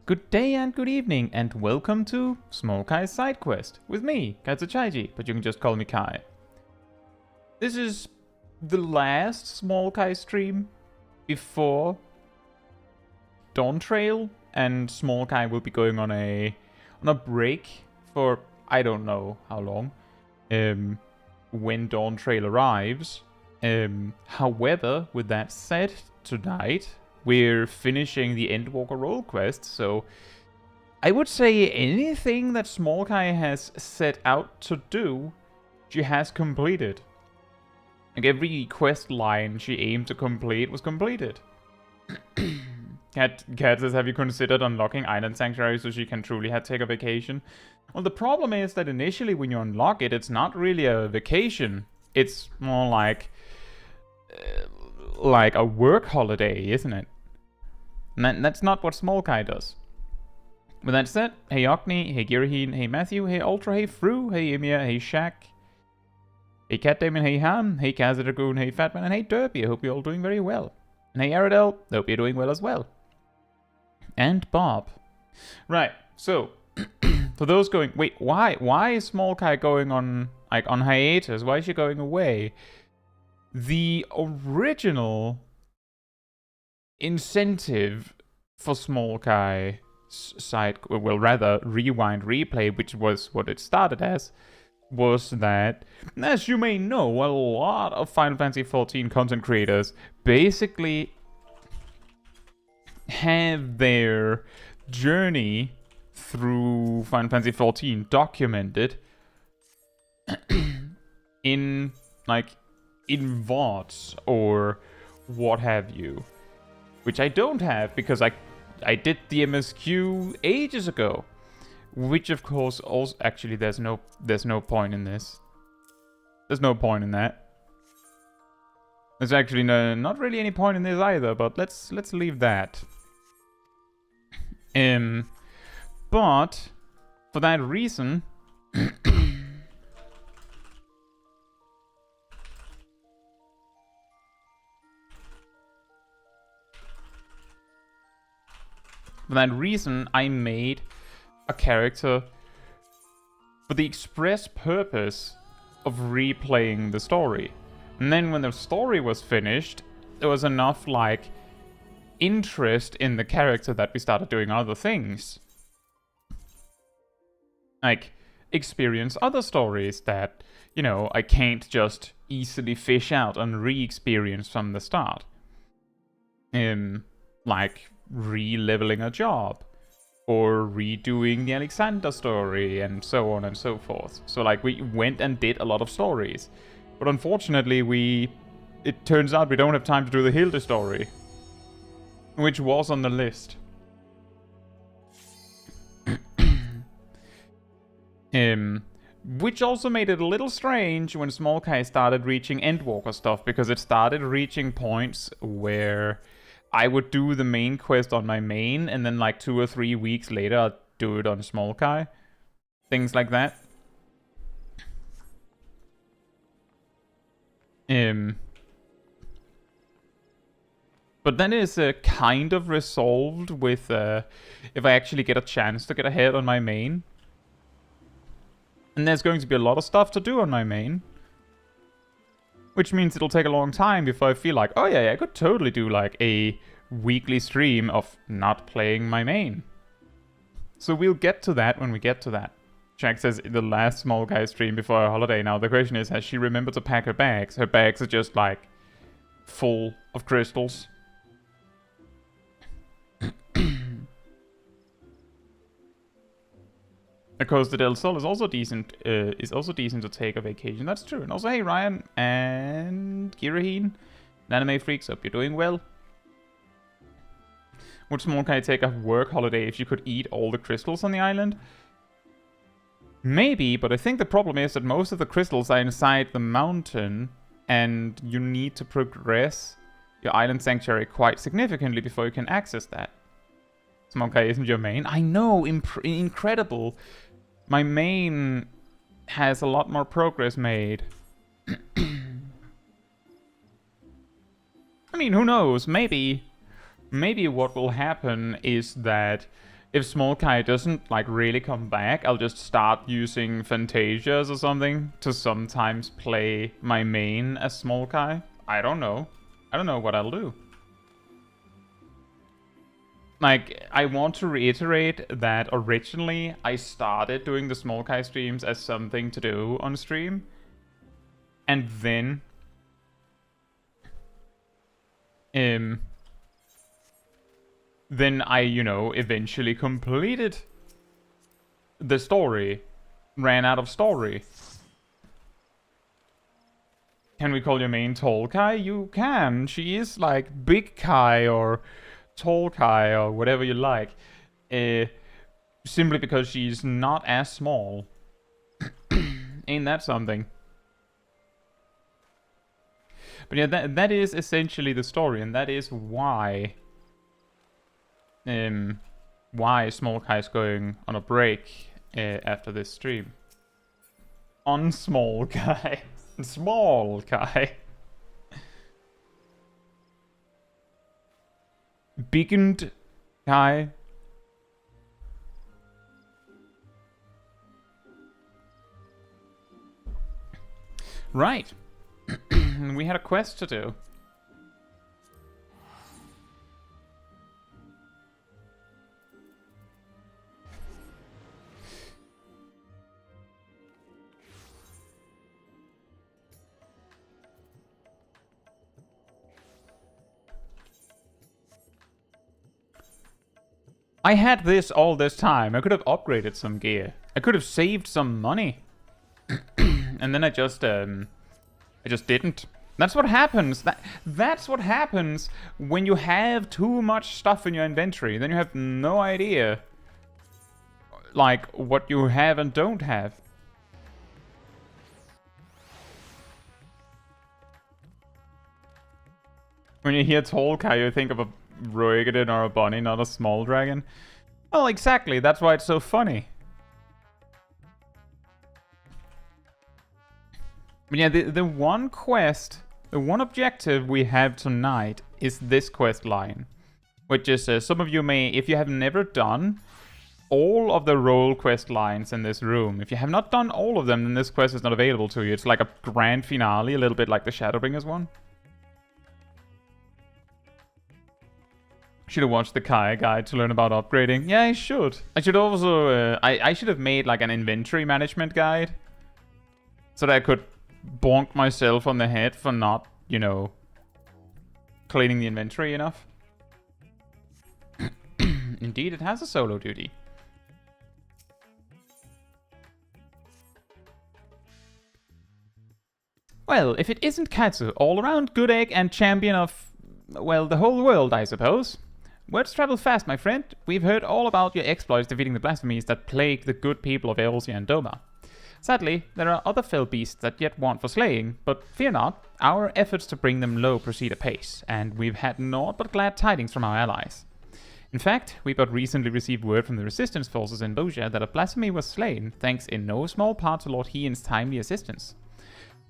Good day and good evening, and welcome to Smol Kai's Side Quest with me, Caetsu Chaiji, but you can just call me Kai. This is the last Smol Kai stream before Dawn Trail, and Smol Kai will be going on a break for I don't know how long. When Dawn Trail arrives. However, with that said, tonight we're finishing the Endwalker Role quest, so I would say anything that Smol Kai has set out to do, she has completed. Like every quest line she aimed to complete was completed. Cat says, have you considered unlocking Island Sanctuary so she can truly take a vacation? Well, the problem is that initially when you unlock it, it's not really a vacation. It's more like a work holiday, isn't it? And that's not what Smol Kai does. With that said, hey Ogni, hey Giraheen, hey Matthew, hey Ultra, hey Fru, hey Emir, hey Shaq, hey Cat Damon, hey Han, hey Kazadragoon, hey Fatman, and hey Derpy. I hope you're all doing very well. And hey Aradel, hope you're doing well as well. And Bob. Right, so for those going, wait, why is Smol Kai going on hiatus? Why is she going away? The original incentive for Smol Kai Rewind Replay, which was what it started as, was that, as you may know, a lot of Final Fantasy XIV content creators basically have their journey through Final Fantasy XIV documented in VODs or what have you. Which I don't have because I did the MSQ ages ago. Which of course also actually there's no point in this. There's no point in that. There's actually not really any point in this either, but let's leave that. But for that reason I made a character for the express purpose of replaying the story. And then when the story was finished, there was enough interest in the character that we started doing other things. Experience other stories that, I can't just easily fish out and re-experience from the start. Re-leveling a job, or redoing the Alexander story, and so on and so forth. So we went and did a lot of stories, but unfortunately it turns out we don't have time to do the Hilda story, which was on the list. Which also made it a little strange when Smol Kai started reaching Endwalker stuff, because it started reaching points where I would do the main quest on my main, and then 2 or 3 weeks later I'd do it on Smol Kai. Things like that. But that is kind of resolved with if I actually get a chance to get ahead on my main. And there's going to be a lot of stuff to do on my main. Which means it'll take a long time before I feel like, oh yeah, I could totally do a weekly stream of not playing my main. So we'll get to that when we get to that. Jack says, the last Smol Kai stream before our holiday. Now the question is, has she remembered to pack her bags? Her bags are just full of crystals. Costa del Sol is also decent. To take a vacation. That's true. And also, hey Ryan and Giraheen, Anime Freaks, hope you're doing well. Would Smol Kai take a work holiday if you could eat all the crystals on the island? Maybe, but I think the problem is that most of the crystals are inside the mountain, and you need to progress your island sanctuary quite significantly before you can access that. Smol Kai isn't your main. I know, incredible. My main has a lot more progress made. I mean, who knows? Maybe what will happen is that if Smol Kai doesn't like really come back, I'll just start using Fantasias or something to sometimes play my main as Smol Kai. I don't know. I don't know what I'll do. Like, I want to reiterate that originally I started doing the Smol Kai streams as something to do on stream. And then I, you know, eventually completed the story. Ran out of story. Can we call your main Tall Kai? You can. She is like Big Kai or Tall Kai or whatever you like. Simply because she's not as small. Ain't that something? But yeah, that is essentially the story, and that is why Smol Kai is going on a break after this stream. On Smol Kai. Small Kai. Biggened Kai. Right. We had a quest to do. I had this all this time. I could have upgraded some gear. I could have saved some money. And then I just didn't. That's what happens. That's what happens when you have too much stuff in your inventory. Then you have no idea, like, what you have and don't have. When you hear Tall Kai, you think of a Roigadin or a bunny, not a small dragon. Well, exactly. That's why it's so funny. But yeah, the one quest, the one objective we have tonight is this quest line. Which is, some of you may, if you have never done all of the role quest lines in this room, if you have not done all of them, then this quest is not available to you. It's like a grand finale, a little bit like the Shadowbringers one. Should have watched the Kai guide to learn about upgrading. Yeah, I should. I should also, I should have made like an inventory management guide. So that I could bonk myself on the head for not, you know, cleaning the inventory enough. Indeed, it has a solo duty. Well, if it isn't Caetsu, all-around good egg and champion of, well, the whole world, I suppose. Words travel fast, my friend. We've heard all about your exploits defeating the blasphemies that plague the good people of Eorzea and Doma. Sadly, there are other fell beasts that yet want for slaying, but fear not, our efforts to bring them low proceed apace, and we've had naught but glad tidings from our allies. In fact, we but recently received word from the resistance forces in Bozia that a blasphemy was slain, thanks in no small part to Lord Hien's timely assistance.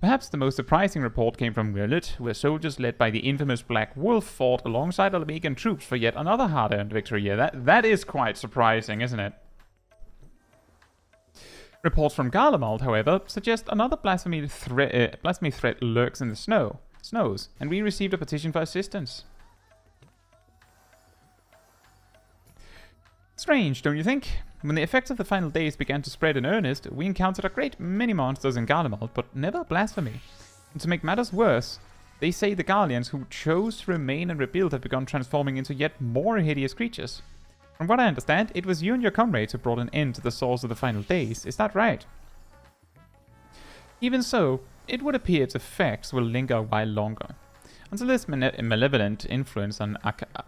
Perhaps the most surprising report came from Wirlet, where soldiers led by the infamous Black Wolf fought alongside Almegan troops for yet another hard-earned victory. Yeah, that is quite surprising, isn't it? Reports from Garlemald, however, suggest another blasphemy threat lurks in the snows, and we received a petition for assistance. Strange, don't you think? When the effects of the final days began to spread in earnest, we encountered a great many monsters in Garlemald, but never blasphemy. And to make matters worse, they say the Garleans who chose to remain and rebuild have begun transforming into yet more hideous creatures. From what I understand, it was you and your comrades who brought an end to the source of the final days, is that right? Even so, it would appear its effects will linger a while longer. Until this malevolent influence on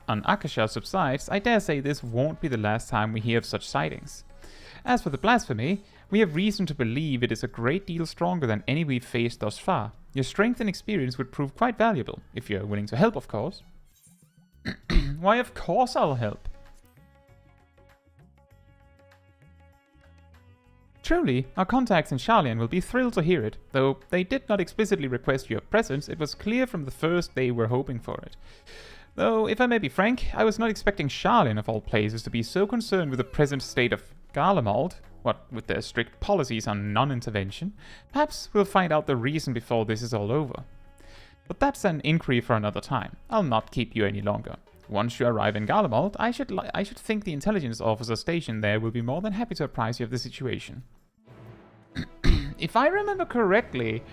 Akasha subsides, I dare say this won't be the last time we hear of such sightings. As for the blasphemy, we have reason to believe it is a great deal stronger than any we've faced thus far. Your strength and experience would prove quite valuable, if you're willing to help, of course. Why, of course I'll help. Truly, our contacts in Sharlayan will be thrilled to hear it. Though they did not explicitly request your presence, it was clear from the first they were hoping for it. Though, if I may be frank, I was not expecting Charlene, of all places, to be so concerned with the present state of Garlemald, what with their strict policies on non-intervention. Perhaps we'll find out the reason before this is all over. But that's an inquiry for another time. I'll not keep you any longer. Once you arrive in Garlemald, I should think the intelligence officer stationed there will be more than happy to apprise you of the situation. If I remember correctly,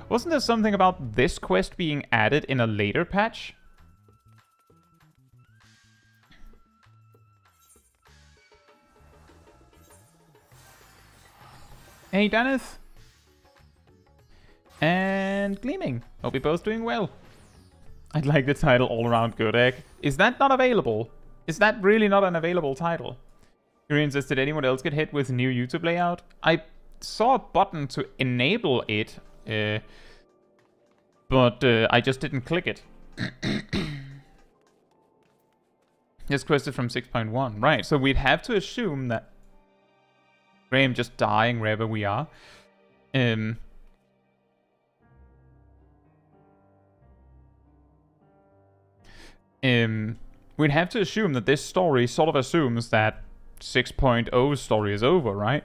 wasn't there something about this quest being added in a later patch? Hey, Daneth. And Gleaming. Hope you're both doing well. I'd like the title All Around Good Egg. Is that not available? Is that really not an available title? Curious, did anyone else get hit with new YouTube layout? I saw a button to enable it, but I just didn't click it. This quest is from 6.1. Right, so we'd have to assume that Graham just dying wherever we are. We'd have to assume that this story sort of assumes that 6.0's story is over, right?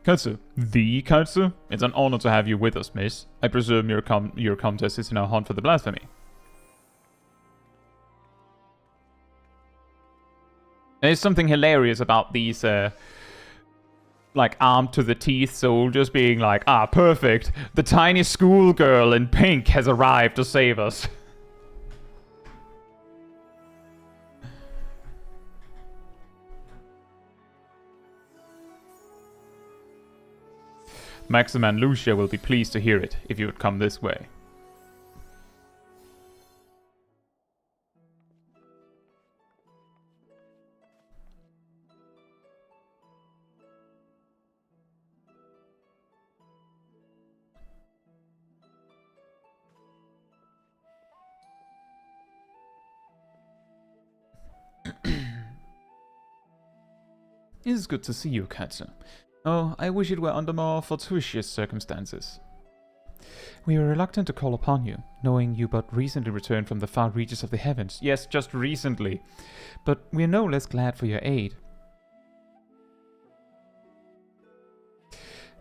Caetsu, the Caetsu? It's an honor to have you with us, miss. I presume your come to assist in our hunt for the blasphemy. There's something hilarious about these, like, armed to the teeth soldiers being like, ah, perfect, the tiny schoolgirl in pink has arrived to save us. Maxim and Lucia will be pleased to hear it, if you would come this way. It is good to see you, Caetsu. Oh, I wish it were under more fortuitous circumstances. We were reluctant to call upon you, knowing you but recently returned from the far reaches of the heavens. Yes, just recently. But we are no less glad for your aid.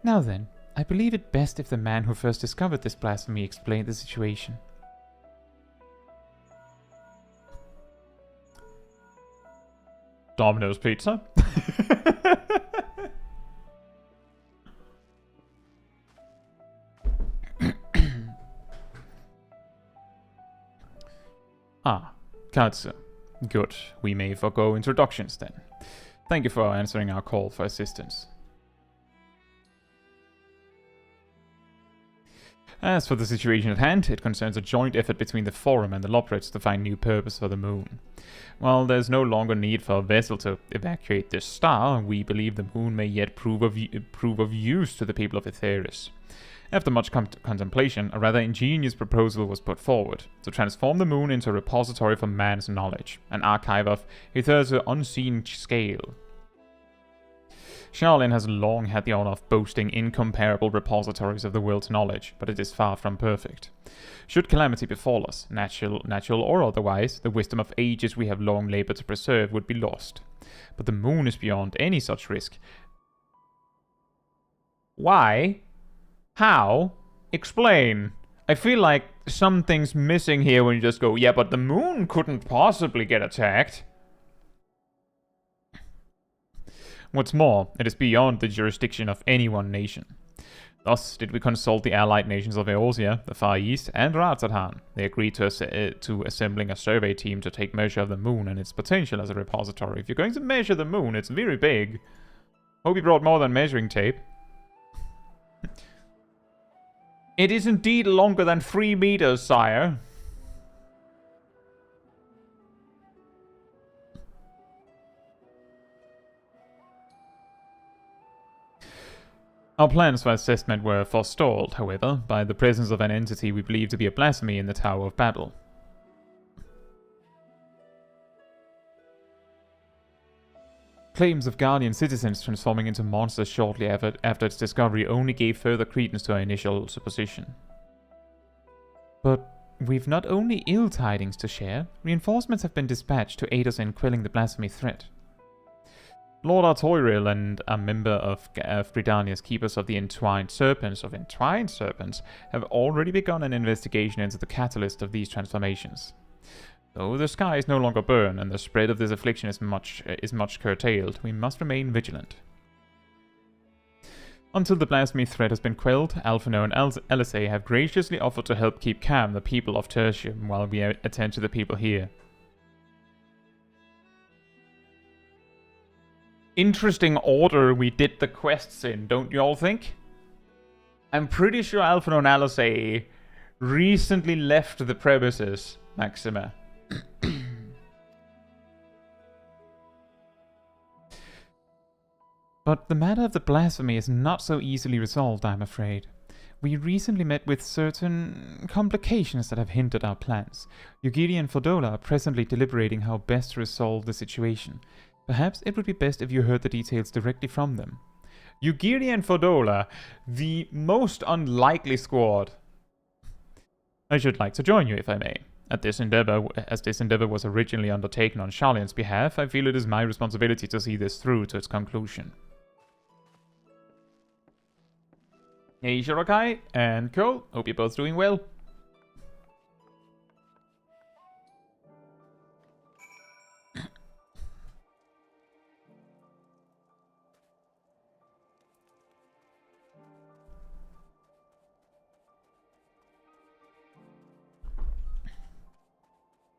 Now then, I believe it best if the man who first discovered this blasphemy explained the situation. Domino's Pizza? Ah, Caetsu. Good. We may forgo introductions then. Thank you for answering our call for assistance. As for the situation at hand, it concerns a joint effort between the Forum and the Loprets to find new purpose for the moon. While there's no longer need for a vessel to evacuate this star, we believe the moon may yet prove of use to the people of Etheris. After much contemplation, a rather ingenious proposal was put forward, to transform the moon into a repository for man's knowledge, an archive of hitherto unseen scale. Charlene has long had the honor of boasting incomparable repositories of the world's knowledge, but it is far from perfect. Should calamity befall us, natural or otherwise, the wisdom of ages we have long labored to preserve would be lost. But the moon is beyond any such risk. Why? How? Explain. I feel like something's missing here when you just go, yeah, but the moon couldn't possibly get attacked. What's more, it is beyond the jurisdiction of any one nation. Thus did we consult the allied nations of Eorzea, the Far East, and Ratzathan. They agreed to assembling a survey team to take measure of the moon and its potential as a repository. If you're going to measure the moon, it's very big. Hope you brought more than measuring tape. It is indeed longer than 3 meters, sire. Our plans for assessment were forestalled, however, by the presence of an entity we believe to be a blasphemy in the Tower of Babil. Claims of Guardian citizens transforming into monsters shortly after its discovery only gave further credence to our initial supposition. But we've not only ill tidings to share, reinforcements have been dispatched to aid us in quelling the blasphemy threat. Lord Artoriel and a member of Britannia's Keepers of the Entwined Serpents, have already begun an investigation into the catalyst of these transformations. Though the skies no longer burn and the spread of this affliction is much curtailed, we must remain vigilant. Until the blasphemy threat has been quelled, Alphino and Elisei have graciously offered to help keep calm the people of Tertium while we attend to the people here. Interesting order we did the quests in, don't you all think? I'm pretty sure Alphino and Elisei recently left the premises, Maxima. But the matter of the blasphemy is not so easily resolved, I'm afraid. We recently met with certain complications that have hindered our plans. Yugiri and Fodola are presently deliberating how best to resolve the situation. Perhaps it would be best if you heard the details directly from them. Yugiri and Fodola, the most unlikely squad. I should like to join you, if I may. As this endeavor was originally undertaken on Sharlayan's behalf, I feel it is my responsibility to see this through to its conclusion. Hey Shirakai and Cole, hope you're both doing well.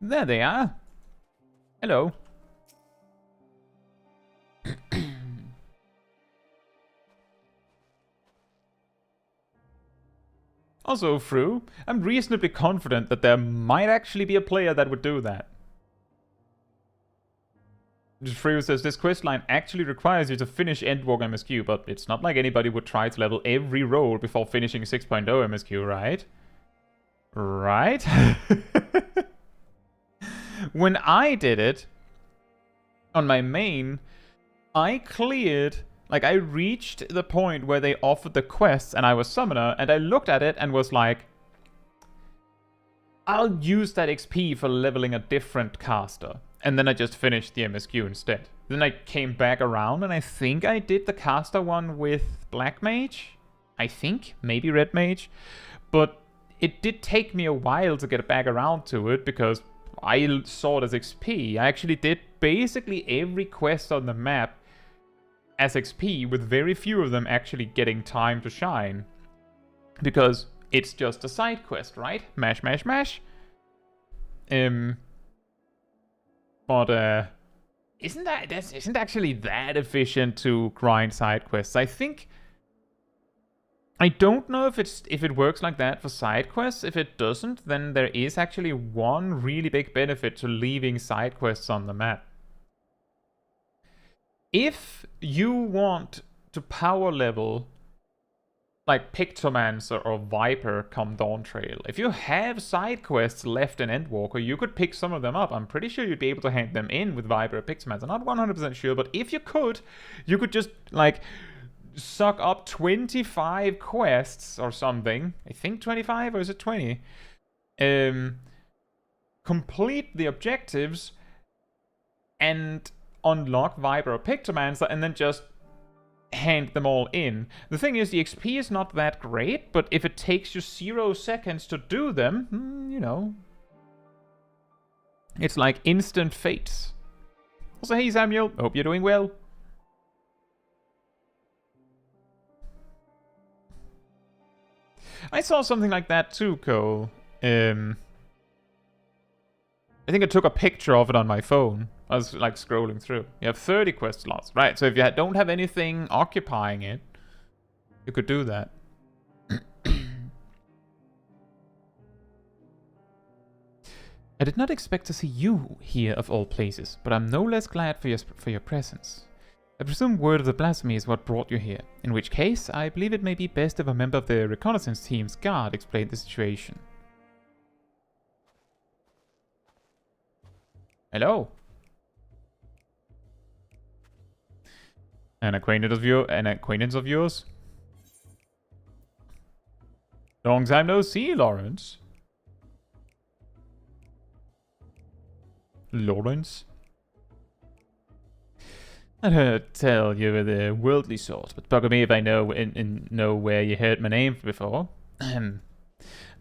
There they are. Hello. Also, Fru, I'm reasonably confident that there might actually be a player that would do that. Fru says this questline actually requires you to finish Endwalker MSQ, but it's not like anybody would try to level every role before finishing 6.0 MSQ, right? Right? When I did it, on my main, I cleared... Like, I reached the point where they offered the quests and I was summoner, and I looked at it and was like, I'll use that XP for leveling a different caster. And then I just finished the MSQ instead. Then I came back around and I think I did the caster one with Black Mage. I think, maybe Red Mage. But it did take me a while to get back around to it because I saw it as XP. I actually did basically every quest on the map as XP, with very few of them actually getting time to shine. Because it's just a side quest, right? Mash, mash, mash. But isn't actually that efficient to grind side quests? I think I don't know if it works like that for side quests. If it doesn't, then there is actually one really big benefit to leaving side quests on the map. If you want to power level like Pictomancer or Viper come Dawntrail, if you have side quests left in Endwalker, you could pick some of them up. I'm pretty sure you'd be able to hand them in with Viper or Pictomancer. I'm not 100% sure, but if you could just like suck up 25 quests or something. I think 25, or is it 20? Complete the objectives and unlock Viper or Pictomancer, and then just hand them all in. The thing is, the XP is not that great, but if it takes you 0 seconds to do them, you know, it's like instant fates. Also, hey Samuel, hope you're doing well. I saw something like that too, Cole. I think I took a picture of it on my phone. I was like scrolling through. You have 30 quest slots, right? So if you don't have anything occupying it, you could do that. I did not expect to see you here of all places, but I'm no less glad for your presence. I presume word of the blasphemy is what brought you here, in which case I believe it may be best if a member of the reconnaissance team's guard explained the situation. Hello? An acquaintance of yours? Long time no see, Lawrence. Lawrence? I'd heard tell you were the worldly sort, but bugger me if I know where you heard my name before.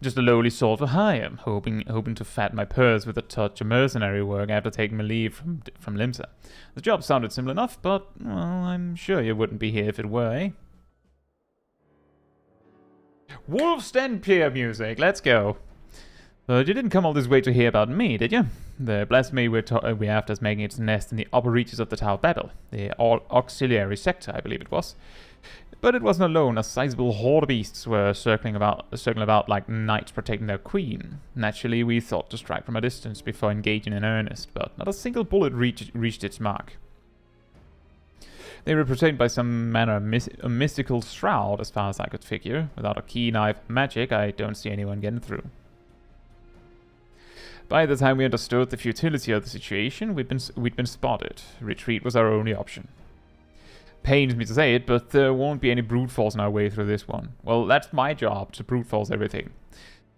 Just a lowly sort for hire, hoping to fat my purse with a touch of mercenary work after taking my leave from Limsa. The job sounded simple enough, but, well, I'm sure you wouldn't be here if it were, eh? Wolf's Den Pier music, let's go. But you didn't come all this way to hear about me, did you? The blasphemy we're after is making its nest in the upper reaches of the Tower of Babil, the auxiliary sector, I believe it was. But it wasn't alone. A sizable horde of beasts were circling about like knights protecting their queen. Naturally, we thought to strike from a distance before engaging in earnest, but not a single bullet reached its mark. They were protected by some manner of mystical shroud, as far as I could figure. Without a keen eye for magic, I don't see anyone getting through. By the time we understood the futility of the situation, we'd been spotted. Retreat was our only option. Pains me to say it, but there won't be any brute force in our way through this one. Well, that's my job, to brute force everything.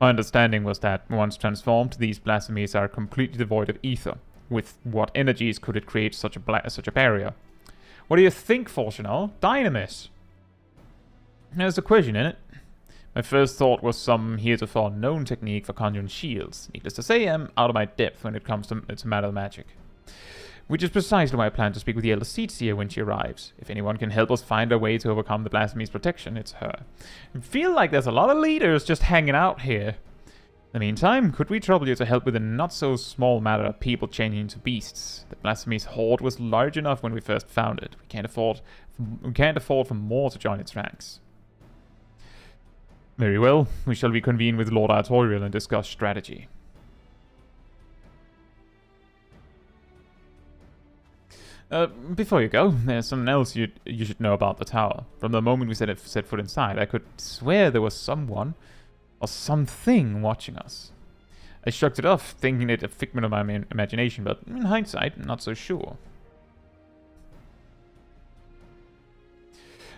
My understanding was that, once transformed, these blasphemies are completely devoid of ether. With what energies could it create such a barrier? What do you think, Fortunal? Dynamis? There's a question in it. My first thought was some heretofore known technique for conjuring shields. Needless to say, I'm out of my depth when it comes to matter magic. Which is precisely why I plan to speak with the Elder Seer when she arrives. If anyone can help us find a way to overcome the blasphemy's protection, it's her. I feel like there's a lot of leaders just hanging out here. In the meantime, could we trouble you to help with a not-so-small matter of people changing into beasts? The blasphemy's horde was large enough when we first found it. We can't afford for more to join its ranks. Very well. We shall reconvene with Lord Artorial and discuss strategy. Before you go, there's something else you should know about the tower. From the moment we set foot inside, I could swear there was someone or something watching us. I shrugged it off, thinking it a figment of my imagination, but in hindsight, not so sure.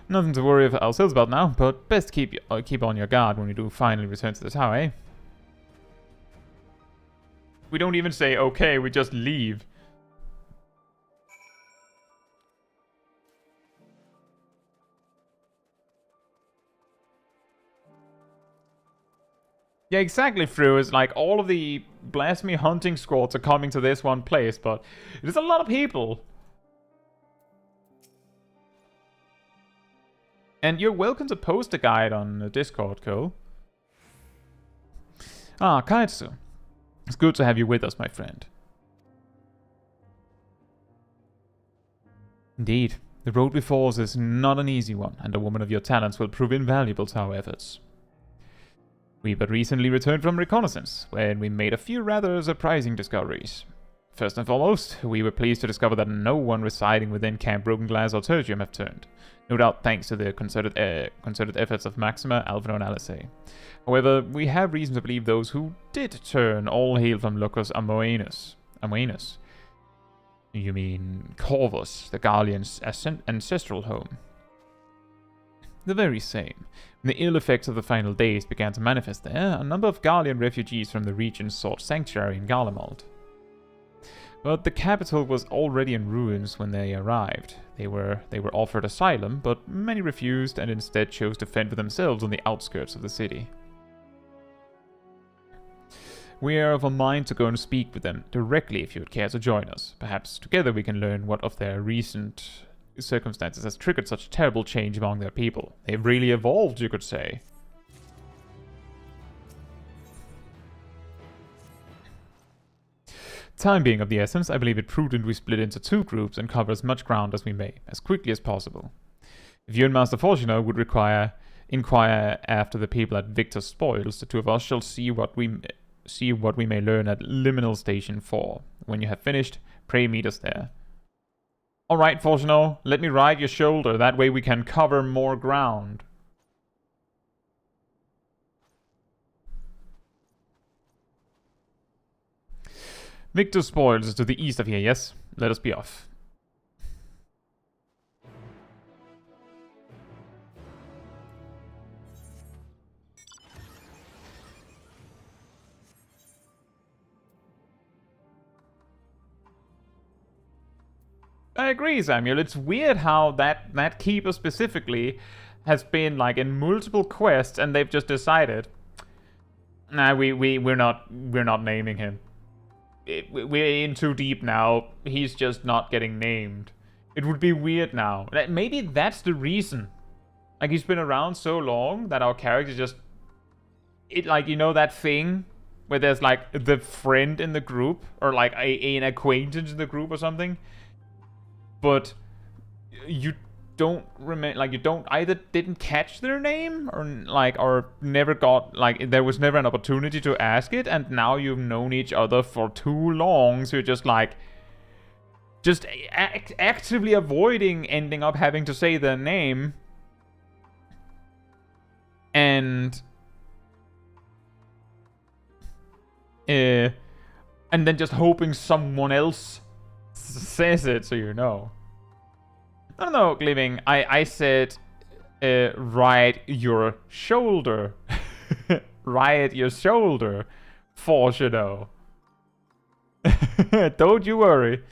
Nothing to worry ourselves about now, but best keep on your guard when we do finally return to the tower, eh? We don't even say okay, we just leave. Yeah, exactly, Fru. It's like all of the blasphemy hunting squads are coming to this one place, but it is a lot of people. And you're welcome to post a guide on the Discord, Cole. Ah, Caetsu. It's good to have you with us, my friend. Indeed, the road before us is not an easy one, and a woman of your talents will prove invaluable to our efforts. We but recently returned from reconnaissance, when we made a few rather surprising discoveries. First and foremost, we were pleased to discover that no one residing within Camp Broken Glass or Tertium have turned. No doubt thanks to the concerted efforts of Maxima, Alphino, and Alice. However, we have reason to believe those who did turn all hail from Lucus Amoenus. You mean Corvus, the Guardian's ancestral home? The very same. When the ill effects of the final days began to manifest there, a number of Garlean refugees from the region sought sanctuary in Garlemald. But the capital was already in ruins when they arrived. They were offered asylum, but many refused and instead chose to fend for themselves on the outskirts of the city. We are of a mind to go and speak with them directly if you would care to join us. Perhaps together we can learn what of their recent circumstances has triggered such terrible change among their people. They've really evolved, you could say. Time being of the essence, I believe it prudent we split into two groups and cover as much ground as we may, as quickly as possible. If you and Master Fortuner would inquire after the people at Victor's Spoils, the two of us shall see what we may learn at Liminal Station 4. When you have finished, pray meet us there. Alright, Fortuner, let me ride your shoulder, that way we can cover more ground. Victor's Spoils is to the east of here, yes? Let us be off. I agree, Samuel. It's weird how that keeper specifically has been like in multiple quests, and they've just decided, nah, we're not naming him. We're in too deep now. He's just not getting named. It would be weird now. Maybe that's the reason. Like, he's been around so long that our character just... like, you know that thing where there's, like, the friend in the group? Or, like, an acquaintance in the group or something? But you don't remember... Like, you didn't catch their name? Or never got... Like, there was never an opportunity to ask it, and now you've known each other for too long, so you're just, like... Just actively avoiding ending up having to say their name. And then just hoping someone else says it, so you know. I don't know, Gleaming. I said, right your shoulder. Right your shoulder. Foreshadow. Don't you worry.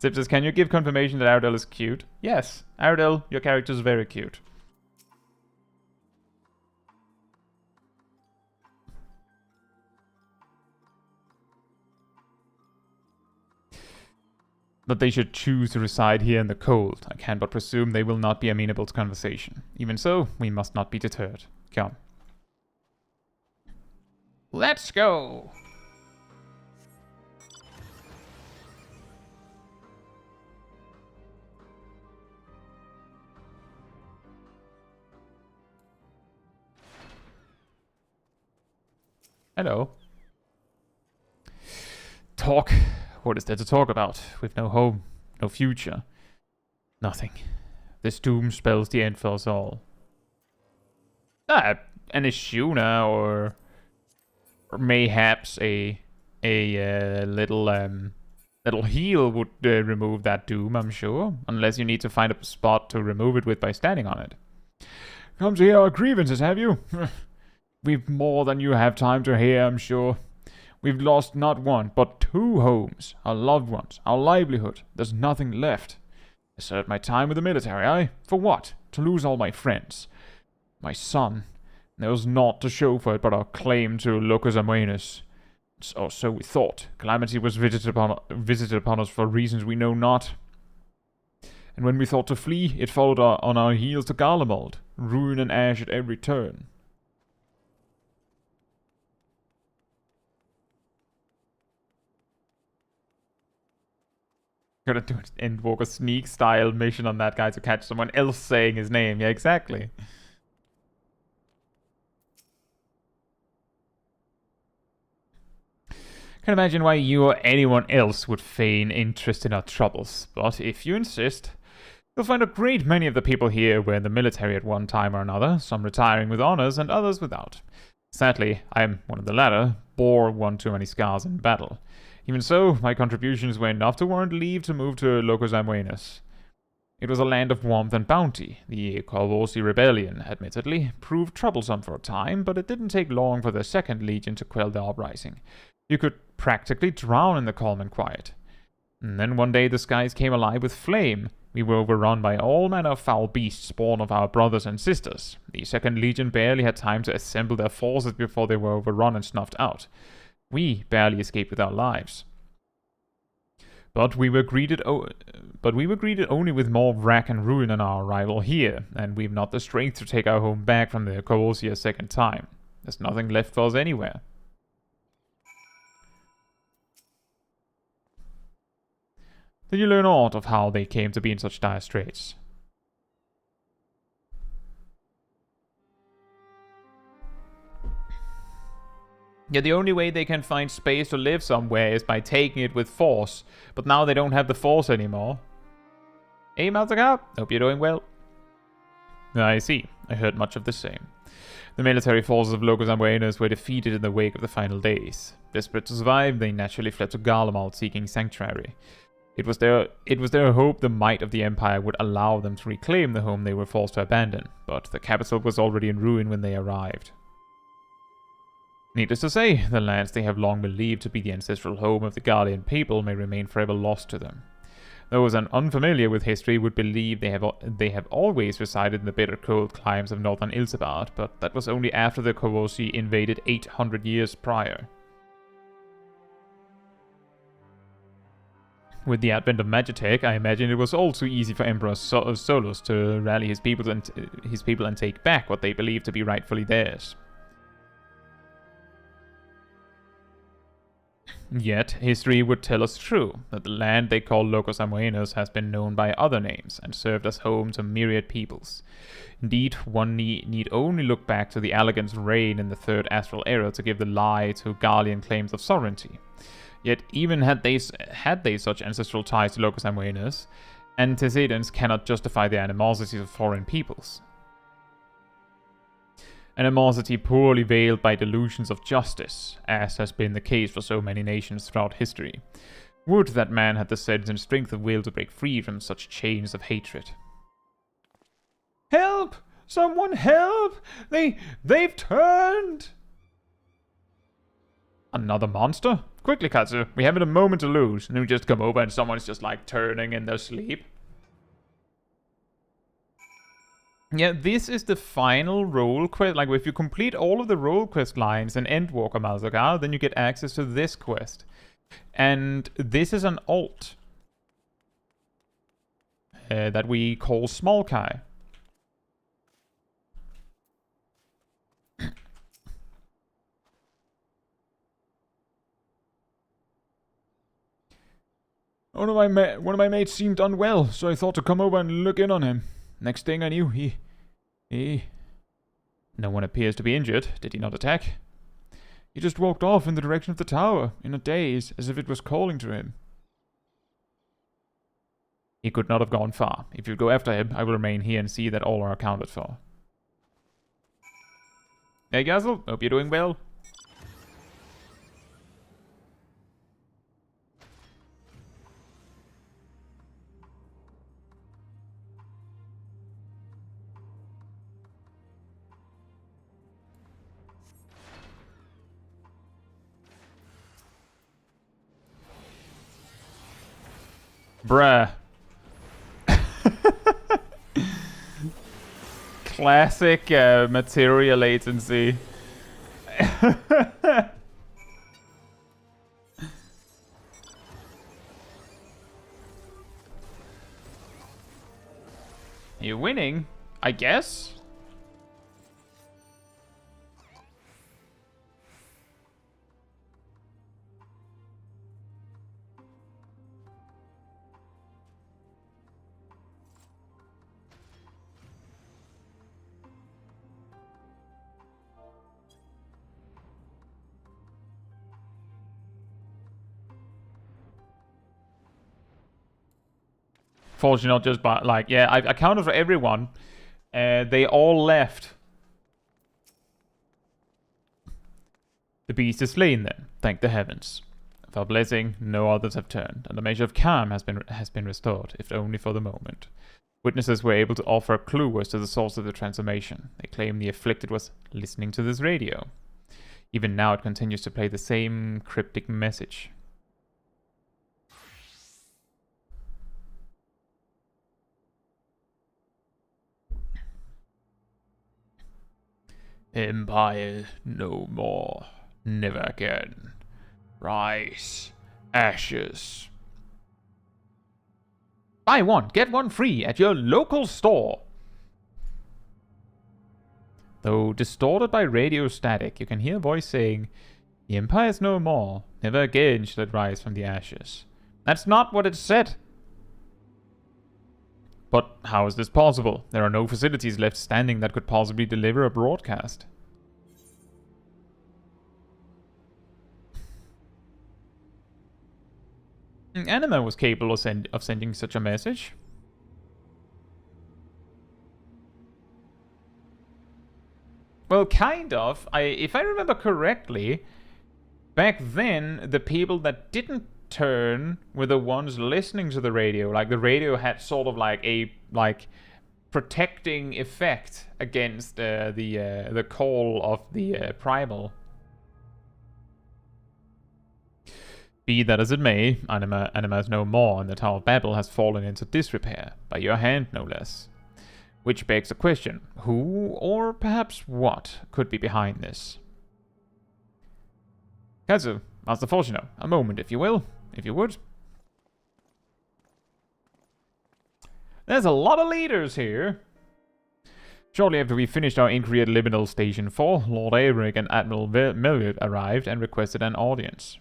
Zip says, can you give confirmation that Aradel is cute? Yes, Aradel, your character is very cute. But they should choose to reside here in the cold. I can but presume they will not be amenable to conversation. Even so, we must not be deterred. Come. Let's go! Hello. Talk. What is there to talk about? We've no home, no future. Nothing. This doom spells the end for us all. An Ishuna or mayhaps a little heal would remove that doom, I'm sure. Unless you need to find a spot to remove it with by standing on it. Come to hear our grievances, have you? We've more than you have time to hear, I'm sure. We've lost not one, but 2 homes, our loved ones, our livelihood. There's nothing left. I served my time with the military, aye? For what? To lose all my friends. My son. There was naught to show for it but our claim to Locus Amoenus. Or so we thought. Calamity was visited upon us for reasons we know not. And when we thought to flee, it followed on our heels to Garlemald. Ruin and ash at every turn. Gonna do an Endwalker sneak style mission on that guy to catch someone else saying his name. Yeah, exactly. Can't imagine why you or anyone else would feign interest in our troubles, but if you insist, you'll find a great many of the people here were in the military at one time or another, some retiring with honors and others without. Sadly, I am one of the latter, bore one too many scars in battle. Even so, my contributions were enough to warrant leave to move to Locus Amoenus. It was a land of warmth and bounty. The Corvosi rebellion, admittedly, proved troublesome for a time, but it didn't take long for the Second Legion to quell the uprising. You could practically drown in the calm and quiet. And then one day the skies came alive with flame. We were overrun by all manner of foul beasts born of our brothers and sisters. The Second Legion barely had time to assemble their forces before they were overrun and snuffed out. We barely escaped with our lives. But we were greeted only with more wrack and ruin on our arrival here, and we've not the strength to take our home back from the Corvosi a second time. There's nothing left for us anywhere. Did you learn aught of how they came to be in such dire straits? Yeah, the only way they can find space to live somewhere is by taking it with force. But now they don't have the force anymore. Hey, Maltaka, hope you're doing well. I see. I heard much of the same. The military forces of Locus Amoenus were defeated in the wake of the final days. Desperate to survive, they naturally fled to Garlemald seeking sanctuary. It was their hope the might of the Empire would allow them to reclaim the home they were forced to abandon, but the capital was already in ruin when they arrived. Needless to say, the lands they have long believed to be the ancestral home of the Guardian people may remain forever lost to them. Those unfamiliar with history would believe they have always resided in the bitter cold climes of northern Ilsebard, but that was only after the Koroshi invaded 800 years prior. With the advent of Magitech, I imagine it was all too easy for Emperor Solus to rally his people and take back what they believed to be rightfully theirs. Yet, history would tell us true, that the land they call Locus Amoenus has been known by other names, and served as home to myriad peoples. Indeed, one need only look back to the Allegans' reign in the Third Astral Era to give the lie to Garlean claims of sovereignty. Yet, even had they such ancestral ties to Locus Amoenus, antecedents cannot justify the animosity of foreign peoples. Animosity poorly veiled by delusions of justice, as has been the case for so many nations throughout history. Would that man had the sense and strength of will to break free from such chains of hatred. Help! Someone help! They've turned! Another monster? Quickly, Caetsu, we haven't a moment to lose. And then we just come over and someone's just like turning in their sleep. Yeah, this is the final role quest. Like, if you complete all of the role quest lines in Endwalker Role, then you get access to this quest. And this is an alt that we call Smol Caetsu. One of my mates seemed unwell, so I thought to come over and look in on him. Next thing I knew, he... No one appears to be injured. Did he not attack? He just walked off in the direction of the tower, in a daze, as if it was calling to him. He could not have gone far. If you go after him, I will remain here and see that all are accounted for. Hey, Gazel, hope you're doing well. Bruh. Classic Materia latency. You're winning, I guess. Fortunately, not just by, like, yeah, I accounted for everyone. They all left. The beast is slain then, thank the heavens. With our blessing, no others have turned, and the measure of calm has been restored, if only for the moment. Witnesses were able to offer a clue as to the source of the transformation. They claim the afflicted was listening to this radio. Even now it continues to play the same cryptic message. Empire no more, never again. Rise, ashes. Buy one, get one free at your local store. Though distorted by radio static, you can hear a voice saying, "The Empire is no more, never again shall it rise from the ashes." That's not what it said. But how is this possible? There are no facilities left standing that could possibly deliver a broadcast. Anima was capable of sending such a message. Well, kind of. If I remember correctly, back then, the people that didn't turn were the ones listening to the radio. Like, the radio had sort of like a protecting effect against the call of the primal. Be that as it may, Anima is no more, and the Tower of Babil has fallen into disrepair, by your hand no less. Which begs the question, who, or perhaps what, could be behind this? Caetsu, Master Fortuner, a moment, if you will, if you would. There's a lot of leaders here. Shortly after we finished our inquiry at Liminal Station 4, Lord Eric and Admiral Melville arrived and requested an audience.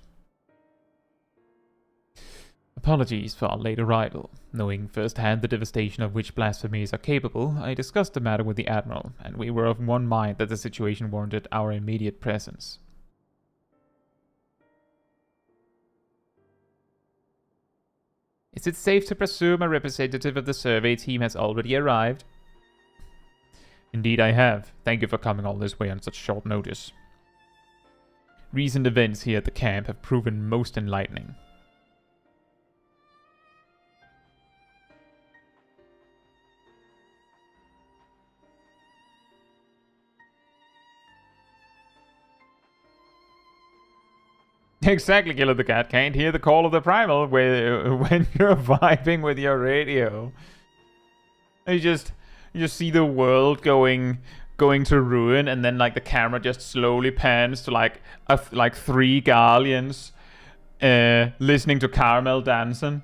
Apologies for our late arrival. Knowing firsthand the devastation of which blasphemies are capable, I discussed the matter with the Admiral, and we were of one mind that the situation warranted our immediate presence. Is it safe to presume a representative of the survey team has already arrived? Indeed I have. Thank you for coming all this way on such short notice. Recent events here at the camp have proven most enlightening. Exactly, Killer the Cat. Can't hear the call of the primal when you're vibing with your radio. You just see the world going to ruin, and then like the camera just slowly pans to like 3 Garleans listening to Caramel dancing.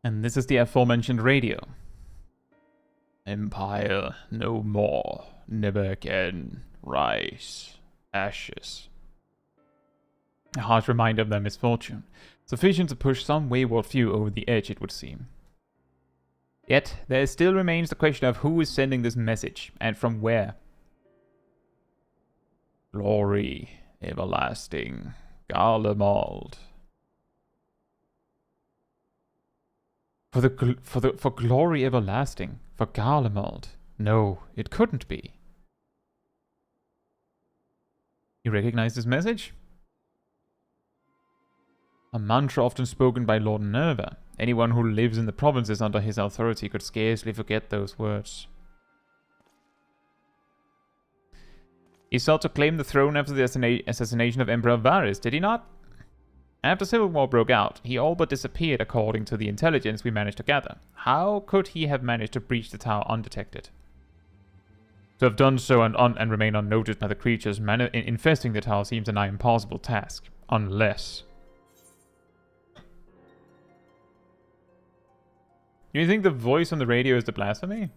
And this is the aforementioned radio. Empire no more, never again, rise, ashes. A harsh reminder of their misfortune, sufficient to push some wayward few over the edge, it would seem. Yet, there still remains the question of who is sending this message, and from where. Glory, everlasting, Garlemald. For glory everlasting, for Garlemald. No, it couldn't be. You recognize this message? A mantra often spoken by Lord Nerva. Anyone who lives in the provinces under his authority could scarcely forget those words. He sought to claim the throne after the assassination of Emperor Varys, did he not? After Civil War broke out, he all but disappeared according to the intelligence we managed to gather. How could he have managed to breach the tower undetected? To have done so and remain unnoticed by the creatures infesting the tower seems a nigh impossible task. Unless... Do you think the voice on the radio is the blasphemy?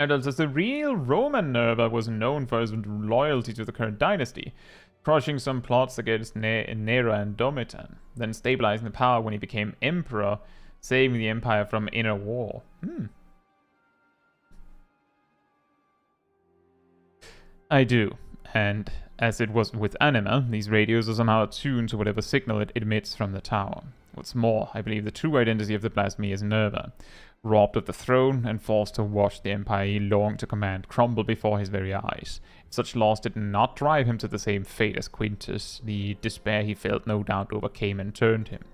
And as the real Roman Nerva was known for his loyalty to the current dynasty, crushing some plots against Nera and Domitian, then stabilizing the power when he became emperor, saving the empire from inner war. I do, and as it was with Anima, these radios are somehow attuned to whatever signal it emits from the tower. What's more, I believe the true identity of the blasphemy is Nerva, robbed of the throne and forced to watch the empire he longed to command crumble before his very eyes. If such loss did not drive him to the same fate as Quintus, the despair he felt no doubt overcame and turned him.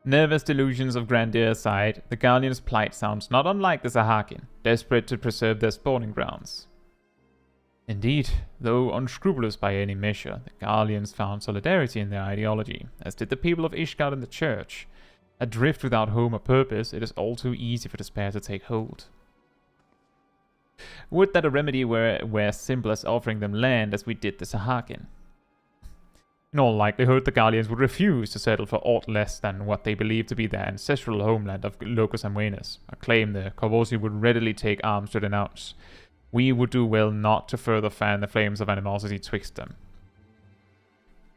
Nerva's delusions of grandeur aside, the Garleans' plight sounds not unlike the Sahakin, desperate to preserve their spawning grounds. Indeed, though unscrupulous by any measure, the Garleans found solidarity in their ideology, as did the people of Ishgard and the Church. Adrift without home or purpose, it is all too easy for despair to take hold. Would that a remedy were simple as offering them land as we did the Sahakin. In all likelihood, the Garleans would refuse to settle for aught less than what they believed to be their ancestral homeland of Locus Amwenus, a claim the Corvosi would readily take arms to denounce. We would do well not to further fan the flames of animosity twixt them.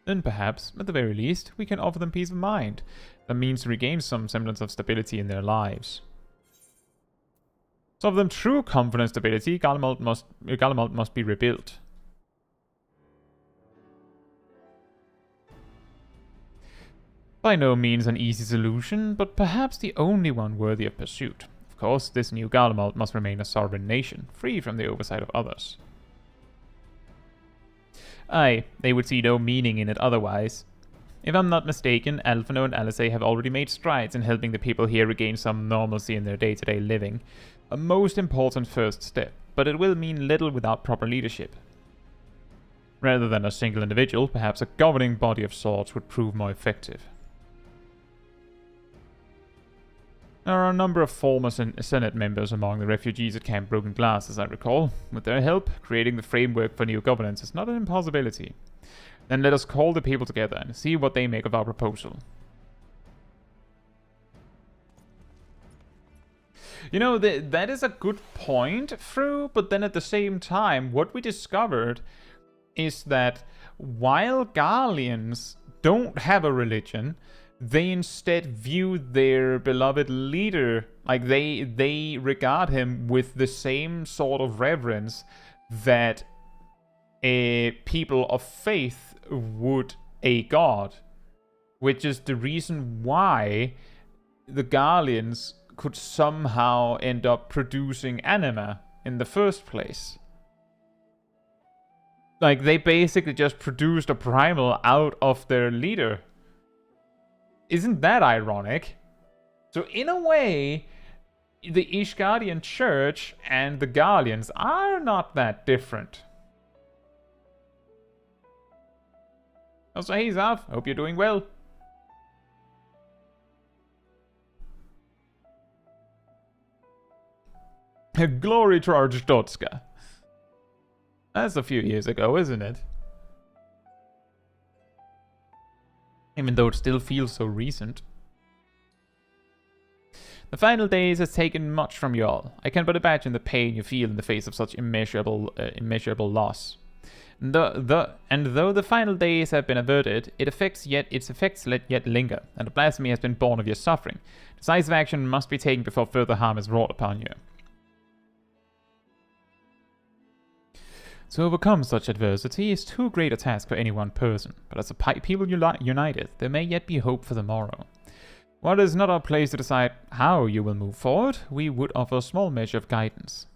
Then perhaps, at the very least, we can offer them peace of mind, a means to regain some semblance of stability in their lives. To offer them true comfort and stability, Garlemald must be rebuilt. By no means an easy solution, but perhaps the only one worthy of pursuit. Of course, this new Garlemald must remain a sovereign nation, free from the oversight of others. Aye, they would see no meaning in it otherwise. If I'm not mistaken, Alphino and Alizé have already made strides in helping the people here regain some normalcy in their day-to-day living. A most important first step, but it will mean little without proper leadership. Rather than a single individual, perhaps a governing body of sorts would prove more effective. There are a number of former Senate members among the refugees at Camp Broken Glass, as I recall. With their help, creating the framework for new governance is not an impossibility. Then let us call the people together and see what they make of our proposal. You know, that is a good point, Fru, but then at the same time, what we discovered is that while Garleans don't have a religion, they instead view their beloved leader, like they regard him with the same sort of reverence that a people of faith would a god, which is the reason why the Garleans could somehow end up producing anima in the first place. Like, they basically just produced a primal out of their leader. Isn't that ironic? So in a way, the Ishgardian Church and the Garleans are not that different. Also, hey Zav, hope you're doing well. Glory to our Jtotska. That's a few years ago, isn't it? Even though it still feels so recent. The final days has taken much from you all. I can but imagine the pain you feel in the face of such immeasurable loss. And though the final days have been averted, its effects yet linger, and the blasphemy has been born of your suffering. Decisive action must be taken before further harm is wrought upon you. To overcome such adversity is too great a task for any one person, but as a people united, there may yet be hope for the morrow. While it is not our place to decide how you will move forward, we would offer a small measure of guidance.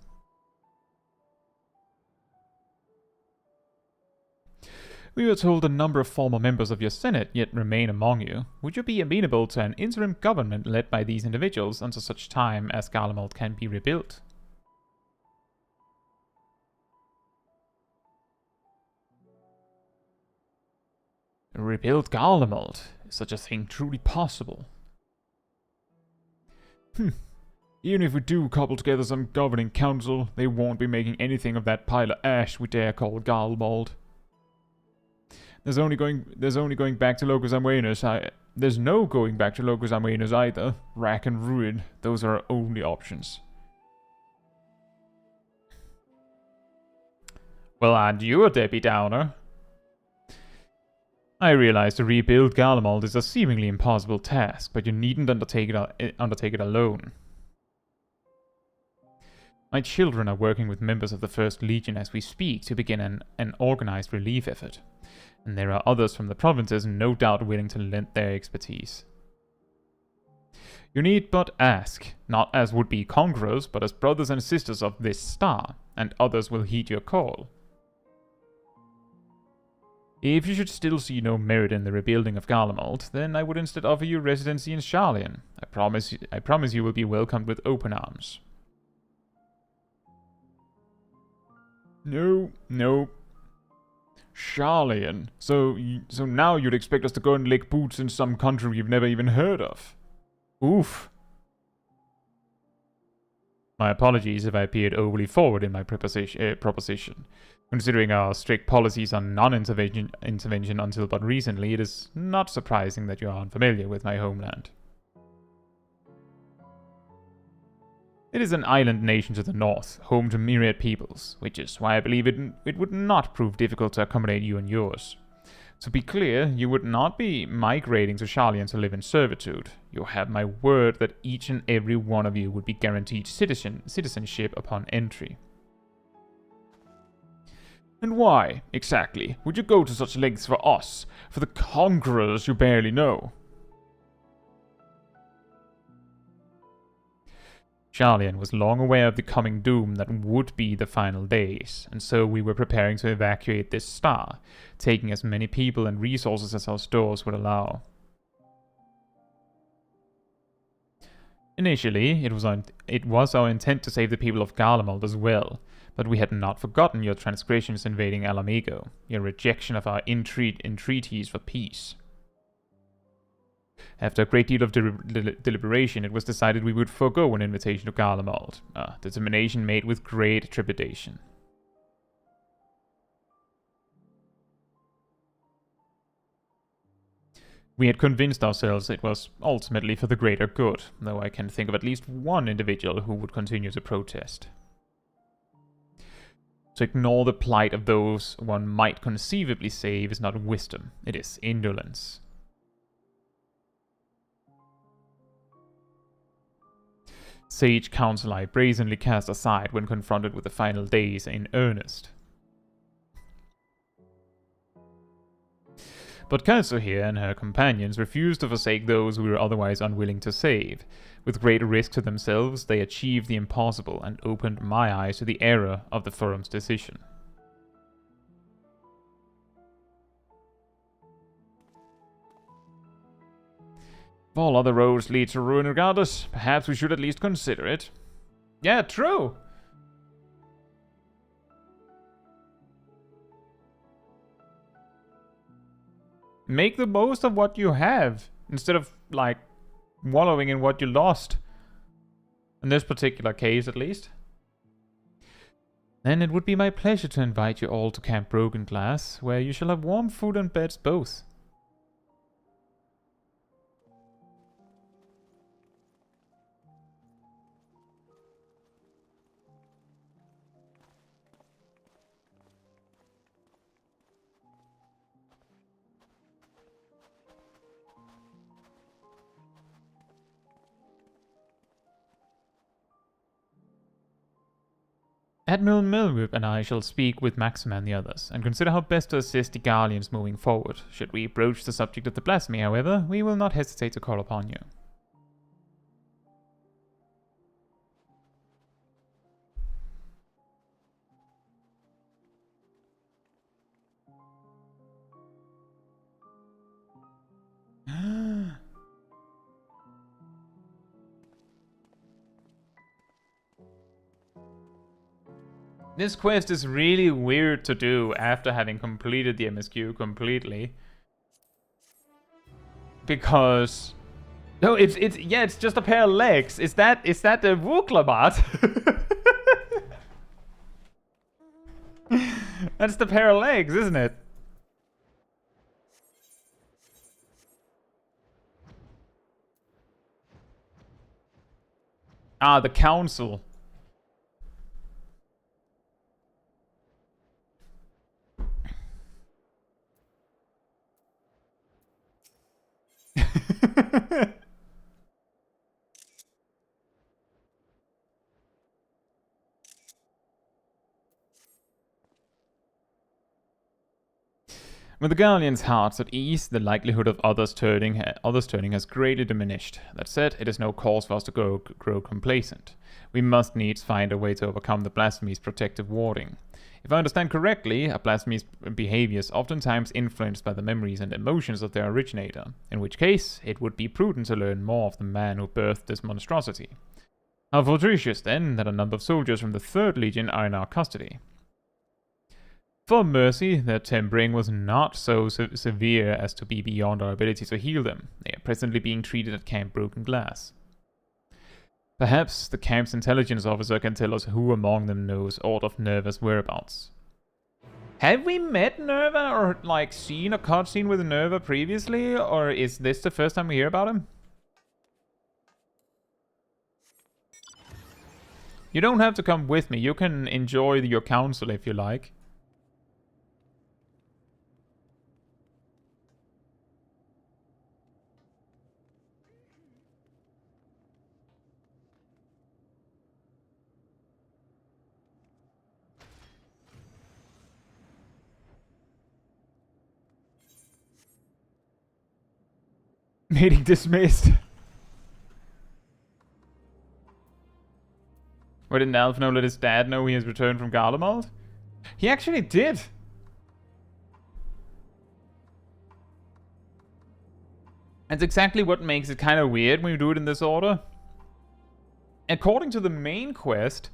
We were told a number of former members of your Senate yet remain among you. Would you be amenable to an interim government led by these individuals until such time as Garlemald can be rebuilt? Rebuild Garlemald? Is such a thing truly possible? Even if we do cobble together some governing council, they won't be making anything of that pile of ash we dare call Garlemald. There's no going back to Locus Amwenus. There's no going back to Locus Amwenus either. Rack and ruin, those are our only options. Well, aren't you a Debbie Downer? I realize to rebuild Garlemald is a seemingly impossible task, but you needn't undertake it alone. My children are working with members of the First Legion as we speak to begin an organized relief effort, and there are others from the provinces no doubt willing to lend their expertise. You need but ask, not as would-be conquerors, but as brothers and sisters of this star, and others will heed your call. If you should still see no merit in the rebuilding of Garlemald, then I would instead offer you residency in Sharlayan. I promise you will be welcomed with open arms. No. Sharlayan. So now you'd expect us to go and lick boots in some country we've never even heard of. Oof. My apologies if I appeared overly forward in my proposition. Considering our strict policies on non-intervention until but recently, it is not surprising that you are unfamiliar with my homeland. It is an island nation to the north, home to myriad peoples, which is why I believe it would not prove difficult to accommodate you and yours. To be clear, you would not be migrating to Sharlayan to live in servitude. You have my word that each and every one of you would be guaranteed citizenship upon entry. And why, exactly, would you go to such lengths for us, for the conquerors you barely know? Sharlayan was long aware of the coming doom that would be the final days, and so we were preparing to evacuate this star, taking as many people and resources as our stores would allow. Initially, it was our intent to save the people of Garlemald as well, but we had not forgotten your transgressions invading Alamigo, your rejection of our entreaties for peace. After a great deal of deliberation, it was decided we would forego an invitation to Garlemald, a determination made with great trepidation. We had convinced ourselves it was ultimately for the greater good, though I can think of at least one individual who would continue to protest. To ignore the plight of those one might conceivably save is not wisdom, it is indolence. Sage counsel I brazenly cast aside when confronted with the final days in earnest. But Caetsu here and her companions refused to forsake those we were otherwise unwilling to save. With great risk to themselves, they achieved the impossible and opened my eyes to the error of the Forum's decision. If all other roads lead to ruin regardless, perhaps we should at least consider it. Yeah, true! Make the most of what you have, instead of, like, wallowing in what you lost. In this particular case, at least. Then it would be my pleasure to invite you all to Camp Broken Glass, where you shall have warm food and beds both. Admiral Milwip and I shall speak with Maxima and the others, and consider how best to assist the Guardians moving forward. Should we broach the subject of the blasphemy, however, we will not hesitate to call upon you. This quest is really weird to do after having completed the MSQ completely. Because... No, it's just a pair of legs. Is that the Wuklabat? That's the pair of legs, isn't it? Ah, the council. With the Guardians' hearts at ease, the likelihood of others turning has greatly diminished. That said, it is no cause for us to grow complacent. We must needs find a way to overcome the blasphemy's protective warding. If I understand correctly, a blasphemy's behavior is oftentimes influenced by the memories and emotions of their originator, in which case it would be prudent to learn more of the man who birthed this monstrosity. How fortuitous, then, that a number of soldiers from the 3rd Legion are in our custody. For mercy, their tempering was not so severe as to be beyond our ability to heal them. They are presently being treated at Camp Broken Glass. Perhaps the camp's intelligence officer can tell us who among them knows aught of Nerva's whereabouts. Have we met Nerva or, like, seen a cutscene with Nerva previously? Or is this the first time we hear about him? You don't have to come with me. You can enjoy your council if you like. Meeting dismissed. Or didn't Alphino let his dad know he has returned from Garlemald? He actually did! That's exactly what makes it kind of weird when you do it in this order. According to the main quest,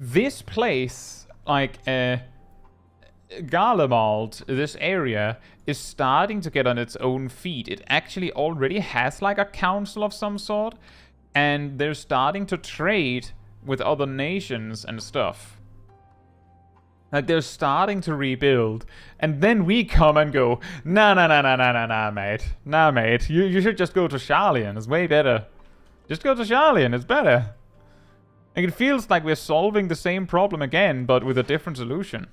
this place, like, Garlemald, this area, is starting to get on its own feet. It actually already has, like, a council of some sort, and they're starting to trade with other nations and stuff. Like, they're starting to rebuild, and then we come and go, nah, mate. Nah, mate. You should just go to Sharlayan. It's way better. Just go to Sharlayan. It's better. Like, it feels like we're solving the same problem again, but with a different solution.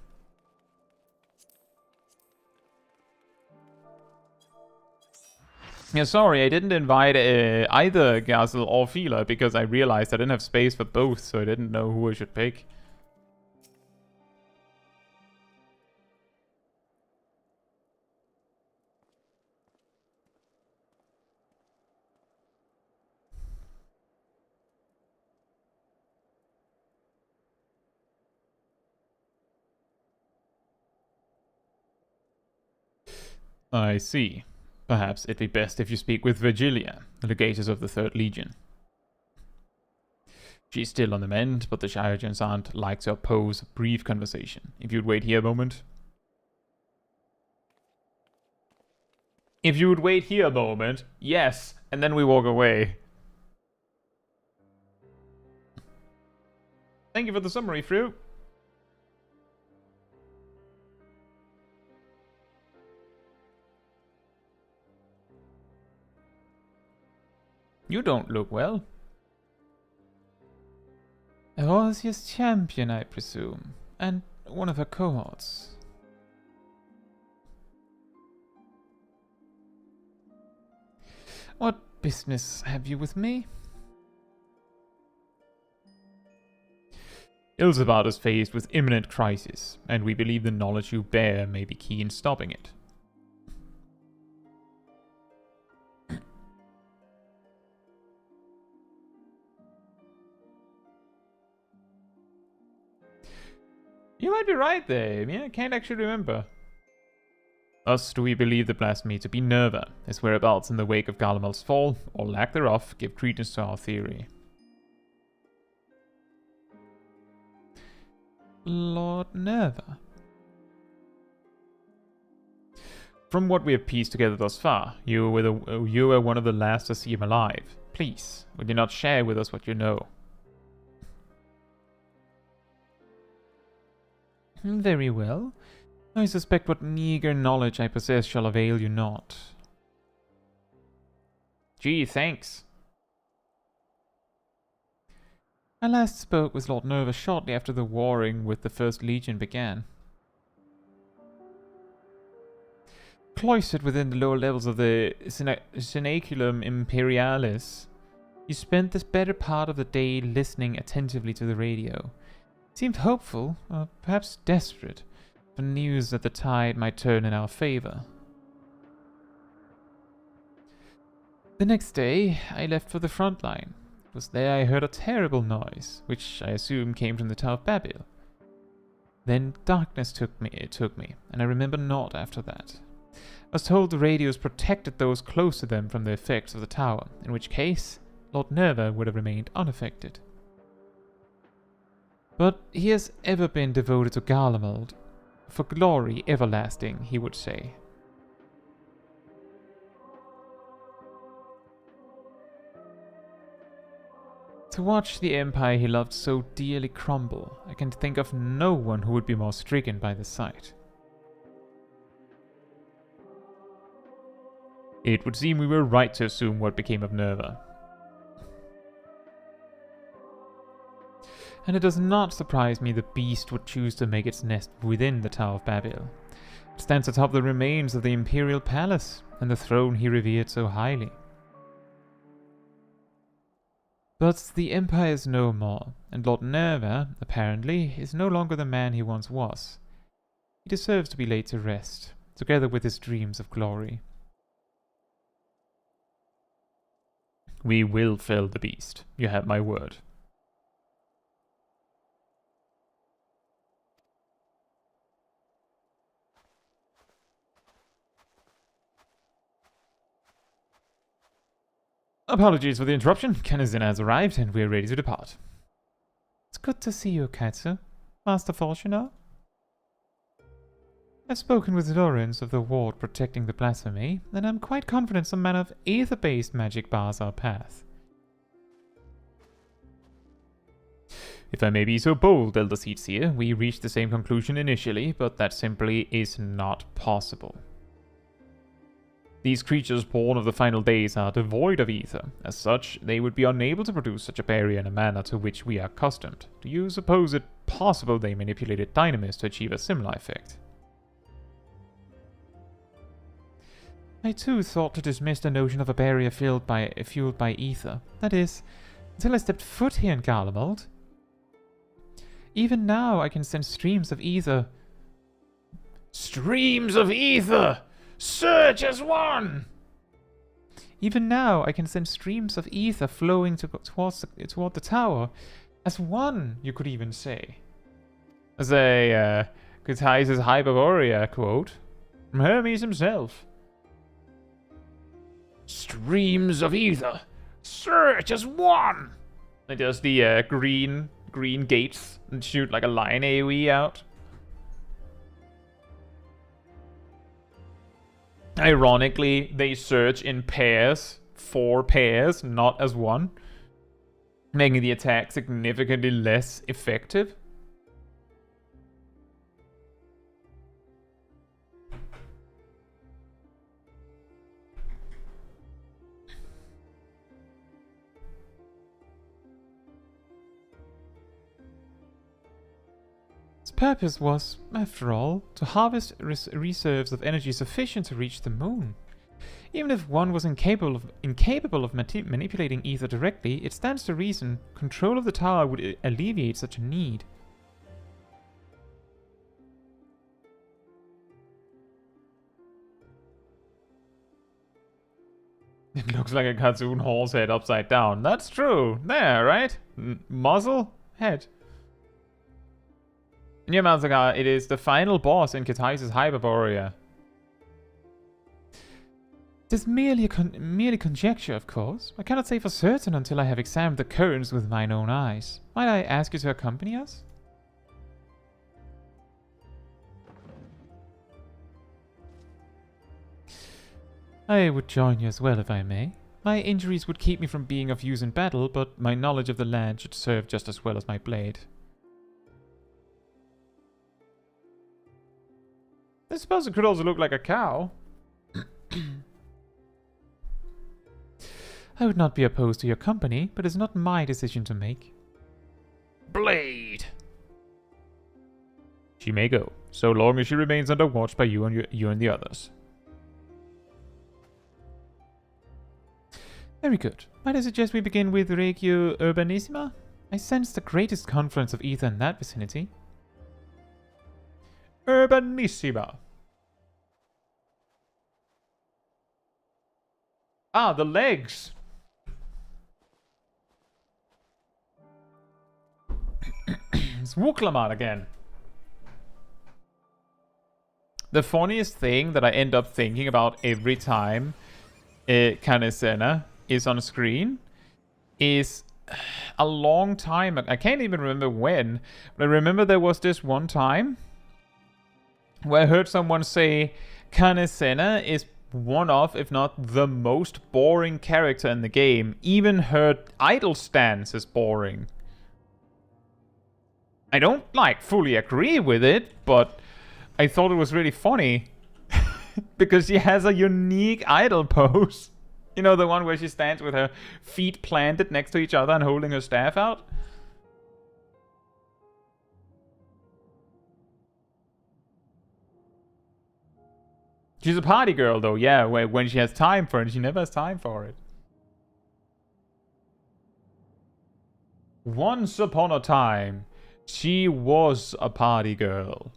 Yeah, sorry, I didn't invite either Gazel or Fila because I realized I didn't have space for both, so I didn't know who I should pick. I see. Perhaps it'd be best if you speak with Virgilia, the legatess of the 3rd Legion. She's still on the mend, but the Shiregens aren't like to oppose a brief conversation. If you'd wait here a moment. If you would wait here a moment, yes, and then we walk away. Thank you for the summary, Fru. You don't look well. Arosia's champion, I presume, and one of her cohorts. What business have you with me? Ilsabard is faced with imminent crisis, and we believe the knowledge you bear may be key in stopping it. You might be right there. I can't actually remember. Thus do we believe the blasphemy to be Nerva, his whereabouts in the wake of Garlemald's fall, or lack thereof, give credence to our theory. Lord Nerva. From what we have pieced together thus far, you were one of the last to see him alive. Please, will you not share with us what you know? Very well. I suspect what meager knowledge I possess shall avail you not. Gee, thanks. I last spoke with Lord Nerva shortly after the warring with the 1st Legion began. Cloistered within the lower levels of the Cenaculum Imperialis, you spent the better part of the day listening attentively to the radio. Seemed hopeful, or perhaps desperate, for news that the tide might turn in our favor. The next day, I left for the front line. It was there I heard a terrible noise, which I assume came from the Tower of Babil. Then darkness took me, and I remember naught after that. I was told the radios protected those close to them from the effects of the tower, in which case, Lord Nerva would have remained unaffected. But he has ever been devoted to Garlemald. For glory everlasting, he would say. To watch the empire he loved so dearly crumble, I can think of no one who would be more stricken by the sight. It would seem we were right to assume what became of Nerva. And it does not surprise me the beast would choose to make its nest within the Tower of Babil. It stands atop the remains of the Imperial Palace, and the throne he revered so highly. But the Empire is no more, and Lord Nerva, apparently, is no longer the man he once was. He deserves to be laid to rest, together with his dreams of glory. We will fell the beast, you have my word. Apologies for the interruption. Kennison has arrived and we're ready to depart. It's good to see you, Caetsu. Master Falconer. I've spoken with Lawrence of the ward protecting the blasphemy, and I'm quite confident some manner of ether-based magic bars our path. If I may be so bold, Elder Seedseer, we reached the same conclusion initially, but that simply is not possible. These creatures born of the final days are devoid of ether. As such, they would be unable to produce such a barrier in a manner to which we are accustomed. Do you suppose it possible they manipulated dynamis to achieve a similar effect? I too thought to dismiss the notion of a barrier fueled by ether. That is, until I stepped foot here in Garlemald. Even now I can sense streams of ether. Streams of ether! Surge as one! Even now I can sense streams of ether flowing toward the tower. As one, you could even say. As a Caetsu Chaiji quote from Hermes himself. Streams of ether, surge as one! And does the green gates and shoot like a line AoE out. Ironically, they surge in pairs, 4 pairs, not as one, making the attack significantly less effective. Its purpose was, after all, to harvest reserves of energy sufficient to reach the moon. Even if one was incapable of manipulating ether directly, it stands to reason control of the tower would alleviate such a need. It looks like a cartoon horse head upside down. That's true. There, right? Muzzle? Head. Yeah, Mazaka, it is the final boss in Caetsu's Hyperborea. It is merely conjecture, of course. I cannot say for certain until I have examined the currents with mine own eyes. Might I ask you to accompany us? I would join you as well, if I may. My injuries would keep me from being of use in battle, but my knowledge of the land should serve just as well as my blade. I suppose it could also look like a cow. I would not be opposed to your company, but it's not my decision to make. Blade! She may go, so long as she remains under watch by you and the others. Very good. Might I suggest we begin with Regio Urbanissima? I sense the greatest confluence of ether in that vicinity. Urbanissima. Ah, the legs. It's Wooklaman again. The funniest thing that I end up thinking about every time Canesena is on screen is a long time. I can't even remember when, but I remember there was this one time where I heard someone say Canesena is one of, if not the most boring character in the game. Even her idle stance is boring. I don't, fully agree with it, but I thought it was really funny. Because she has a unique idle pose. You know, the one where she stands with her feet planted next to each other and holding her staff out? She's a party girl, though, yeah, when she has time for it, she never has time for it. Once upon a time, she was a party girl.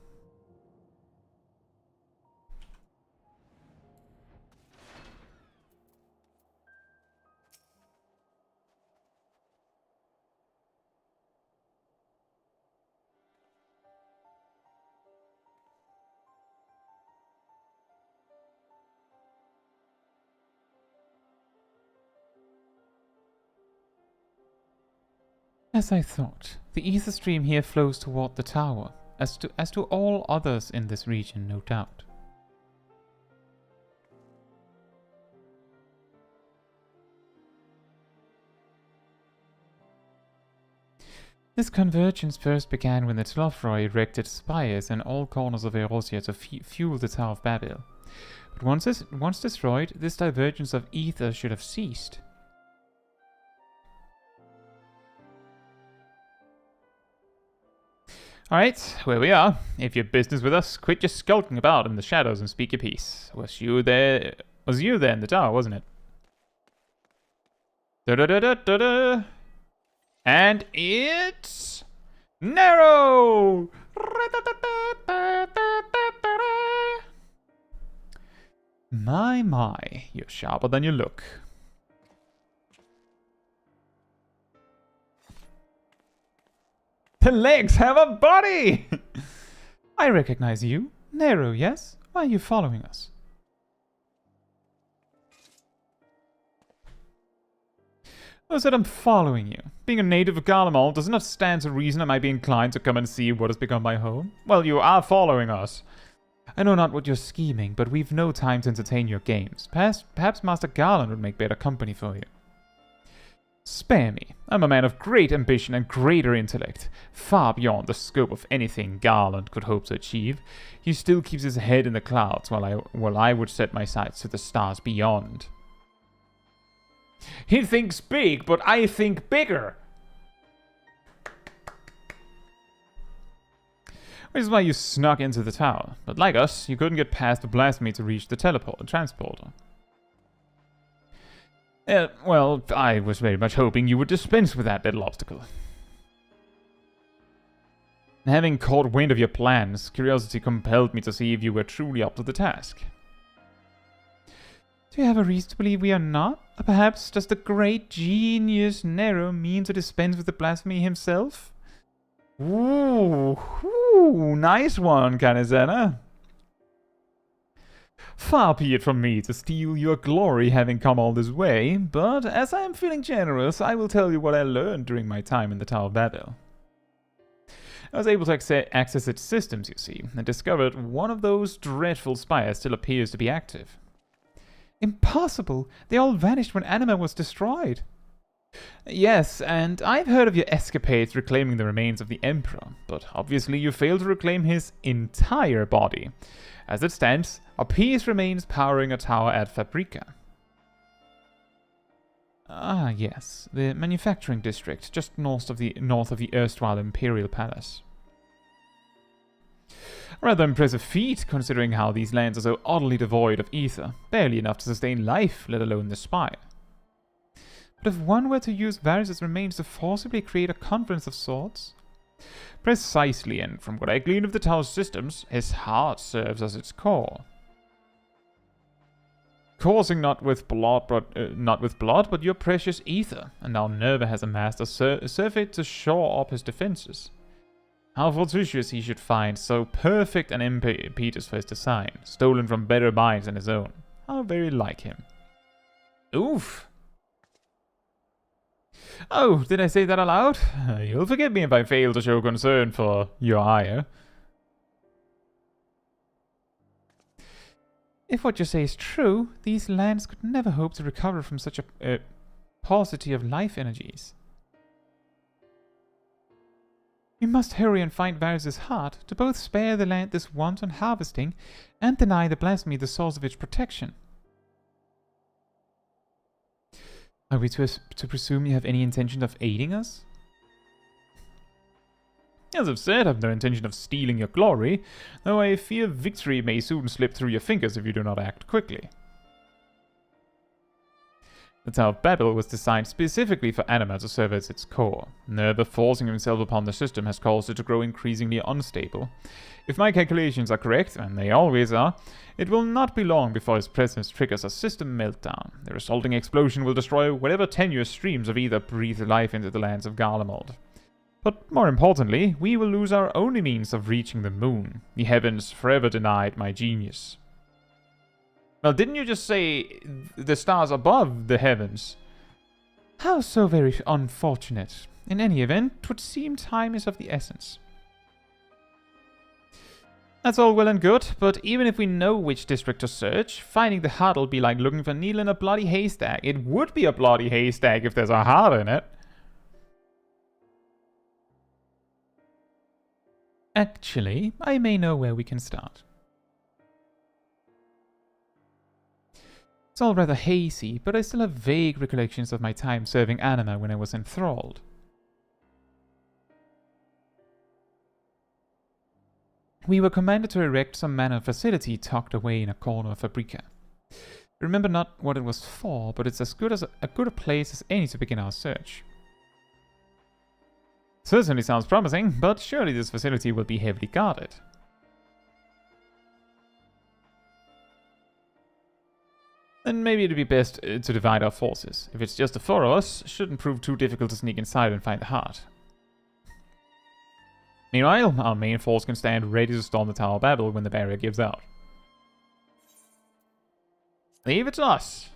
As I thought, the ether stream here flows toward the tower, as to all others in this region, no doubt. This convergence first began when the Tlofroi erected spires in all corners of Eorzea to fuel the Tower of Babil. But once destroyed, this divergence of ether should have ceased. Alright, where we are. If you have business with us, quit your skulking about in the shadows and speak your piece. Was you there in the tower, wasn't it? Da-da-da-da-da-da! And it's... Narrow! My, you're sharper than you look. The legs have a body! I recognize you. Nero, yes? Why are you following us? Who said I'm following you? Being a native of Garlemald does not stand to reason I might be inclined to come and see what has become my home. Well, you are following us. I know not what you're scheming, but we've no time to entertain your games. Perhaps Master Garland would make better company for you. Spare me. I'm a man of great ambition and greater intellect, far beyond the scope of anything Garland could hope to achieve. He still keeps his head in the clouds, while I would set my sights to the stars beyond. He thinks big, but I think bigger. Which is why you snuck into the tower. But like us, you couldn't get past the blasphemy to reach the transporter. Well, I was very much hoping you would dispense with that little obstacle. Having caught wind of your plans, curiosity compelled me to see if you were truly up to the task. Do you have a reason to believe we are not? Or perhaps does the great genius Nero mean to dispense with the blasphemy himself? Ooh, nice one, Canizena. Far be it from me to steal your glory having come all this way, but as I am feeling generous, I will tell you what I learned during my time in the Tower of Babil. I was able to access its systems, you see, and discovered one of those dreadful spires still appears to be active. Impossible! They all vanished when Anima was destroyed. Yes, and I've heard of your escapades reclaiming the remains of the Emperor, but obviously you failed to reclaim his entire body. As it stands, a piece remains powering a tower at Fabrica. Ah, yes, the manufacturing district, just north of the erstwhile Imperial Palace. A rather impressive feat, considering how these lands are so utterly devoid of ether, barely enough to sustain life, let alone the spire. But if one were to use Varys' remains to forcibly create a conference of sorts? Precisely, and from what I glean of the tower's systems, his heart serves as its core. Coursing not with blood, but your precious ether, and now Nerva has amassed a survey to shore up his defenses. How fortuitous he should find so perfect an impetus for his design, stolen from better minds than his own. How very like him. Oof! Oh, did I say that aloud? You'll forgive me if I fail to show concern for your hire. If what you say is true, these lands could never hope to recover from such a paucity of life energies. We must hurry and find Varys' heart to both spare the land this wanton harvesting and deny the blasphemy the source of its protection. Are we to presume you have any intention of aiding us? As I've said, I've no intention of stealing your glory, though I fear victory may soon slip through your fingers if you do not act quickly. The Tower of Babil was designed specifically for Anima to serve as its core. Nerva forcing himself upon the system has caused it to grow increasingly unstable. If my calculations are correct, and they always are, it will not be long before his presence triggers a system meltdown. The resulting explosion will destroy whatever tenuous streams of ether breathe life into the lands of Garlemald. But more importantly, we will lose our only means of reaching the moon. The heavens forever denied my genius. Well, didn't you just say the stars above the heavens? How so very unfortunate. In any event, 'twould seem time is of the essence. That's all well and good, but even if we know which district to search, finding the heart'll be like looking for a needle in a bloody haystack. It would be a bloody haystack if there's a heart in it. Actually, I may know where we can start. It's all rather hazy, but I still have vague recollections of my time serving anima when I was enthralled. We were commanded to erect some manner of facility tucked away in a corner of Fabrica. I remember not what it was for, but it's as good a place as any to begin our search. Certainly sounds promising, but surely this facility will be heavily guarded. Then maybe it'd be best to divide our forces. If it's just the four of us, it shouldn't prove too difficult to sneak inside and find the heart. Meanwhile, our main force can stand ready to storm the Tower of Babil when the barrier gives out. Leave it to us!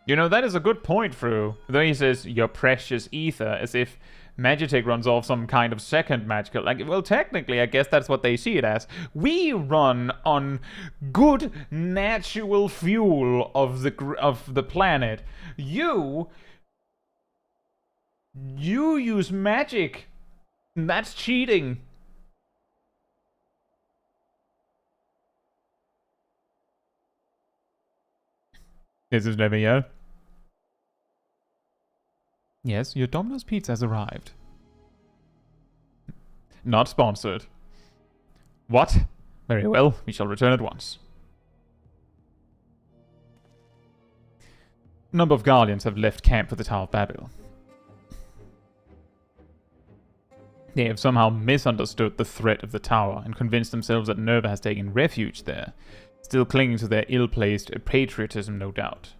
You know, that is a good point, Fru. Though he says, your precious ether, as if Magitech runs off some kind of second magical... Like, well, technically, I guess that's what they see it as. We run on good natural fuel of the planet. You use magic. That's cheating. This is never yet. Yes, your Domino's pizza has arrived. Not sponsored. What? Very well, we shall return at once. A number of Guardians have left camp for the Tower of Babil. They have somehow misunderstood the threat of the tower and convinced themselves that Nerva has taken refuge there, still clinging to their ill-placed patriotism, no doubt.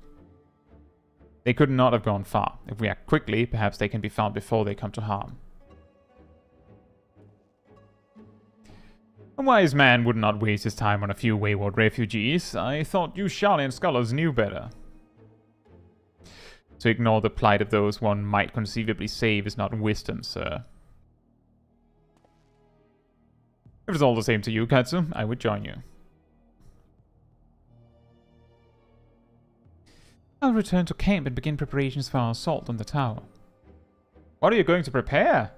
They could not have gone far. If we act quickly, perhaps they can be found before they come to harm. A wise man would not waste his time on a few wayward refugees. I thought you Sharlayan scholars knew better. To ignore the plight of those one might conceivably save is not wisdom, sir. If it's all the same to you, Caetsu, I would join you. I'll return to camp and begin preparations for our assault on the tower. What are you going to prepare?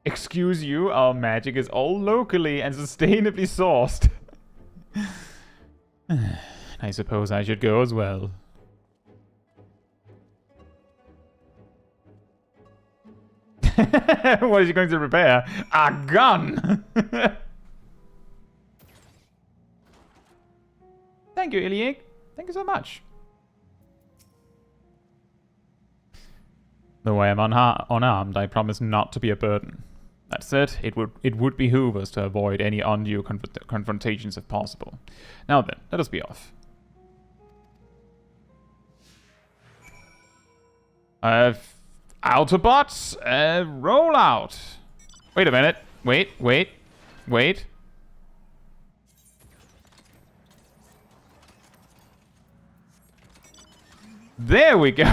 Excuse you, our magic is all locally and sustainably sourced. I suppose I should go as well. What is he going to prepare? A gun! Thank you, Ilieg. Thank you so much. Though I am unarmed, I promise not to be a burden. That said, it would behoove us to avoid any undue confrontations if possible. Now then, let us be off. Autobots, roll out. Wait a minute. Wait. There we go.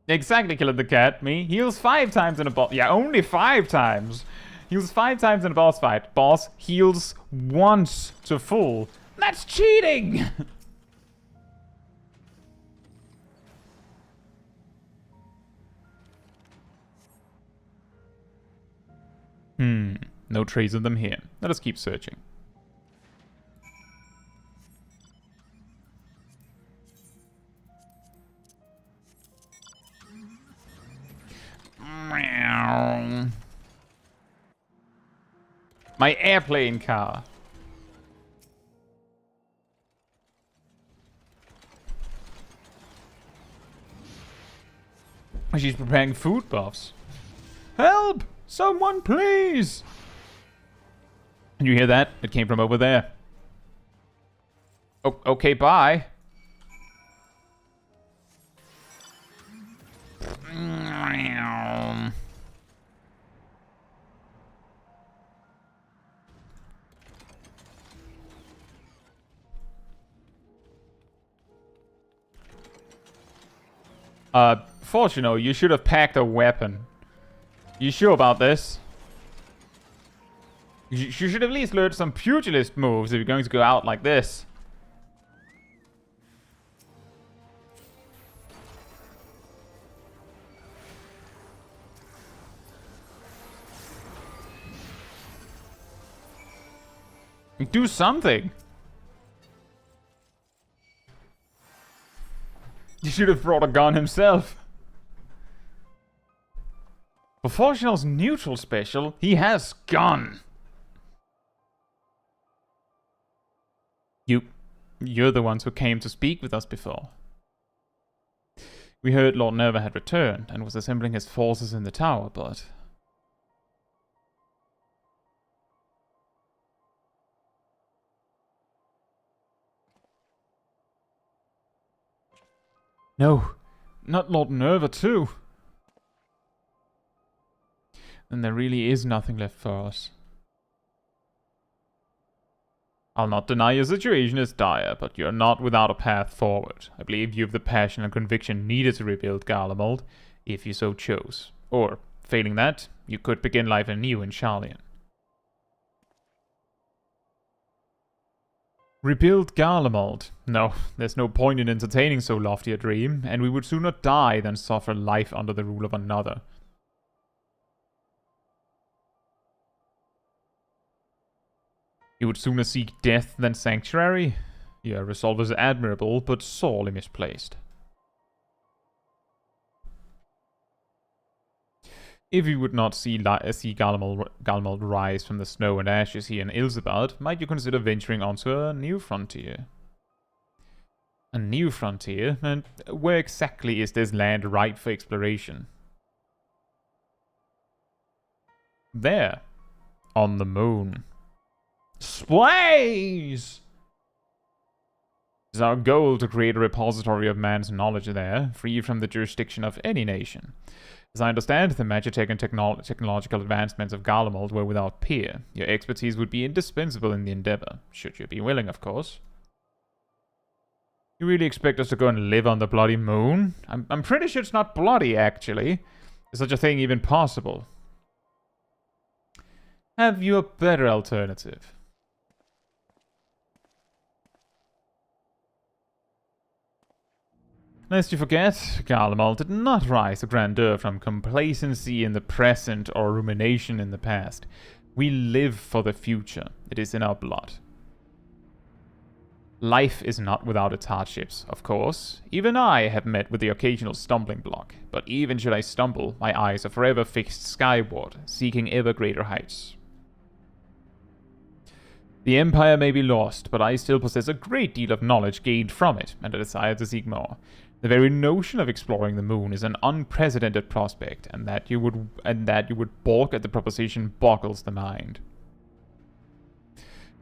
Exactly, killing the cat. Me heals 5 times in a boss. Yeah, only 5 times. Heals 5 times in a boss fight. Boss heals once to full. That's cheating. No trace of them here. Let us keep searching. My airplane car. She's preparing food buffs. Help! Someone please! And you hear that? It came from over there. Okay, bye. Fortunately, you should have packed a weapon. You sure about this? You should at least learn some pugilist moves if you're going to go out like this. Do something. You should have brought a gun himself. For Fortunal's neutral special, he has gun. You're the ones who came to speak with us before. We heard Lord Nerva had returned and was assembling his forces in the tower, but... No, not Lord Nerva too. Then there really is nothing left for us. I'll not deny your situation is dire, but you're not without a path forward. I believe you have the passion and conviction needed to rebuild Garlemald, if you so chose. Or, failing that, you could begin life anew in Sharlayan. Rebuild Garlemald? No, there's no point in entertaining so lofty a dream, and we would sooner die than suffer life under the rule of another. You would sooner seek death than sanctuary? Your resolve is admirable, but sorely misplaced. If you would not see Garlemald rise from the snow and ashes here in Ilsebard, might you consider venturing onto a new frontier? A new frontier? And where exactly is this land ripe for exploration? There. On the moon. Splays! It is our goal to create a repository of man's knowledge there, free from the jurisdiction of any nation. As I understand, the magitech and technological advancements of Garlemald were without peer. Your expertise would be indispensable in the endeavor, should you be willing, of course. You really expect us to go and live on the bloody moon? I'm pretty sure it's not bloody, actually. Is such a thing even possible? Have you a better alternative? Lest you forget, Garlemald did not rise to grandeur from complacency in the present or rumination in the past. We live for the future. It is in our blood. Life is not without its hardships, of course. Even I have met with the occasional stumbling block. But even should I stumble, my eyes are forever fixed skyward, seeking ever greater heights. The Empire may be lost, but I still possess a great deal of knowledge gained from it, and a desire to seek more. The very notion of exploring the moon is an unprecedented prospect, and that you would balk at the proposition boggles the mind.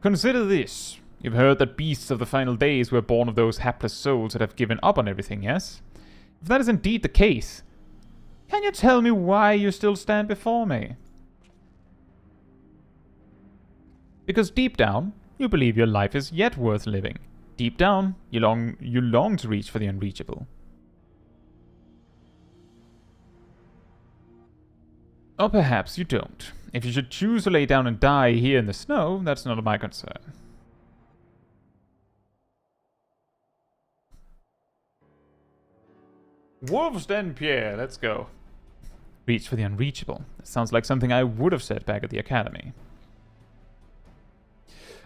Consider this. You've heard that beasts of the final days were born of those hapless souls that have given up on everything, yes? If that is indeed the case, can you tell me why you still stand before me? Because deep down, you believe your life is yet worth living. Deep down, you long to reach for the unreachable. Or perhaps you don't. If you should choose to lay down and die here in the snow, that's none of my concern. Wolf's Den Pierre, let's go. Reach for the unreachable. That sounds like something I would have said back at the academy.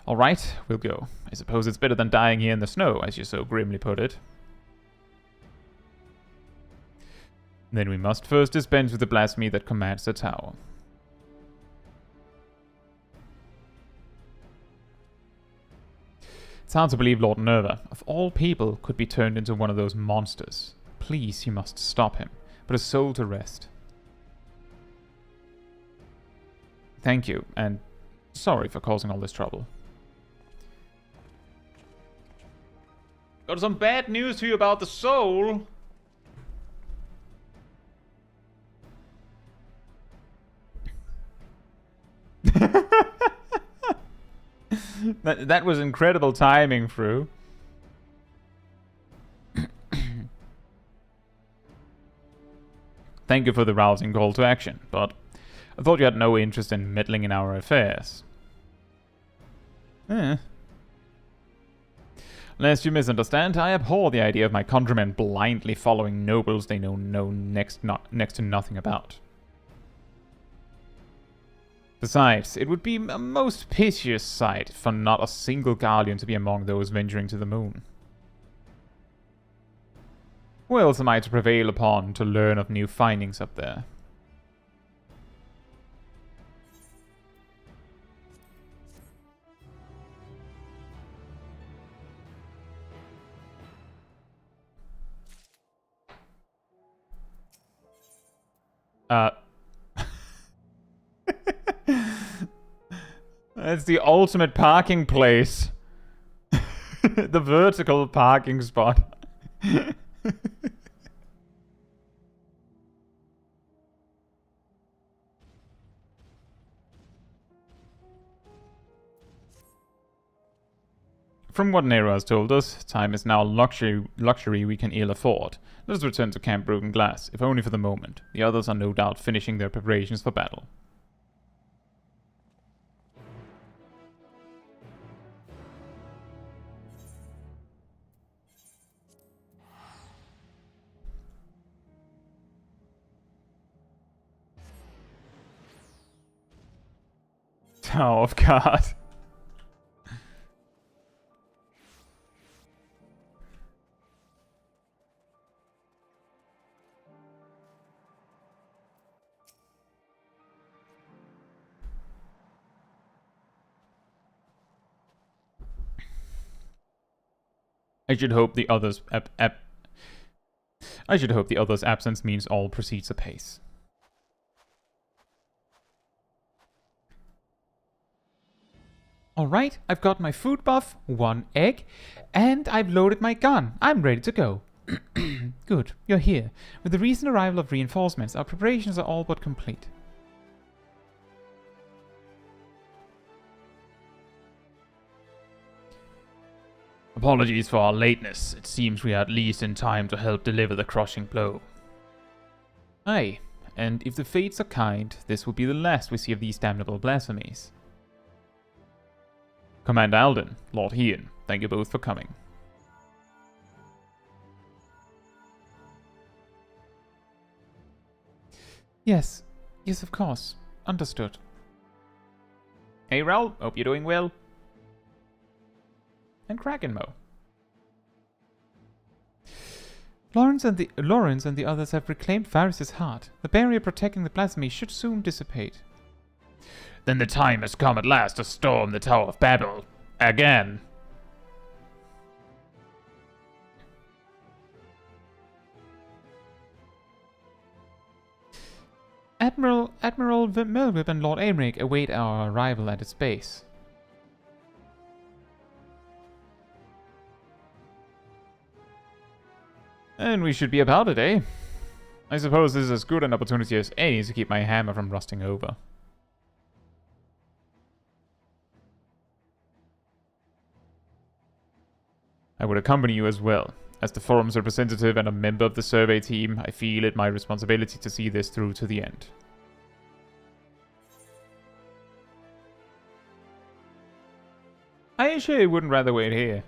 Alright, we'll go. I suppose it's better than dying here in the snow, as you so grimly put it. Then we must first dispense with the blasphemy that commands the tower. It's hard to believe Lord Nerva, of all people, could be turned into one of those monsters. Please, you must stop him. but a soul to rest. Thank you, and sorry for causing all this trouble. Got some bad news to you about the soul. That was incredible timing, Fru. Thank you for the rousing call to action, but I thought you had no interest in meddling in our affairs. Lest you misunderstand, I abhor the idea of my countrymen blindly following nobles they know next to nothing about. Besides, it would be a most piteous sight for not a single guardian to be among those venturing to the moon. Who else am I to prevail upon to learn of new findings up there? That's the ultimate parking place. The vertical parking spot. From what Nerva has told us, time is now a luxury we can ill afford. Let us return to Camp Broken Glass, if only for the moment. The others are no doubt finishing their preparations for battle. Tower of God. I should hope the others' absence means all proceeds apace. Alright, I've got my food buff, 1 egg, and I've loaded my gun. I'm ready to go. Good, you're here. With the recent arrival of reinforcements, our preparations are all but complete. Apologies for our lateness. It seems we are at least in time to help deliver the crushing blow. Aye, and if the fates are kind, this will be the last we see of these damnable blasphemies. Commander Alden, Lord Hean, thank you both for coming. Yes, of course. Understood. Hey Raul, hope you're doing well. And Krakenmo. Lawrence and the others have reclaimed Varys' heart. The barrier protecting the blasphemy should soon dissipate. Then the time has come at last to storm the Tower of Babil. Again. Admiral Melwip and Lord Aemeric await our arrival at its base. And we should be about it, eh? I suppose this is as good an opportunity as any to keep my hammer from rusting over. I would accompany you as well. As the forum's representative and a member of the survey team, I feel it my responsibility to see this through to the end. I actually wouldn't rather wait here.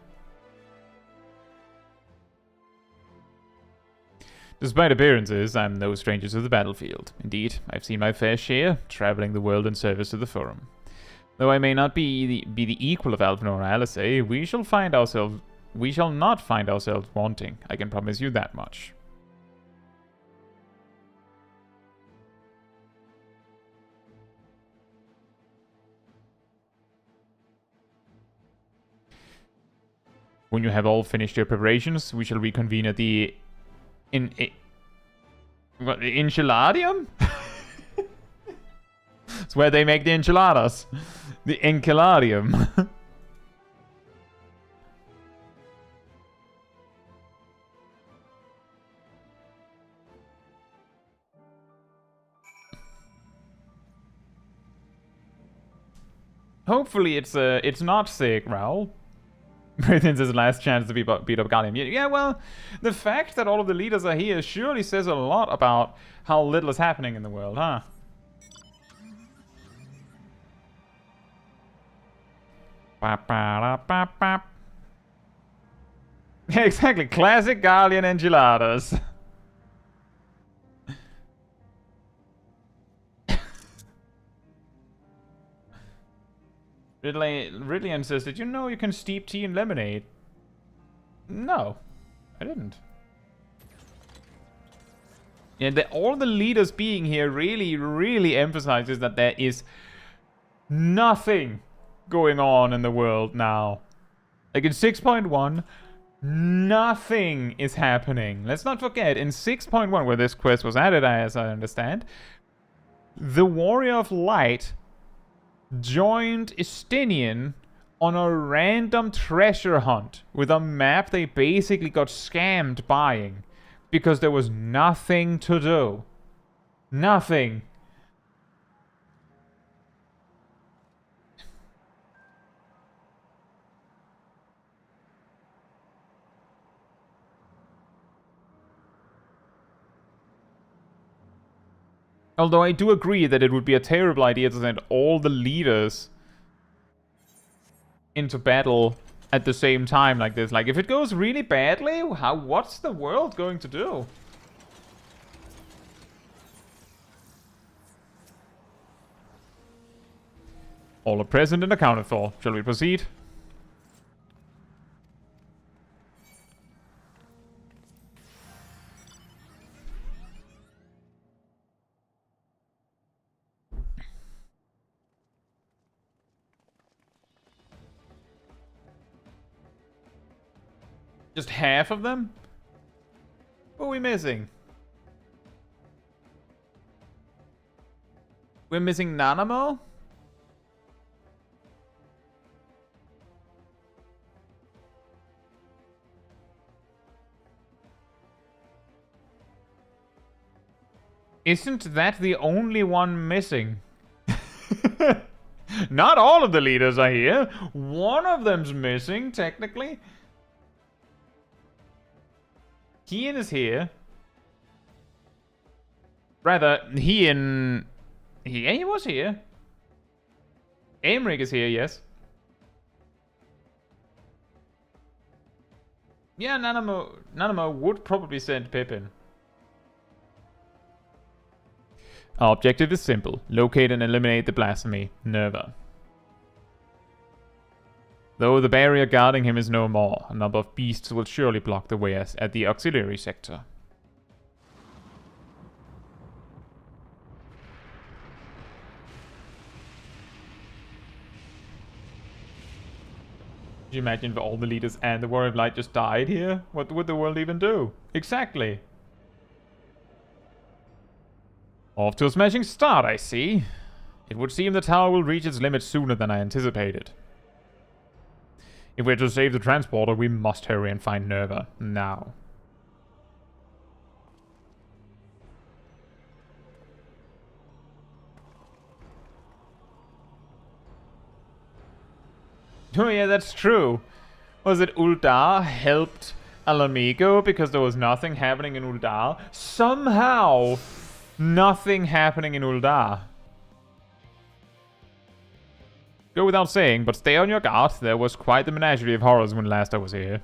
Despite appearances, I'm no stranger to the battlefield. Indeed, I've seen my fair share, traveling the world in service to the Forum. Though I may not be the equal of Alphen or Alizé, we shall not find ourselves wanting, I can promise you that much. When you have all finished your preparations, we shall reconvene at the What, the enchiladium? It's where they make the enchiladas. The enchiladium. Hopefully it's not sick, Raul. It's his last chance to beat up Garlemald. Yeah, well, the fact that all of the leaders are here surely says a lot about how little is happening in the world, huh? Yeah, exactly. Classic Garlean enchiladas. Ridley insisted, you know you can steep tea in lemonade. No, I didn't. Yeah, all the leaders being here really emphasizes that there is nothing going on in the world now. Like in 6.1, nothing is happening. Let's not forget, in 6.1, where this quest was added, as I understand, the Warrior of Light joined Estinian on a random treasure hunt with a map they basically got scammed buying because there was nothing to do. Nothing. Although I do agree that it would be a terrible idea to send all the leaders into battle at the same time like this. Like, if it goes really badly, what's the world going to do? All are present and accounted for. Shall we proceed? Just half of them? What are we missing? We're missing Nanamo? Isn't that the only one missing? Not all of the leaders are here. One of them's missing, technically. Kian is here. Rather, yeah, he was here. Aemric is here, yes. Yeah, Nanamo would probably send Pippin. Our objective is simple. Locate and eliminate the blasphemy, Nerva. Though the barrier guarding him is no more, a number of beasts will surely block the way at the auxiliary sector. Could you imagine if all the leaders and the Warrior of Light just died here? What would the world even do? Exactly. Off to a smashing start, I see. It would seem the tower will reach its limit sooner than I anticipated. If we're to save the transporter, we must hurry and find Nerva. Now. Oh yeah, that's true. Was it Uldar helped Alamigo because there was nothing happening in Uldar? Somehow, nothing happening in Uldar. Go without saying, but stay on your guard. There was quite the menagerie of horrors when last I was here.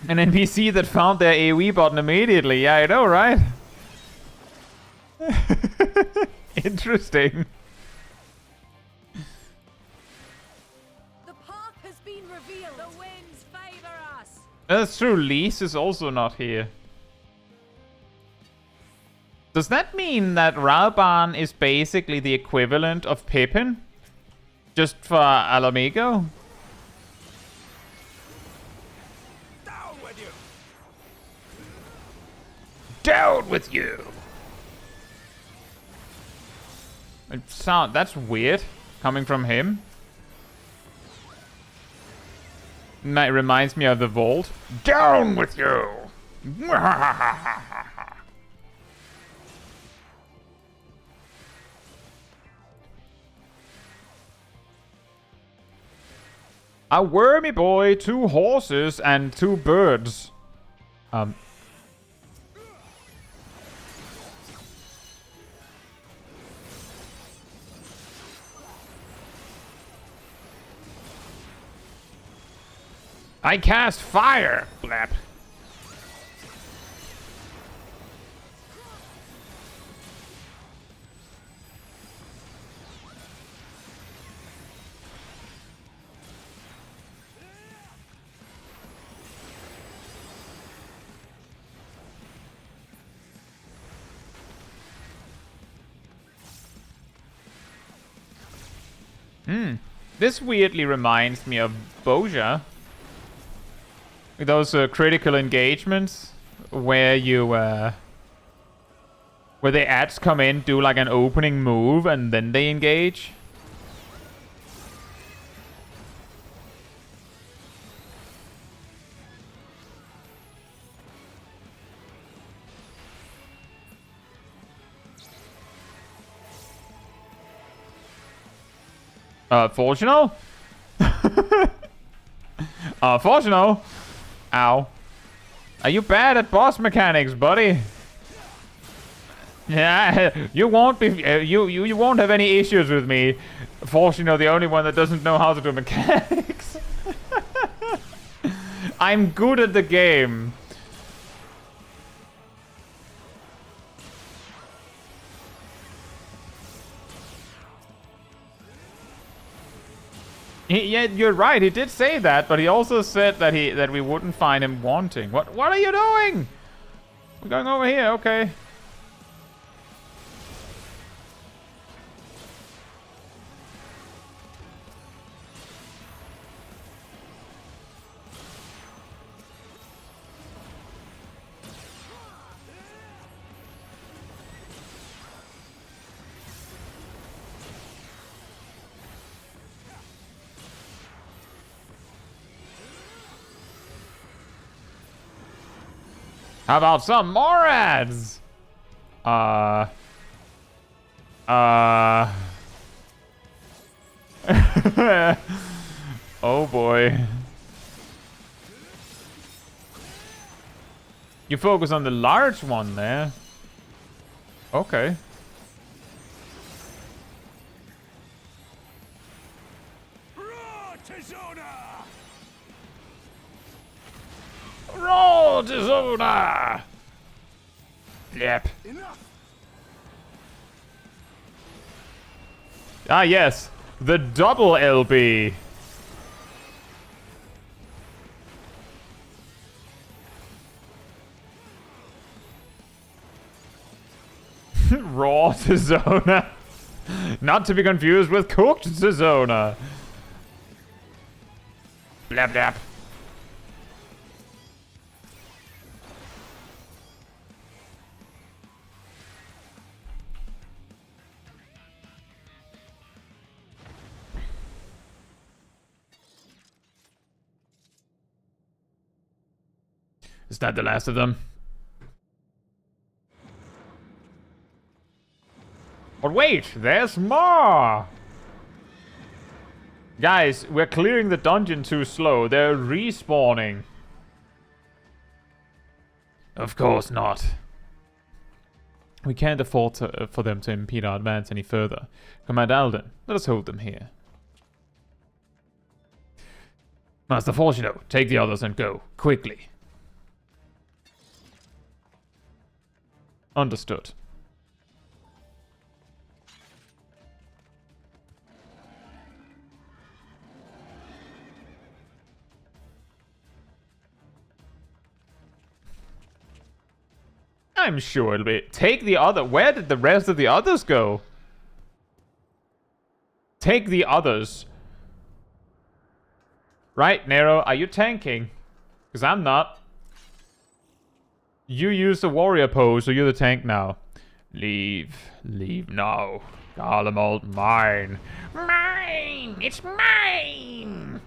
An NPC that found their AoE button immediately. Yeah, I know, right? Interesting. The path has been revealed. The winds favor us. That's true. Lise is also not here. Does that mean that Ralban is basically the equivalent of Pippin? Just for Alamigo? Down with you! Down with you! That's weird, coming from him. It reminds me of the Vault. Down with you! A wormy boy, 2 horses, and 2 birds. I cast fire! Blap. This weirdly reminds me of Boja. Those critical engagements where you where the ads come in, do like an opening move, and then they engage. Fortunal? Fortunal? Ow. Are you bad at boss mechanics, buddy? Yeah, you won't be. You won't have any issues with me. Fortunately, the only one that doesn't know how to do mechanics. I'm good at the game. Yeah, you're right. He did say that, but he also said that we wouldn't find him wanting. What are you doing? We're going over here. Okay. How about some more ads? Oh boy. You focus on the large one there. Okay. Roll to Zona! Yep. Enough. Ah, yes. The double LB. Raw to Zona. Not to be confused with cooked to Zona. Blap blap. Is that the last of them? But wait, there's more! Guys, we're clearing the dungeon too slow. They're respawning. Of course not. We can't afford for them to impede our advance any further. Commander Alden, let us hold them here. Master Fortuno, take the others and go, quickly. Understood. I'm sure it'll be... Take the other... Where did the rest of the others go? Take the others. Right, Nero, are you tanking? Because I'm not. You used the warrior pose, so you're the tank now. Leave. Leave now. Garlemald, mine. Mine! It's mine!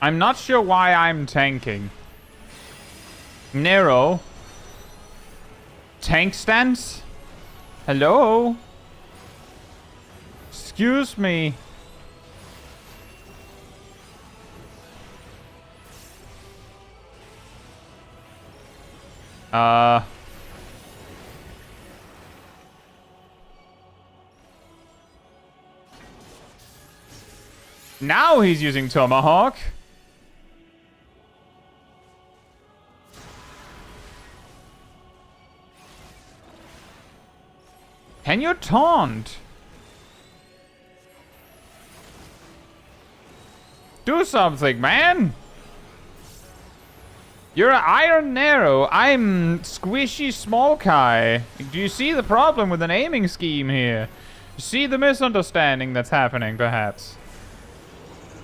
I'm not sure why I'm tanking. Nero. Tank stance? Hello? Excuse me. Now he's using Tomahawk. Can you taunt? Do something, man! You're an Iron Nero. I'm Squishy Smol Kai. Do you see the problem with an aiming scheme here? See the misunderstanding that's happening, perhaps?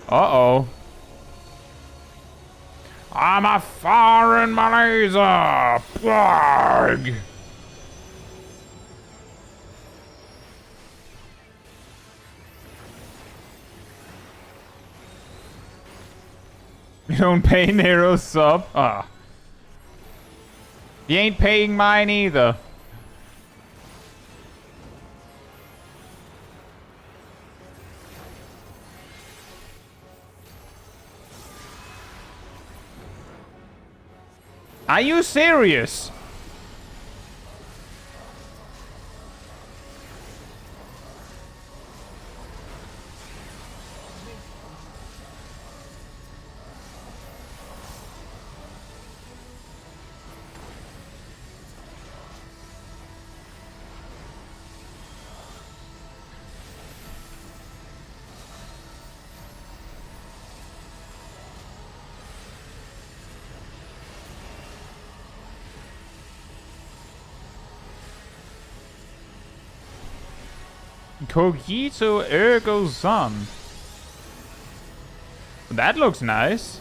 Uh-oh. I'm a foreign Malaysia! Blag! You don't pay Nero's sub? Ah. You ain't paying mine either. Are you serious? Cogito ergo sum. That looks nice.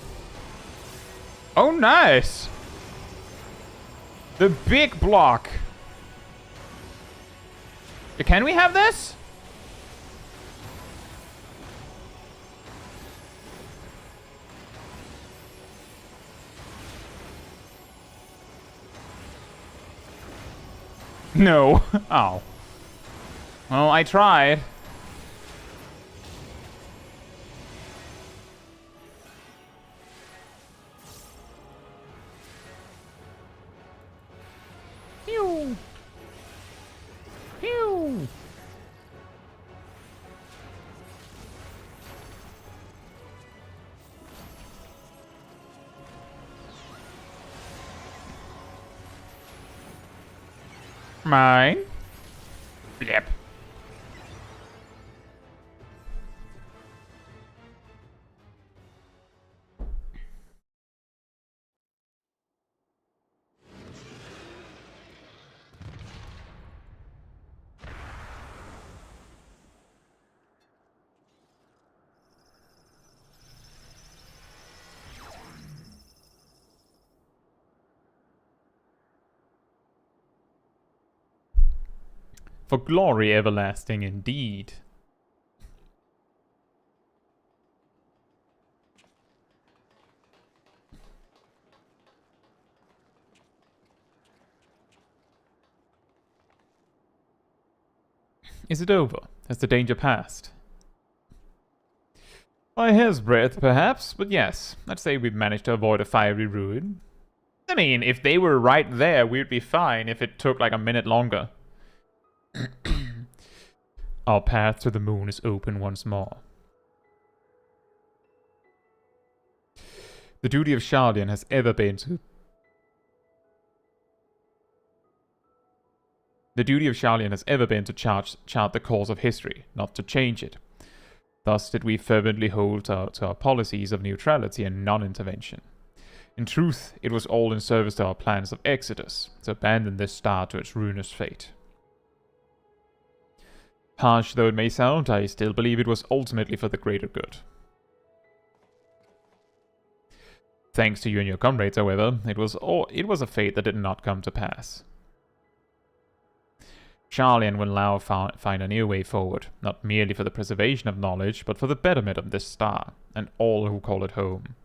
Oh, nice. The big block. Can we have this? No. Oh. Well, I tried. Pew. Pew. Mine. Blip. For glory everlasting indeed. Is it over? Has the danger passed? By a hair's breadth, perhaps, but yes, I'd say we've managed to avoid a fiery ruin. I mean, if they were right there, we'd be fine if it took like a minute longer. Our path to the moon is open once more. The duty of Shardian has ever been to... The duty of Shardian has ever been to chart the course of history, not to change it. Thus did we fervently hold to our policies of neutrality and non-intervention. In truth, it was all in service to our plans of exodus, to abandon this star to its ruinous fate. Harsh though it may sound, I still believe it was ultimately for the greater good. Thanks to you and your comrades, however, it was a fate that did not come to pass. Shardian will now find a new way forward, not merely for the preservation of knowledge, but for the betterment of this star, and all who call it home.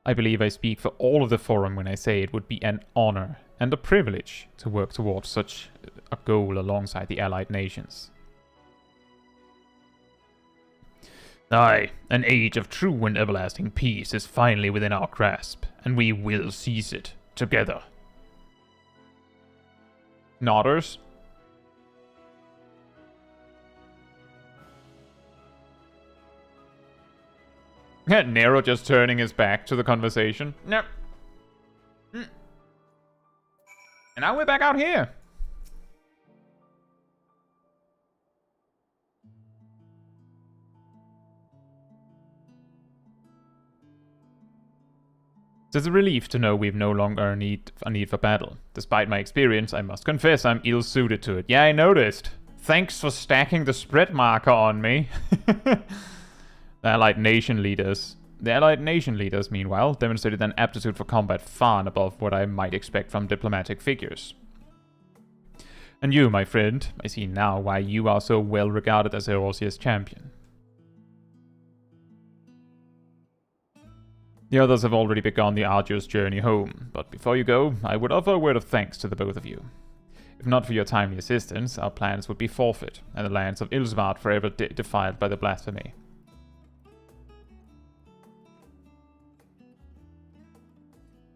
I believe I speak for all of the Forum when I say it would be an honor and a privilege to work towards such a goal alongside the allied nations. Aye, an age of true and everlasting peace is finally within our grasp, and we will seize it, together. Nodders. Nero just turning his back to the conversation. Yep. And now we're back out here. It's a relief to know we've no longer a need for battle. Despite my experience, I must confess I'm ill-suited to it. Yeah, I noticed. Thanks for stacking the spread marker on me. The Allied nation leaders, meanwhile, demonstrated an aptitude for combat far and above what I might expect from diplomatic figures. And you, my friend, I see now why you are so well regarded as Eorzea's champion. The others have already begun the arduous journey home, but before you go, I would offer a word of thanks to the both of you. If not for your timely assistance, our plans would be forfeit, and the lands of Ilsvard forever defiled by the blasphemy.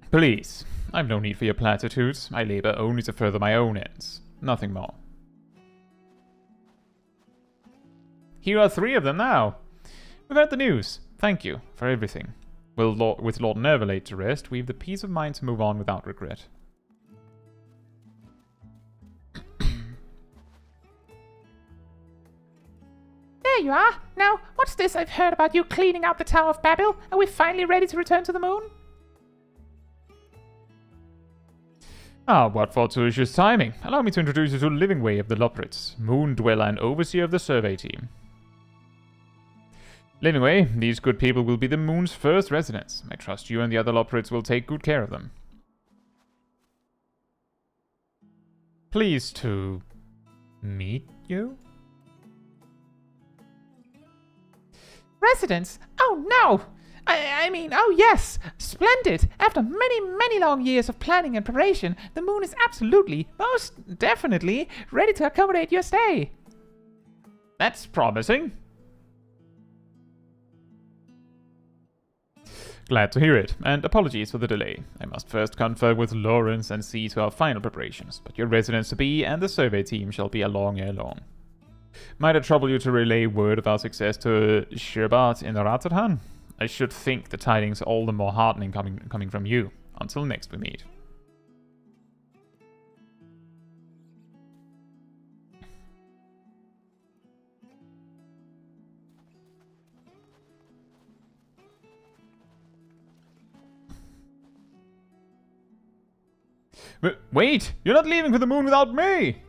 Please, I've no need for your platitudes. I labor only to further my own ends. Nothing more. Here are 3 of them now. We've heard the news. Thank you for everything. With Lord Nerva laid to rest, we've the peace of mind to move on without regret. There you are. Now, what's this I've heard about you cleaning out the Tower of Babil? Are we finally ready to return to the moon? Ah, what fortuitous timing. Allow me to introduce you to Livingway of the Loprits, Moon Dweller and Overseer of the Survey Team. Livingway, these good people will be the moon's first residents. I trust you and the other Loprits will take good care of them. Pleased to meet you? Residents? Oh no! I mean, oh yes! Splendid! After many long years of planning and preparation, the moon is absolutely, most definitely, ready to accommodate your stay. That's promising. Glad to hear it, and apologies for the delay. I must first confer with Lawrence and see to our final preparations, but your residence-to-be and the survey team shall be along ere long. Might it trouble you to relay word of our success to Sherbart in Rotterdam? I should think the tidings are all the more heartening coming from you. Until next we meet. Wait! You're not leaving for the moon without me!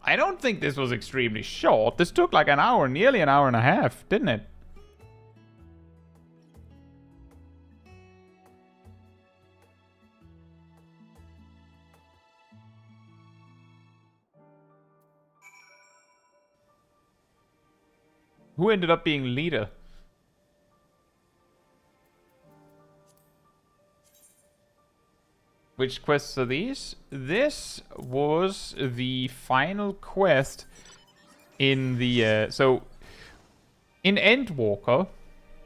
I don't think this was extremely short. This took like an hour, nearly an hour and a half, didn't it? Who ended up being leader? Which quests are these? This was the final quest in the... so, in Endwalker,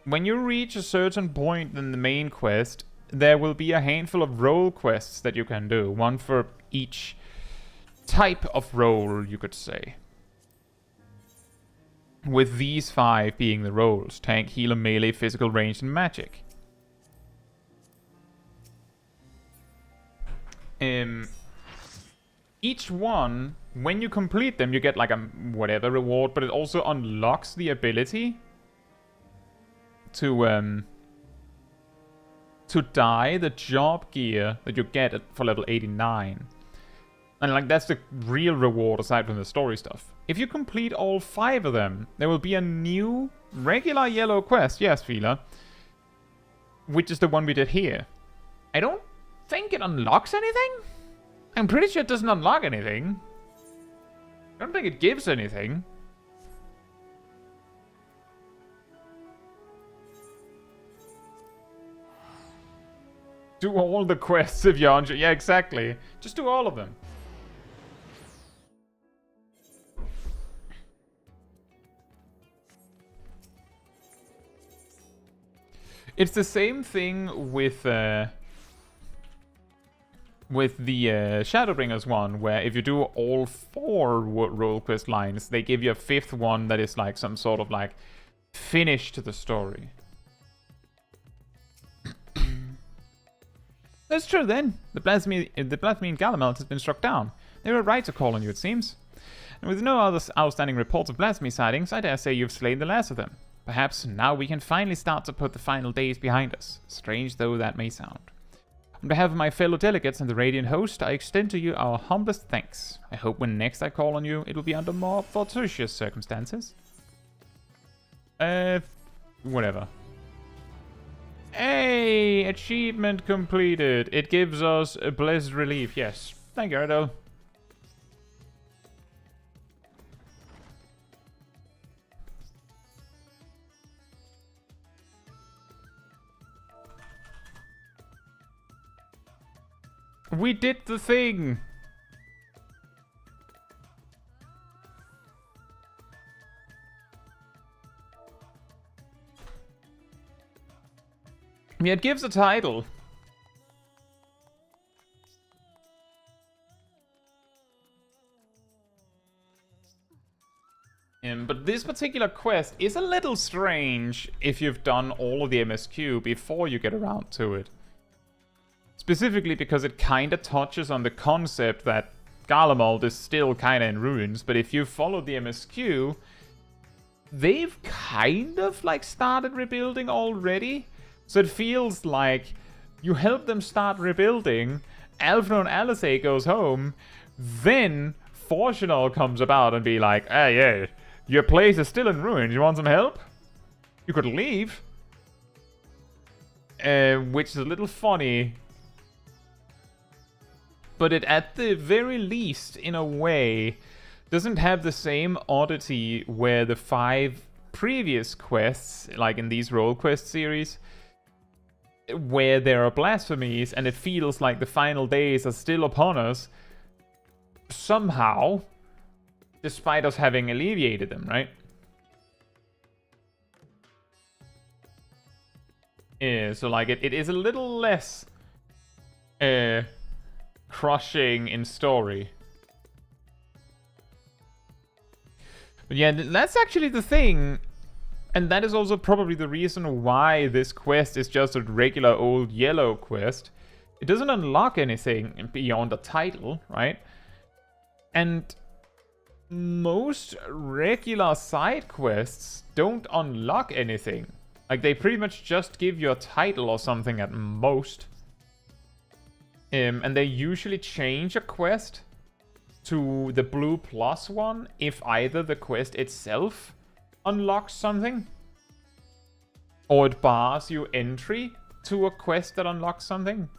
when you reach a certain point in the main quest, there will be a handful of role quests that you can do. One for each type of role, you could say. With these 5 being the roles: tank, healer, melee, physical, ranged, and magic. Each one, when you complete them, you get like a whatever reward, but it also unlocks the ability to dye the job gear that you get for level 89. And like that's the real reward aside from the story stuff. If you complete all 5 of them, there will be a new regular yellow quest. Yes, Fila. Which is the one we did here. I don't think it unlocks anything. I'm pretty sure it doesn't unlock anything. I don't think it gives anything. Do all the quests if you're unsure. Yeah, exactly. Just do all of them. It's the same thing with the Shadowbringers one, where if you do all 4 role quest lines, they give you a 5th one that is like some sort of like finish to the story. That's true then. The blasphemy in Garlemald has been struck down. They were right to call on you, it seems. And with no other outstanding reports of blasphemy sightings, I dare say you've slain the last of them. Perhaps now we can finally start to put the final days behind us, strange though that may sound. On behalf of my fellow delegates and the Radiant host, I extend to you our humblest thanks. I hope when next I call on you, it will be under more fortuitous circumstances. Whatever. Hey! Achievement completed! It gives us a blessed relief, yes. Thank you, Ardell. We did the thing! Yeah, it gives a title. But this particular quest is a little strange if you've done all of the MSQ before you get around to it. Specifically because it kind of touches on the concept that Garlemald is still kind of in ruins, but if you follow the MSQ, they've kind of like started rebuilding already. So it feels like you help them start rebuilding, Alphino and Alizé goes home, then Fortunal comes about and be like, hey, yeah, your place is still in ruins, you want some help? You could leave. Which is a little funny. But it, at the very least, in a way, doesn't have the same oddity where the 5 previous quests, like in these role quest series, where there are blasphemies and it feels like the final days are still upon us, somehow, despite us having alleviated them, right? Yeah, so like it is a little less crushing in story. But yeah, that's actually the thing. And that is also probably the reason why this quest is just a regular old yellow quest. It doesn't unlock anything beyond the title, right? And most regular side quests don't unlock anything. Like, they pretty much just give you a title or something at most. And they usually change a quest to the blue plus one if either the quest itself unlocks something, or it bars you entry to a quest that unlocks something.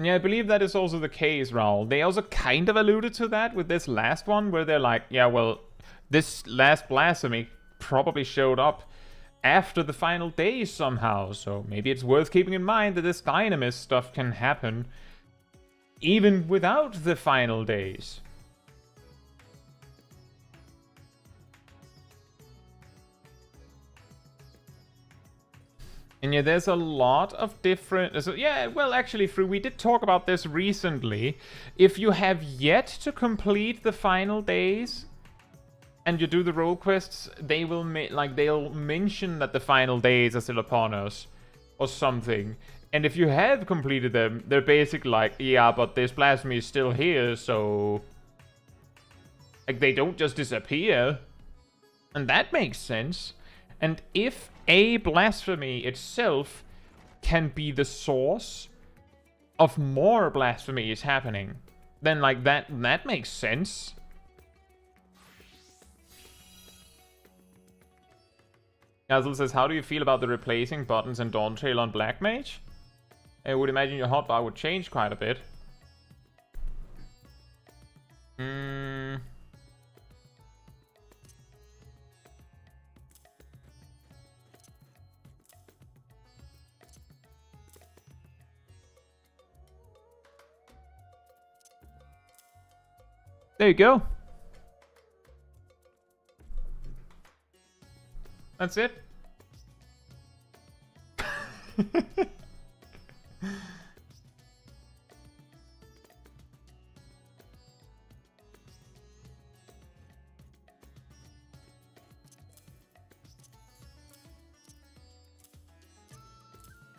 And yeah, I believe that is also the case, Raul. They also kind of alluded to that with this last one, where they're like, yeah, well, this last blasphemy probably showed up after the final days somehow, so maybe it's worth keeping in mind that this dynamist stuff can happen even without the final days. And yeah, there's a lot of different... So yeah, well, actually, we did talk about this recently. If you have yet to complete the final days and you do the role quests, they will they'll mention that the final days are still upon us or something. And if you have completed them, they're basically like, yeah, but this blasphemy is still here, so like they don't just disappear. And that makes sense. And if a blasphemy itself can be the source of more blasphemies happening, then like that makes sense. Gazel says, how do you feel about the replacing buttons and Dawntrail on Black Mage? I would imagine your hotbar would change quite a bit. There you go. That's it.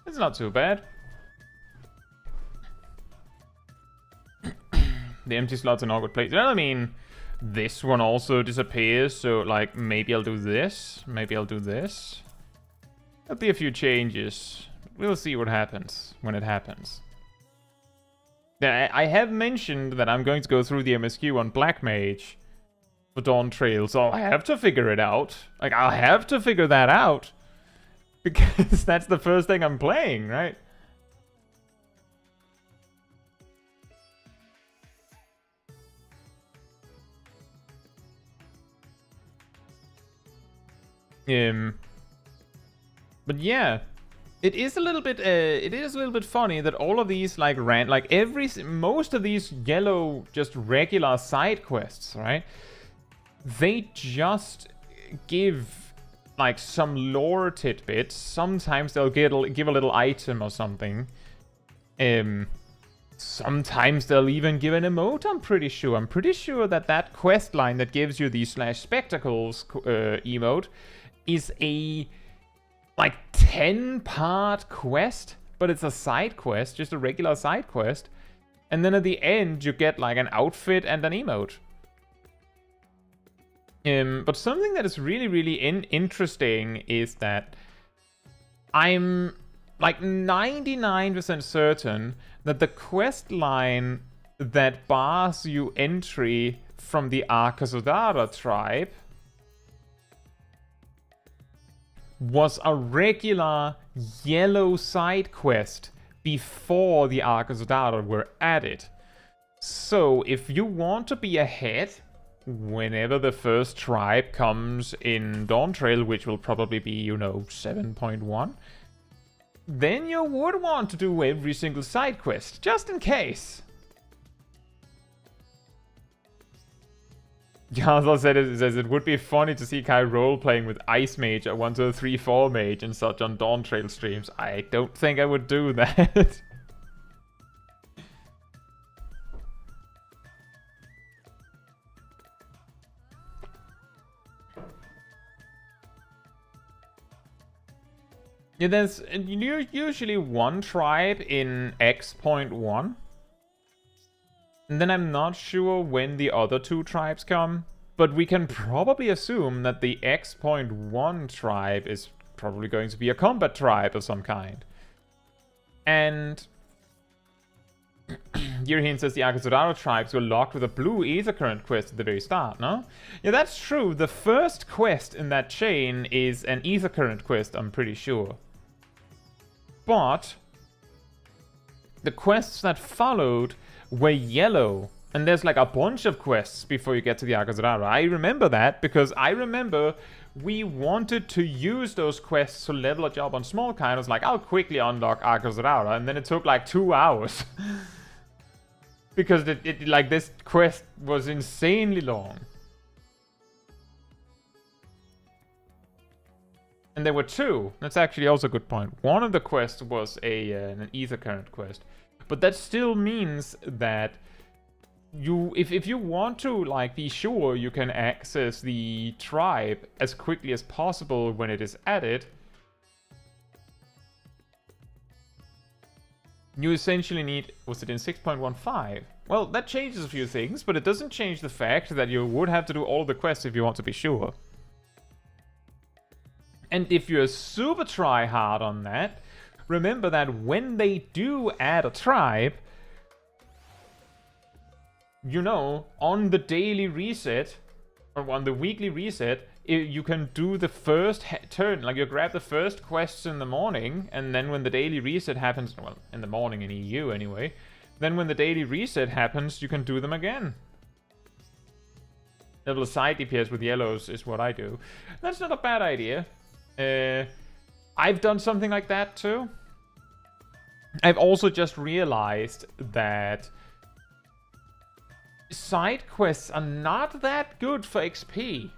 It's not too bad. The empty slot's an awkward place. Well, I mean, this one also disappears, so, like, maybe I'll do this. Maybe I'll do this. There'll be a few changes. We'll see what happens when it happens. I have mentioned that I'm going to go through the MSQ on Black Mage for Dawntrail, so I have to figure it out. Like, I'll have to figure that out. Because that's the first thing I'm playing, right? But yeah, it is a little bit funny that all of these most of these yellow just regular side quests, right? They just give like some lore tidbits. Sometimes they'll give a little item or something. Sometimes they'll even give an emote, I'm pretty sure. I'm pretty sure that quest line that gives you the /spectacles emote is a like 10-part quest, but it's a side quest, just a regular side quest. And then at the end you get like an outfit and an emote. But something that is really interesting is that I'm like 99% certain that the quest line that bars you entry from the Arkasodara tribe was a regular yellow side quest before the Arkasodara were added. So if you want to be ahead whenever the first tribe comes in Dawntrail, which will probably be, you know, 7.1, then you would want to do every single side quest, just in case. Gazel says it would be funny to see Kai role-playing with Ice Mage at 1, 2, 3, 4 Mage and such on Dawntrail streams. I don't think I would do that. Yeah, there's usually one tribe in X.1. And then I'm not sure when the other two tribes come. But we can probably assume that the X.1 tribe is probably going to be a combat tribe of some kind. And Yurhin says the Arkasodara tribes were locked with a blue ether current quest at the very start, no? Yeah, that's true. The first quest in that chain is an ether current quest, I'm pretty sure. But the quests that followed were yellow. And there's like a bunch of quests before you get to the Akazurara. I remember that because I remember we wanted to use those quests to level a job on Smol Caetsu. I was like, I'll quickly unlock Akazurara, and then it took like 2 hours. Because like this quest was insanely long. And there were 2. That's actually also a good point. One of the quests was an ether current quest. But that still means that if you want to like be sure you can access the tribe as quickly as possible when it is added, you essentially need, was it in 6.15? Well, that changes a few things, but it doesn't change the fact that you would have to do all the quests if you want to be sure. And if you're super try hard on that, remember that when they do add a tribe, you know, on the daily reset, or on the weekly reset, you can do the first turn, like you grab the first quests in the morning, and then when the daily reset happens, well, in the morning in EU anyway, then when the daily reset happens, you can do them again. Level side DPS with yellows is what I do. That's not a bad idea. I've done something like that too. I've also just realized that side quests are not that good for XP.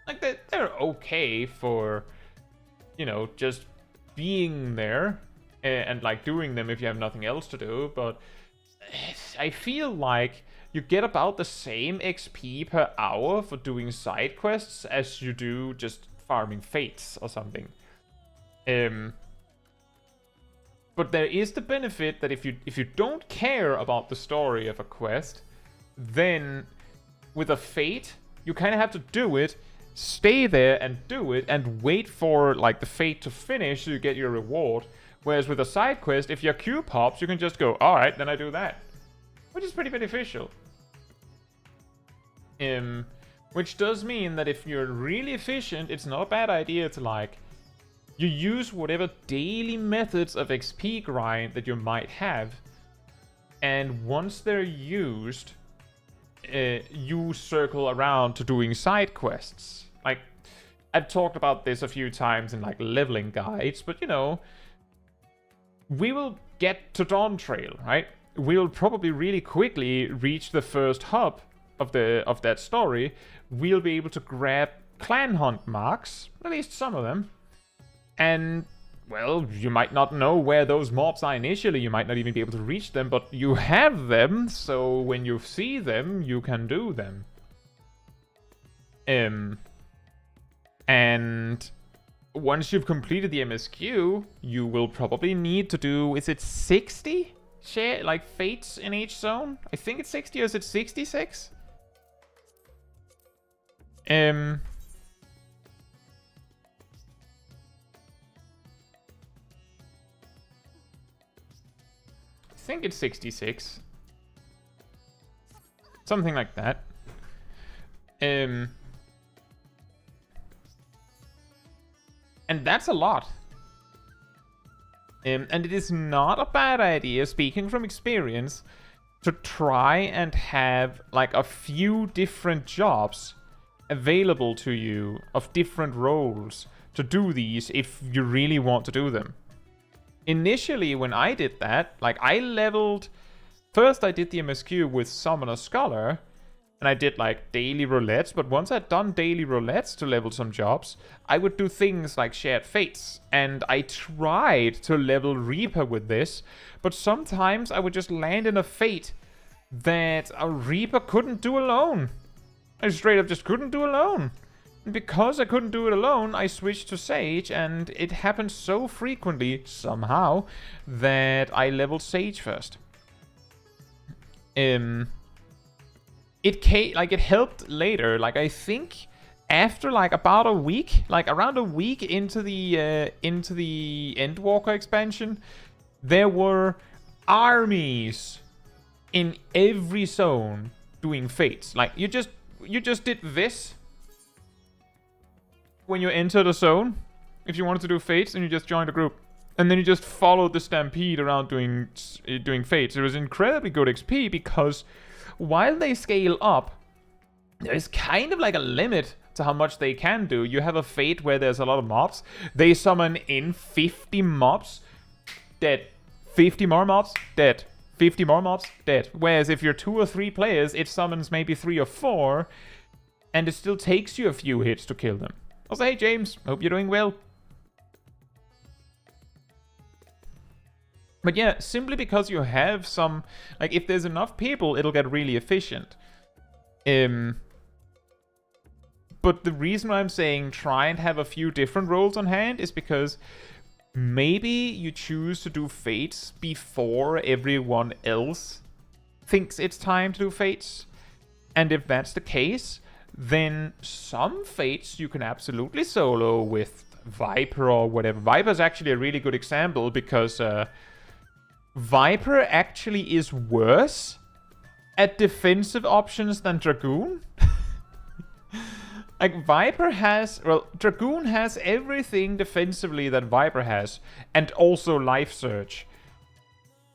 Like, they're okay for, you know, just being there and like doing them if you have nothing else to do, but I feel like you get about the same XP per hour for doing side quests as you do just farming fates or something. But there is the benefit that if you don't care about the story of a quest, then with a fate, you kind of have to do it, stay there and do it, and wait for like the fate to finish so you get your reward. Whereas with a side quest, if your queue pops, you can just go, alright, then I do that. Which is pretty beneficial. Which does mean that if you're really efficient, it's not a bad idea to like, you use whatever daily methods of XP grind that you might have, and once they're used, you circle around to doing side quests. Like, I've talked about this a few times in like leveling guides, but you know, we will get to Dawn Trail, right? We'll probably really quickly reach the first hub of that story. We'll be able to grab clan hunt marks, at least some of them. And, well, you might not know where those mobs are initially, you might not even be able to reach them, but you have them, so when you see them, you can do them. And once you've completed the MSQ, you will probably need to do, is it 60? Like, fates in each zone? I think it's 60, or is it 66? I think it's 66. Something like that. And that's a lot. And it is not a bad idea, speaking from experience, to try and have like a few different jobs available to you of different roles to do these if you really want to do them. Initially, when I did that, like I leveled... First I did the MSQ with Summoner Scholar, and I did like daily roulettes, but once I'd done daily roulettes to level some jobs, I would do things like Shared Fates, and I tried to level Reaper with this, but sometimes I would just land in a fate that a Reaper couldn't do alone. I straight up just couldn't do alone. And because I couldn't do it alone, I switched to Sage, and it happened so frequently, somehow, that I leveled Sage first. It helped later. Like, I think after like about a week, like around a week into the Endwalker expansion, there were armies in every zone doing fates. Like, you just did this when you entered a zone, if you wanted to do fates, and you just joined a group. And then you just followed the stampede around doing fates. It was incredibly good XP because while they scale up, there's kind of like a limit to how much they can do. You have a fate where there's a lot of mobs. They summon in 50 mobs, dead. 50 more mobs, dead. 50 more mobs, dead. Whereas if you're 2 or 3 players, it summons maybe 3 or 4, and it still takes you a few hits to kill them. Also, hey James, hope you're doing well. But yeah, simply because you have some... Like, if there's enough people, it'll get really efficient. But the reason why I'm saying try and have a few different roles on hand is because maybe you choose to do fates before everyone else thinks it's time to do fates. And if that's the case, then some fates you can absolutely solo with Viper or whatever. Viper's actually a really good example because... Viper actually is worse at defensive options than Dragoon. Like, Viper has... Well, Dragoon has everything defensively that Viper has. And also Life Surge.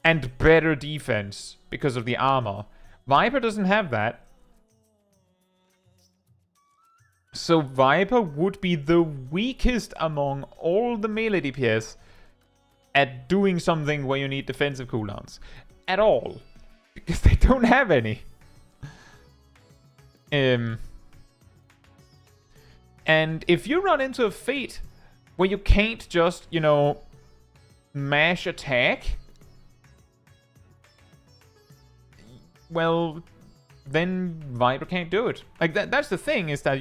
And better defense because of the armor. Viper doesn't have that. So Viper would be the weakest among all the melee DPS at doing something where you need defensive cooldowns. At all. Because they don't have any. And if you run into a fate where you can't just, you know, mash attack, well, then Viper can't do it. Like, that's the thing, is that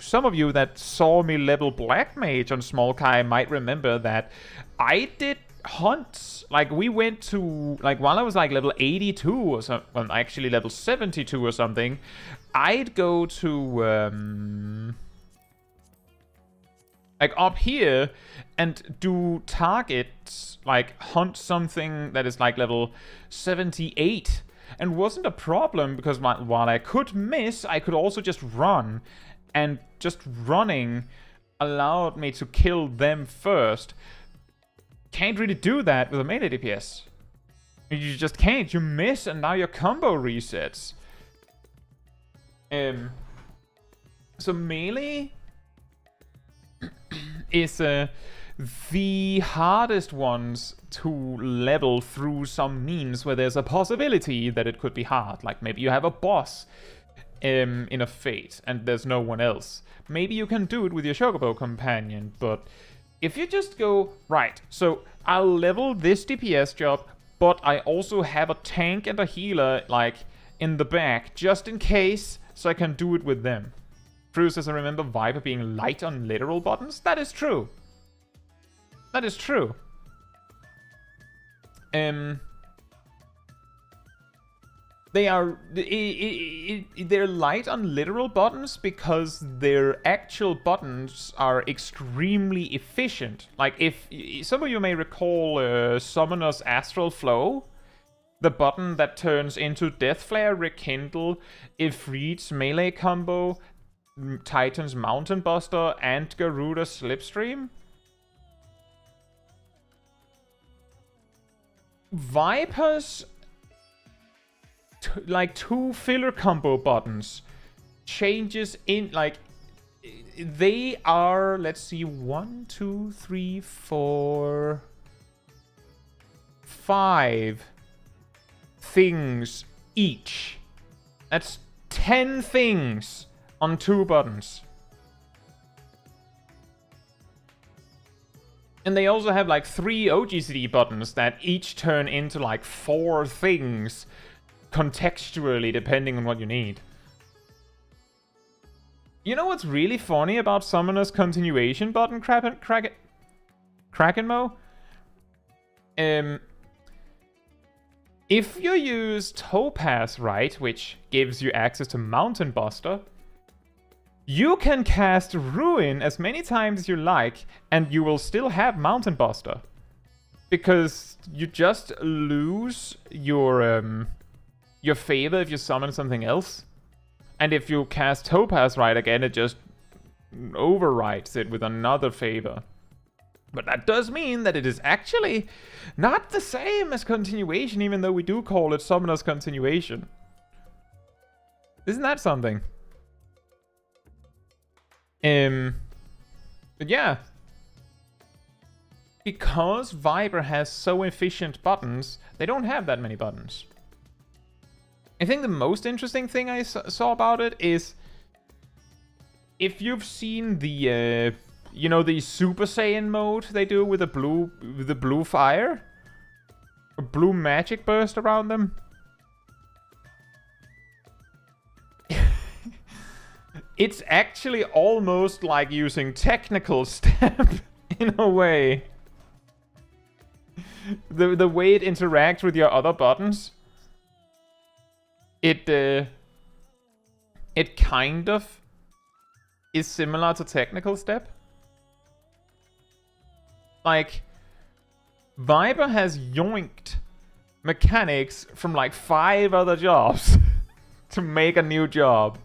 some of you that saw me level Black Mage on Smol Kai might remember that I did hunts. Like, we went to, like, while I was like level 82 or something, well, actually level 72 or something, I'd go to, like, up here and do targets, like, hunt something that is like level 78. And wasn't a problem because while I could miss, I could also just run. And just running allowed me to kill them first. Can't really do that with a melee DPS. You just can't. You miss and now your combo resets. So melee is the hardest ones to level through some means where there's a possibility that it could be hard. Like maybe you have a boss in a fate and there's no one else. Maybe you can do it with your Chocobo companion, but if you just go, right, so I'll level this DPS job, but I also have a tank and a healer, like, in the back, just in case, so I can do it with them. Drew says, I remember Viper being light on literal buttons. That is true. That is true. They're light on literal buttons because their actual buttons are extremely efficient. Like, if some of you may recall Summoner's Astral Flow, the button that turns into Death Flare, Rekindle, Ifrit's melee combo, Titan's Mountain Buster, and Garuda's Slipstream. Viper's like 2 filler combo buttons changes in, like, they are, let's see, 1, 2, 3, 4, 5 things each. That's 10 things on 2 buttons. And they also have like 3 OGCD buttons that each turn into like 4 things contextually, depending on what you need. You know what's really funny about Summoner's Continuation button, Krakenmo? If you use Topaz right, which gives you access to Mountain Buster, you can cast Ruin as many times as you like, and you will still have Mountain Buster. Because you just lose your favor if you summon something else. And if you cast Topaz right again, it just overwrites it with another favor. But that does mean that it is actually not the same as continuation, even though we do call it Summoner's Continuation. Isn't that something? But yeah. Because Viper has so efficient buttons, they don't have that many buttons. I think the most interesting thing I saw about it is, if you've seen the, you know, the Super Saiyan mode they do with the blue fire, a blue magic burst around them. It's actually almost like using technical step in a way. The way it interacts with your other buttons, it kind of is similar to technical step. Like, Viper has yoinked mechanics from like 5 other jobs to make a new job.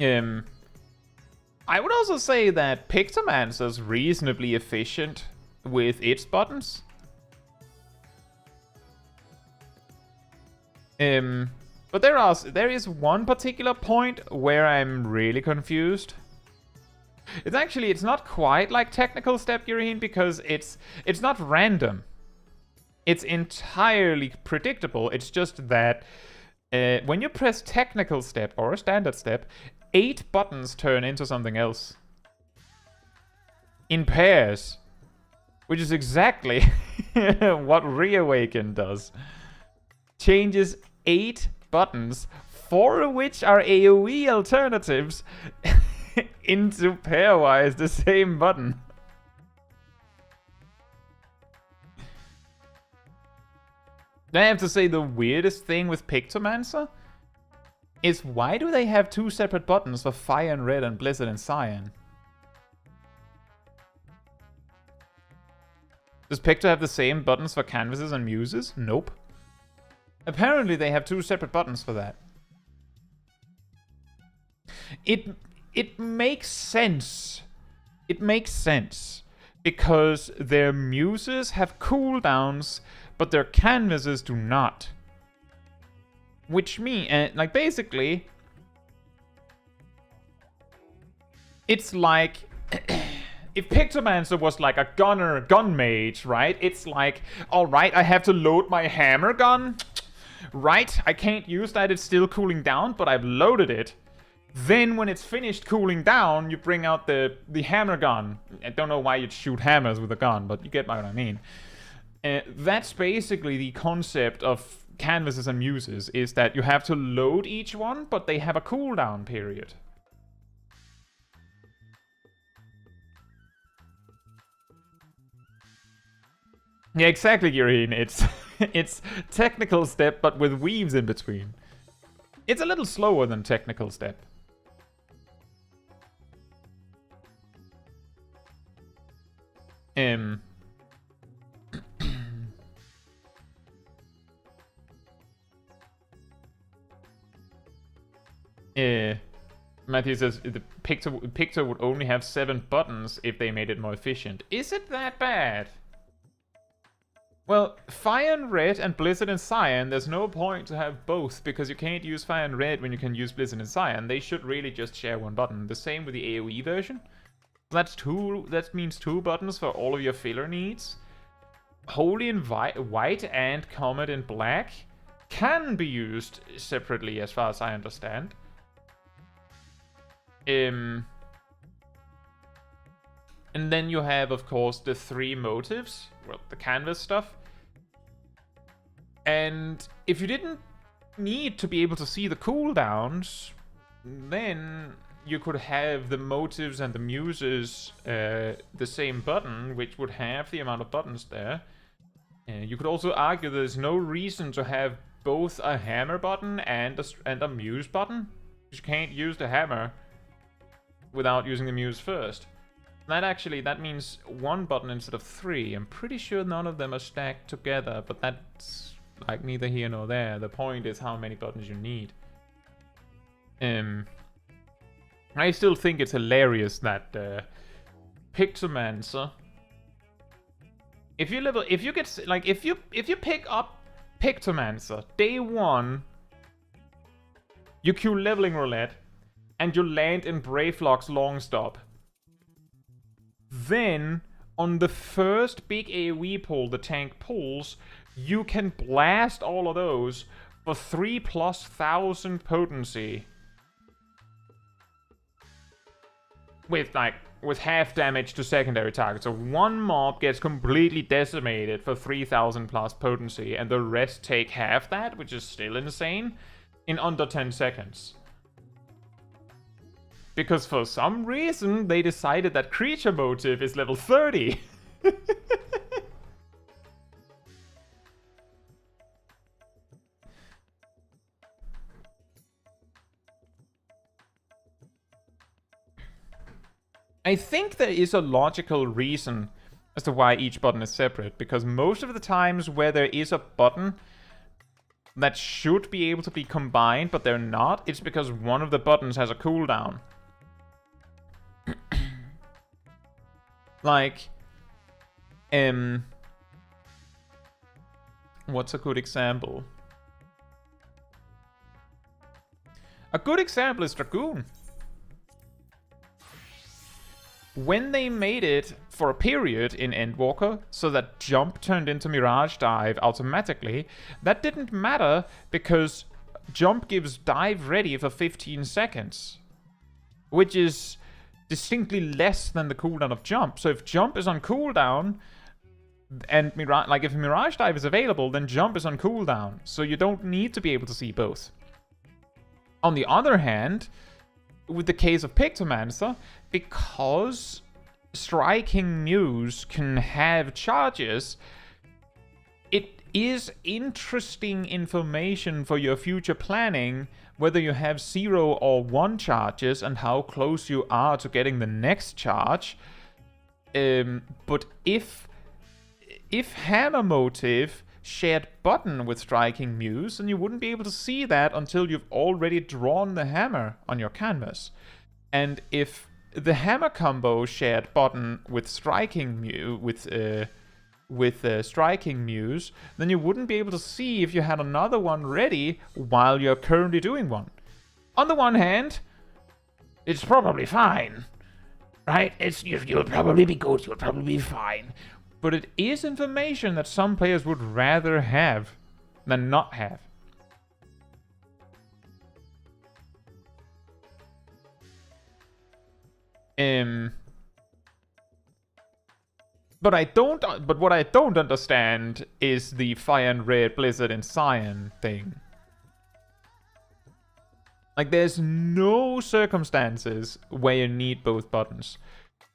I would also say that Pictomancer's reasonably efficient with its buttons. But there is one particular point where I'm really confused. It's not quite like technical step, Yurine, because it's not random. It's entirely predictable. It's just that when you press technical step or a standard step, 8 buttons turn into something else. In pairs. Which is exactly what Reawaken does. Changes 8 buttons, 4 of which are AoE alternatives, into pairwise the same button. I have to say, the weirdest thing with Pictomancer is, why do they have 2 separate buttons for Fire and Red and Blizzard and Cyan? Does Picto have the same buttons for Canvases and Muses? Nope. Apparently they have 2 separate buttons for that. It makes sense. It makes sense. Because their Muses have cooldowns, but their Canvases do not. Which means, like, basically, it's like, if Pictomancer was like a gun mage, right? It's like, alright, I have to load my hammer gun. Right, I can't use that, it's still cooling down, but I've loaded it. Then when it's finished cooling down, you bring out the hammer gun. I don't know why you'd shoot hammers with a gun, but you get what I mean. That's basically the concept of Canvases and Muses, is that you have to load each one, but they have a cooldown period. Yeah, exactly, Yurine. It's technical step, but with weaves in between. It's a little slower than technical step. Matthew says the Picto would only have 7 buttons if they made it more efficient. Is it that bad? Well, Fire and Red and Blizzard and Cyan, there's no point to have both, because you can't use Fire and Red when you can use Blizzard and Cyan. They should really just share 1 button. The same with the AoE version. That means 2 buttons for all of your filler needs. Holy in White and Comet in Black can be used separately, as far as I understand. And then you have, of course, the 3 motives. Well, the canvas stuff. And if you didn't need to be able to see the cooldowns, then you could have the motives and the muses the same button, which would have the amount of buttons there. You could also argue there's no reason to have both a hammer button and a muse button. You can't use the hammer without using the muse first. That means 1 button instead of 3. I'm pretty sure none of them are stacked together, but that's like neither here nor there. The point is how many buttons you need. I still think it's hilarious that Pictomancer. If you pick up Pictomancer day 1, you queue leveling roulette, and you land in Bravelock's long stop. Then, on the first big AoE pull the tank pulls, you can blast all of those for 3,000+ potency. With half damage to secondary targets. So one mob gets completely decimated for 3,000+ potency, and the rest take half that, which is still insane, in under 10 seconds. Because for some reason, they decided that creature motive is level 30. I think there is a logical reason as to why each button is separate, because most of the times where there is a button that should be able to be combined, but they're not, it's because one of the buttons has a cooldown. Like, what's a good example? A good example is Dragoon. When they made it for a period in Endwalker so that jump turned into Mirage Dive automatically, that didn't matter because jump gives dive ready for 15 seconds, which is distinctly less than the cooldown of jump. So if jump is on cooldown and if Mirage Dive is available, then jump is on cooldown, so you don't need to be able to see both. On the other hand, with the case of Pictomancer, because Striking Muse can have charges, it is interesting information for your future planning, whether you have 0 or 1 charges and how close you are to getting the next charge. But if Hammer Motive shared button with Striking Muse, and you wouldn't be able to see that until you've already drawn the hammer on your canvas. And if the hammer combo shared button with Striking Muse, Striking Muse, then you wouldn't be able to see if you had another one ready while you're currently doing one. On the one hand, it's probably fine, right? You'll probably be good, you'll probably be fine. But it is information that some players would rather have than not have. But what I don't understand is the Fire and Red, Blizzard and Cyan thing. Like, there's no circumstances where you need both buttons.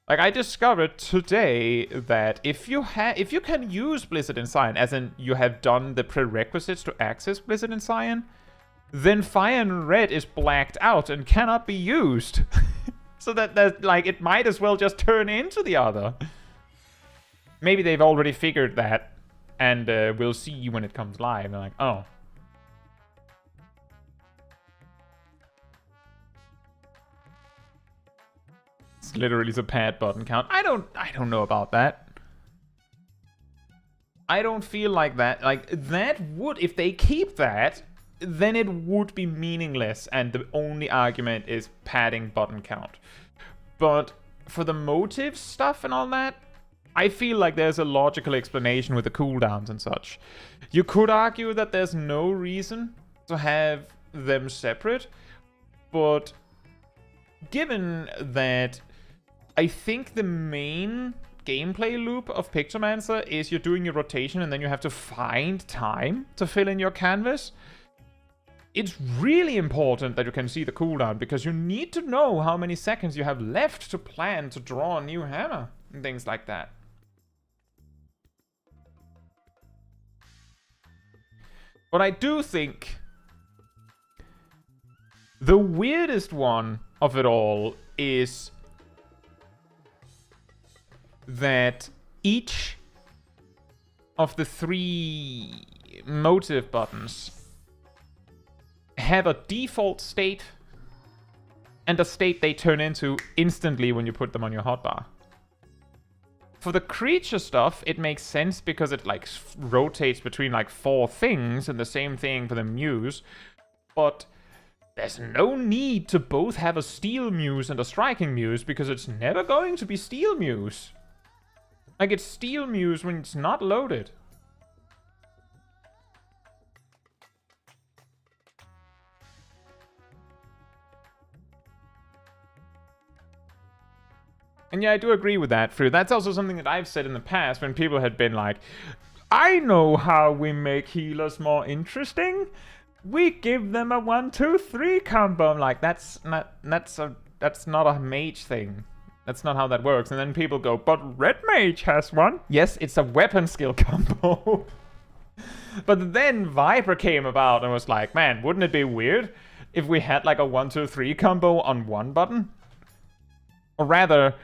Like, I discovered today that if you can use Blizzard and Cyan, as in you have done the prerequisites to access Blizzard and Cyan, then Fire and Red is blacked out and cannot be used. So that like, it might as well just turn into the other. Maybe they've already figured that, and we'll see when it comes live. They're like, oh. It's literally the pad button count. I don't know about that. I don't feel like that. Like, that would, if they keep that, then it would be meaningless, and the only argument is padding button count. But for the motive stuff and all that, I feel like there's a logical explanation with the cooldowns and such. You could argue that there's no reason to have them separate, but given that I think the main gameplay loop of Pictomancer is you're doing your rotation and then you have to find time to fill in your canvas, it's really important that you can see the cooldown, because you need to know how many seconds you have left to plan to draw a new hammer and things like that. But I do think the weirdest one of it all is that each of the 3 motive buttons have a default state and the state they turn into instantly when you put them on your hotbar. For the creature stuff, it makes sense because it like rotates between like 4 things, and the same thing for the muse. But there's no need to both have a steel muse and a striking muse, because it's never going to be steel muse. Like, it's steel muse when it's not loaded. And yeah, I do agree with that, Fru. That's also something that I've said in the past when people had been like, I know how we make healers more interesting. We give them a 1-2-3 combo. I'm like, that's not a mage thing. That's not how that works. And then people go, but red mage has one. Yes, it's a weapon skill combo. But then Viper came about and was like, man, wouldn't it be weird if we had like a 1-2-3 combo on one button? Or rather,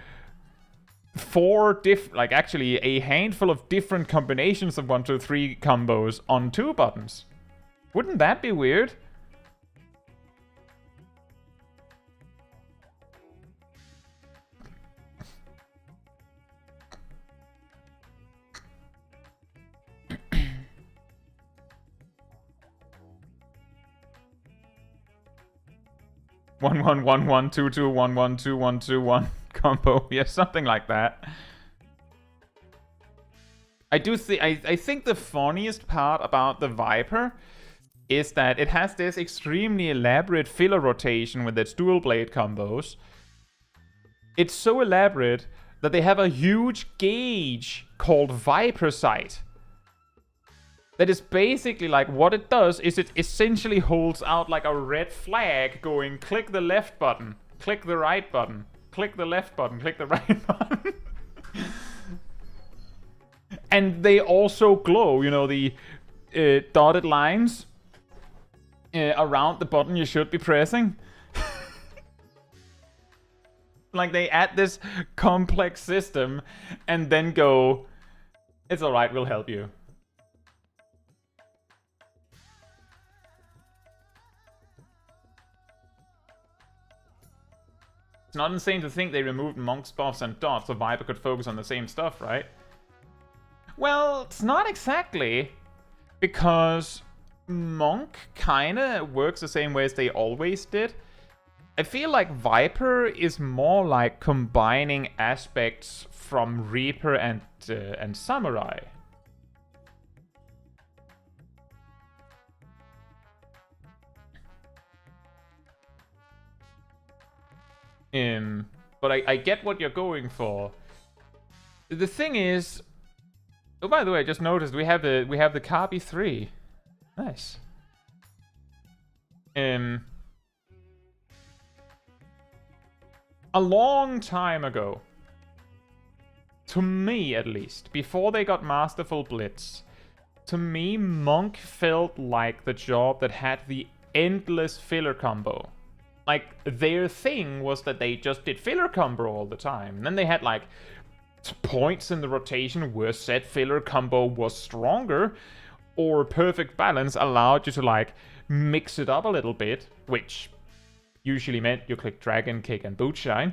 4 like actually a handful of different combinations of 1-2-3 combos on 2 buttons. Wouldn't that be weird? One one one one 2-2 1-1 2-1 2-1 combo, yeah, something like that. I think the funniest part about the Viper is that it has this extremely elaborate filler rotation with its dual blade combos. It's so elaborate that they have a huge gauge called Viper Sight. That is basically like, what it does is it essentially holds out like a red flag going, click the left button, click the right button, click the left button, click the right button. And they also glow, you know, the dotted lines around the button you should be pressing. Like, they add this complex system and then go, it's alright, we'll help you. It's not insane to think they removed Monk's buffs and dots so Viper could focus on the same stuff, right? Well, it's not exactly, because Monk kinda works the same way as they always did. I feel like Viper is more like combining aspects from Reaper and Samurai. But I get what you're going for. The thing is, oh, by the way, I just noticed we have the Kabi 3. Nice. A long time ago, to me at least, before they got Masterful Blitz, to me, Monk felt like the job that had the endless filler combo. Like, their thing was that they just did filler combo all the time. And then they had, like, points in the rotation where said filler combo was stronger, or perfect balance allowed you to, like, mix it up a little bit, which usually meant you click Dragon Kick and Bootshine.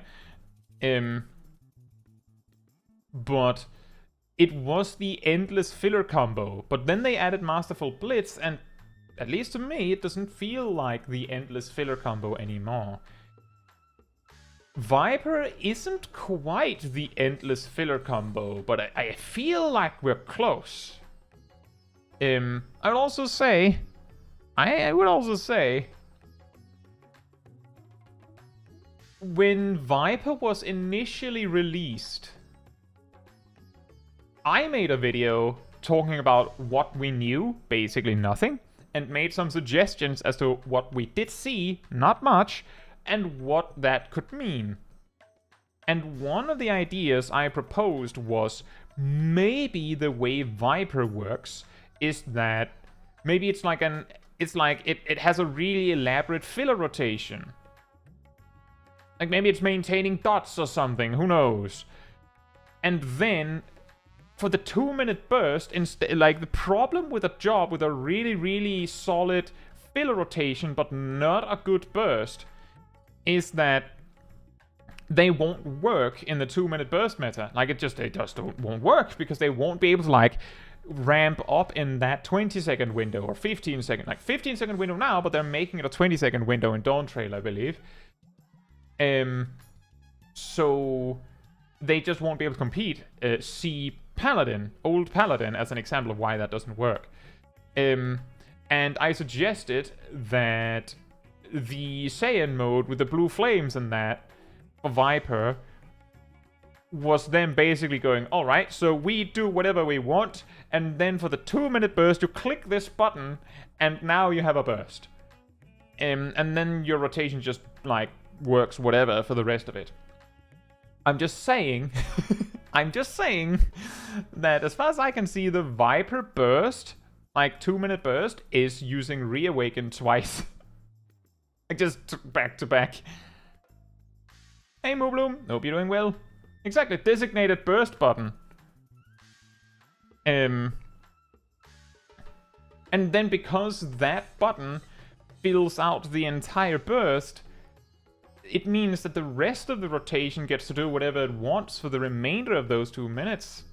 But it was the endless filler combo. But then they added Masterful Blitz, and at least to me, it doesn't feel like the endless filler combo anymore. Viper isn't quite the endless filler combo, but I feel like we're close. I would also say, when Viper was initially released, I made a video talking about what we knew, basically nothing, and made some suggestions as to what we did see, not much, and what that could mean. And one of the ideas I proposed was, maybe the way Viper works is that maybe it has a really elaborate filler rotation. Like, maybe it's maintaining dots or something, who knows. And then, for the 2-minute burst, like, the problem with a job with a really, really solid filler rotation, but not a good burst, is that they won't work in the 2-minute burst meta. Like, it just won't work, because they won't be able to, like, ramp up in that 20-second window or 15-second. Like, 15-second window now, but they're making it a 20-second window in Dawn Trail, I believe. So they just won't be able to compete. See Paladin, old Paladin, as an example of why that doesn't work. And I suggested that the Saiyan mode with the blue flames and that for Viper was them basically going, alright, so we do whatever we want, and then for the 2-minute burst, you click this button, and now you have a burst. And then your rotation just, like, works whatever for the rest of it. I'm just saying, I'm just saying that as far as I can see, the Viper burst, like 2-minute burst, is using Reawaken twice. Like, just back to back. Hey, Moobloom, hope you're doing well. Exactly, designated burst button. And then because that button fills out the entire burst, it means that the rest of the rotation gets to do whatever it wants for the remainder of those 2 minutes.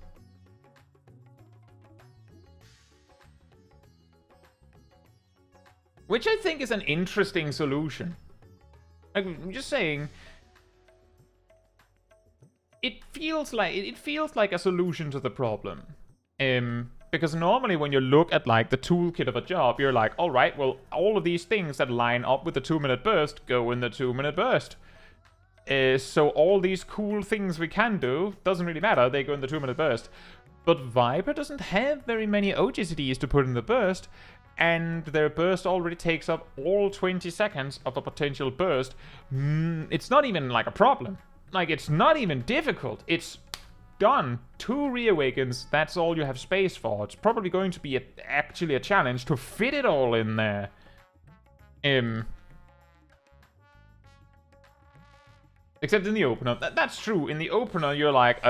Which I think is an interesting solution. I'm just saying, it feels like a solution to the problem. Because normally when you look at, like, the toolkit of a job, you're like, alright, well, all of these things that line up with the 2-minute burst go in the 2-minute burst. So all these cool things we can do, doesn't really matter, they go in the 2-minute burst. But Viper doesn't have very many OGCDs to put in the burst, and their burst already takes up all 20 seconds of a potential burst. It's not even, like, a problem. Like, it's not even difficult. It's done. 2 Reawakens, that's all you have space for. It's probably going to be actually a challenge to fit it all in there. Except in the opener. That's true. In the opener, you're like,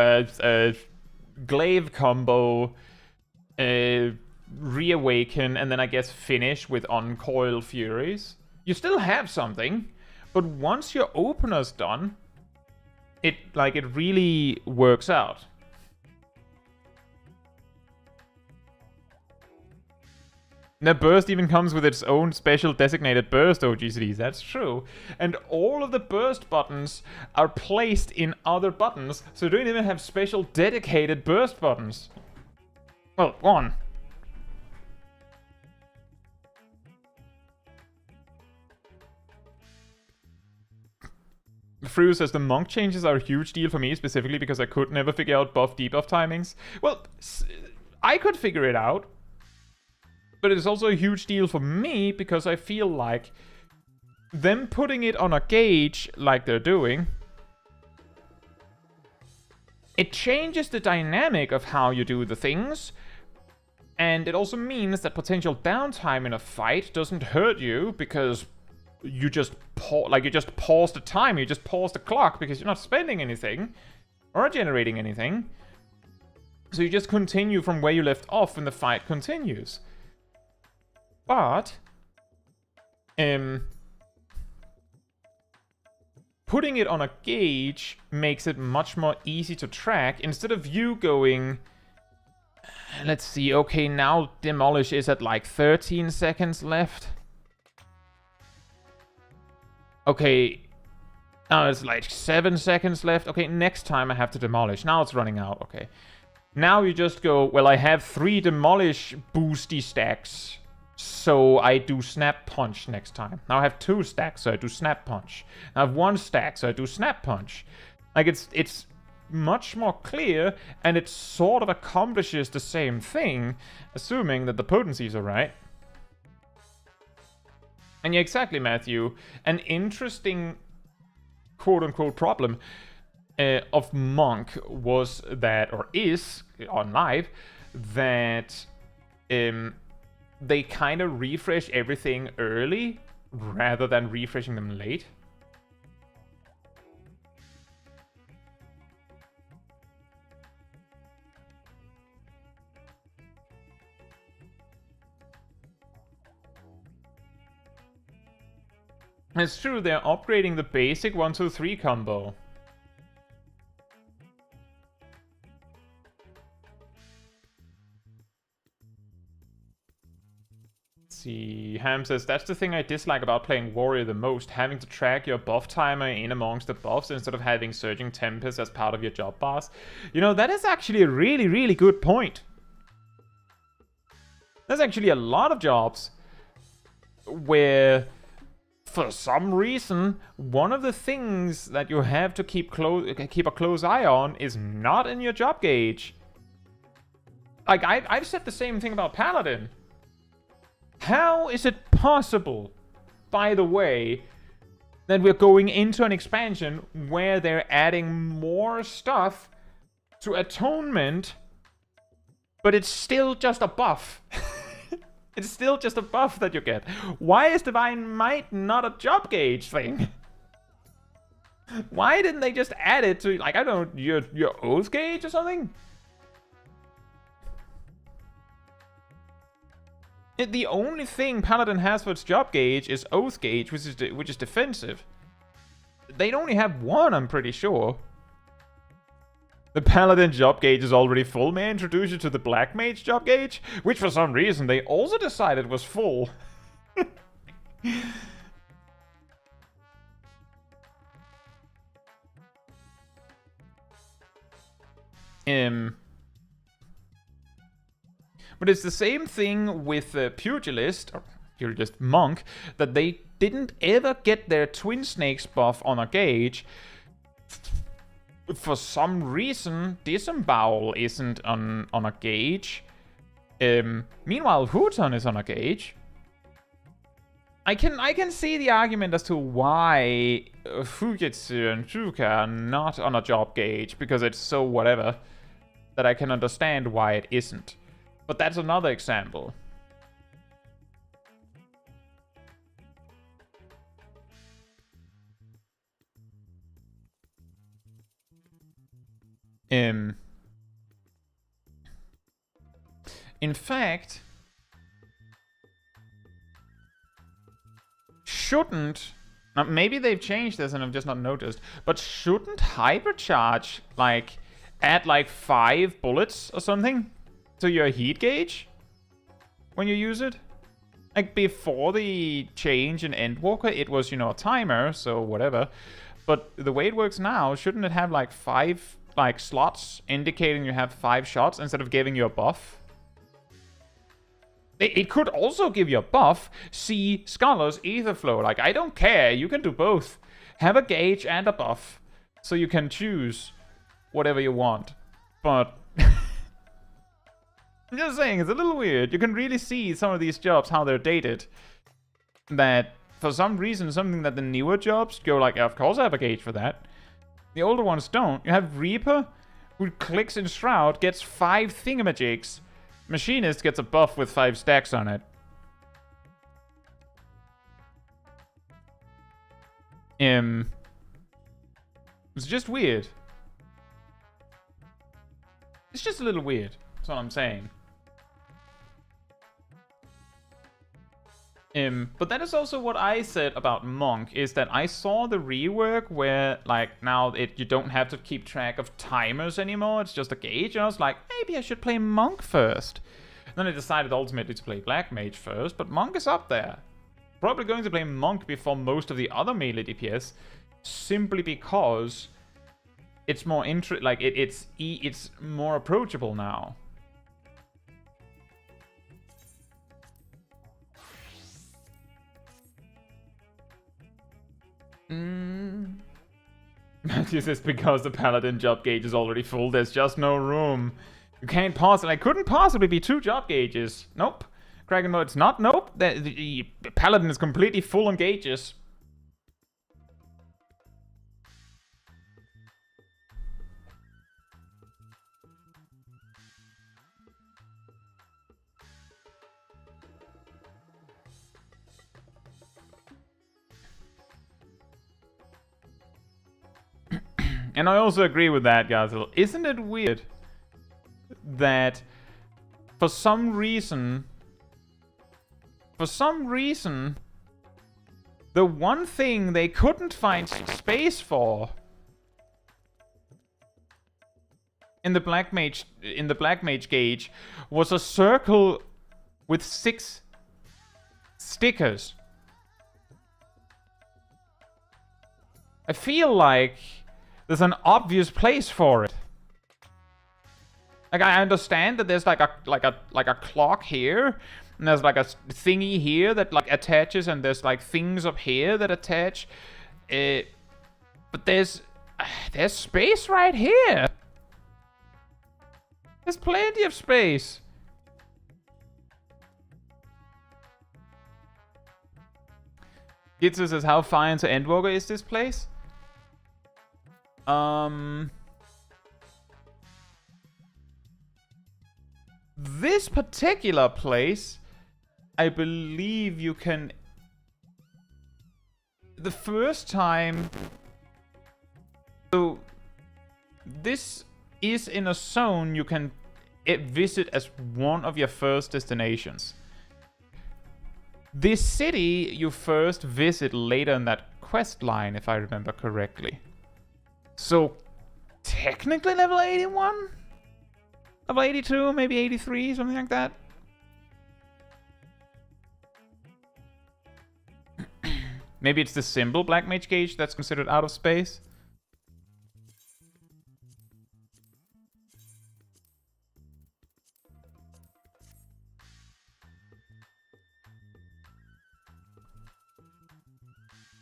glaive combo, Reawaken, and then I guess finish with Uncoil Furies. You still have something, but once your opener's done, it really works out. The burst even comes with its own special designated burst OGCDs, that's true. And all of the burst buttons are placed in other buttons, so you don't even have special dedicated burst buttons. Well, one. Fru says the monk changes are a huge deal for me, specifically because I could never figure out buff-debuff timings. Well, I could figure it out, but it's also a huge deal for me because I feel like them putting it on a gauge like they're doing, it changes the dynamic of how you do the things, and it also means that potential downtime in a fight doesn't hurt you because you just pause the time, you just pause the clock because you're not spending anything or generating anything. So you just continue from where you left off and the fight continues. But putting it on a gauge makes it much more easy to track. Instead of you going, let's see, okay, now Demolish is at like 13 seconds left. Okay, now it's like 7 seconds left. Okay, next time I have to Demolish. Now it's running out, okay. Now you just go, well, I have 3 Demolish boosty stacks, so I do Snap Punch next time. Now I have 2 stacks, so I do Snap Punch. Now I have 1 stack, so I do Snap Punch. Like, it's much more clear, and it sort of accomplishes the same thing, assuming that the potencies are right. And yeah, exactly, Matthew. An interesting quote-unquote problem of Monk was that, or is, on live, that they kind of refresh everything early rather than refreshing them late. It's true, they're upgrading the basic 1-2-3 combo. See, Ham says, that's the thing I dislike about playing Warrior the most, having to track your buff timer in amongst the buffs instead of having Surging Tempest as part of your job bars. You know, that is actually a really, really good point. There's actually a lot of jobs where, for some reason, one of the things that you have to keep a close eye on is not in your job gauge. Like, I've said the same thing about Paladin. How is it possible, by the way, that we're going into an expansion where they're adding more stuff to Atonement, but it's still just a buff? It's still just a buff that you get. Why is Divine Might not a job gauge thing? Why didn't they just add it to, like, I don't know, your Oath gauge or something? The only thing Paladin has for its job gauge is Oath gauge, which is defensive. They'd only have one, I'm pretty sure. The Paladin job gauge is already full. May I introduce you to the Black Mage job gauge? Which for some reason they also decided was full. But it's the same thing with Pugilist, or Pugilist Monk, that they didn't ever get their Twin Snakes buff on a gauge. For some reason, Disembowel isn't on a gauge. Meanwhile, Hooton is on a gauge. I can see the argument as to why Fujitsu and Shuka are not on a job gauge, because it's so whatever, that I can understand why it isn't. But that's another example. In fact, shouldn't, maybe they've changed this and I've just not noticed, but shouldn't Hypercharge, like, add like 5 bullets or something to your heat gauge when you use it? Like, before the change in Endwalker, it was, you know, a timer, so whatever. But the way it works now, shouldn't it have like 5 like slots indicating you have 5 shots instead of giving you a buff? It could also give you a buff. See Scholar's Etherflow. Like, I don't care. You can do both. Have a gauge and a buff, so you can choose whatever you want. But I'm just saying, it's a little weird. You can really see some of these jobs, how they're dated. That, for some reason, something that the newer jobs go like, yeah, of course I have a gauge for that. The older ones don't. You have Reaper, who clicks in Shroud, gets 5 thingamajigs. Machinist gets a buff with 5 stacks on it. It's just weird. It's just a little weird. That's all I'm saying. But that is also what I said about Monk, is that I saw the rework where, like, now you don't have to keep track of timers anymore, it's just a gauge, and I was like, maybe I should play Monk first. Then I decided ultimately to play Black Mage first, but Monk is up there. Probably going to play Monk before most of the other melee DPS, simply because it's more it's more approachable now. Matthew says, because the Paladin job gauge is already full, there's just no room. You can't possibly, I couldn't possibly be 2 job gauges. Nope. Kraken mode, it's not, nope. The Paladin is completely full on gauges. And I also agree with that, guys. Isn't it weird that for some reason, the the one thing they couldn't find space for in the Black Mage gauge was a circle with 6 stickers. I feel like there's an obvious place for it. Like, I understand that there's like a clock here, and there's like a thingy here that like attaches, and there's like things up here that attach. But there's space right here. There's plenty of space. Gitsu says, how far into Endwalker is this place? This particular place, I believe you can... The first time... So, this is in a zone you can visit as one of your first destinations. This city you first visit later in that quest line, if I remember correctly. So, technically level 81? Level 82, maybe 83, something like that. Maybe it's the simple Black Mage gauge that's considered out of space.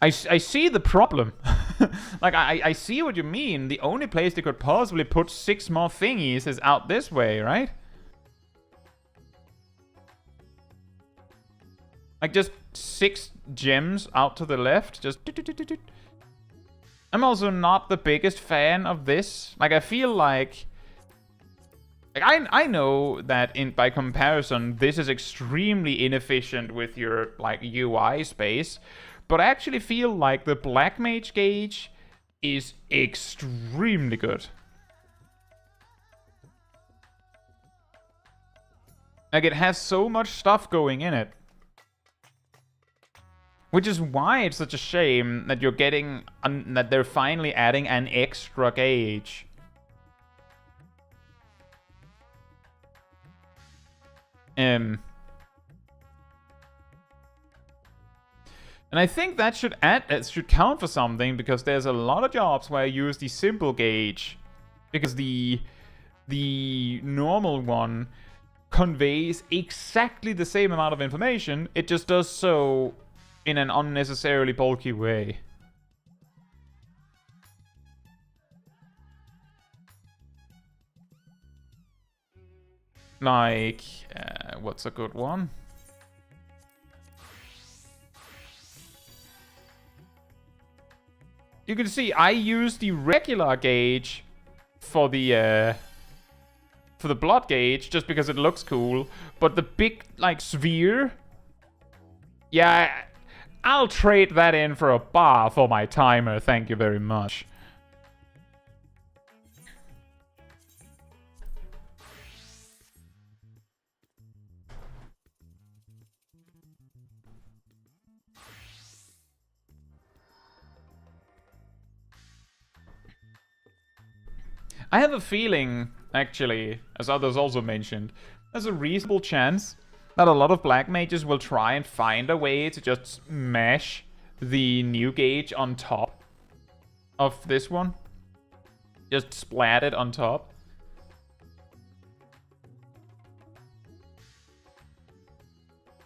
I see the problem. Like, I see what you mean. The only place they could possibly put 6 more thingies is out this way, right? Like, just 6 gems out to the left. Just... I'm also not the biggest fan of this. Like, I feel like... I know that by comparison, this is extremely inefficient with your, like, UI space. But I actually feel like the Black Mage gauge is extremely good. Like, it has so much stuff going in it. Which is why it's such a shame that you're getting... that they're finally adding an extra gauge. And I think that should count for something, because there's a lot of jobs where I use the simple gauge, because the normal one conveys exactly the same amount of information. It just does so in an unnecessarily bulky way. Like, what's a good one? You can see I use the regular gauge for the blood gauge just because it looks cool, but the big like sphere, yeah, I'll trade that in for a bar for my timer. Thank you very much. I have a feeling, actually, as others also mentioned, there's a reasonable chance that a lot of Black Mages will try and find a way to just mash the new gauge on top of this one. Just splat it on top.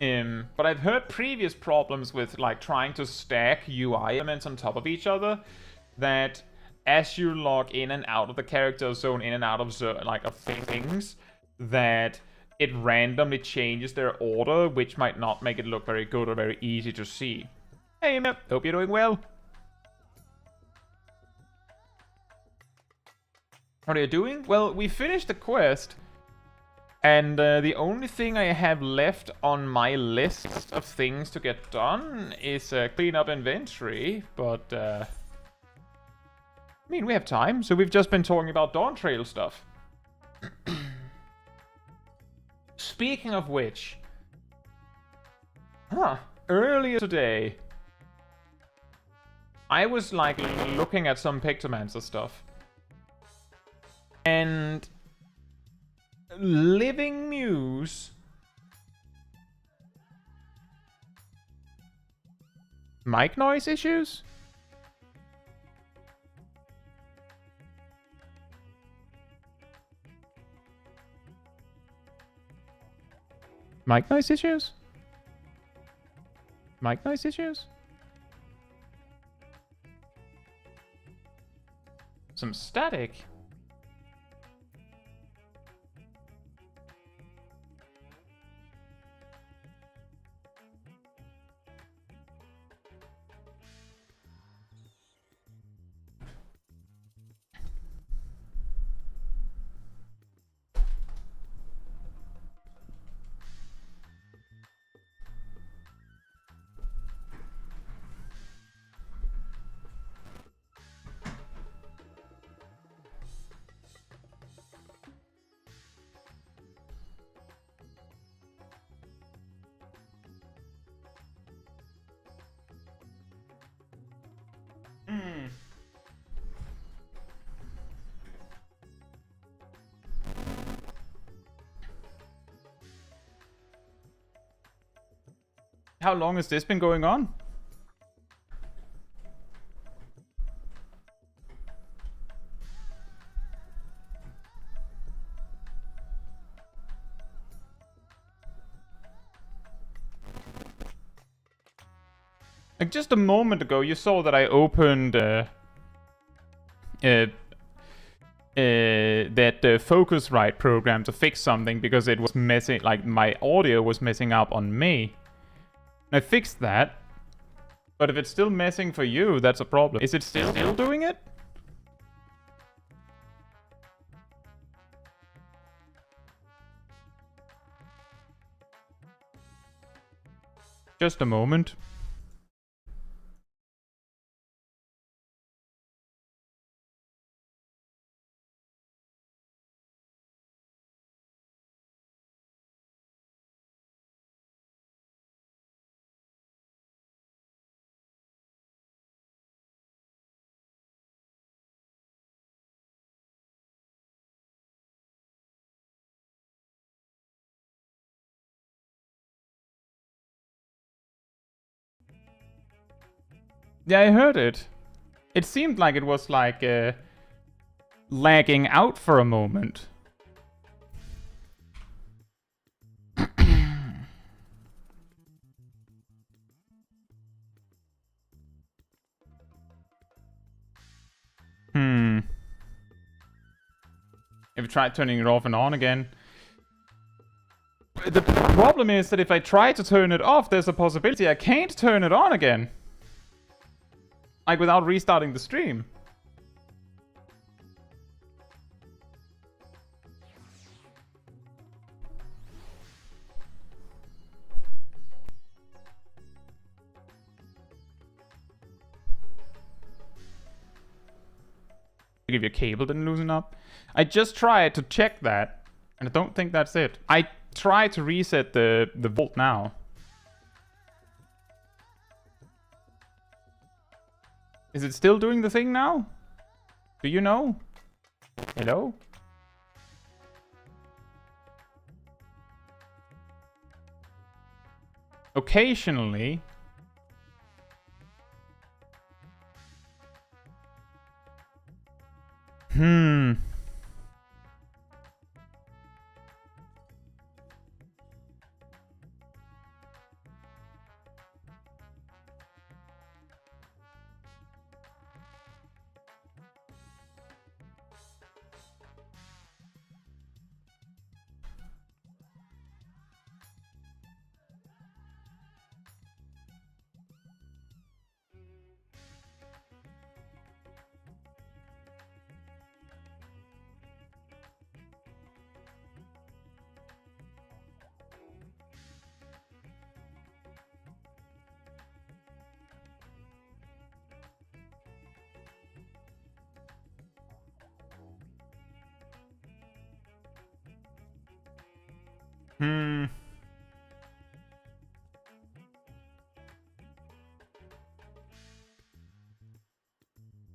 But I've heard previous problems with like trying to stack UI elements on top of each other, that as you log in and out of the character zone, in and out of things, that it randomly changes their order, which might not make it look very good or very easy to see. Hey, Mep, hope you're doing well. What are you doing? Well, we finished the quest, and the only thing I have left on my list of things to get done is clean up inventory, but I mean, we have time, so we've just been talking about Dawn Trail stuff. Speaking of which... earlier today, I was like looking at some Pictomancer stuff. And Living Muse. Mic noise issues? Mic noise issues? Mic noise issues? Some static. How long has this been going on? Like just a moment ago, you saw that I opened that Focusrite program to fix something because it was messing, like my audio was messing up on me. I fixed that, but if it's still messing for you, that's a problem. Is it still doing it? Just a moment. Yeah, I heard it. It seemed like it was like lagging out for a moment. If I try turning it off and on again. The problem is that if I try to turn it off, there's a possibility I can't turn it on again. Like without restarting the stream. If your cable didn't loosen up. I just tried to check that, and I don't think that's it. I tried to reset the volt now. Is it still doing the thing now? Do you know? Hello? Occasionally.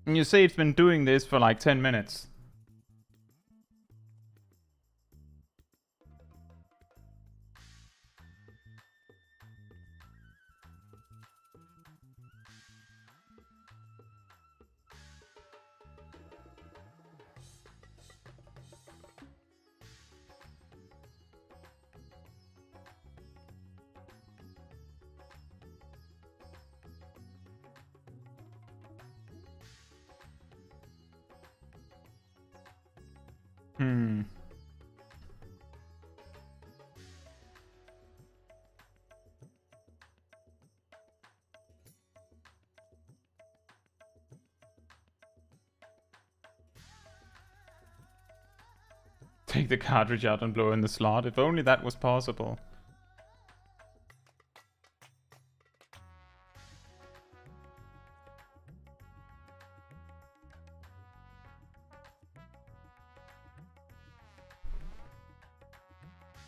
And you say it's been doing this for like 10 minutes. Take the cartridge out and blow in the slot. If only that was possible.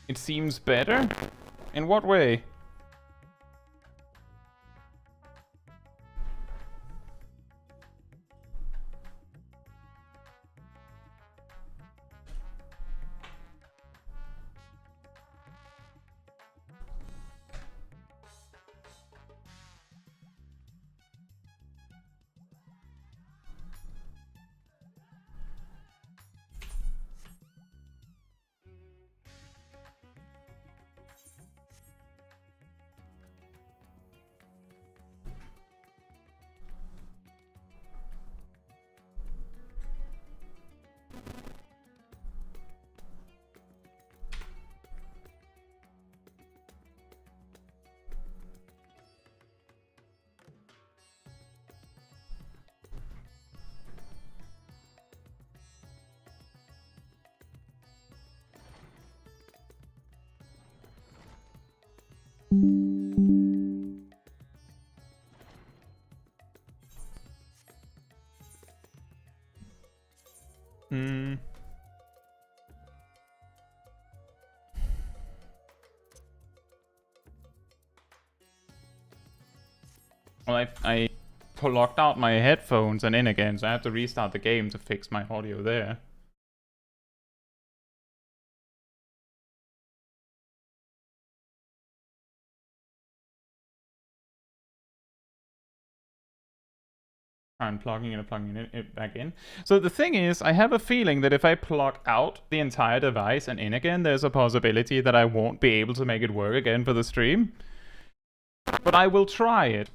It seems better? In what way? Well, I locked out my headphones and in again, so I have to restart the game to fix my audio there. I'm plugging it and plugging it back in. So the thing is, I have a feeling that if I plug out the entire device and in again, there's a possibility that I won't be able to make it work again for the stream. But I will try it.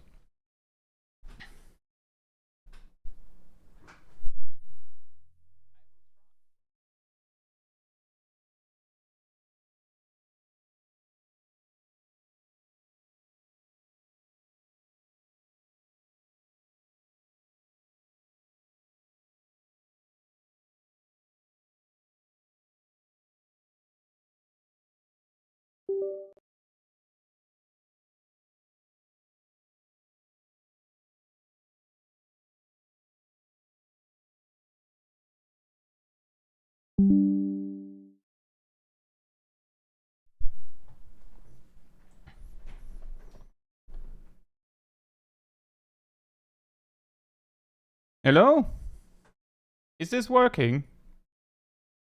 Hello? Is this working?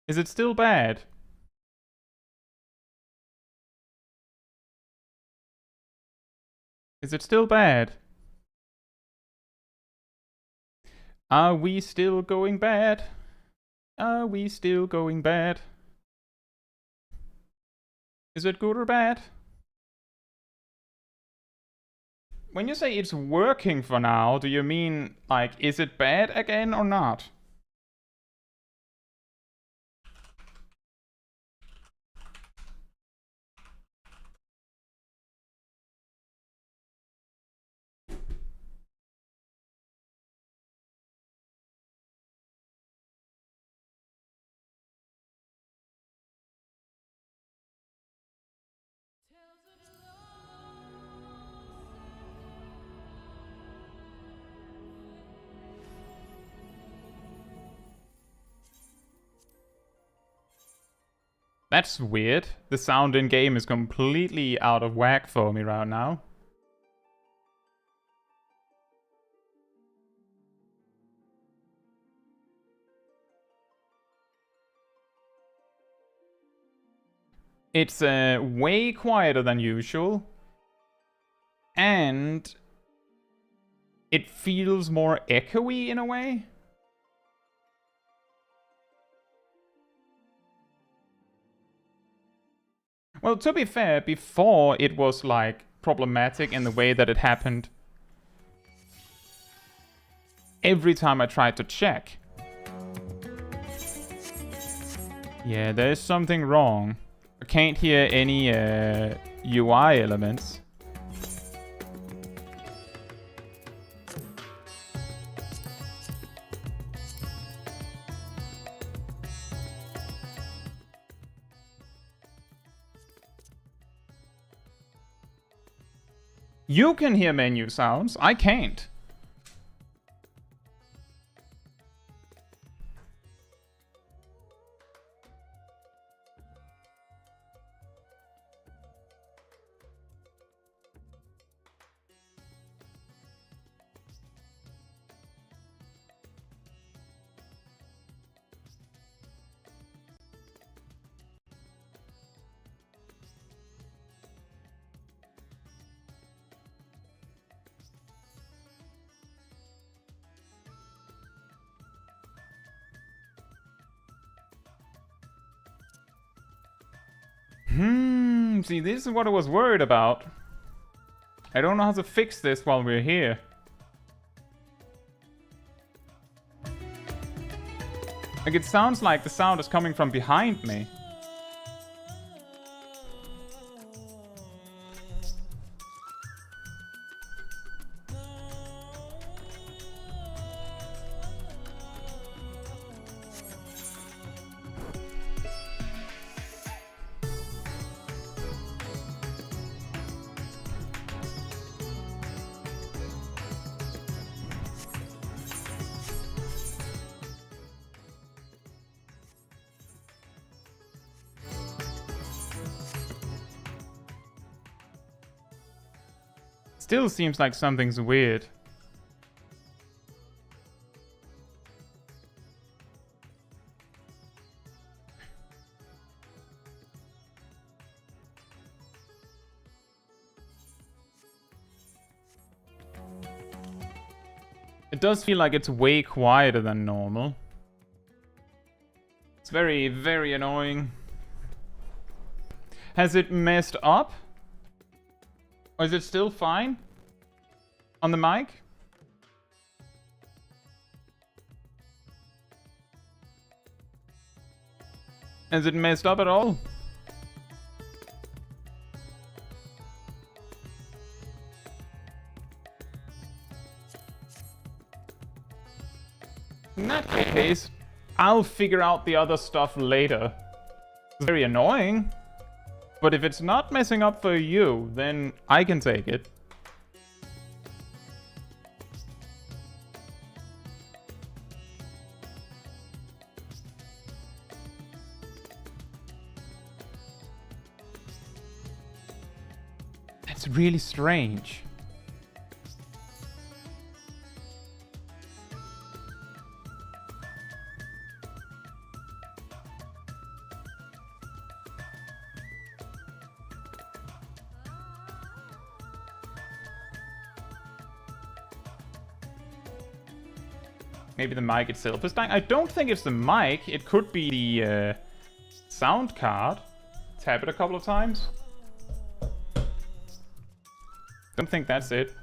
Is it still bad? Is it still bad? Are we still going bad? Are we still going bad? Is it good or bad? When you say it's working for now, do you mean, like, is it bad again or not? That's weird. The sound in game is completely out of whack for me right now. It's way quieter than usual. And it feels more echoey in a way. Well, to be fair, before it was like problematic in the way that it happened every time I tried to check. Yeah, there's something wrong. I can't hear any UI elements. You can hear menu sounds, I can't. See, this is what I was worried about. I don't know how to fix this while we're here. Like, it sounds like the sound is coming from behind me. Still seems like something's weird. It does feel like it's way quieter than normal. It's very, very annoying. Has it messed up? Or is it still fine? On the mic? Has it messed up at all? In that case, I'll figure out the other stuff later. It's very annoying. But if it's not messing up for you, then I can take it. That's really strange. Maybe the mic itself is dying. I don't think it's the mic. It could be the sound card. Tap it a couple of times. Don't think that's it.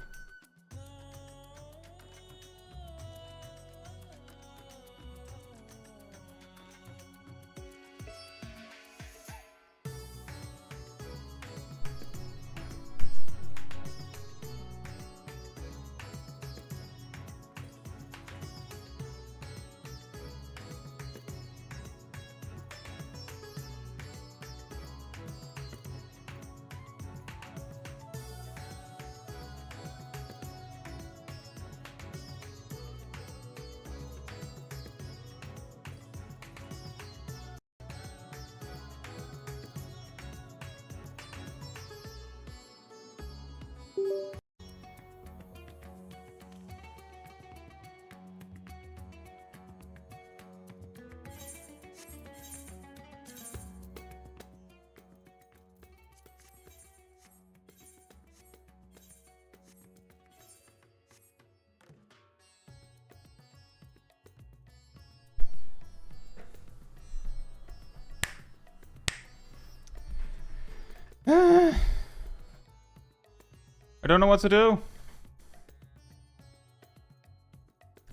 I don't know what to do.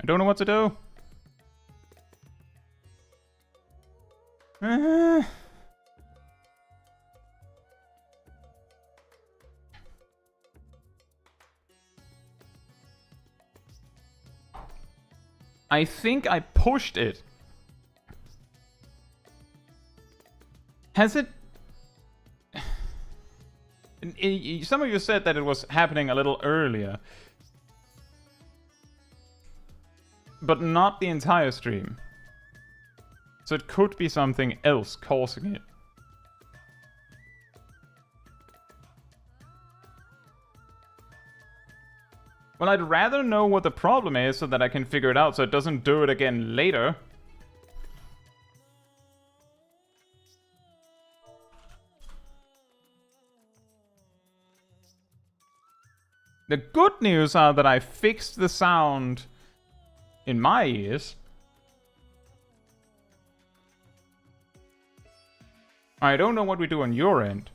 I don't know what to do. I think I pushed it. Has it... Some of you said that it was happening a little earlier. But not the entire stream. So it could be something else causing it. Well, I'd rather know what the problem is so that I can figure it out so it doesn't do it again later. The good news are that I fixed the sound in my ears. I don't know what we do on your end.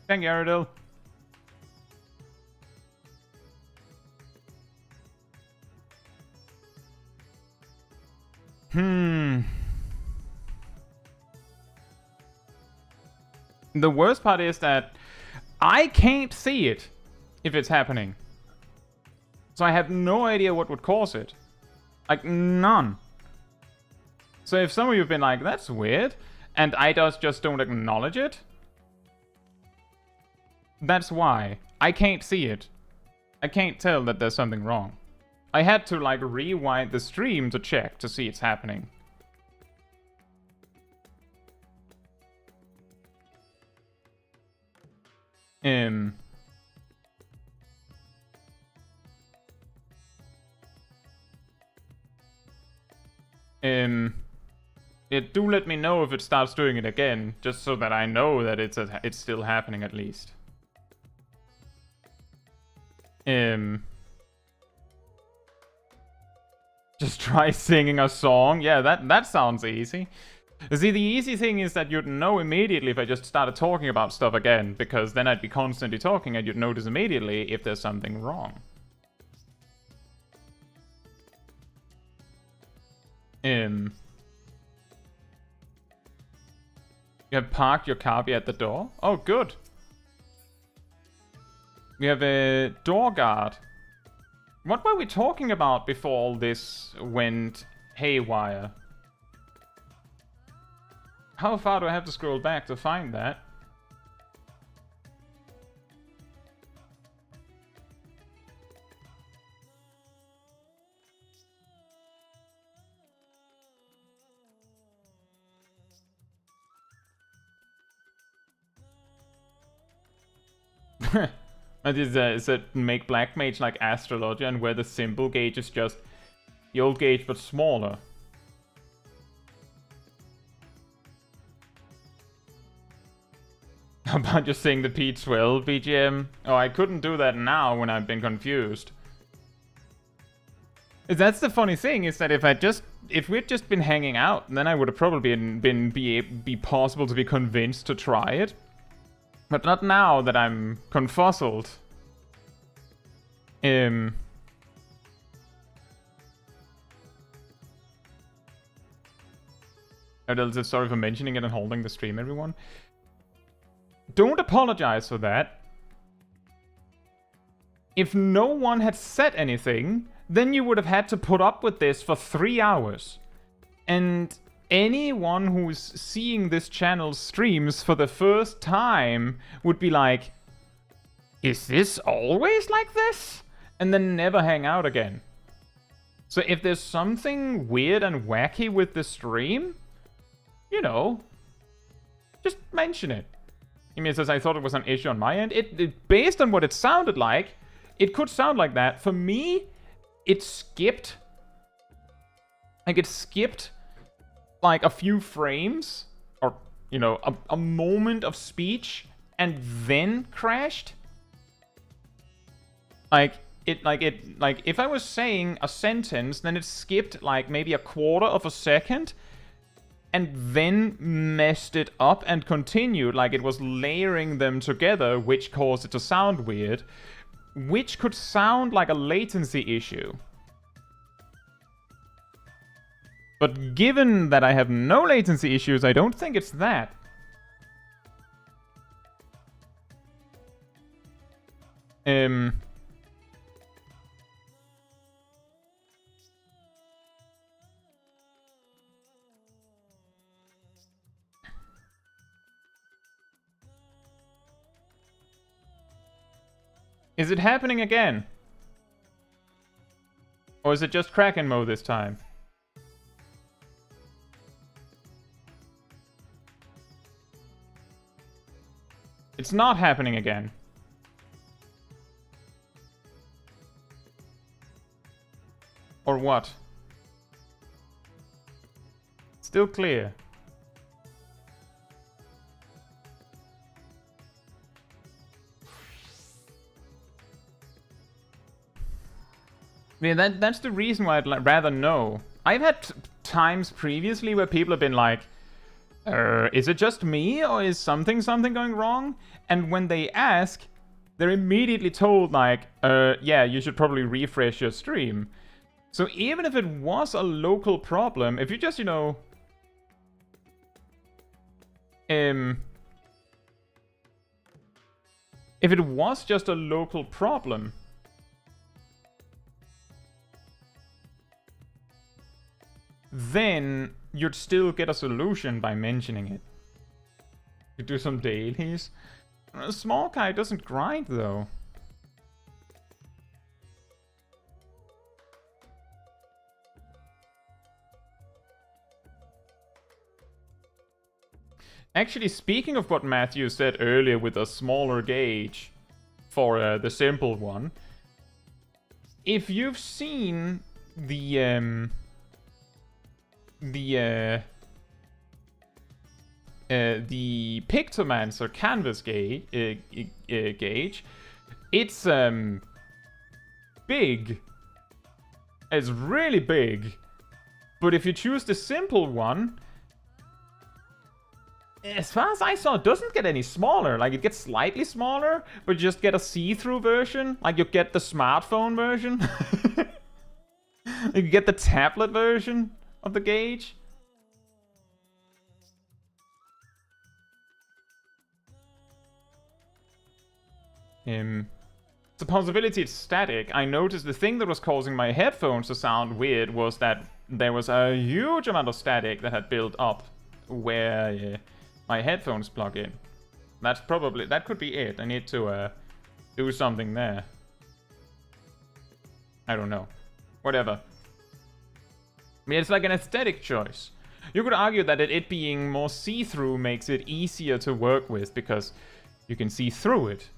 Thank you, Aradil. The worst part is that I can't see it if it's happening. So I have no idea what would cause it. Like, none. So if some of you have been like, that's weird, and I just don't acknowledge it, that's why. I can't see it. I can't tell that there's something wrong. I had to, like, rewind the stream to check to see it's happening. Do let me know if it starts doing it again, just so that I know that it's still happening at least. Just try singing a song. Yeah, that sounds easy. See, the easy thing is that you'd know immediately if I just started talking about stuff again, because then I'd be constantly talking and you'd notice immediately if there's something wrong. You have parked your car at the door? Oh, good. We have a door guard. What were we talking about before all this went haywire? How far do I have to scroll back to find that? Is it make Black Mage like Astrologia and where the symbol gauge is just the old gauge but smaller? How about just saying the P12 BGM? Oh, I couldn't do that now when I've been confused. That's the funny thing, is that if we'd just been hanging out, then I would have probably be possible to be convinced to try it. But not now that I'm confuzzled. Sorry for mentioning it and holding the stream, everyone. Don't apologize for that. If no one had said anything, then you would have had to put up with this for 3 hours. And anyone who's seeing this channel's streams for the first time would be like, is this always like this? And then never hang out again. So if there's something weird and wacky with the stream, you know, just mention it. Emi says, I thought it was an issue on my end. Based on what it sounded like, it could sound like that. For me, it skipped. Like, it skipped like a few frames, or, you know, a moment of speech, and then crashed. Like if I was saying a sentence, then it skipped like maybe a quarter of a second, and then messed it up and continued, like it was layering them together, which caused it to sound weird, which could sound like a latency issue. But given that I have no latency issues, I don't think it's that. Is it happening again? Or is it just Kraken mode this time? It's not happening again. Or what? Still clear. Yeah, that's the reason why I'd rather know. I've had times previously where people have been like, is it just me, or is something going wrong? And when they ask, they're immediately told like, yeah, you should probably refresh your stream. So even if it was a local problem, if you just, you know, if it was just a local problem, then you'd still get a solution by mentioning it. You do some dailies. Smol Caetsu doesn't grind though. Actually, speaking of what Matthew said earlier with a smaller gauge for the simple one, if you've seen the Pictomancer canvas gauge, it's big. It's really big. But if you choose the simple one, as far as I saw, it doesn't get any smaller. Like, it gets slightly smaller, but you just get a see-through version. Like, you get the smartphone version. You get the tablet version of the gauge. It's a possibility it's static. I noticed the thing that was causing my headphones to sound weird was that there was a huge amount of static that had built up where my headphones plug in. That could be it. I need to do something there. I don't know. Whatever. I mean, it's like an aesthetic choice. You could argue that it being more see-through makes it easier to work with because you can see through it.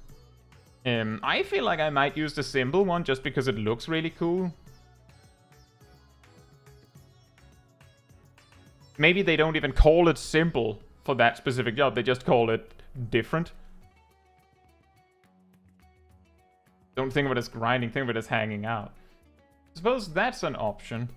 I feel like I might use the simple one just because it looks really cool. Maybe they don't even call it simple for that specific job. They just call it different. Don't think of it as grinding, think of it as hanging out. I suppose that's an option.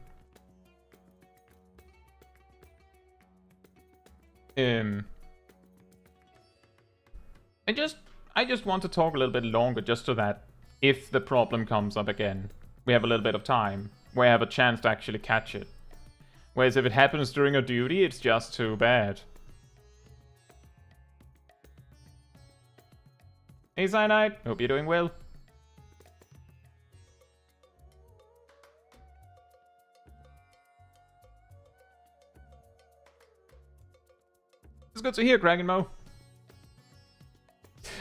I just want to talk a little bit longer just so that if the problem comes up again, we have a little bit of time where I have a chance to actually catch it. Whereas if it happens during a duty, it's just too bad. Hey Cyanide, hope you're doing well. It's good to hear, Krakenmo.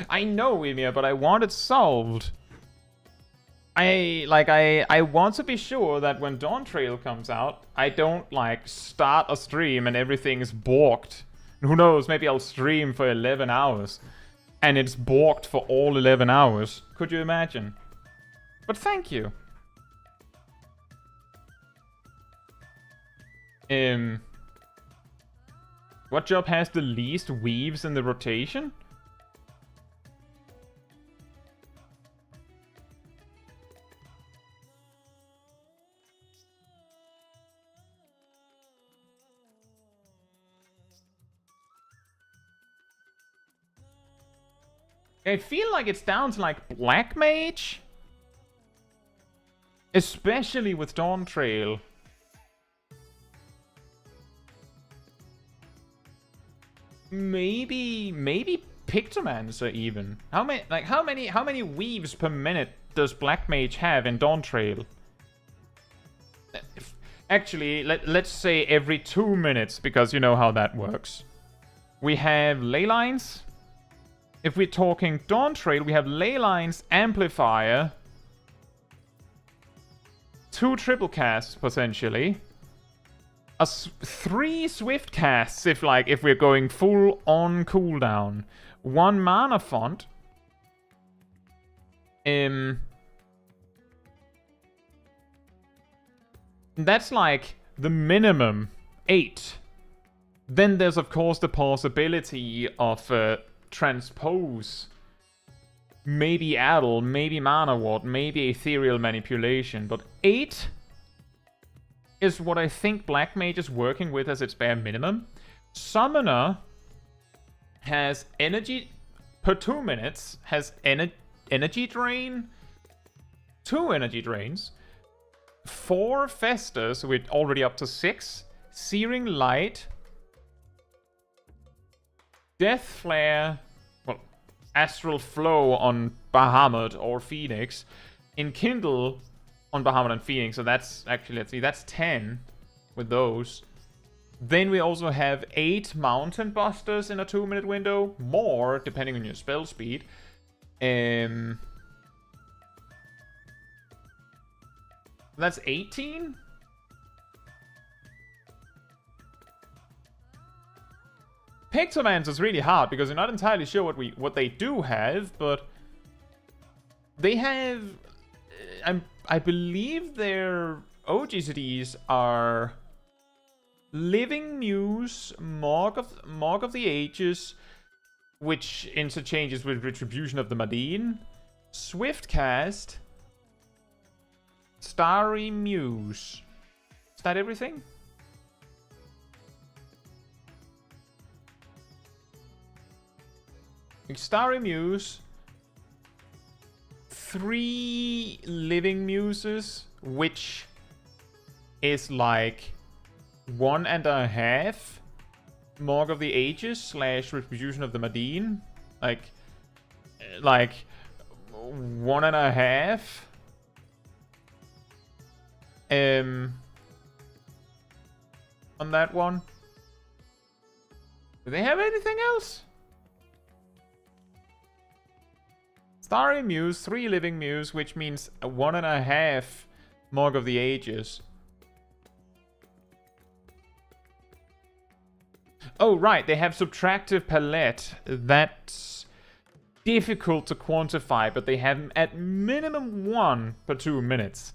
I know, Emir, but I want it solved. I want to be sure that when Dawn Trail comes out, I don't, like, start a stream and everything's borked. Who knows, maybe I'll stream for 11 hours. And it's borked for all 11 hours. Could you imagine? But thank you. What job has the least weaves in the rotation? I feel like it's down to like Black Mage. Especially with Dawn Trail. Maybe Pictomancer even. How many weaves per minute does Black Mage have in Dawn Trail? Actually, let's say every 2 minutes, because you know how that works. We have ley lines. If we're talking Dawn Trail, we have ley lines, amplifier, 2 triple casts potentially, 3 swift casts if we're going full on cooldown, 1 mana font, that's like the minimum 8. Then there's of course the possibility of transpose, maybe addle, maybe mana ward, maybe ethereal manipulation, but 8 is what I think Black Mage is working with as its bare minimum. Summoner has energy per 2 minutes, has energy drain, 2 energy drains, 4 Festers, so we're already up to 6, Searing Light, Death Flare, well, Astral Flow on Bahamut or Phoenix, Enkindle on Bahamut and Phoenix, so that's actually, let's see, that's 10 with those. Then we also have 8 Mountain Busters in a 2-minute window, more depending on your spell speed. That's 18? Pictomancer is really hard because you're not entirely sure what they do have, but they have, I believe their OGCDs are Living Muse, Mark of the Ages, which interchanges with Retribution of the Madine, Swift Cast, Starry Muse. Is that everything? Starry Muse, 3 Living Muses, which is like 1.5 Mark of the Ages / Retribution of the Madine, like 1.5. On that one. Do they have anything else? Starry Muse, 3 Living Muse, which means 1.5 Mark of the Ages. Oh, right, they have Subtractive Palette. That's difficult to quantify, but they have at minimum 1 per 2 minutes.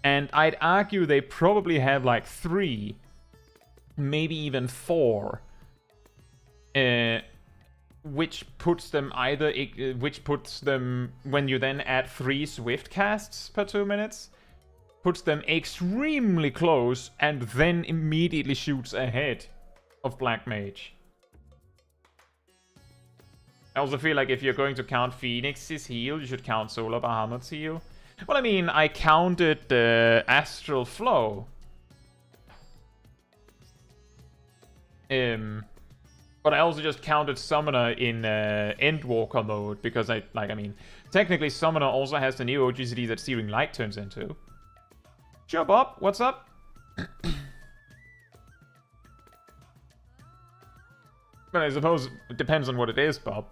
And I'd argue they probably have like 3, maybe even 4. Which puts them when you then add 3 swift casts per 2 minutes, puts them extremely close and then immediately shoots ahead of Black Mage. I also feel like if you're going to count Phoenix's heal, you should count Solar Bahamut's heal. Well, I mean, I counted the Astral Flow. But I also just counted Summoner in Endwalker mode, because I mean, technically Summoner also has the new OGCD that Searing Light turns into. Sure, Bob, what's up? But I suppose it depends on what it is, Bob.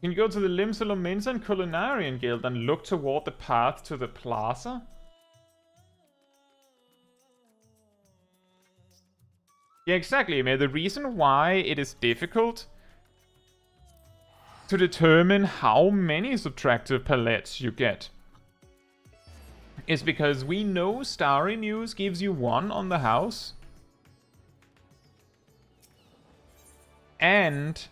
Can you go to the Limsalom Minsa and Culinarian Guild and look toward the path to the plaza? Yeah, exactly, man. The reason why it is difficult to determine how many subtractive palettes you get is because we know Starry Muse gives you 1 on the house. And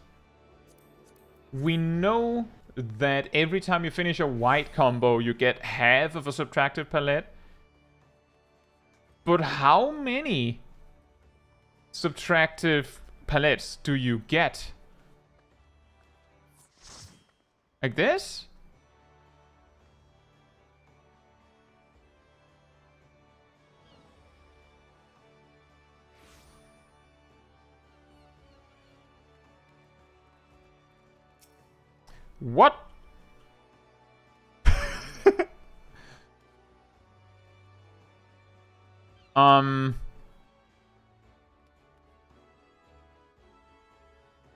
we know that every time you finish a white combo, you get half of a subtractive palette. But how many subtractive palettes do you get Like this? What?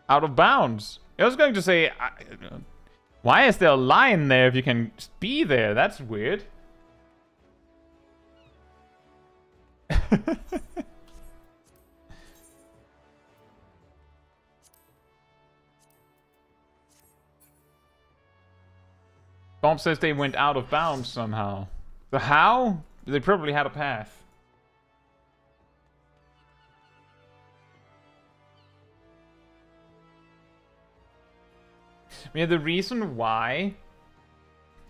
Out of bounds. I was going to say, why is there a line there if you can just be there? That's weird. Bob says they went out of bounds somehow. The how? They probably had a path. I mean, the reason why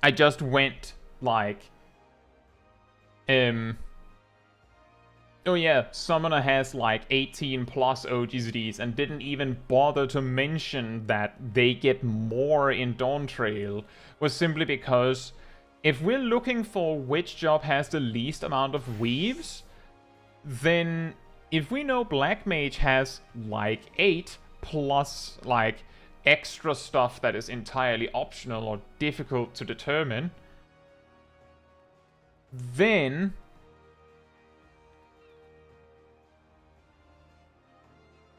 I just went like, oh yeah, Summoner has like 18 plus OGZDs and didn't even bother to mention that they get more in Dawn Trail was simply because if we're looking for which job has the least amount of weaves, then if we know Black Mage has like 8 plus like extra stuff that is entirely optional or difficult to determine, then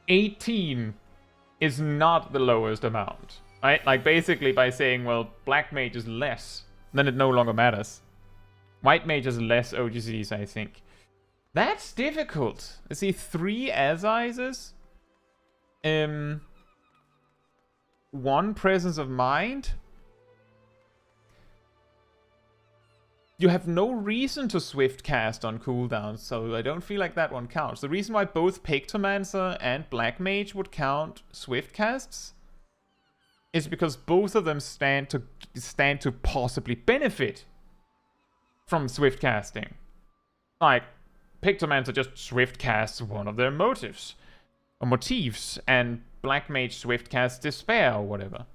$18 is not the lowest amount, right? Like basically by saying, well, Black Mage is less, then it no longer matters. White Mage has less OGCs, I think. That's difficult. I see 3 Azizes. 1 Presence of Mind. You have no reason to swift cast on cooldown, so I don't feel like that one counts. The reason why both Pictomancer and Black Mage would count swift casts is because both of them stand to possibly benefit from swift casting. Like, Pictomancer just swift casts one of their motives, and Black Mage swift casts Despair or whatever.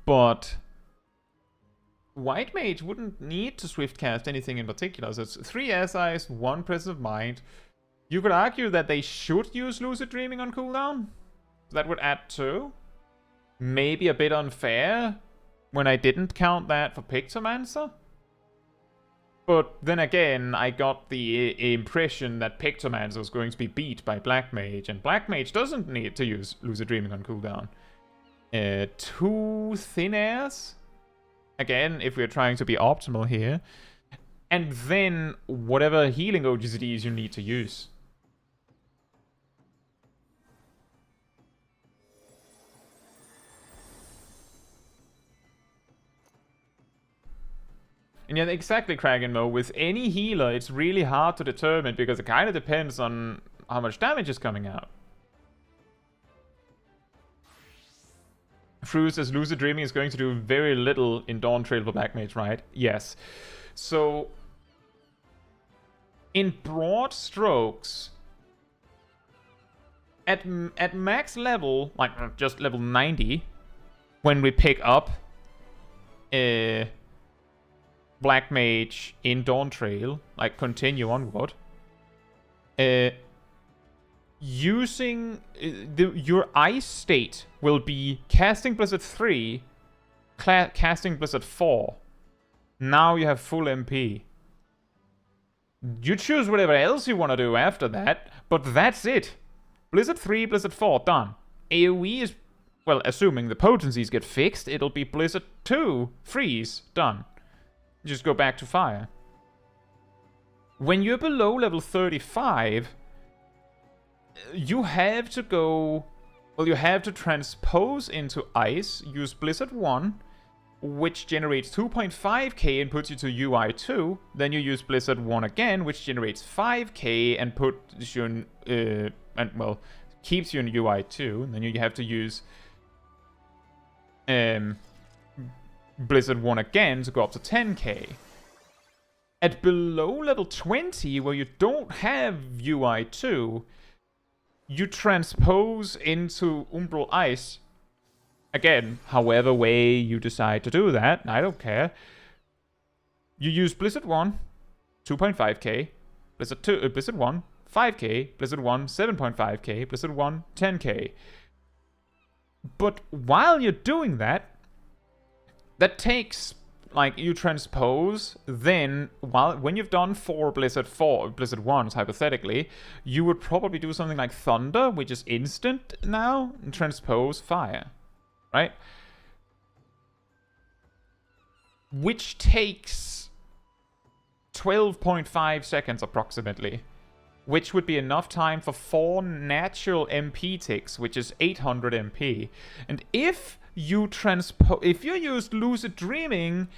But White Mage wouldn't need to swift cast anything in particular. So it's 3 SIs, 1 Presence of Mind. You could argue that they should use Lucid Dreaming on cooldown. That would add 2. Maybe a bit unfair when I didn't count that for Pictomancer. But then again, I got the impression that Pictomancer was going to be beat by Black Mage, and Black Mage doesn't need to use Lucid Dreaming on cooldown. 2 Thin Airs. Again, if we're trying to be optimal here. And then whatever healing OGZDs you need to use. And yeah, exactly, Kragenmo. With any healer, it's really hard to determine because it kind of depends on how much damage is coming out. Fruit says Lucid Dreaming is going to do very little in Dawn Trail for Black Mage, right? Yes. So, in broad strokes, at max level, like just level 90, when we pick up Black Mage in Dawn Trail, like continue onward, using your ice state will be casting Blizzard 3, casting Blizzard 4. Now you have full MP. You choose whatever else you want to do after that, but that's it. Blizzard 3, Blizzard 4, done. AoE is, well, assuming the potencies get fixed, it'll be Blizzard 2, freeze, done. Just go back to fire. When you're below level 35, you have to go... Well, you have to transpose into Ice, use Blizzard 1, which generates 2.5k and puts you to UI 2. Then you use Blizzard 1 again, which generates 5k and puts you in... well, keeps you in UI 2. And then you have to use... Blizzard 1 again to go up to 10k. At below level 20, where you don't have UI2, you transpose into Umbral Ice. Again, however way you decide to do that, I don't care. You use Blizzard 1, 2.5k, Blizzard 2, Blizzard 1, 5k, Blizzard 1, 7.5k, Blizzard 1, 10k. But while you're doing that, that takes, like, you transpose, then, when you've done 4 Blizzard 1s, hypothetically, you would probably do something like Thunder, which is instant now, and transpose Fire, right? Which takes 12.5 seconds approximately, which would be enough time for 4 natural MP ticks, which is 800 MP. And if you used Lucid Dreaming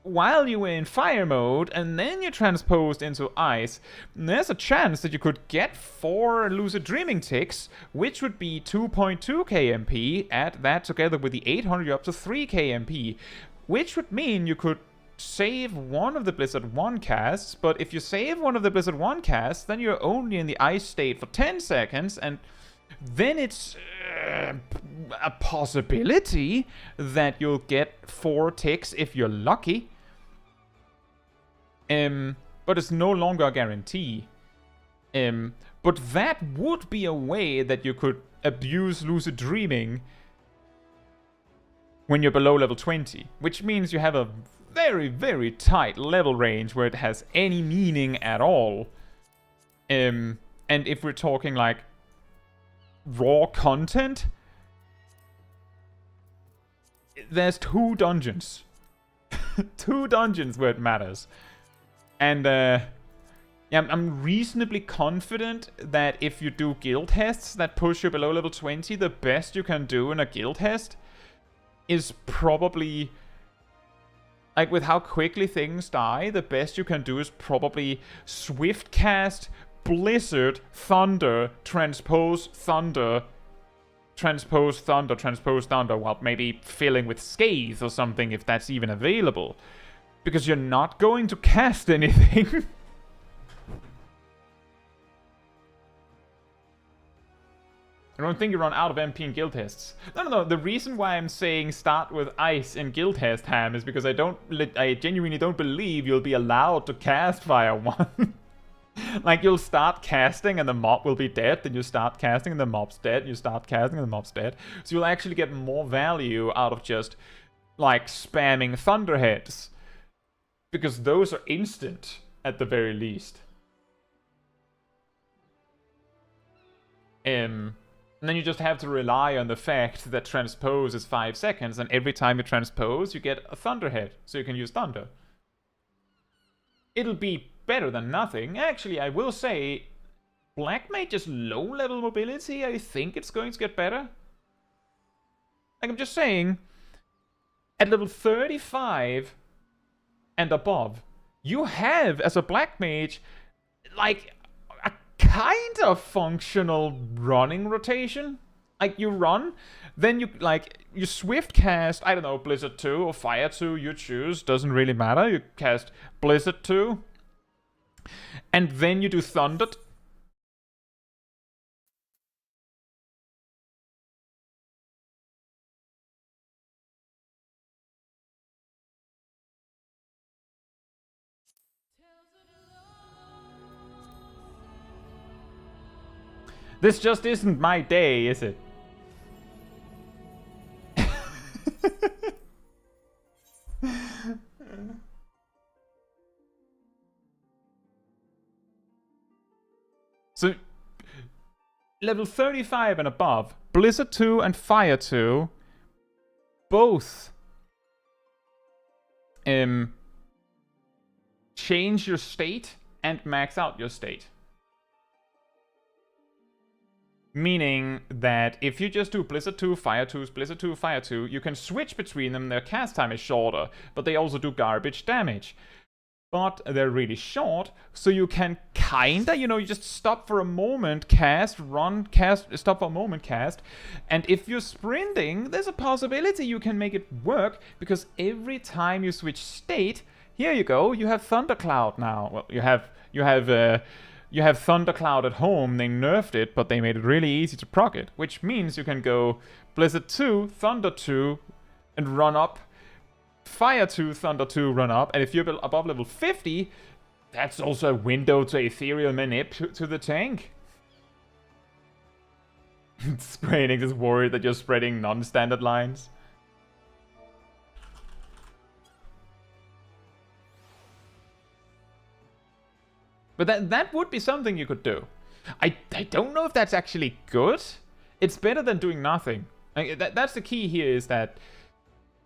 while you were in Fire mode, and then you transposed into Ice, there's a chance that you could get 4 Lucid Dreaming ticks, which would be 2.2k MP. Add that together with the 800, you're up to 3k MP, which would mean you could save one of the Blizzard 1 casts, but if you save one of the Blizzard 1 casts, then you're only in the Ice state for 10 seconds, and then it's a possibility that you'll get 4 ticks if you're lucky. But it's no longer a guarantee. But that would be a way that you could abuse Lucid Dreaming when you're below level 20, which means you have a very, very tight level range where it has any meaning at all. And if we're talking like raw content, there's 2 dungeons. 2 dungeons where it matters. And yeah, I'm reasonably confident that if you do guild tests that push you below level 20, the best you can do in a guild test is probably, like, with how quickly things die, the best you can do is probably Swift Cast, Blizzard, Thunder, Transpose Thunder, Transpose Thunder, Transpose Thunder, while maybe filling with Scathe or something if that's even available. Because you're not going to cast anything. I don't think you run out of MP in guild tests. No. The reason why I'm saying start with Ice in guild test, Ham, is because I genuinely don't believe you'll be allowed to cast Fire 1. Like, you'll start casting and the mob will be dead, then you start casting and the mob's dead, and you start casting and the mob's dead. So you'll actually get more value out of just, like, spamming Thunderheads. Because those are instant, at the very least. And then you just have to rely on the fact that transpose is 5 seconds, and every time you transpose, you get a Thunderhead, so you can use Thunder. It'll be better than nothing. Actually, I will say, Black Mage's low-level mobility, I think it's going to get better. Like, I'm just saying, at level 35 and above, you have, as a Black Mage, like, a kind of functional running rotation. Like, you run, then you Swift cast, I don't know, Blizzard 2 or Fire 2, you choose, doesn't really matter. You cast Blizzard 2, and then you do Thunder. This just isn't my day, is it? So, level 35 and above, Blizzard 2 and Fire 2, both change your state and max out your state. Meaning that if you just do Blizzard 2, Fire 2, Blizzard 2, Fire 2, you can switch between them, their cast time is shorter, but they also do garbage damage. But they're really short, so you can kinda, you just stop for a moment, cast, run, cast, stop for a moment, cast. And if you're sprinting, there's a possibility you can make it work, because every time you switch state, here you go. You have Thundercloud now. Well, you have Thundercloud at home. They nerfed it, but they made it really easy to proc it, which means you can go Blizzard 2, Thunder 2, and run up. Fire 2, Thunder 2, run up. And if you're above level 50, that's also a window to ethereal manip to the tank. Square Enix is worried that you're spreading non-standard lines. But that would be something you could do. I don't know if that's actually good. It's better than doing nothing. That's the key here, is that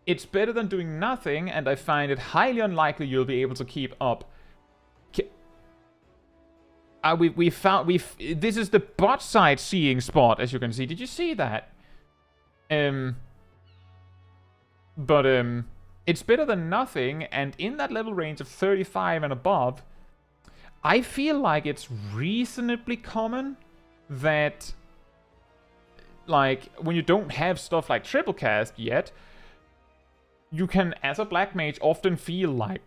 it's better than doing nothing, and I find it highly unlikely you'll be able to keep up. This is the bot side seeing spot, as you can see. Did you see that? It's better than nothing, and in that level range of 35 and above, I feel like it's reasonably common that, like, when you don't have stuff like triple cast yet, you can, as a black mage, often feel like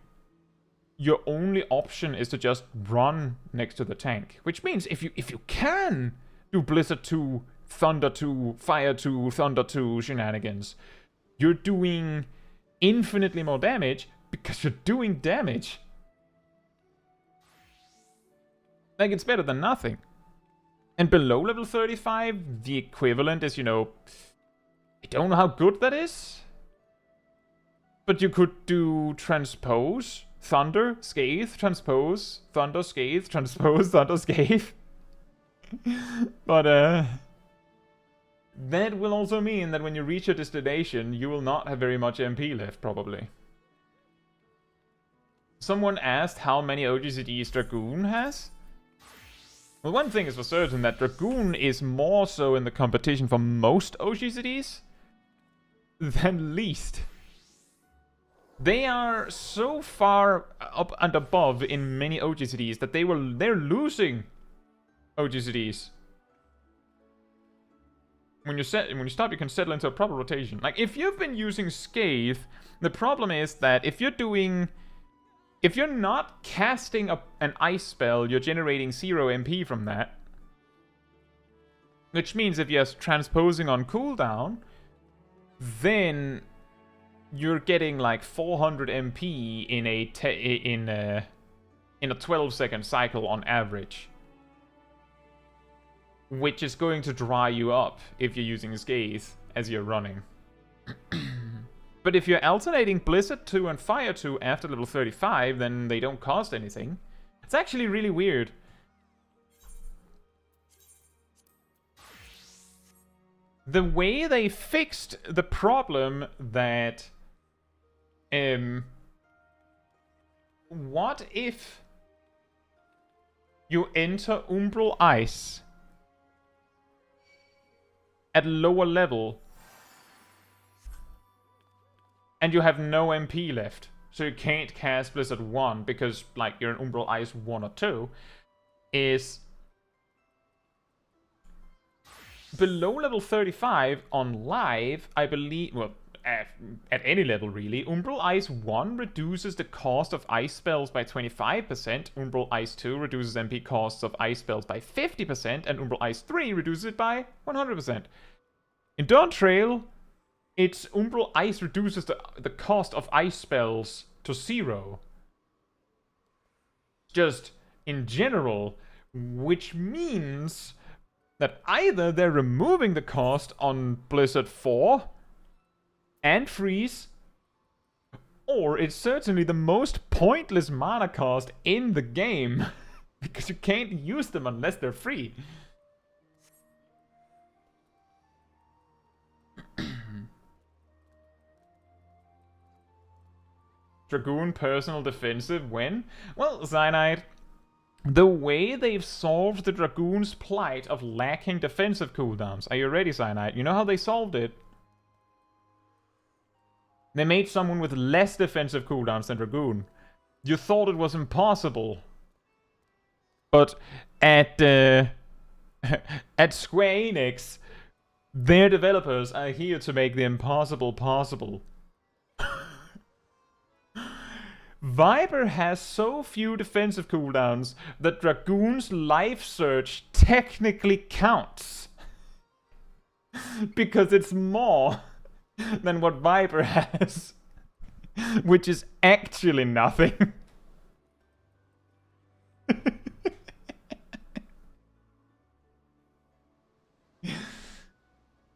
your only option is to just run next to the tank. Which means if you can do Blizzard 2, Thunder 2, Fire 2, Thunder 2 shenanigans, you're doing infinitely more damage because you're doing damage. Like, it's better than nothing. And below level 35, the equivalent is, you know, I don't know how good that is. But you could do Transpose, Thunder, Scathe, Transpose, Thunder, Scathe, Transpose, Thunder, Scathe. But, that will also mean that when you reach your destination, you will not have very much MP left, probably. Someone asked how many OGCDs Dragoon has. Well, one thing is for certain, that Dragoon is more so in the competition for most OGCDs than least. They are so far up and above in many OGCDs that they're losing OGCDs. When you stop, you can settle into a proper rotation. Like, if you've been using Scathe, the problem is that if you're not casting an ice spell, you're generating 0 MP from that. Which means if you're transposing on cooldown, then you're getting like 400 MP in a 12-second cycle on average. Which is going to dry you up if you're using Scathe as you're running. But if you're alternating Blizzard 2 and Fire 2 after level 35, then they don't cost anything. It's actually really weird. The way they fixed the problem that... what if you enter Umbral Ice at lower level and you have no MP left, so you can't cast Blizzard 1 because, like, you're in Umbral Ice 1 or 2, is below level 35 on live, I believe, well, at any level really, Umbral Ice 1 reduces the cost of ice spells by 25%, Umbral Ice 2 reduces MP costs of ice spells by 50%, and Umbral Ice 3 reduces it by 100%. In Dawntrail, it's Umbral Ice reduces the cost of ice spells to 0. Just in general, which means that either they're removing the cost on Blizzard 4 and Freeze, or it's certainly the most pointless mana cost in the game, because you can't use them unless they're free. Dragoon personal defensive when? Well, Cyanide, the way they've solved the Dragoon's plight of lacking defensive cooldowns. Are you ready, Cyanide? You know how they solved it? They made someone with less defensive cooldowns than Dragoon. You thought it was impossible. But at Square Enix, their developers are here to make the impossible possible. Viper has so few defensive cooldowns that Dragoon's Life Surge technically counts. Because it's more than what Viper has. Which is actually nothing.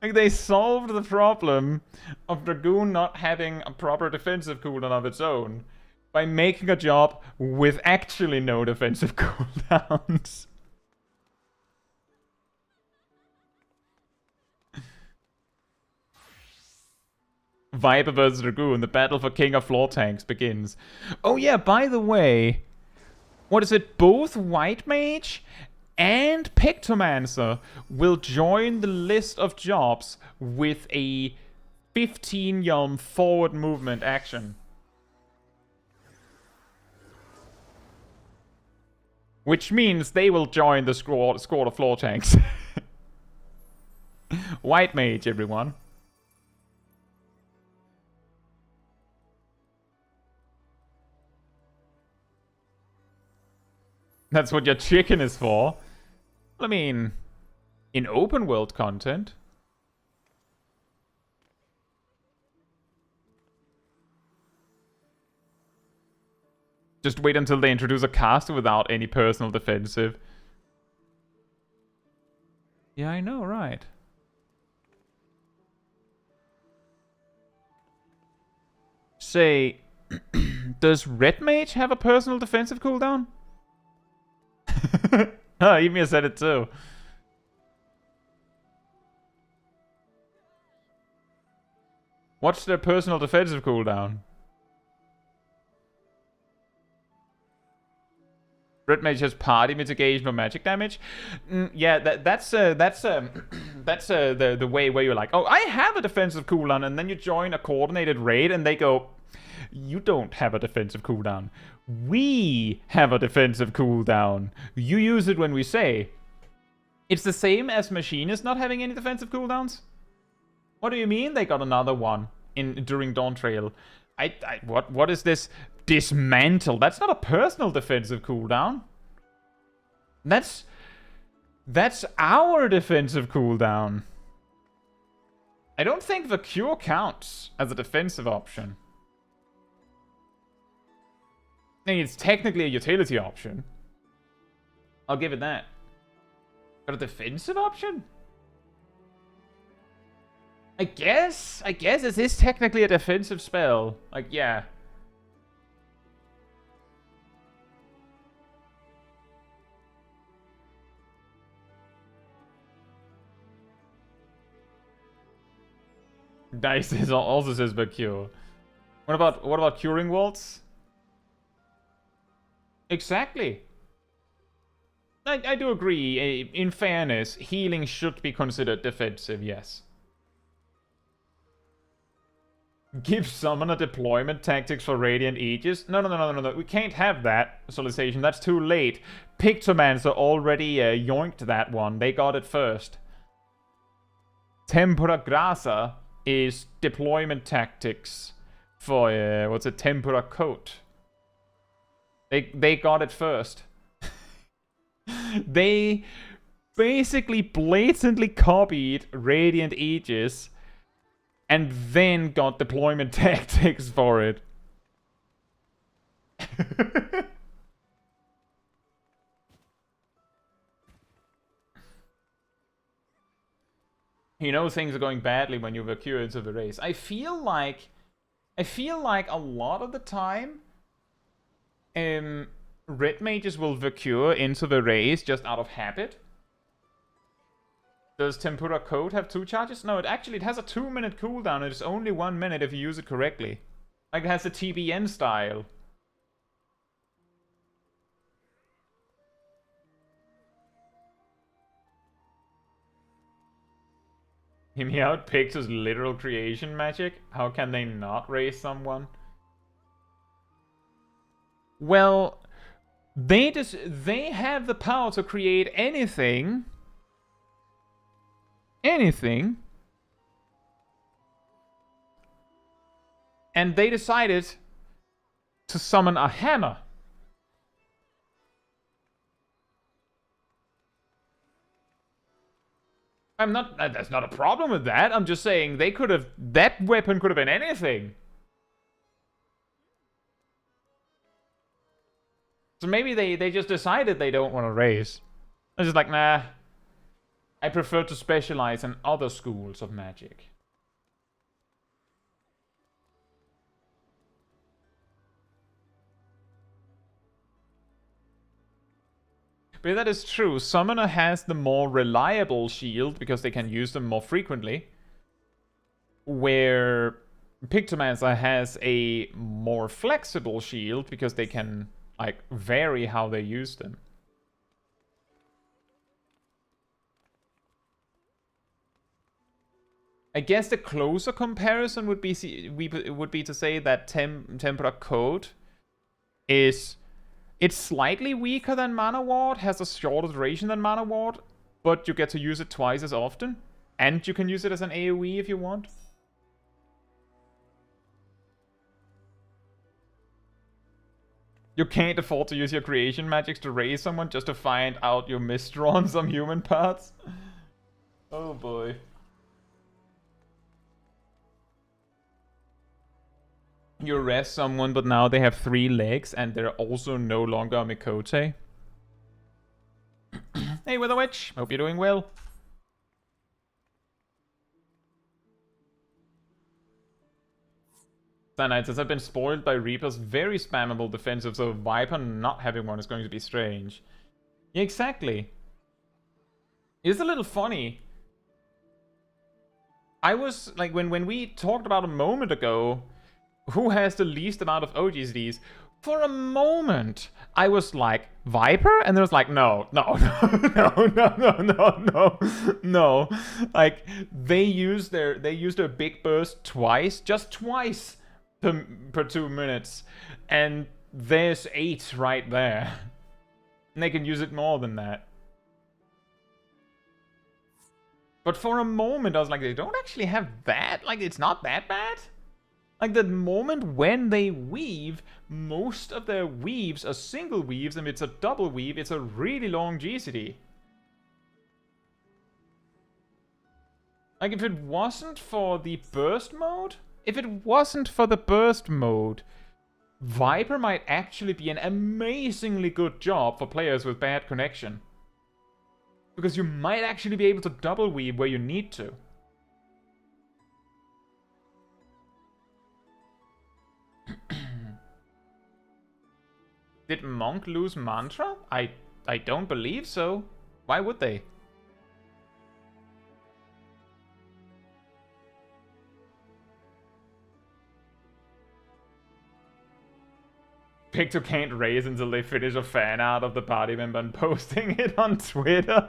Like, they solved the problem of Dragoon not having a proper defensive cooldown of its own by making a job with actually no defensive cooldowns. Viper vs Dragoon, the battle for King of Floor Tanks begins. Oh yeah, by the way, what is it? Both White Mage and Pictomancer will join the list of jobs with a 15 yalm forward movement action. Which means they will join the squad of floor tanks. White Mage, everyone. That's what your chicken is for. I mean, in open world content. Just wait until they introduce a caster without any personal defensive. Yeah, I know, right? Say, does Red Mage have a personal defensive cooldown? Oh, Emir said it too. What's their personal defensive cooldown? Red Mage has party mitigation or magic damage. Yeah, that's the way where you're like, oh, I have a defensive cooldown, and then you join a coordinated raid, and they go, you don't have a defensive cooldown. We have a defensive cooldown. You use it when we say. It's the same as Machinist not having any defensive cooldowns. What do you mean they got another one during Dawn Trail? What is this? Dismantle. That's not a personal defensive cooldown. That's our defensive cooldown. I don't think the cure counts as a defensive option. I think it's technically a utility option. I'll give it that. But a defensive option? I guess it is technically a defensive spell. Like, yeah. Dice also says but cure. What about curing waltz? Exactly. I do agree. In fairness, healing should be considered defensive, yes. Give summoner deployment tactics for Radiant Aegis? No. We can't have that, Solicitation. That's too late. Pictomancer already yoinked that one. They got it first. Tempora Grasa is deployment tactics for, what's it? Tempora Coat. They got it first. They basically blatantly copied Radiant Aegis and then got deployment tactics for it. You know things are going badly when you Valkyrie into the race. I feel like a lot of the time Red Mages will Valkyrie into the race just out of habit. Does Tempura Code have 2 charges? No, it has a 2-minute cooldown. It is only 1 minute if you use it correctly. Like, it has the TBN style. Hear me out, Pix's literal creation magic? How can they not raise someone? Well, they have the power to create anything. Anything. And they decided to summon a hammer. I'm not, there's not a problem with that. I'm just saying they could have, that weapon could have been anything. So maybe they just decided they don't want to raise. They're just like, nah. I prefer to specialize in other schools of magic. But that is true. Summoner has the more reliable shield because they can use them more frequently. Where Pictomancer has a more flexible shield because they can, like, vary how they use them. I guess the closer comparison would be to say that Tempera Code is... It's slightly weaker than Mana Ward, has a shorter duration than Mana Ward, but you get to use it twice as often. And you can use it as an AoE if you want. You can't afford to use your creation magics to raise someone just to find out you misdrawn some human parts. Oh boy. You arrest someone, but now they have 3 legs, and they're also no longer a Mikote. Hey, Wither Witch! Hope you're doing well. Cyanide says, I've been spoiled by Reaper's very spammable defensive, so Viper not having one is going to be strange. Yeah, exactly. It's a little funny. I was, like, when we talked about a moment ago... Who has the least amount of OGSDs? For a moment, I was like, Viper? And there was like, no. No. Like, they used their big burst twice, just twice per 2 minutes. And there's 8 right there. And they can use it more than that. But for a moment, I was like, they don't actually have that? Like, it's not that bad? Like, the moment when they weave, most of their weaves are single weaves, and if it's a double weave, it's a really long GCD. Like, if it wasn't for the burst mode, Viper might actually be an amazingly good job for players with bad connection. Because you might actually be able to double weave where you need to. Did Monk lose Mantra? I don't believe so. Why would they? Picto can't raise until they finish a fan art of the party member and posting it on Twitter.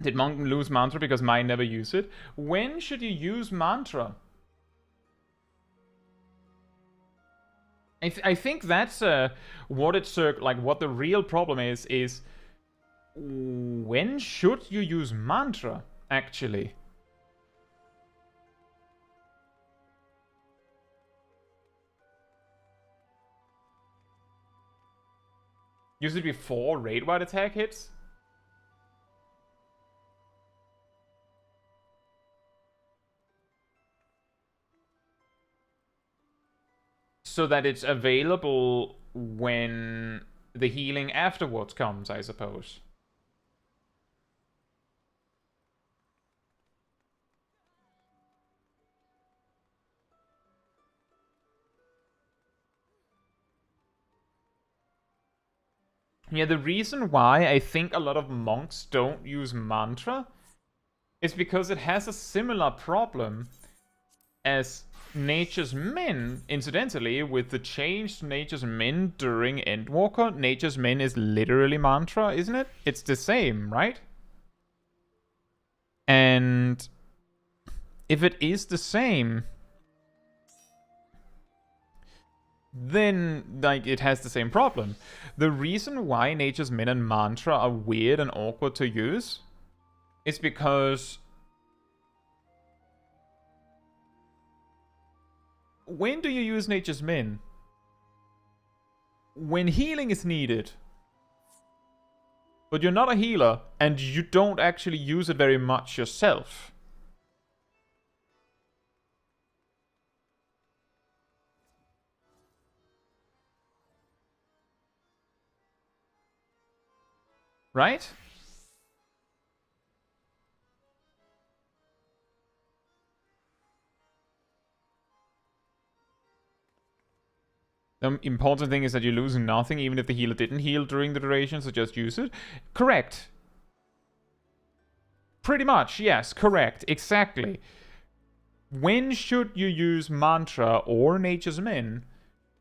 Did Monk lose Mantra because mine never use it? When should you use Mantra? I think that's what the real problem is when should you use Mantra, actually? Use it before raid-wide attack hits? So that it's available when the healing afterwards comes, I suppose. Yeah, the reason why I think a lot of monks don't use Mantra is because it has a similar problem as Nature's Min, incidentally, with the changed Nature's Min during Endwalker. Nature's Min is literally Mantra, isn't it? It's the same, right? And if it is the same, then, like, it has the same problem. The reason why Nature's Min and Mantra are weird and awkward to use is because when do you use Nature's Min? When healing is needed. But you're not a healer, and you don't actually use it very much yourself. Right? The important thing is that you're losing nothing, even if the healer didn't heal during the duration, so just use it. Correct. Pretty much, yes, correct, exactly. When should you use Mantra or Nature's Min?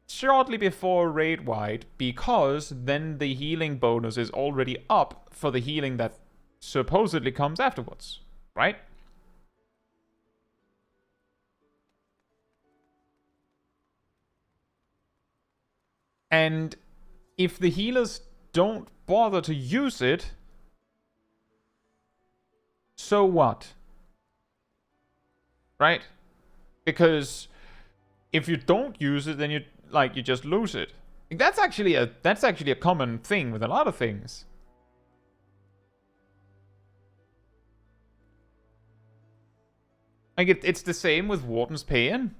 Shortly before Raid Wide, because then the healing bonus is already up for the healing that supposedly comes afterwards, right? And if the healers don't bother to use it, so what? Right? Because if you don't use it, then you just lose it. That's actually a common thing with a lot of things. Like it's the same with Warden's Pain.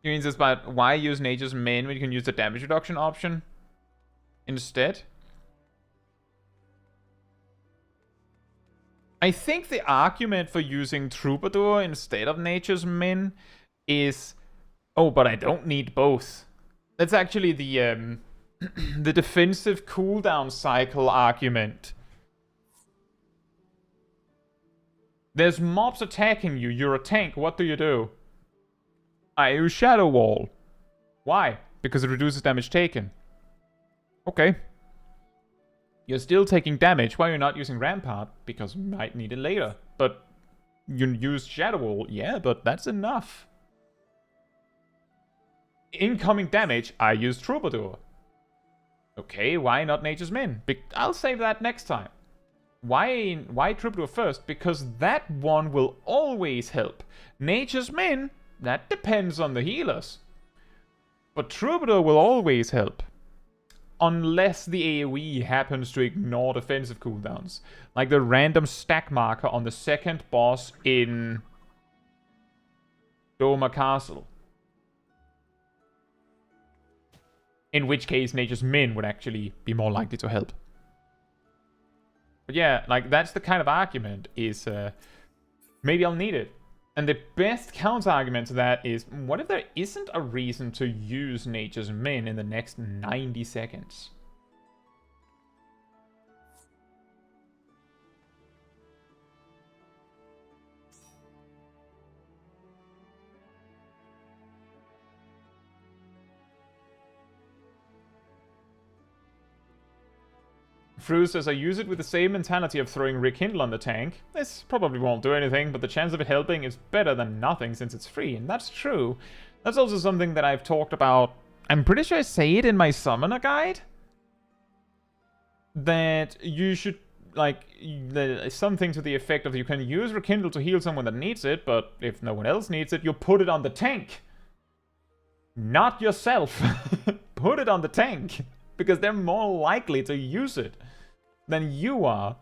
You mean this about why use Nature's Min when you can use the damage reduction option instead? I think the argument for using Troubadour instead of Nature's Min is, oh, but I don't need both. That's actually the the defensive cooldown cycle argument. There's mobs attacking you, you're a tank, what do? I use Shadow Wall. Why? Because it reduces damage taken. Okay. You're still taking damage. Why are you not using Rampart? Because you might need it later. But you use Shadow Wall. Yeah, but that's enough. Incoming damage, I use Troubadour. Okay, why not Nature's Min? I'll save that next time. Why Troubadour first? Because that one will always help. Nature's Min, that depends on the healers. But Troubadour will always help. Unless the AoE happens to ignore defensive cooldowns. Like the random stack marker on the second boss in Doma Castle. In which case Nature's Min would actually be more likely to help. But yeah, like that's the kind of argument is maybe I'll need it. And the best counter-argument to that is, what if there isn't a reason to use Nature's Min in the next 90 seconds? Fru says, I use it with the same mentality of throwing Rekindle on the tank. This probably won't do anything, but the chance of it helping is better than nothing since it's free, and that's true. That's also something that I've talked about. I'm pretty sure I say it in my Summoner Guide. That you should, like, something to the effect of you can use Rekindle to heal someone that needs it, but if no one else needs it, you put it on the tank. Not yourself. Put it on the tank. Because they're more likely to use it than you are.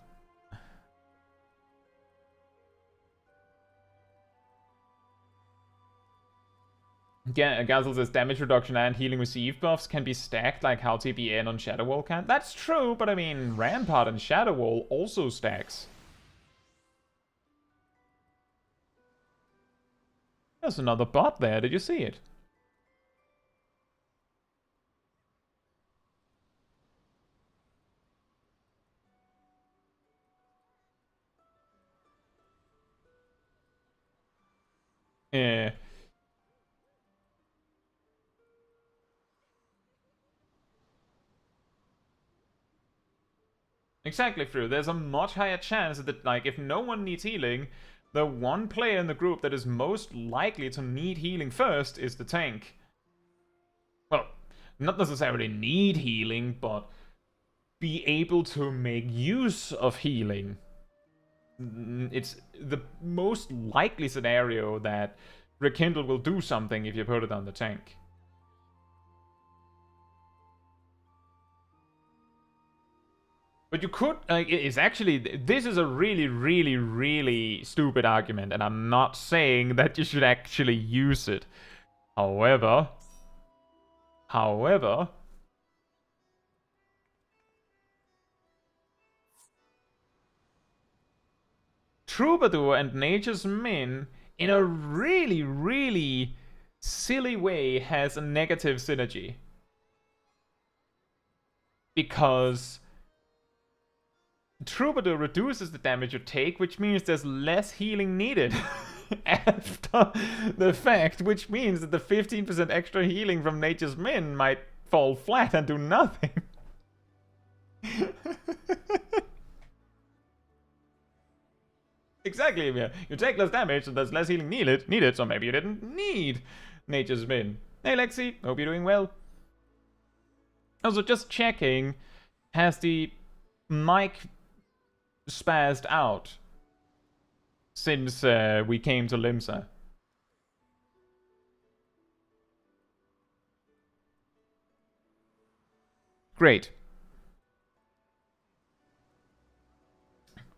Yeah, Gazel says damage reduction and healing received buffs can be stacked like how TBN on Shadow Wall can. That's true, but I mean, Rampart and Shadow Wall also stacks. There's another bot there, did you see it? Yeah. Exactly, Fru. There's a much higher chance that, like, if no one needs healing, the one player in the group that is most likely to need healing first is the tank. Well, not necessarily need healing, but be able to make use of healing. it's the most likely scenario that Rekindle will do something if you put it on the tank. But you could, it's actually, this is a really, really, really stupid argument, and I'm not saying that you should actually use it. However, Troubadour and Nature's Min, in a really, really silly way, has a negative synergy. Because Troubadour reduces the damage you take, which means there's less healing needed after the fact, which means that the 15% extra healing from Nature's Min might fall flat and do nothing. Exactly, yeah. You take less damage, so there's less healing needed, so maybe you didn't need Nature's Min. Hey Lexi, hope you're doing well. Also, just checking, has the mic spazzed out since we came to Limsa? Great.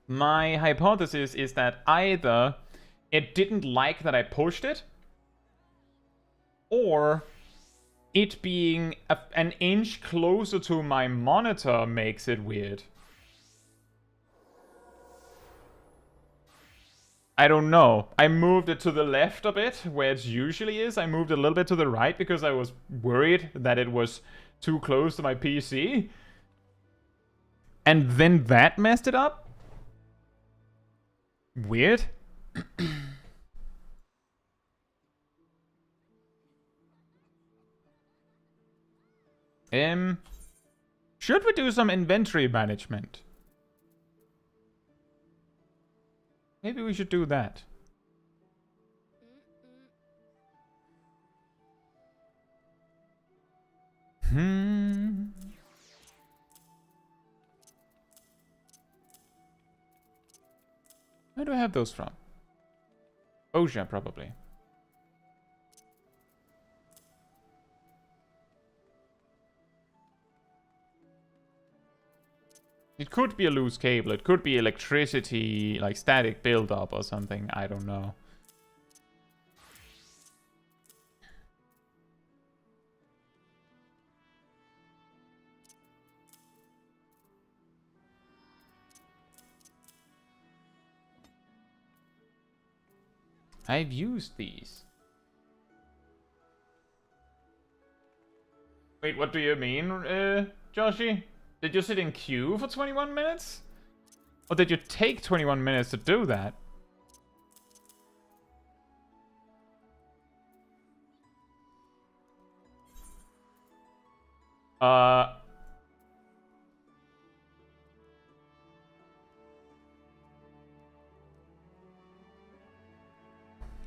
My hypothesis is that either it didn't like that I pushed it, or it being an inch closer to my monitor makes it weird. I don't know. I moved it to the left a bit, where it usually is. I moved it a little bit to the right because I was worried that it was too close to my PC. And then that messed it up? Weird. Should we do some inventory management? Maybe we should do that. Where do I have those from? Oja, probably. It could be a loose cable. It could be electricity, like static buildup or something. I don't know. I've used these. Wait, what do you mean, Joshi? Did you sit in queue for 21 minutes? Or did you take 21 minutes to do that?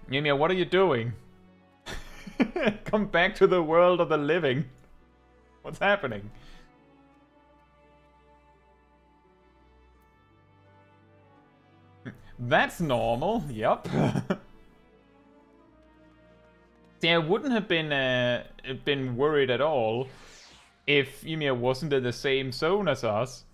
Yimia, what are you doing? Come back to the world of the living. What's happening? That's normal, yep. See, I wouldn't have been worried at all if Ymir wasn't in the same zone as us.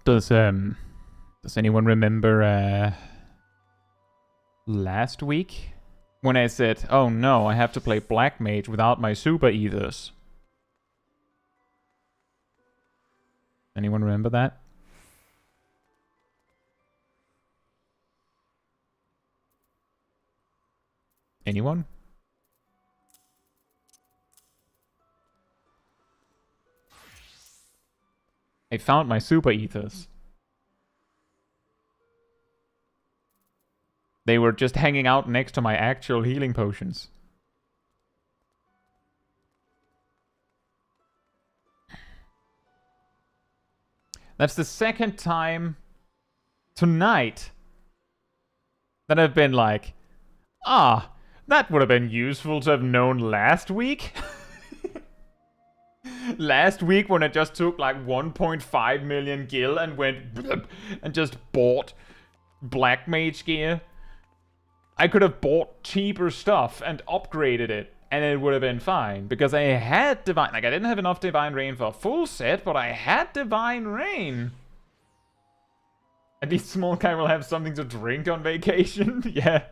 Does anyone remember last week when I said, "Oh no, I have to play Black Mage without my super ethers"? Anyone remember that? Anyone? I found my super ethers. They were just hanging out next to my actual healing potions. That's the second time tonight that I've been like, that would have been useful to have known last week. Last week when I just took like 1.5 million gil and went and just bought black mage gear. I could have bought cheaper stuff and upgraded it, and it would have been fine, because I had divine, like I didn't have enough divine rain for a full set, but I had divine rain. At least Smol Kai will have something to drink on vacation. Yeah.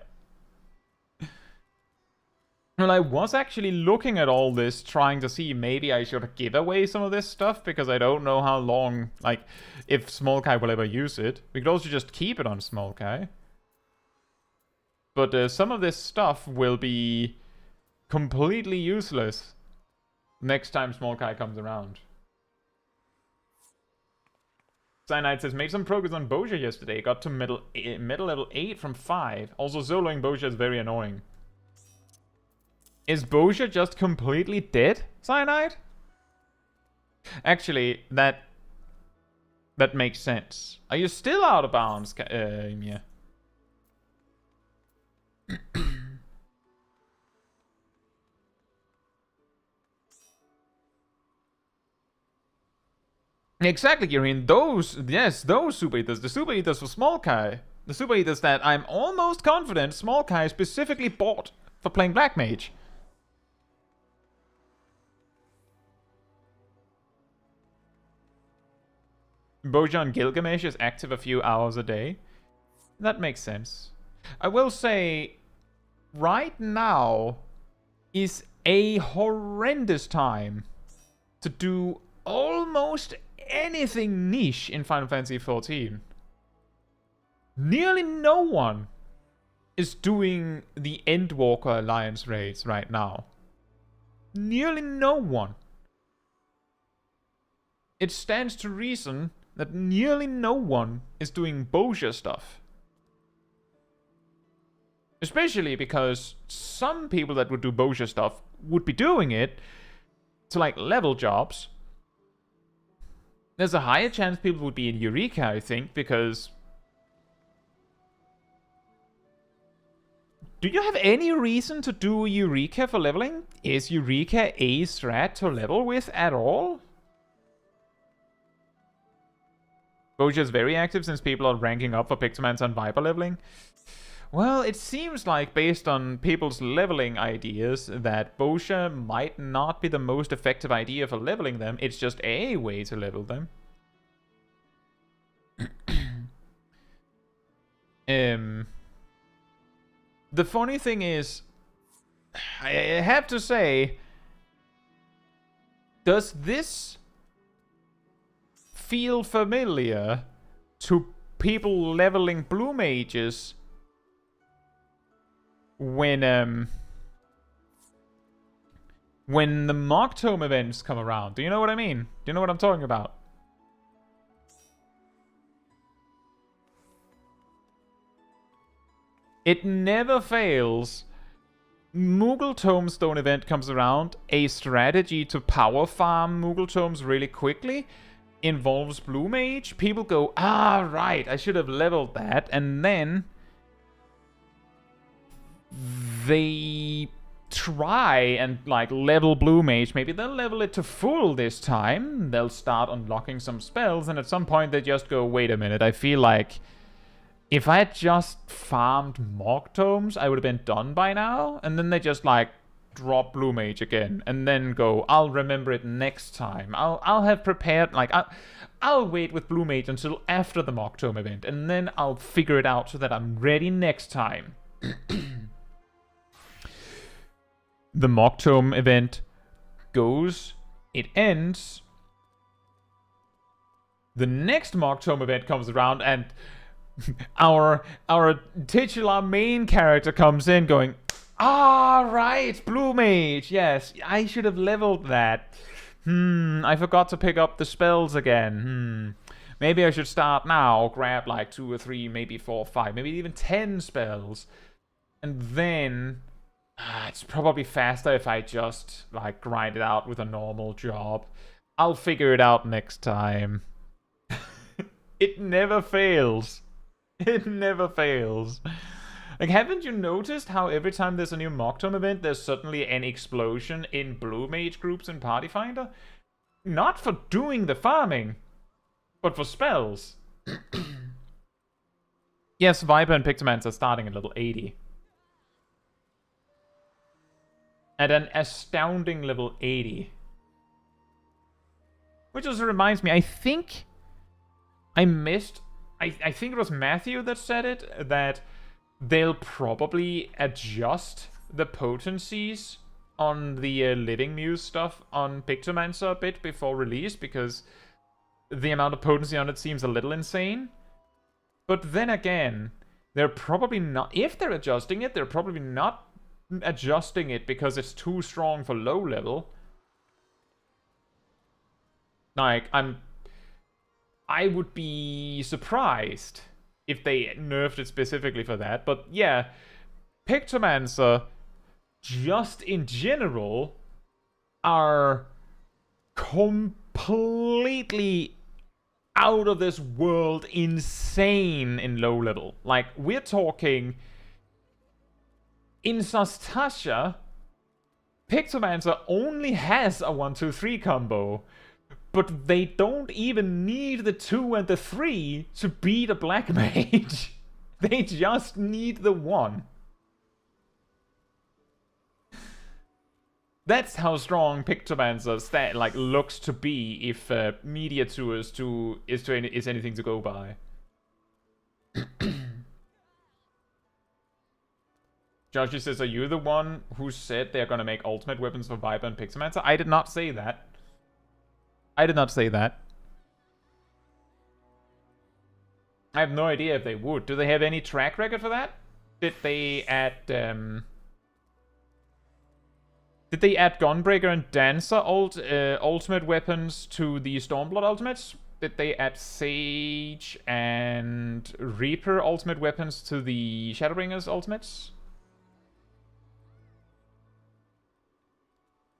Well, I was actually looking at all this, trying to see maybe I should give away some of this stuff, because I don't know how long, like, if Smol Kai will ever use it. We could also just keep it on Smol Kai. But some of this stuff will be completely useless next time Smol Kai comes around. Cyanide says, made some progress on Boja yesterday. Got to middle level 8 from 5. Also, soloing Boja is very annoying. Is Boja just completely dead, Cyanide? Actually, that makes sense. Are you still out of bounds, yeah. Exactly, Kirin. Those Super Eaters. The Super Eaters for Smol Kai. The Super Eaters that I'm almost confident Smol Kai specifically bought for playing Black Mage. Bojan Gilgamesh is active a few hours a day. That makes sense. I will say, right now is a horrendous time to do almost anything niche in Final Fantasy XIV. Nearly no one is doing the Endwalker Alliance raids right now. Nearly no one. It stands to reason that nearly no one is doing Boja stuff. Especially because some people that would do Boja stuff would be doing it to like level jobs. There's a higher chance people would be in Eureka, I think, because... Do you have any reason to do Eureka for leveling? Is Eureka a strat to level with at all? Boja is very active since people are ranking up for Pixelmans and Viper leveling. Well, it seems like, based on people's leveling ideas, that Boja might not be the most effective idea for leveling them. It's just a way to level them. The funny thing is, I have to say, does this feel familiar to people leveling blue mages when the Mock Tome events come around? Do you know what I mean? Do you know what I'm talking about? It never fails. Moogle Tomestone event comes around. A strategy to power farm Moogle Tomes really quickly involves Blue Mage. People go, right, I should have leveled that. And then they try and like level Blue Mage. Maybe they'll level it to full this time. They'll start unlocking some spells, and at some point they just go, wait a minute, I feel like if I had just farmed Mock Tomes, I would have been done by now. And then they just like drop Blue Mage again, and then go, I'll remember it next time. I'll have prepared, like, I'll wait with Blue Mage until after the Mock Tome event, and then I'll figure it out so that I'm ready next time. The Mock Tome event goes, it ends. The next Mock Tome event comes around, and our titular main character comes in going, right, Blue Mage, yes, I should have leveled that. I forgot to pick up the spells again. Maybe I should start now, grab like 2 or 3, maybe 4 or 5, maybe even 10 spells. And then it's probably faster if I just like grind it out with a normal job. I'll figure it out next time. It never fails. It never fails. Like, haven't you noticed how every time there's a new Mocktom event, there's suddenly an explosion in Blue Mage groups in Party Finder? Not for doing the farming, but for spells. Yes, Viper and Pictomans are starting at level 80. At an astounding level 80. Which also reminds me, I think I missed... I think it was Matthew that said it, that they'll probably adjust the potencies on the Living Muse stuff on Pictomancer a bit before release, because the amount of potency on it seems a little insane. But then again, they're probably not... If they're adjusting it, they're probably not adjusting it because it's too strong for low level. Like, I would be surprised if they nerfed it specifically for that. But yeah, Pictomancer, just in general, are completely out of this world insane in low level. Like, we're talking... In Sastasha, Pictomancer only has a 1-2-3 combo. But they don't even need the 2 and the 3 to beat a Black Mage. They just need the 1. That's how strong Pictomancer looks to be if Media 2 is anything to go by. Joshi says, are you the one who said they're gonna make ultimate weapons for Viper and Pictomancer? I did not say that. I did not say that. I have no idea if they would. Do they have any track record for that? Did they add Gunbreaker and Dancer ultimate weapons to the Stormblood ultimates? Did they add Sage and Reaper ultimate weapons to the Shadowbringers ultimates?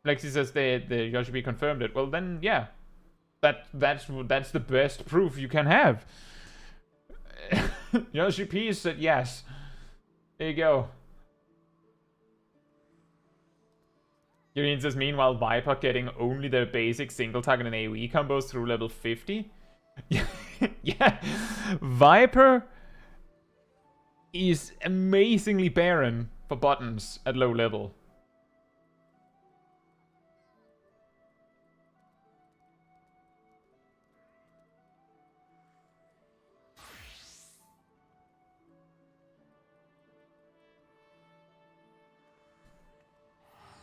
Lexi says the Yoshibi confirmed it. Well then, yeah. That's the best proof you can have. Yoshi P said yes. There you go. Yurien says, meanwhile, Viper getting only their basic single target and AoE combos through level 50. Yeah. Viper is amazingly barren for buttons at low level.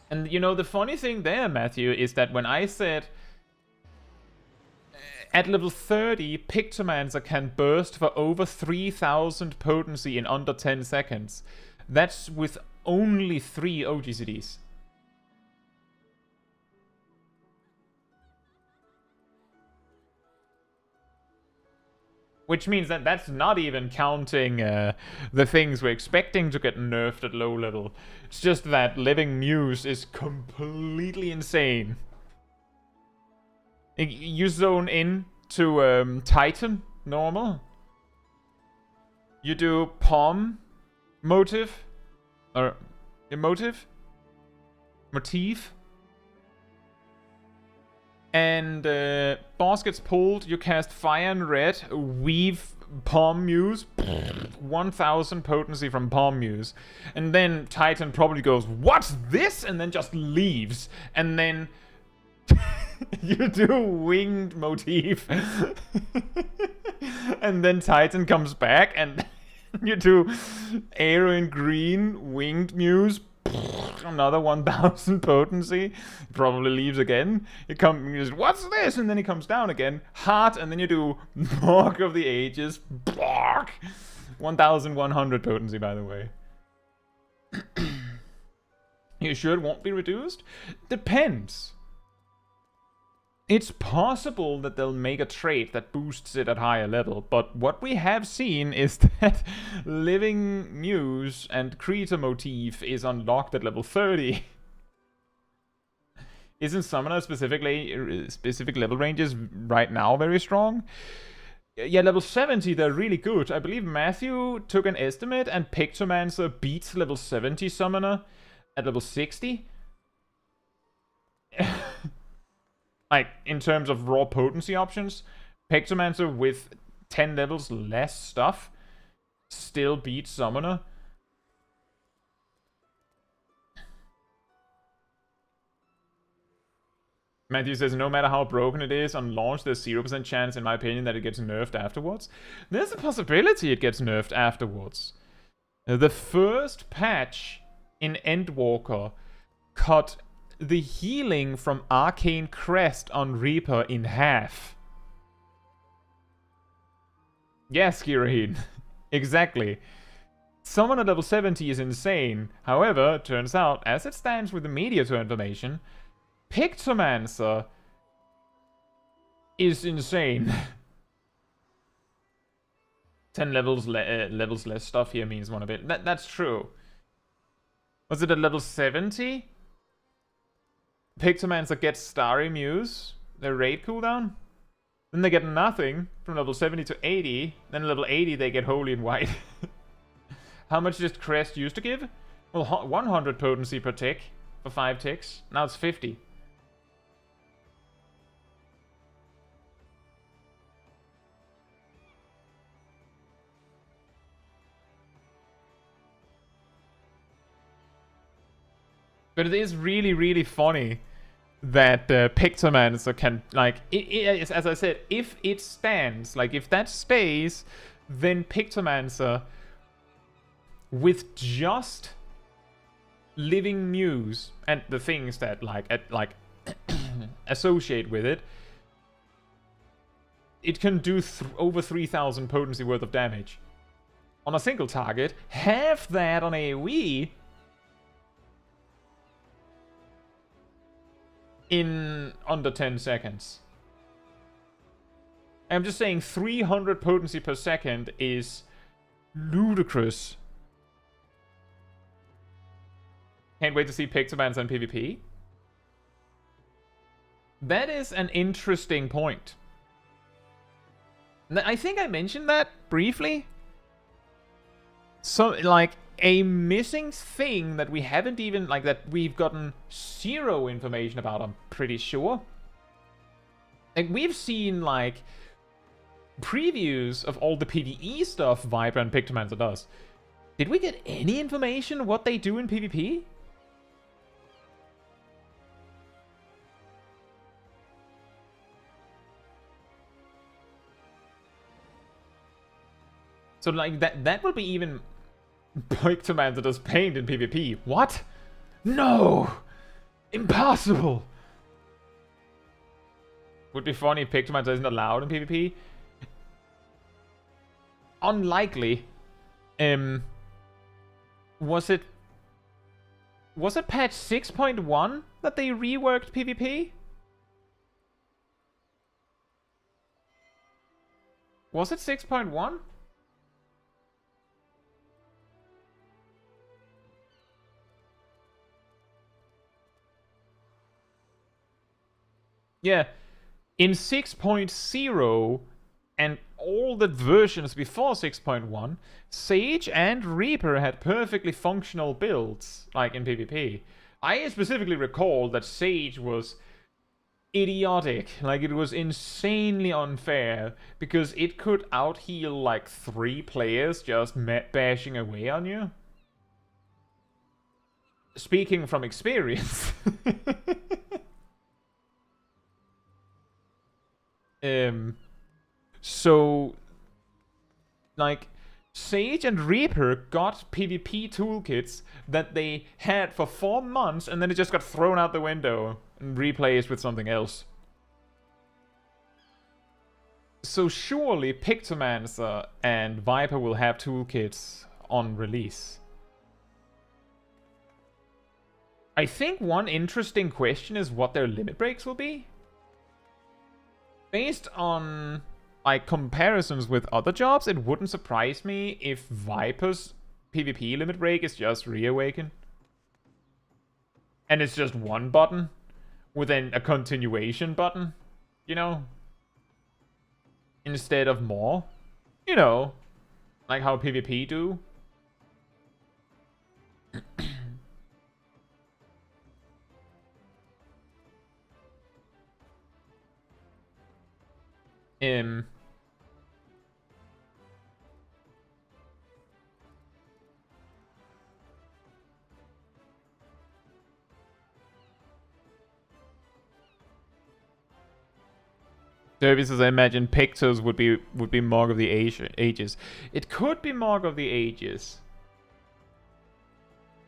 And, you know, the funny thing there, Matthew, is that when I said at level 30, Pictomancer can burst for over 3,000 potency in under 10 seconds. That's with only 3 OGCDs. Which means that that's not even counting the things we're expecting to get nerfed at low level. It's just that Living Muse is completely insane. You zone in to Titan, normal. You do Palm, Motive, or Motive, and boss gets pulled, you cast Fire and Red, Weave Palm Muse, 1000 potency from Palm Muse. And then Titan probably goes, what's this? And then just leaves. And then you do Winged Motif. And then Titan comes back and you do Arrow in Green, Winged Muse, another 1000 potency. Probably leaves again. You just, what's this? And then he comes down again. Heart, and then you do Mark of the Ages. 1100 potency, by the way. You sure it won't be reduced? Depends. It's possible that they'll make a trait that boosts it at higher level, but what we have seen is that Living Muse and Creator Motif is unlocked at level 30. Isn't Summoner specific level ranges right now very strong? Yeah, level 70, they're really good. I believe Matthew took an estimate and Pictomancer beats level 70 Summoner at level 60. Like, in terms of raw potency options, Pictomancer with 10 levels less stuff still beats Summoner. Matthew says, no matter how broken it is, on launch there's 0% chance, in my opinion, that it gets nerfed afterwards. There's a possibility it gets nerfed afterwards. The first patch in Endwalker cut the healing from Arcane Crest on Reaper in half. Yes, Kiraheen. Exactly. Summon at level 70 is insane. However, turns out, as it stands with the Meteor information, Pictomancer is insane. 10 levels less stuff here means one a bit. That's true. Was it at level 70? Pictomancer gets Starry Muse, their raid cooldown. Then they get nothing from level 70 to 80. Then level 80 they get Holy and White. How much did Crest used to give? Well, 100 potency per tick for 5 ticks. Now it's 50. But it is really, really funny that Pictomancer can, like, as I said, if it stands, like, if that stays, then Pictomancer, with just Living Muse and the things that, like associate with it, it can do over 3,000 potency worth of damage on a single target. Half that on AoE in under 10 seconds. I'm just saying 300 potency per second is ludicrous. Can't wait to see Pictomancer in PvP. That is an interesting point. I think I mentioned that briefly. So, like, a missing thing that we haven't even, like, that we've gotten zero information about, I'm pretty sure. Like, we've seen, like, previews of all the PvE stuff Viper and Pictomancer does. Did we get any information what they do in PvP? So, like, that will be even... Pictomancer does paint in PvP. What? No! Impossible! Would be funny if Pictomancer isn't allowed in PvP. Unlikely. Was it patch 6.1 that they reworked PvP? Was it 6.1? Yeah, in 6.0 and all the versions before 6.1, Sage and Reaper had perfectly functional builds, like in PvP. I specifically recall that Sage was idiotic, like it was insanely unfair, because it could out-heal like 3 players just bashing away on you. Speaking from experience. So, like, Sage and Reaper got PvP toolkits that they had for 4 months, and then it just got thrown out the window and replaced with something else. So surely Pictomancer and Viper will have toolkits on release. I think one interesting question is what their limit breaks will be. Based on, like, comparisons with other jobs, it wouldn't surprise me if Viper's PvP limit break is just Reawaken. And it's just one button, with then a continuation button, you know? instead of more. You know, like how PvP do. Services, I imagine Pictos would be Mark of the Ages. It could be Mark of the Ages.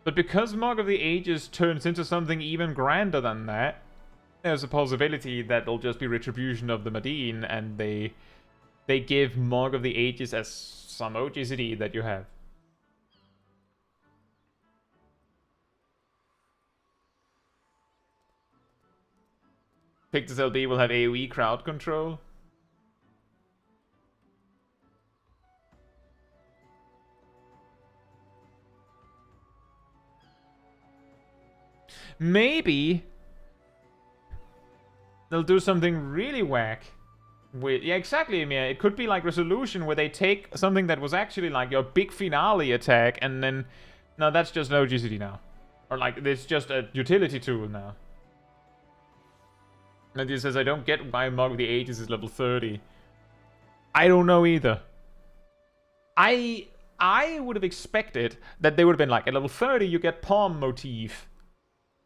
But because Mark of the Ages turns into something even grander than that, there's a possibility that it'll just be Retribution of the Madine, and they give Mark of the Ages as some OGCD that you have. Pictus LB will have AoE crowd control. Maybe they'll do something really whack with... Yeah, exactly, Mia. It could be like Resolution, where they take something that was actually like your big finale attack, and then... No, that's just an OGCD now. Or like, it's just a utility tool now. And he says, I don't get why Mark of the Ages is level 30. I don't know either. I would have expected that they would have been like, at level 30 you get palm motif.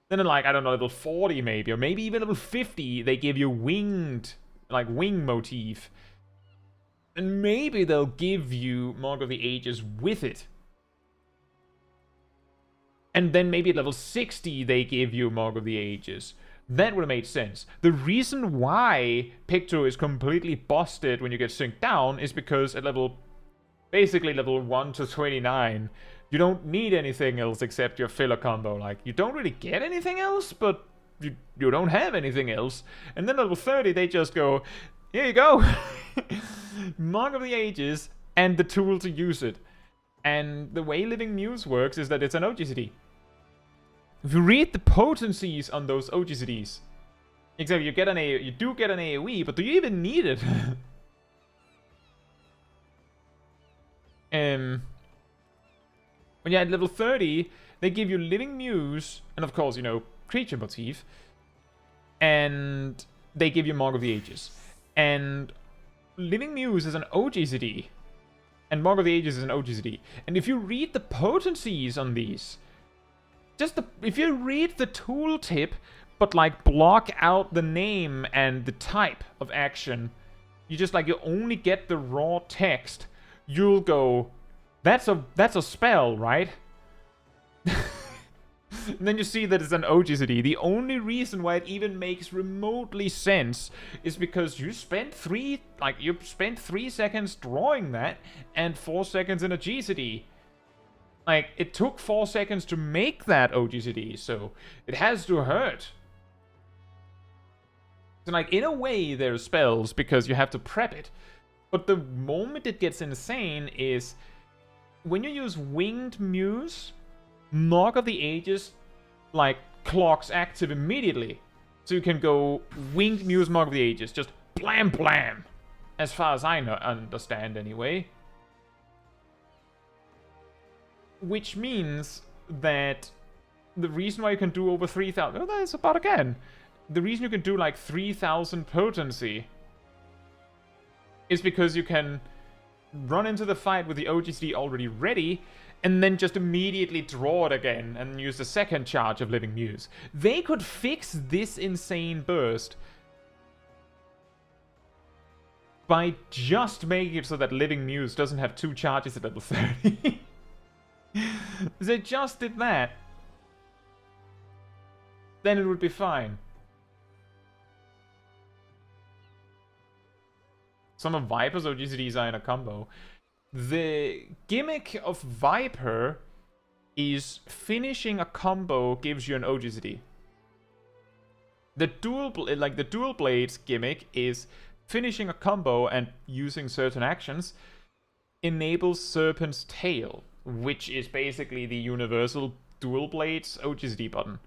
Then at like, I don't know, level 40 maybe, or maybe even level 50 they give you winged, like wing motif. And maybe they'll give you Mark of the Ages with it. And then maybe at level 60 they give you Mark of the Ages. That would have made sense. The reason why Picto is completely busted when you get synced down is because at level... basically level 1 to 29, you don't need anything else except your filler combo. Like, you don't really get anything else, but you don't have anything else. And then level 30, they just go, here you go! Mark of the Ages and the tool to use it. And the way Living Muse works is that it's an OGCD. If you read the potencies on those OGCDs, exactly, you do get an AoE, but do you even need it? When you're at level 30, they give you Living Muse, and of course, you know, Creature Motif, and they give you Mark of the Ages. And Living Muse is an OGCD, and Mark of the Ages is an OGCD. And if you read the potencies on these, if you read the tooltip, but like block out the name and the type of action, you just like, you only get the raw text, you'll go, that's a spell, right? And then you see that it's an OGCD. The only reason why it even makes remotely sense is because you spent 3 seconds drawing that and 4 seconds in a GCD. Like, it took 4 seconds to make that OGCD, so it has to hurt. So, like, in a way, there's spells because you have to prep it. But the moment it gets insane is when you use Winged Muse, Mark of the Ages, like, clocks active immediately. So you can go Winged Muse, Mark of the Ages, just blam blam. As far as I understand, anyway. Which means that the reason why you can do over 3,000... Oh, that's about again. The reason you can do like 3,000 potency is because you can run into the fight with the OGCD already ready and then just immediately draw it again and use the second charge of Living Muse. They could fix this insane burst by just making it so that Living Muse doesn't have 2 charges at level 30. They just did that. Then it would be fine. Some of Viper's OGCDs are in a combo. The gimmick of Viper is finishing a combo gives you an OGCD. The dual blades gimmick is finishing a combo and using certain actions enables Serpent's Tail, which is basically the universal dual blades OGCD button.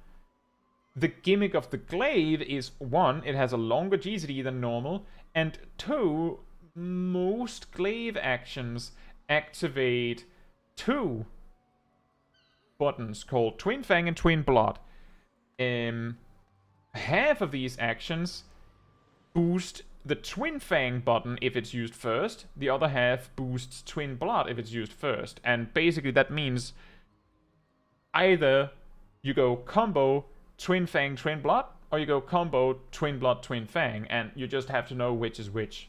The gimmick of the glaive is 1, it has a longer GCD than normal, and 2, most glaive actions activate 2 buttons called Twin Fang and Twin Blood. Half of these actions boost the Twin Fang button if it's used first. The other half boosts Twin Blood if it's used first. And basically that means either you go combo Twin Fang, Twin Blood, or you go combo Twin Blood, Twin Fang, and you just have to know which is which.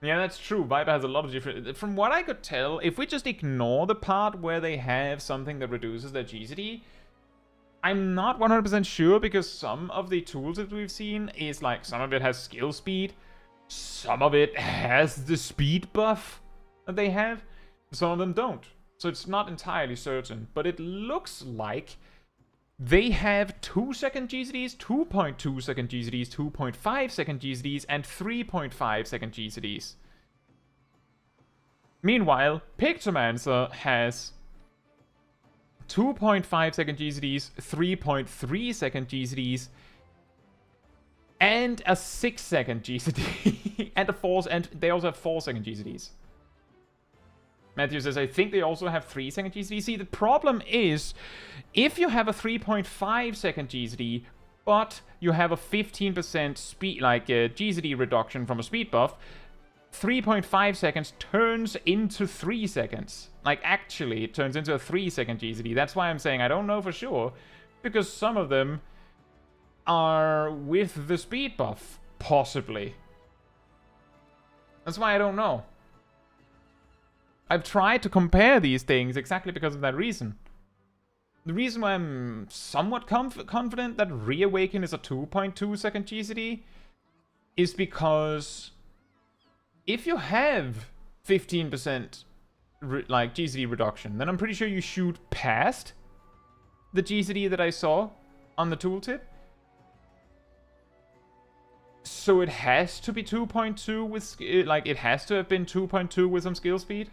Yeah, that's true. Viper has a lot of different... From what I could tell, if we just ignore the part where they have something that reduces their GCD, I'm not 100% sure, because some of the tools that we've seen is like, some of it has skill speed, some of it has the speed buff that they have, some of them don't. So it's not entirely certain, but it looks like they have 2-second GCDs, 2.2 second GCDs, 2.5 second GCDs, and 3.5 second GCDs. Meanwhile, Pictomancer has 2.5 second GCDs, 3.3 second GCDs, and a 6-second GCD, and they also have 4-second GCDs. Matthew says, I think they also have 3-second GCD. See, the problem is, if you have a 3.5 second GCD, but you have a 15% speed, like a GCD reduction from a speed buff, 3.5 seconds turns into 3 seconds. Like, actually, it turns into a 3-second GCD. That's why I'm saying I don't know for sure, because some of them are with the speed buff, possibly. That's why I don't know. I've tried to compare these things exactly because of that reason. The reason why I'm somewhat confident that Reawaken is a 2.2 second GCD is because if you have 15% like GCD reduction, then I'm pretty sure you shoot past the GCD that I saw on the tooltip. So it has to be 2.2 with, like, it has to have been 2.2 with some skill speed.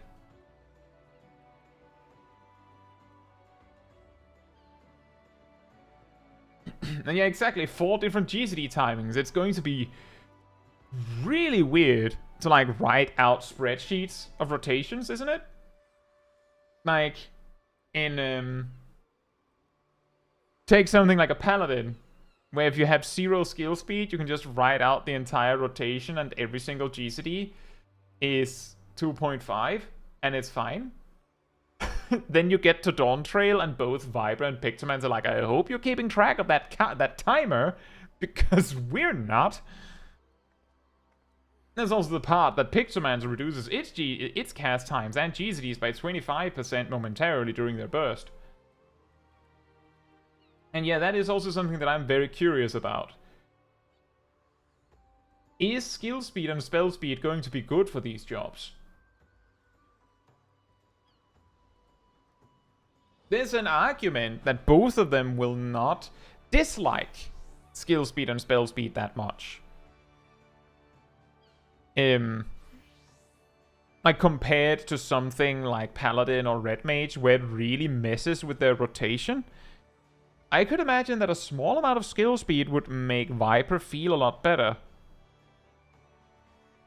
And yeah, exactly, 4 different GCD timings. It's going to be really weird to, like, write out spreadsheets of rotations, isn't it? Like, in, take something like a Paladin, where if you have 0 skill speed, you can just write out the entire rotation and every single GCD is 2.5, and it's fine. Then you get to Dawn Trail, and both Viper and Pictomancer are like, I hope you're keeping track of that timer, because we're not. There's also the part that Pictomancer reduces its cast times and GCDs by 25% momentarily during their burst. And yeah, that is also something that I'm very curious about. Is skill speed and spell speed going to be good for these jobs? There's an argument that both of them will not dislike skill speed and spell speed that much. Like, compared to something like Paladin or Red Mage, where it really messes with their rotation. I could imagine that a small amount of skill speed would make Viper feel a lot better.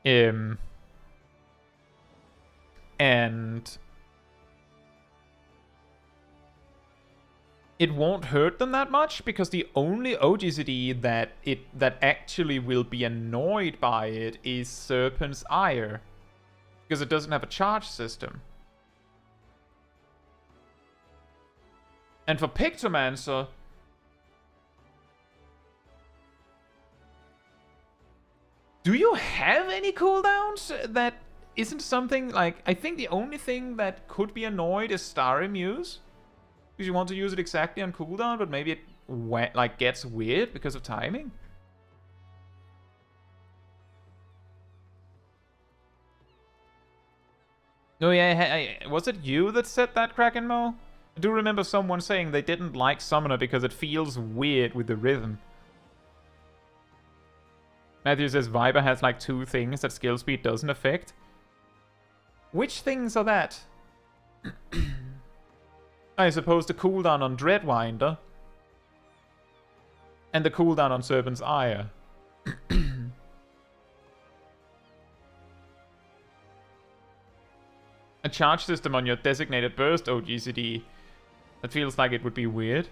And it won't hurt them that much, because the only OGCD that actually will be annoyed by it is Serpent's Ire, because it doesn't have a charge system. And for Pictomancer, do you have any cooldowns that isn't something like... I think the only thing that could be annoyed is Starry Muse, because you want to use it exactly on cooldown, but maybe it like gets weird because of timing. Oh yeah, was it you that said that, Krakenmo? I do remember someone saying they didn't like Summoner because it feels weird with the rhythm. Matthew says Viper has like 2 things that skill speed doesn't affect. Which things are that? I suppose the cooldown on Dreadwinder and the cooldown on Serpent's Ire. charge system on your designated burst OGCD. That feels like it would be weird.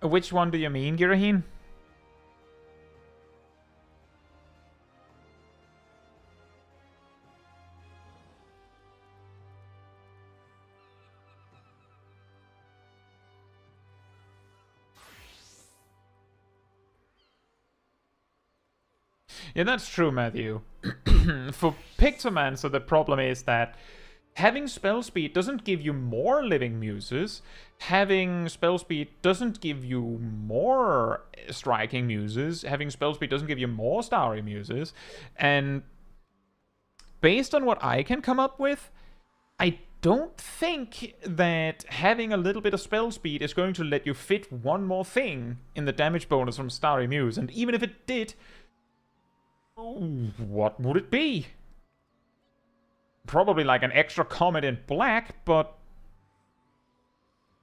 Which one do you mean, Giraheen? Yeah, that's true, Matthew. For Pictomancer, the problem is that having spell speed doesn't give you more living muses. Having spell speed doesn't give you more striking muses. Having spell speed doesn't give you more starry muses. And based on what I can come up with, I don't think that having a little bit of spell speed is going to let you fit one more thing in the damage bonus from Starry Muse. And even if it did, what would it be? Probably like an extra comet in black, but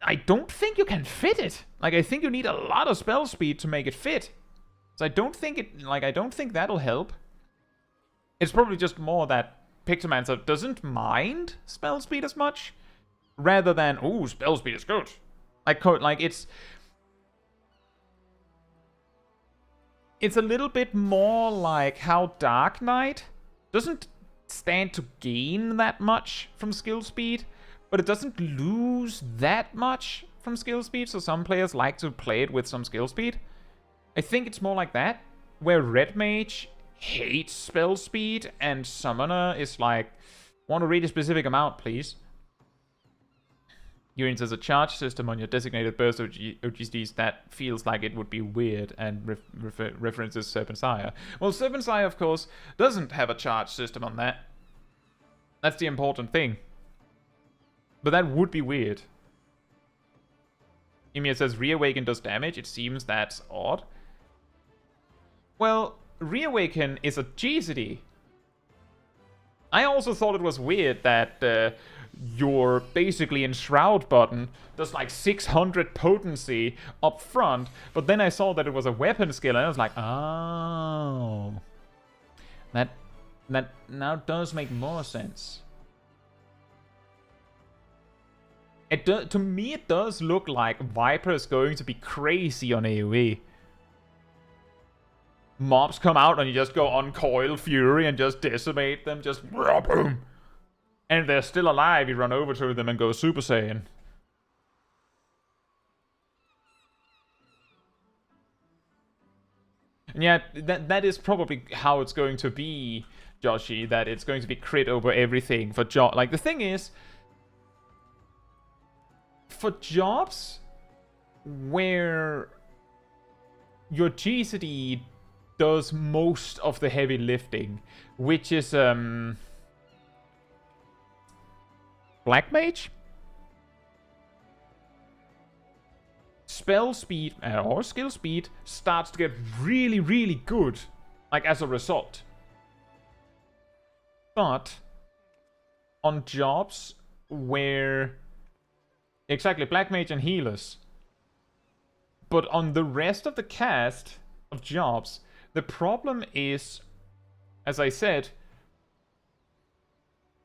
I don't think you can fit it. Like, I think you need a lot of spell speed to make it fit. So I don't think I don't think that'll help. It's probably just more that Pictomancer doesn't mind spell speed as much, rather than, ooh, spell speed is good. Like it's a little bit more like how Dark Knight doesn't stand to gain that much from skill speed, but it doesn't lose that much from skill speed, so some players like to play it with some skill speed. I think it's more like that, where Red Mage hates spell speed, and Summoner is like, want to read a specific amount, please. Urine says a charge system on your designated burst OGCDs, that feels like it would be weird, and references Serpent Sire. Well, Serpent Sire, of course, doesn't have a charge system on that. That's the important thing. But that would be weird. Emir says Reawaken does damage. It seems that's odd. Well, Reawaken is a GCD. I also thought it was weird that your basically Enshroud button does like 600 potency up front, but then I saw that it was a weapon skill, and I was like, oh. That now does make more sense. To me, it does look like Viper is going to be crazy on AoE. Mobs come out and you just go Uncoil Fury and just decimate them, just boom. And if they're still alive, you run over to them and go Super Saiyan. And yeah, that is probably how it's going to be, Joshi, that it's going to be crit over everything for job. Like, the thing is, for jobs where your GCD does most of the heavy lifting, which is Black Mage, spell speed or skill speed starts to get really, really good, like, as a result. But on jobs where exactly Black Mage and healers, but on the rest of the cast of jobs, the problem is, as I said,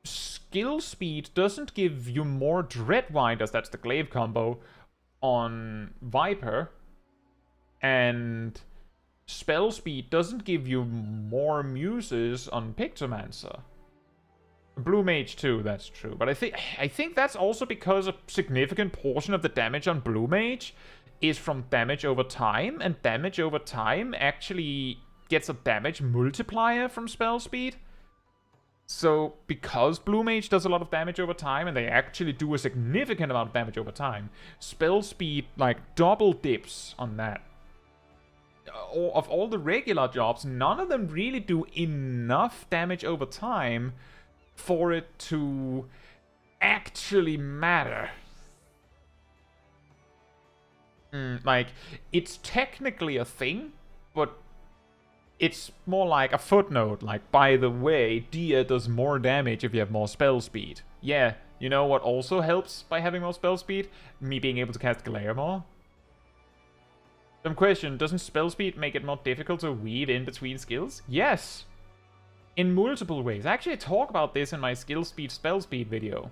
skill speed doesn't give you more Dreadwinders, that's the glaive combo, on Viper, and spell speed doesn't give you more muses on Pictomancer. Blue Mage too, that's true. But I think that's also because a significant portion of the damage on Blue Mage is from damage over time, and damage over time actually gets a damage multiplier from spell speed. So, because Blue Mage does a lot of damage over time, and they actually do a significant amount of damage over time, spell speed, like, double dips on that. Of all the regular jobs, none of them really do enough damage over time for it to actually matter. Like, it's technically a thing, but it's more like a footnote. Like, by the way, Dia does more damage if you have more spell speed. Yeah, you know what also helps by having more spell speed? Me being able to cast Glare more. Some question, doesn't spell speed make it more difficult to weave in between skills? Yes! In multiple ways. I actually talk about this in my skill speed, spell speed video.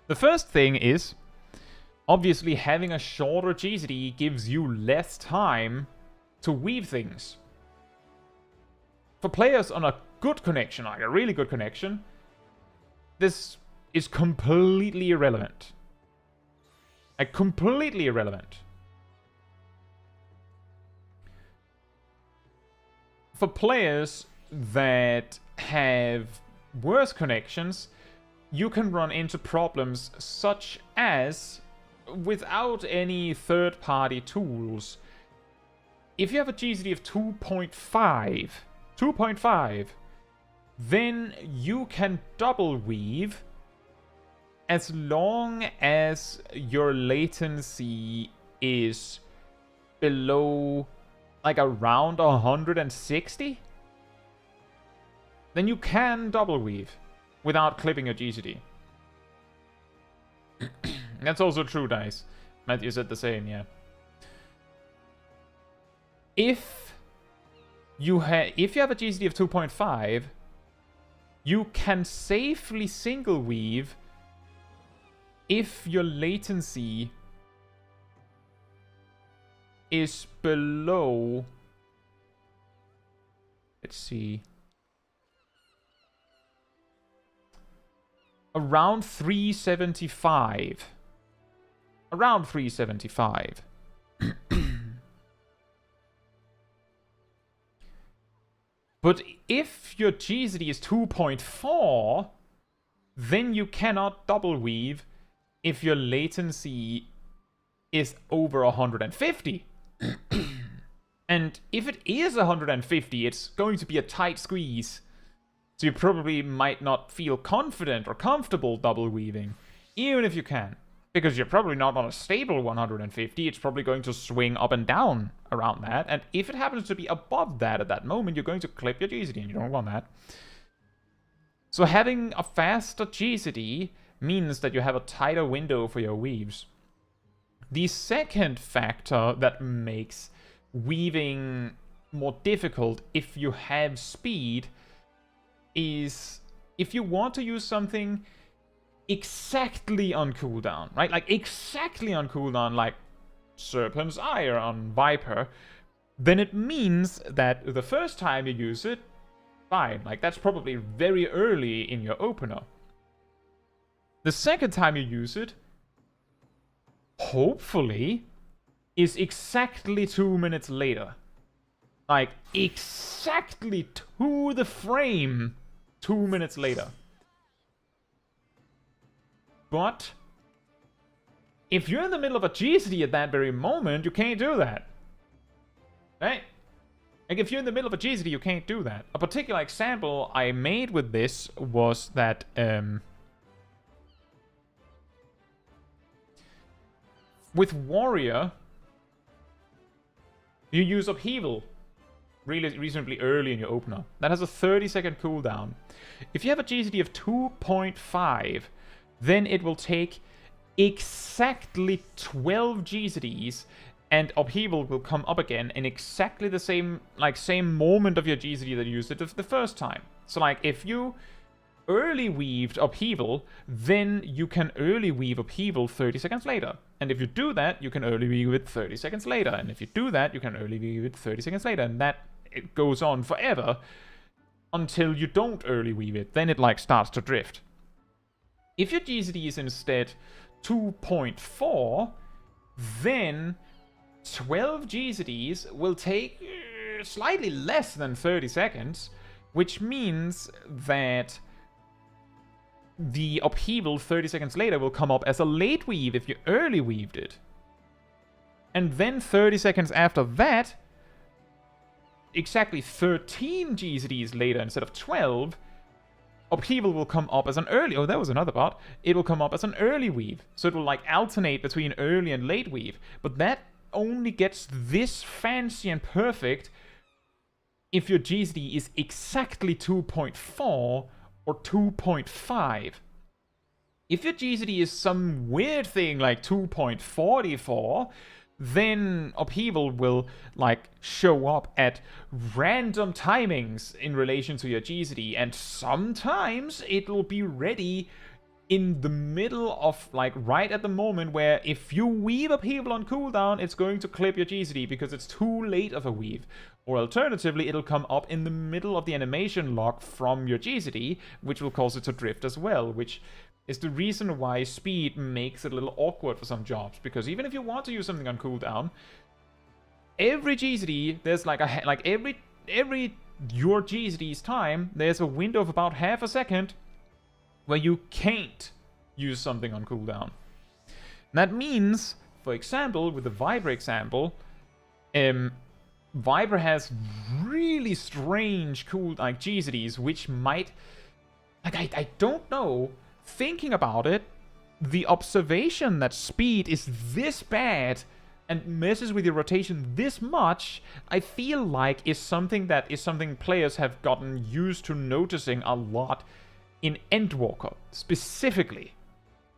The first thing is, obviously having a shorter GCD gives you less time to weave things. For players on a good connection, like a really good connection, this is completely irrelevant. Like, completely irrelevant. For players that have worse connections, you can run into problems such as, without any third-party tools, if you have a GCD of 2.5, then you can double weave as long as your latency is below, like, around 160. Then you can double weave without clipping your GCD. That's also true, Dice. Matthew said the same, yeah. If you have a GCD of 2.5, you can safely single weave if your latency is below, let's see, around 375. Around 375. But if your GCD is 2.4, then you cannot double weave if your latency is over 150. And if it is 150, it's going to be a tight squeeze. So you probably might not feel confident or comfortable double weaving, even if you can. Because you're probably not on a stable 150, it's probably going to swing up and down around that. And if it happens to be above that at that moment, you're going to clip your GCD, and you don't want that. So having a faster GCD means that you have a tighter window for your weaves. The second factor that makes weaving more difficult if you have speed is if you want to use something exactly on cooldown, right? Like exactly on cooldown, like Serpent's Ire on Viper, then it means that the first time you use it, fine. Like that's probably very early in your opener. The second time you use it, hopefully, is exactly 2 minutes later. Like, exactly to the frame 2 minutes later. But, if you're in the middle of a GCD at that very moment, you can't do that. Right? Like, if you're in the middle of a GCD, you can't do that. A particular example I made with this was that, with Warrior, you use Upheaval really reasonably early in your opener. That has a 30-second cooldown. If you have a GCD of 2.5, then it will take exactly 12 GCDs, and Upheaval will come up again in exactly the same moment of your GCD that you used it the first time. So, like, if you early weaved Upheaval, then you can early weave Upheaval 30 seconds later. And if you do that, you can early weave it 30 seconds later. And if you do that, you can early weave it 30 seconds later. And that, it goes on forever until you don't early weave it. Then it, like, starts to drift. If your GCD is instead 2.4, then 12 GCDs will take slightly less than 30 seconds, which means that the Upheaval 30 seconds later will come up as a late weave if you early weaved it. And then 30 seconds after that, exactly 13 GCDs later instead of 12, Upheaval will come up as an early... Oh, that was another part. It will come up as an early weave. So it will, like, alternate between early and late weave. But that only gets this fancy and perfect if your GCD is exactly 2.4 or 2.5. If your GCD is some weird thing like 2.44, then upheaval will like show up at random timings in relation to your GCD, and sometimes it will be ready in the middle of, like, right at the moment where if you weave upheaval on cooldown, it's going to clip your GCD because it's too late of a weave. Or alternatively, it'll come up in the middle of the animation lock from your GCD, which will cause it to drift as well, which is the reason why speed makes it a little awkward for some jobs. Because even if you want to use something on cooldown, every GCD, there's like every your GCD's time, there's a window of about half a second where you can't use something on cooldown. And that means, for example, with the Viper example, Viper has really strange GCDs, which might, I don't know, thinking about it, the observation that speed is this bad and messes with your rotation this much, I feel like is something players have gotten used to noticing a lot in Endwalker, specifically.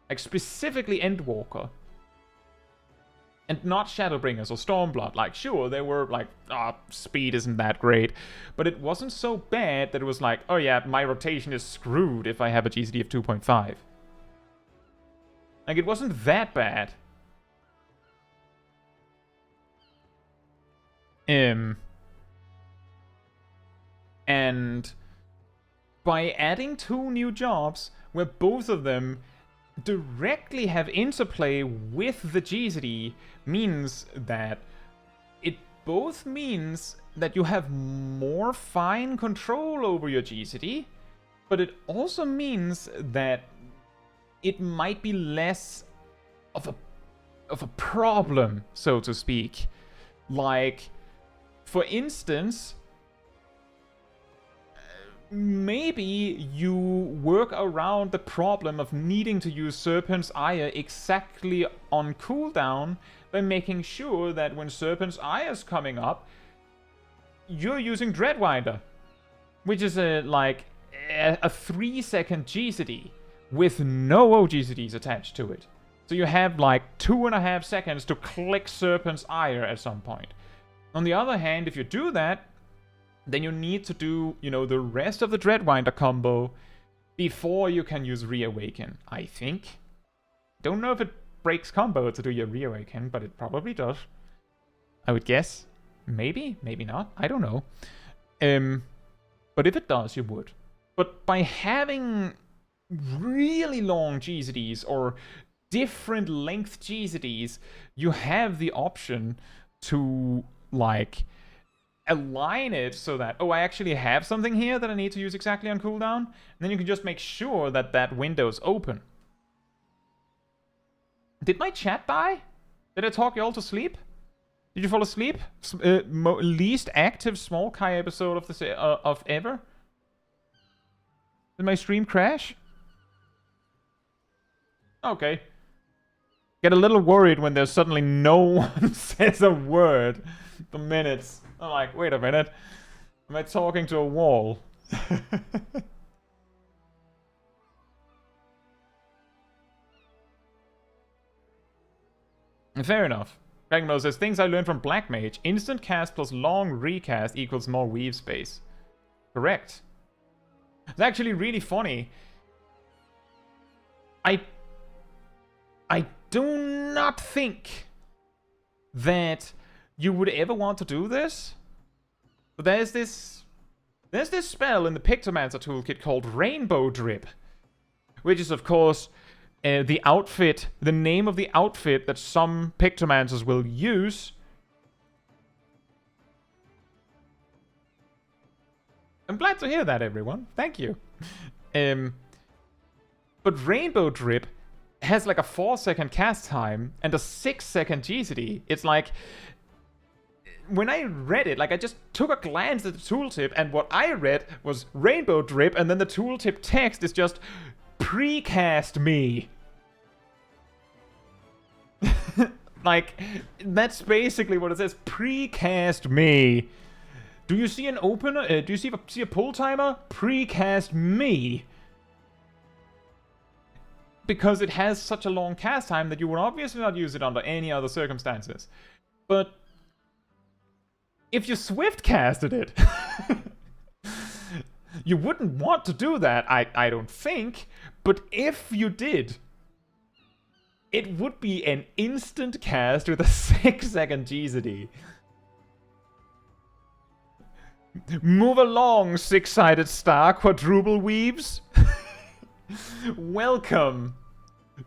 Like, specifically Endwalker. And not Shadowbringers or Stormblood. Like, sure, they were like, speed isn't that great. But it wasn't so bad that it was like, oh yeah, my rotation is screwed if I have a GCD of 2.5. Like, it wasn't that bad. And by adding 2 new jobs, where both of them directly have interplay with the GCD, means that it both means that you have more fine control over your GCD, but it also means that it might be less of a problem, so to speak. Like, for instance, maybe you work around the problem of needing to use Serpent's Ire exactly on cooldown by making sure that when Serpent's Ire is coming up, you're using Dreadwinder, which is a 3-second GCD with no OGCDs attached to it. So you have like 2.5 seconds to click Serpent's Ire at some point. On the other hand, if you do that, then you need to do, the rest of the Dreadwinder combo before you can use Reawaken, I think. Don't know if it breaks combo to do your Reawaken, but it probably does. I would guess. Maybe, maybe not. I don't know. But if it does, you would. But by having really long GCDs or different length GCDs, you have the option to, like, align it so that, I actually have something here that I need to use exactly on cooldown. And then you can just make sure that that window's open. Did my chat die? Did I talk you all to sleep? Did you fall asleep? Least active Smol Kai episode of ever? Did my stream crash? Okay. Get a little worried when there's suddenly no one says a word for minutes. I'm like, wait a minute. Am I talking to a wall? Fair enough. Garlemald says, things I learned from Black Mage. Instant cast plus long recast equals more weave space. Correct. It's actually really funny. I do not think that you would ever want to do this. But there's this spell in the Pictomancer toolkit called Rainbow Drip, which is, of course, the name of the outfit that some Pictomancers will use. I'm glad to hear that, everyone. Thank you. But Rainbow Drip has like a 4-second cast time and a 6-second GCD. It's like, when I read it, like, I just took a glance at the tooltip, and what I read was Rainbow Drip, and then the tooltip text is just precast me. Like, that's basically what it says. Precast me. Do you see an opener? Do you see a pull timer? Precast me. because it has such a long cast time that you would obviously not use it under any other circumstances. But if you swift casted it, you wouldn't want to do that, I don't think. But if you did, it would be an instant cast with a 6-second GCD. Move along, six-sided star quadruple weaves. Welcome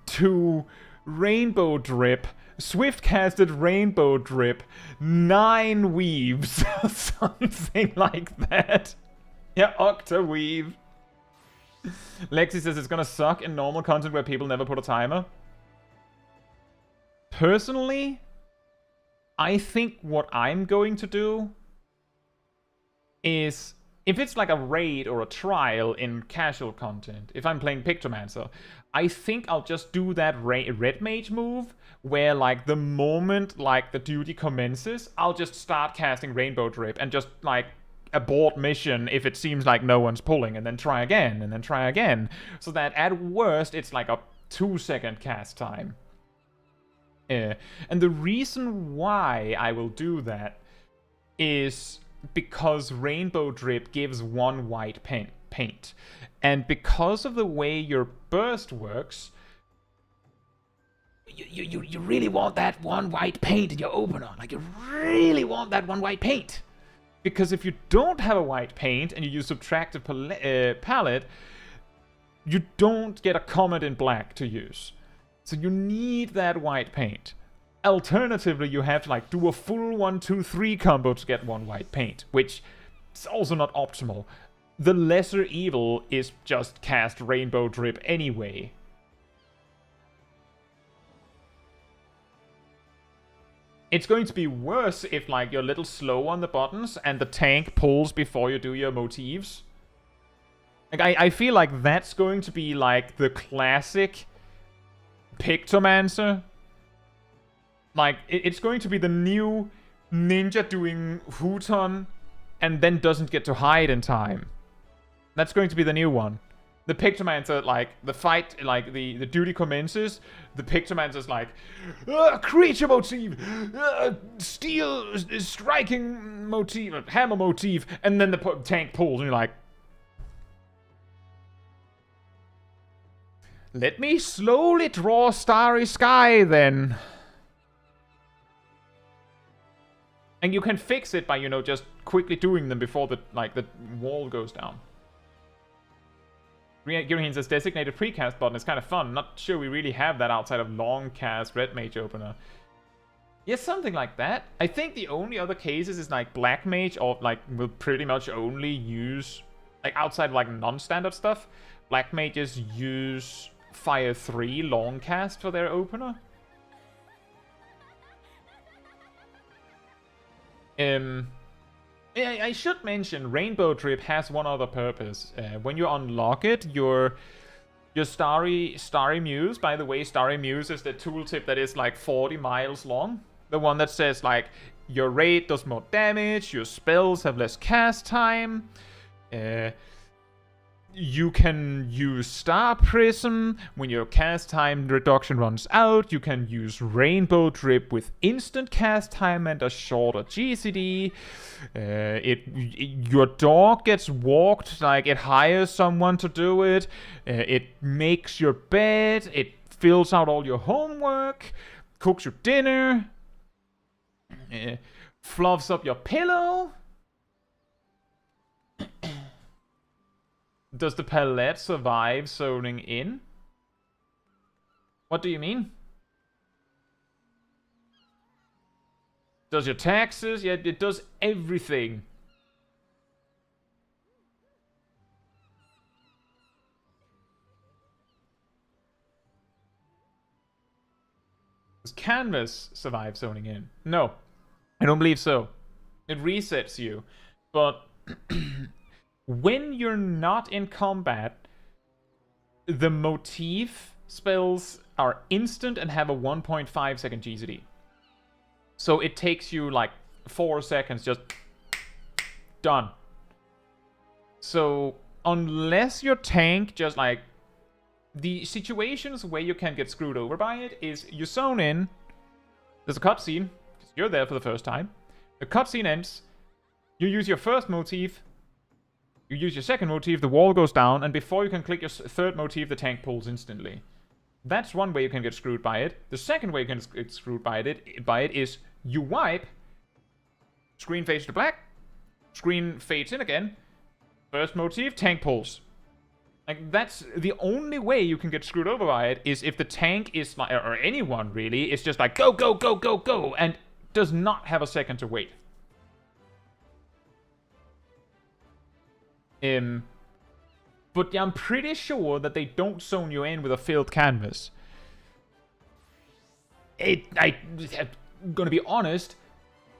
to Rainbow Drip, swift-casted Rainbow Drip, 9 weaves, something like that. Yeah, Octaweave. Lexi says it's gonna suck in normal content where people never put a timer. Personally, I think what I'm going to do is, if it's like a raid or a trial in casual content, if I'm playing Pictomancer, I think I'll just do that red mage move where like the moment like the duty commences, I'll just start casting Rainbow Drip and just like abort mission if it seems like no one's pulling, and then try again, and then try again. So that at worst it's like a 2-second cast time. And the reason why I will do that is because Rainbow Drip gives 1 white paint. And because of the way your burst works, you really want that 1 white paint in your opener. Like, you really want that 1 white paint. Because if you don't have a white paint and you use subtractive palette, you don't get a comment in black to use. So you need that white paint. Alternatively, you have to like do a full 1-2-3 combo to get 1 white paint, which is also not optimal. The lesser evil is just cast Rainbow Drip anyway. It's going to be worse if like you're a little slow on the buttons and the tank pulls before you do your motifs. Like I feel like that's going to be like the classic Pictomancer. Like, it's going to be the new ninja doing Huton and then doesn't get to hide in time. That's going to be the new one. The Pictomancer, like, the fight, like, the duty commences, the Pictomancer's like, creature motif, steel, striking motif, hammer motif, and then the tank pulls, and you're like, let me slowly draw Starry Sky, then. And you can fix it by, you know, just quickly doing them before the wall goes down. Girihin says designated precast button is kind of fun. Not sure we really have that outside of long cast red mage opener. Yeah, something like that. I think the only other cases is like black mage, or like will pretty much only use, like outside of like non-standard stuff, black mages use Fire 3 long cast for their opener. I should mention Rainbow Drip has one other purpose. When you unlock it, your Starry Muse, by the way, Starry Muse is the tooltip that is like 40 miles long. The one that says like your raid does more damage, your spells have less cast time. You can use Star Prism when your cast time reduction runs out. You can use Rainbow Drip with instant cast time and a shorter GCD. Your dog gets walked, like it hires someone to do it. It makes your bed. It fills out all your homework. Cooks your dinner. Fluffs up your pillow. Does the palette survive zoning in? What do you mean? Does your taxes? Yeah, it does everything. Does canvas survive zoning in? No, I don't believe so. It resets you, but when you're not in combat, the motif spells are instant and have a 1.5 second GCD. So it takes you like 4 seconds, just done. So unless your tank just like The situations where you can get screwed over by it is you zone in, there's a cutscene, because you're there for the first time. The cutscene ends, you use your first motif, you use your second motif, the wall goes down, and before you can click your third motif, the tank pulls instantly. That's one way you can get screwed by it. The second way you can get screwed by it is you wipe, screen fades to black, screen fades in again, first motif, tank pulls. Like, that's the only way you can get screwed over by it, is if the tank is, like, or anyone really, is just like, go, go, go, go, go, and does not have a second to wait. But I'm pretty sure that they don't zone you in with a filled canvas. I'm gonna be honest,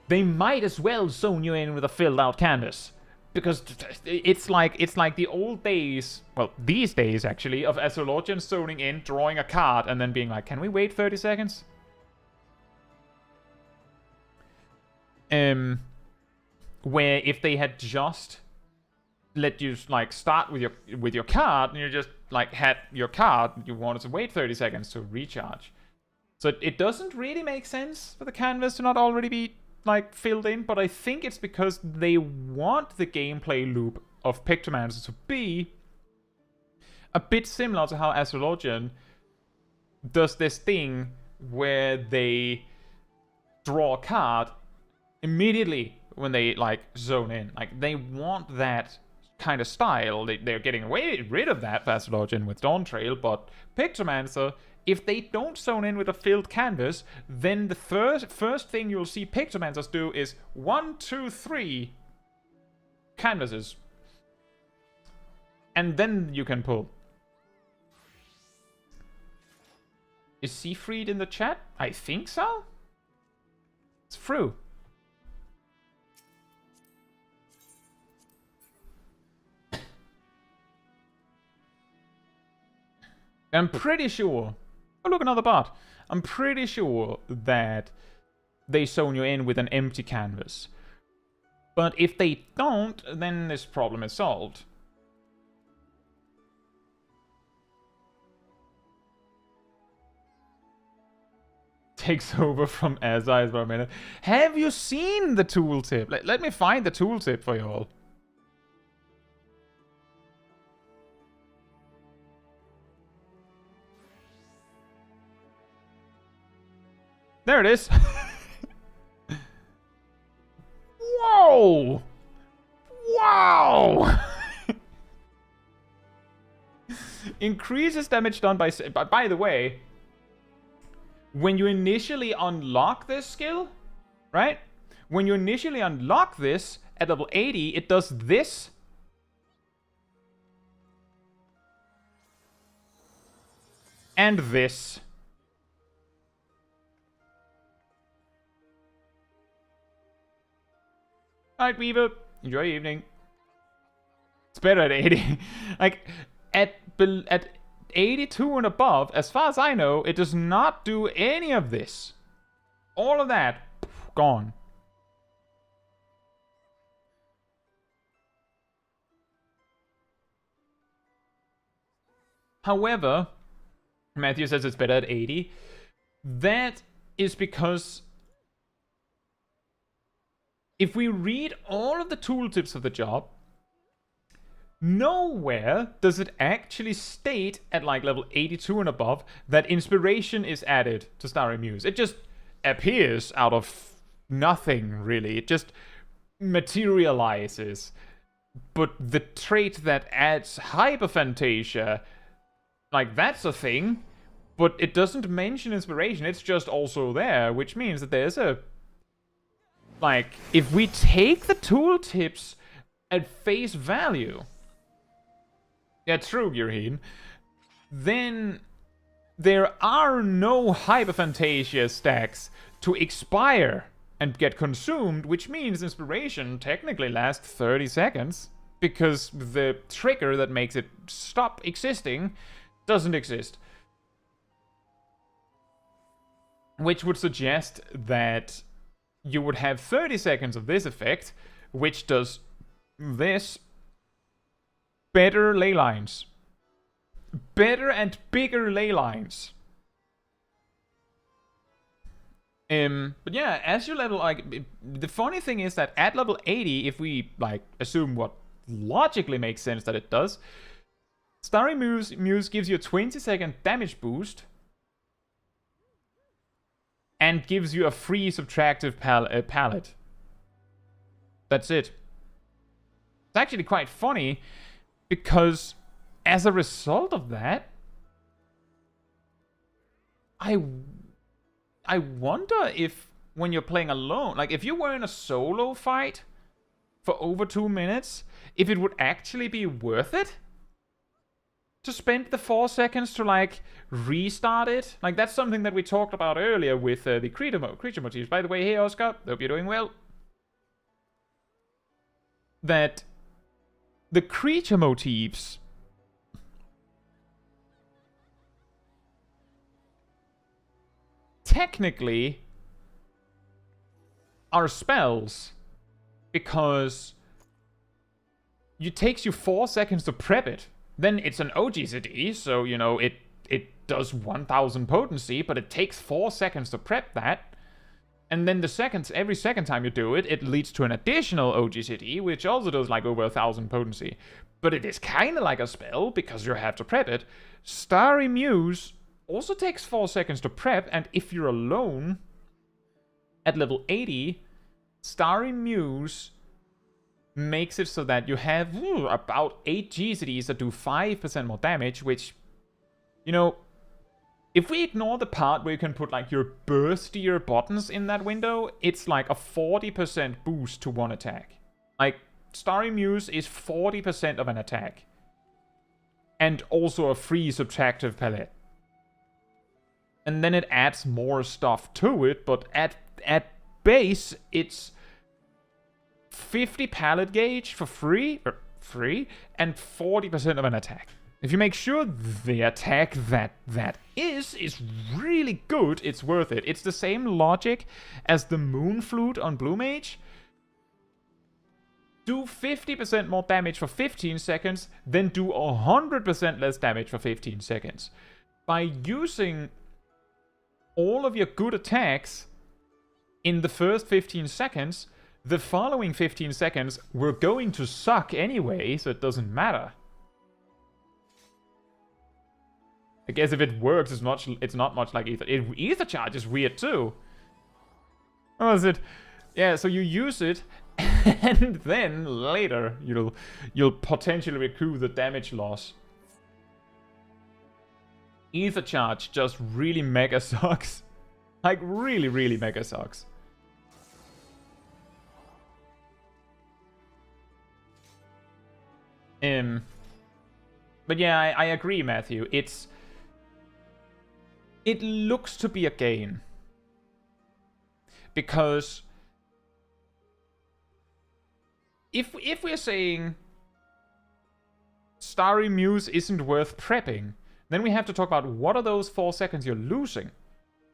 they might as well zone you in with a filled out canvas. Because it's like the old days, well, these days actually, of Astrologians zoning in, drawing a card, and then being like, can we wait 30 seconds? Where if they had just let you like start with your card, and you just like had your card, you wanted to wait 30 seconds to recharge. So it doesn't really make sense for the canvas to not already be like filled in, but I think it's because they want the gameplay loop of Pictomancer to be a bit similar to how Astrologian does this thing where they draw a card immediately when they like zone in. Like, they want that kind of style. They're getting rid of that for Astrologian with Dawn Trail, but Pictomancer, if they don't zone in with a filled canvas, then the first thing you'll see Pictomancers do is 1, 2, 3 canvases. And then you can pull. Is Seafried in the chat? I think so. It's Fru. I'm pretty sure... Oh, look, another bot. I'm pretty sure that they zone you in with an empty canvas. But if they don't, then this problem is solved. Takes over from Azai for a minute. Have you seen the tooltip? Let me find the tooltip for you all. There it is. Whoa! Wow! Increases damage done by the way, when you initially unlock this skill, right? When you initially unlock this at level 80, it does this. And this. Alright, Weaver. Enjoy your evening. It's better at 80. Like, at 82 and above, as far as I know, it does not do any of this. All of that, gone. However, Matthew says it's better at 80. That is because if we read all of the tooltips of the job, nowhere does it actually state at like level 82 and above that inspiration is added to Starry Muse. It just appears out of nothing, really. It just materializes. But the trait that adds hyperphantasia, like, that's a thing, but it doesn't mention inspiration. It's just also there, which means that there's a... Like, if we take the tooltips at face value... Yeah, true, Yurheen. Then there are no hyperphantasia stacks to expire and get consumed, which means inspiration technically lasts 30 seconds, because the trigger that makes it stop existing doesn't exist. Which would suggest that you would have 30 seconds of this effect, which does this. Better ley lines, better and bigger ley lines. But yeah, as you level, like, the funny thing is that at level 80, if we, like, assume what logically makes sense that it does, Starry Muse gives you a 20-second damage boost and gives you a free subtractive palette. That's it. It's actually quite funny because as a result of that, I wonder if when you're playing alone, like if you were in a solo fight for over 2 minutes, if it would actually be worth it to spend the 4 seconds to like restart it. Like that's something that we talked about earlier with the creature motifs. By the way, hey Oscar, hope you're doing well. That the creature motifs technically are spells because it takes you 4 seconds to prep it. Then it's an OGCD, so you know it does 1000 potency, but it takes 4 seconds to prep that. And then every second time you do it, it leads to an additional OGCD, which also does like over 1000 potency. But it is kind of like a spell because you have to prep it. Starry Muse also takes 4 seconds to prep, and if you're alone at level 80, Starry Muse makes it so that you have about 8 GCDs that do 5% more damage, which, you know, if we ignore the part where you can put like your burstier buttons in that window, it's like a 40% boost to one attack. Like, Starry Muse is 40% of an attack. And also a free subtractive palette. And then it adds more stuff to it, but at base, it's 50 palette gauge for free, and 40% of an attack. If you make sure the attack that is really good, it's worth it. It's the same logic as the Moon Flute on Blue Mage. Do 50% more damage for 15 seconds, then do 100% less damage for 15 seconds. By using all of your good attacks in the first 15 seconds, the following 15 seconds were going to suck anyway, so it doesn't matter. I guess if it works, it's not much like Ether. Ether Charge is weird too. Oh, is it? Yeah, so you use it, and then later you'll potentially recoup the damage loss. Ether Charge just really mega sucks. Like, really, really mega sucks. But yeah, I agree, Matthew. It looks to be a gain. Because if we're saying Starry Muse isn't worth prepping, then we have to talk about what are those 4 seconds you're losing.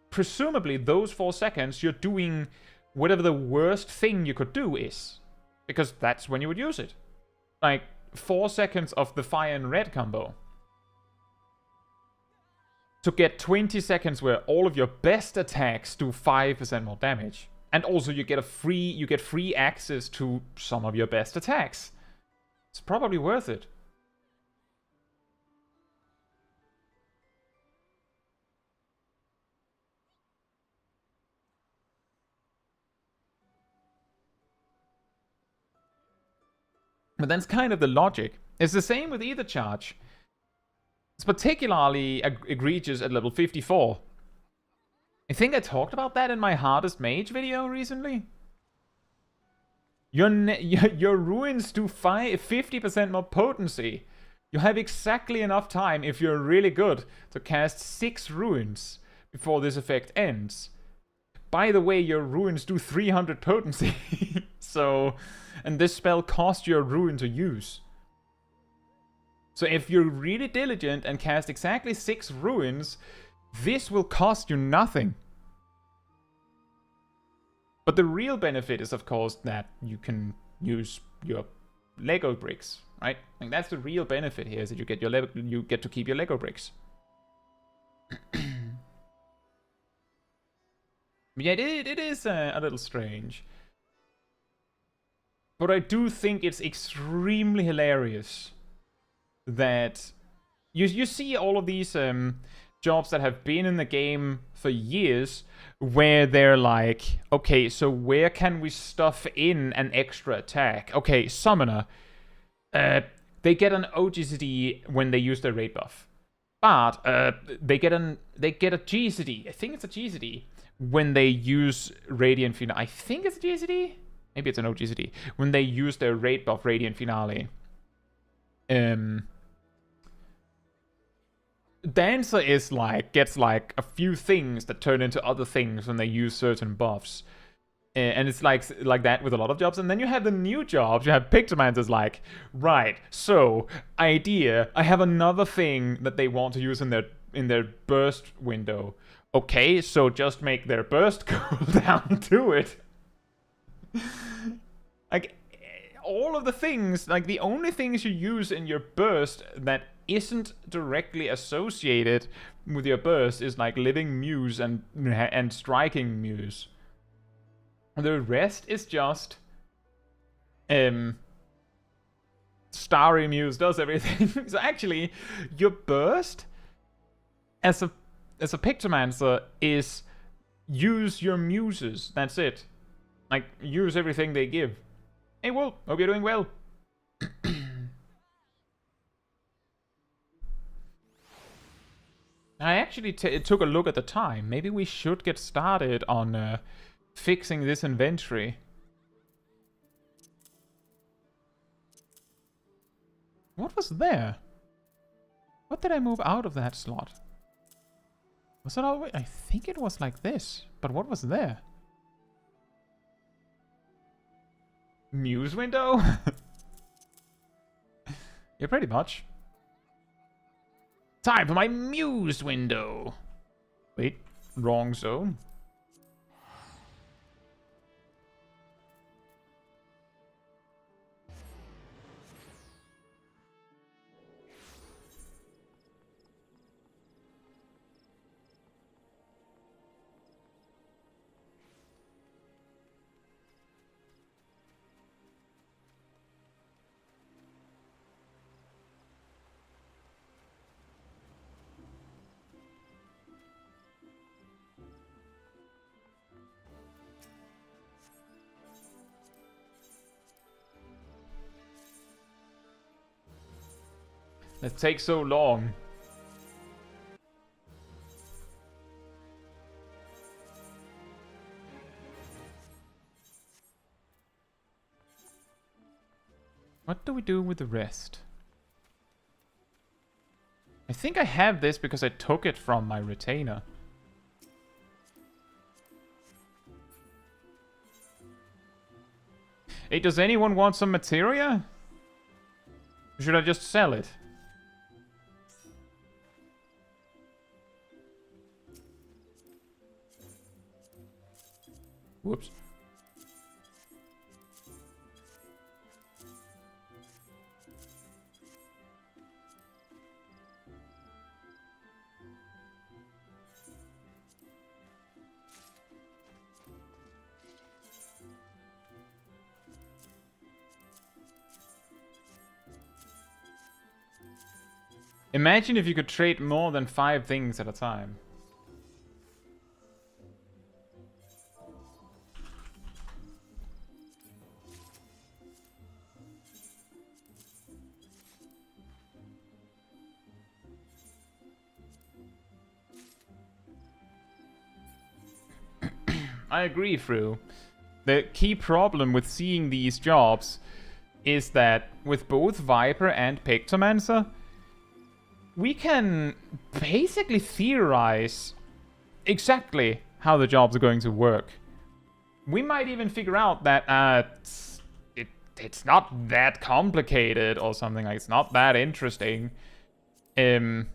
Presumably, those 4 seconds you're doing whatever the worst thing you could do is. Because that's when you would use it. Like, 4 seconds of the fire and red combo. To get 20 seconds where all of your best attacks do 5% more damage. And also you get free access to some of your best attacks. It's probably worth it. But that's kind of the logic. It's the same with Ether Charge. It's particularly egregious at level 54. I think I talked about that in my Hardest Mage video recently. Your ruins do 50% more potency. You have exactly enough time, if you're really good, to cast 6 ruins before this effect ends. By the way, your ruins do 300 potency. So, and this spell costs you a ruin to use. So if you're really diligent and cast exactly 6 ruins, this will cost you nothing. But the real benefit is, of course, that you can use your Lego bricks, right? Like that's the real benefit here, is that you get you get to keep your Lego bricks. Yeah, it is a little strange. But I do think it's extremely hilarious that you see all of these jobs that have been in the game for years, where they're like, okay, so where can we stuff in an extra attack? Okay, Summoner. They get an OGCD when they use their raid buff. But they get a GCD. I think it's a GCD when they use Radiant Finale. I think it's a GCD. Maybe it's an OGCD. When they use their raid buff Radiant Finale. Dancer is like, gets like a few things that turn into other things when they use certain buffs. And it's like that with a lot of jobs. And then you have the new jobs. You have Pictomancer's like, right, so, idea, I have another thing that they want to use in their burst window. Okay, so just make their burst cooldown to it. Like, all of the things, like the only things you use in your burst that isn't directly associated with your burst is like Living Muse and Striking Muse. The rest is just Starry Muse does everything. So actually, your burst as a Pictomancer is use your muses. That's it. Like, use everything they give. Hey, Wolf, hope you're doing well. I actually took a look at the time. Maybe we should get started on fixing this inventory. What was there? What did I move out of that slot? Was it always? I think it was like this. But what was there? Muse window? Yeah, pretty much. Time for my Muse window. Wait, wrong zone. That takes so long. What do we do with the rest? I think I have this because I took it from my retainer. Hey, does anyone want some materia? Or should I just sell it? Whoops. Imagine if you could trade more than 5 things at a time. I agree, Fru. The key problem with seeing these jobs is that with both Viper and Pictomancer, we can basically theorize exactly how the jobs are going to work. We might even figure out that it's not that complicated or something, like it's not that interesting, or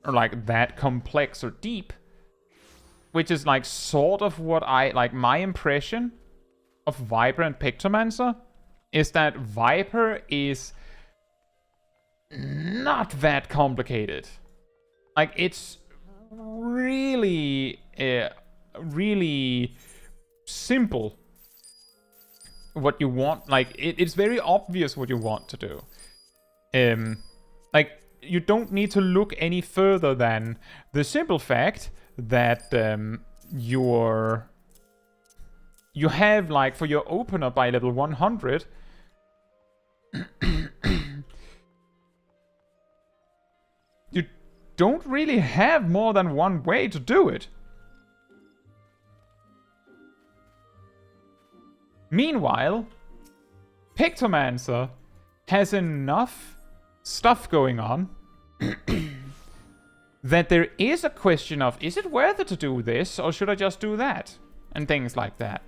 like that complex or deep. Which is like sort of what my impression of Viper and Pictomancer is that Viper is not that complicated. Like, it's really, really simple what you want. Like, it's very obvious what you want to do. Like, you don't need to look any further than the simple fact that you have, like, for your opener by level 100, you don't really have more than one way to do it. Meanwhile, Pictomancer has enough stuff going on that there is a question of, is it worth it to do this, or should I just do that? And things like that.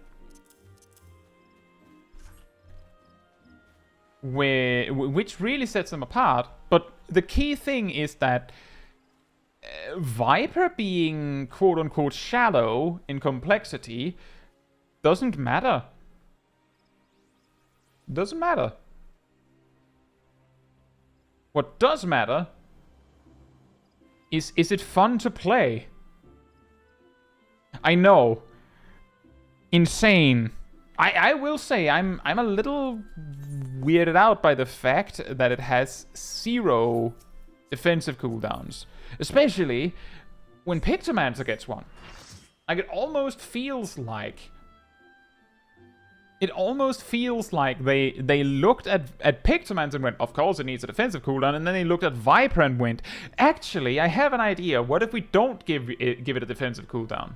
Which really sets them apart. But the key thing is that Viper being quote-unquote shallow in complexity doesn't matter. Doesn't matter. What does matter is it fun to play? I know. Insane. I will say I'm a little weirded out by the fact that it has 0 defensive cooldowns. Especially when Pictomancer gets one. Like, it almost feels like they looked at Pictomancer and went, of course it needs a defensive cooldown, and then they looked at Viper and went, actually, I have an idea. What if we don't give it a defensive cooldown?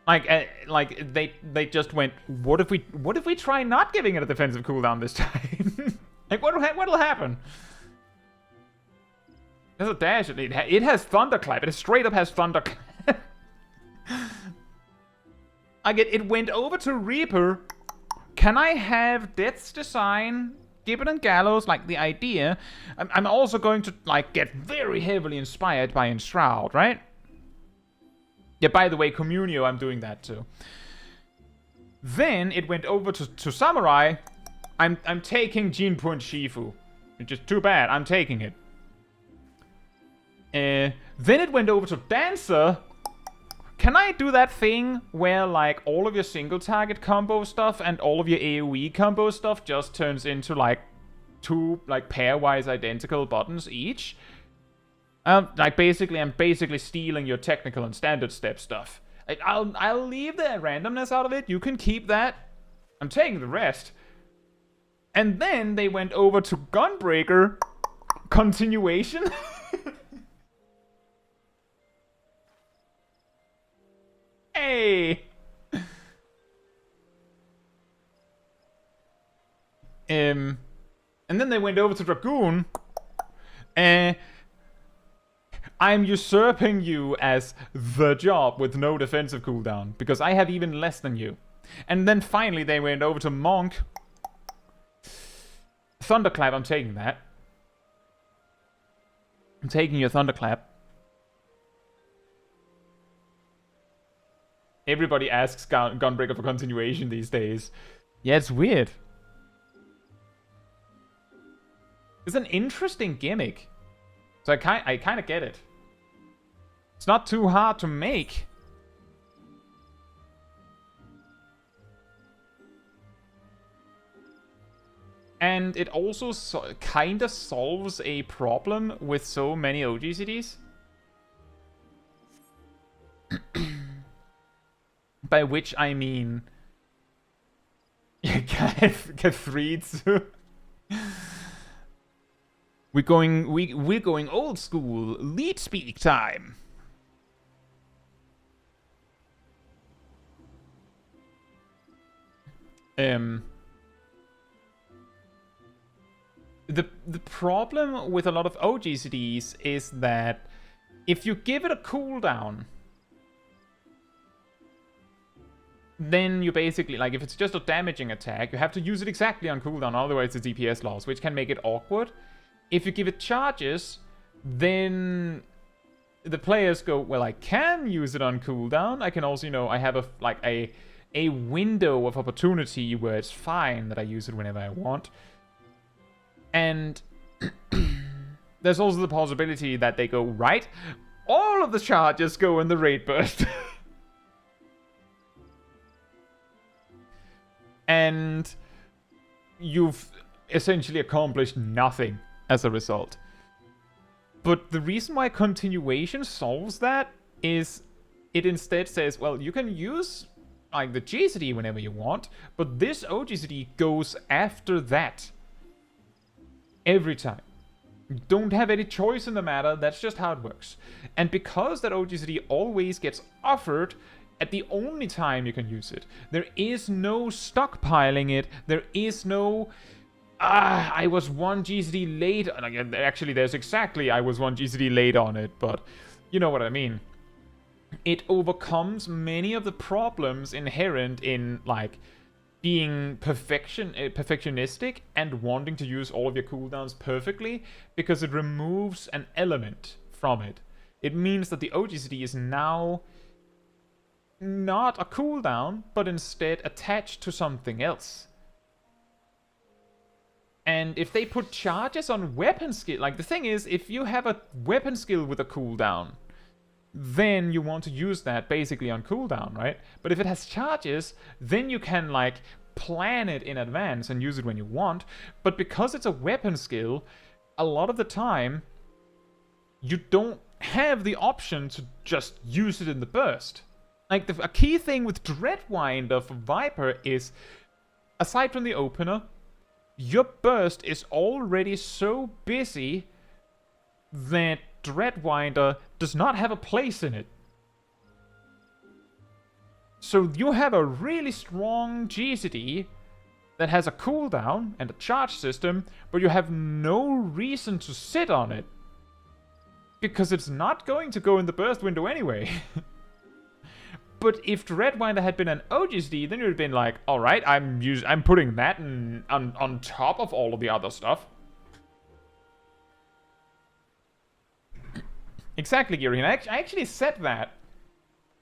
Like they just went, what if we try not giving it a defensive cooldown this time? Like, what'll happen? There's a dash. It has Thunderclap. It straight up has Thunderclap. It went over to Reaper. Can I have Death's Design, Gibbon and Gallows, like the idea? I'm also going to, like, get very heavily inspired by Enshroud, right? Yeah, by the way, Communio, I'm doing that too. Then it went over to Samurai. I'm taking Jinpun Shifu. Which is too bad. I'm taking it. Then it went over to Dancer. Can I do that thing where, like, all of your single target combo stuff and all of your AoE combo stuff just turns into, like, 2, like, pairwise identical buttons each? Like, basically, I'm basically stealing your technical and standard step stuff. I'll leave the randomness out of it. You can keep that. I'm taking the rest. And then they went over to Gunbreaker Continuation. Hey! And then they went over to Dragoon. I'm usurping you as the job with no defensive cooldown, because I have even less than you. And then finally they went over to Monk. Thunderclap, I'm taking that. I'm taking your Thunderclap. Everybody asks Gunbreaker for continuation these days. Yeah, it's weird. It's an interesting gimmick. So I kind of get it. It's not too hard to make. And it also kind of solves a problem with so many OGCDs. By which I mean... Kefritsu. We're going old school. Lead speak time. The problem with a lot of OGCDs is that if you give it a cooldown, then you basically, like, if it's just a damaging attack, you have to use it exactly on cooldown, otherwise it's DPS loss, which can make it awkward. If you give it charges, then the players go, well, I can use it on cooldown. I can also, you know, I have a a window of opportunity where it's fine that I use it whenever I want. And there's also the possibility that they go, right, all of the charges go in the raid burst. And you've essentially accomplished nothing as a result. But the reason why continuation solves that is it instead says, well, you can use like the GCD whenever you want, but this OGCD goes after that every time. You don't have any choice in the matter, that's just how it works. And because that OGCD always gets offered at the only time you can use it, there is no stockpiling it, there is no I was one GCD late. Actually, there's exactly I was one GCD late on it, but you know what I mean. It overcomes many of the problems inherent in like being perfectionistic and wanting to use all of your cooldowns perfectly, because it removes an element from it. It means that the OGCD is now not a cooldown, but instead attached to something else. And if they put charges on weapon skill, like the thing is, if you have a weapon skill with a cooldown, then you want to use that basically on cooldown, right? But if it has charges, then you can like plan it in advance and use it when you want. But because it's a weapon skill, a lot of the time you don't have the option to just use it in the burst. Like a key thing with Dreadwinder for Viper is, aside from the opener, your burst is already so busy that Dreadwinder does not have a place in it. So you have a really strong GCD that has a cooldown and a charge system, but you have no reason to sit on it, because it's not going to go in the burst window anyway. But if Dreadwinder had been an OGSD, then it would have been like, alright, I'm putting that on top of all of the other stuff. Exactly, Gary. I actually said that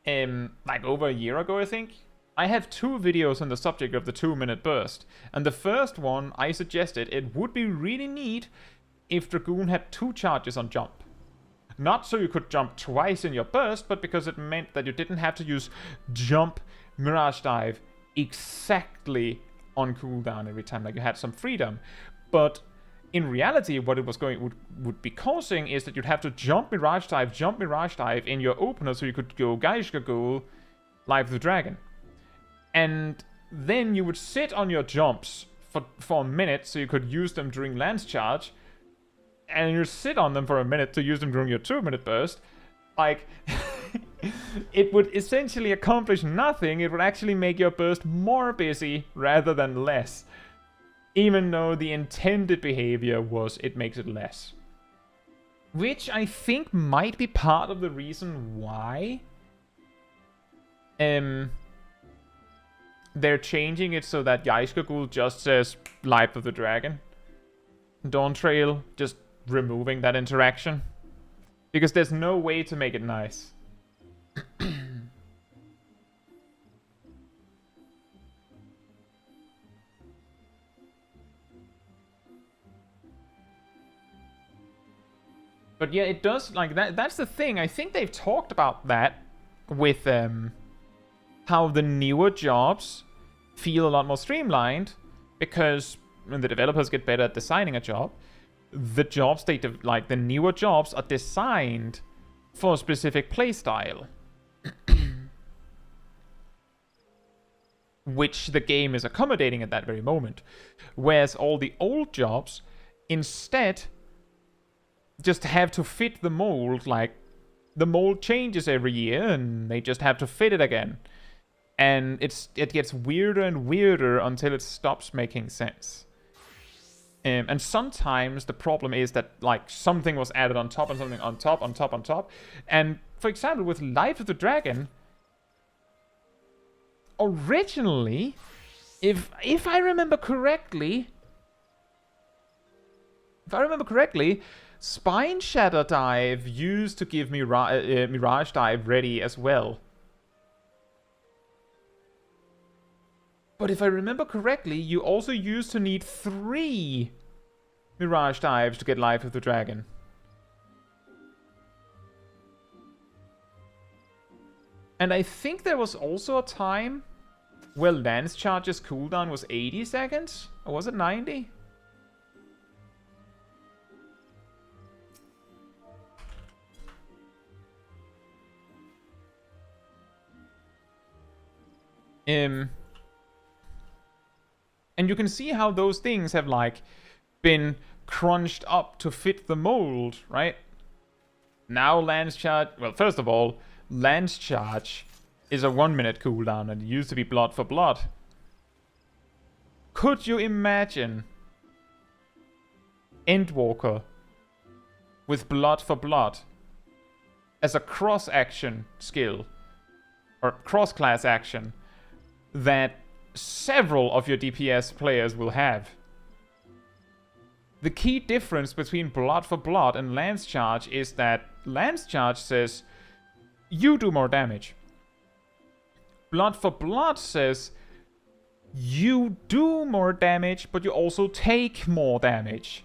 like over a year ago, I think. I have 2 videos on the subject of the 2-minute burst. And the first one, I suggested it would be really neat if Dragoon had 2 charges on jump. Not so you could jump twice in your burst, but because it meant that you didn't have to use jump, Mirage Dive exactly on cooldown every time, like you had some freedom. But in reality, what it was would be causing is that you'd have to jump Mirage Dive in your opener so you could go Gaishka Live the Dragon. And then you would sit on your jumps for a minute so you could use them during Lance Charge, and you sit on them for a minute to use them during your 2-minute burst. Like, it would essentially accomplish nothing. It would actually make your burst more busy rather than less. Even though the intended behavior was it makes it less. Which I think might be part of the reason why they're changing it so that Gaishka just says Life of the Dragon. Dawn Trail just removing that interaction, because there's no way to make it nice. But yeah, it does, like, that's the thing. I think they've talked about that with how the newer jobs feel a lot more streamlined, because when the developers get better at designing a job, the jobs the newer jobs are designed for a specific playstyle. Which the game is accommodating at that very moment. Whereas all the old jobs instead just have to fit the mold. Like, the mold changes every year and they just have to fit it again. And it gets weirder and weirder until it stops making sense. And sometimes the problem is that, like, something was added on top and something on top, on top, on top. And, for example, with Life of the Dragon, originally, if I remember correctly, Spine Shatter Dive used to give me Mirage Dive ready as well. But if I remember correctly, you also used to need 3 Mirage Dives to get Life of the Dragon. And I think there was also a time where Lance Charge's cooldown was 80 seconds? Or was it 90? And you can see how those things have, like, been crunched up to fit the mold, right? Now Lance Charge... Well, first of all, Lance Charge is a 1-minute cooldown, and it used to be blood for blood. Could you imagine Endwalker with blood for blood as a cross-action skill, or cross-class action, that several of your DPS players will have? The key difference between blood for blood and Lance Charge is that Lance Charge says you do more damage. Blood for blood says you do more damage, but you also take more damage.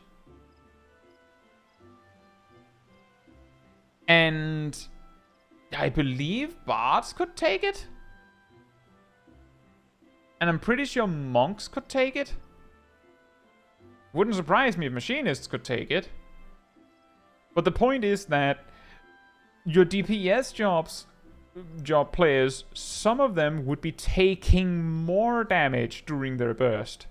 And I believe bards could take it. And I'm pretty sure monks could take it. Wouldn't surprise me if machinists could take it. But the point is that your DPS job players, some of them would be taking more damage during their burst.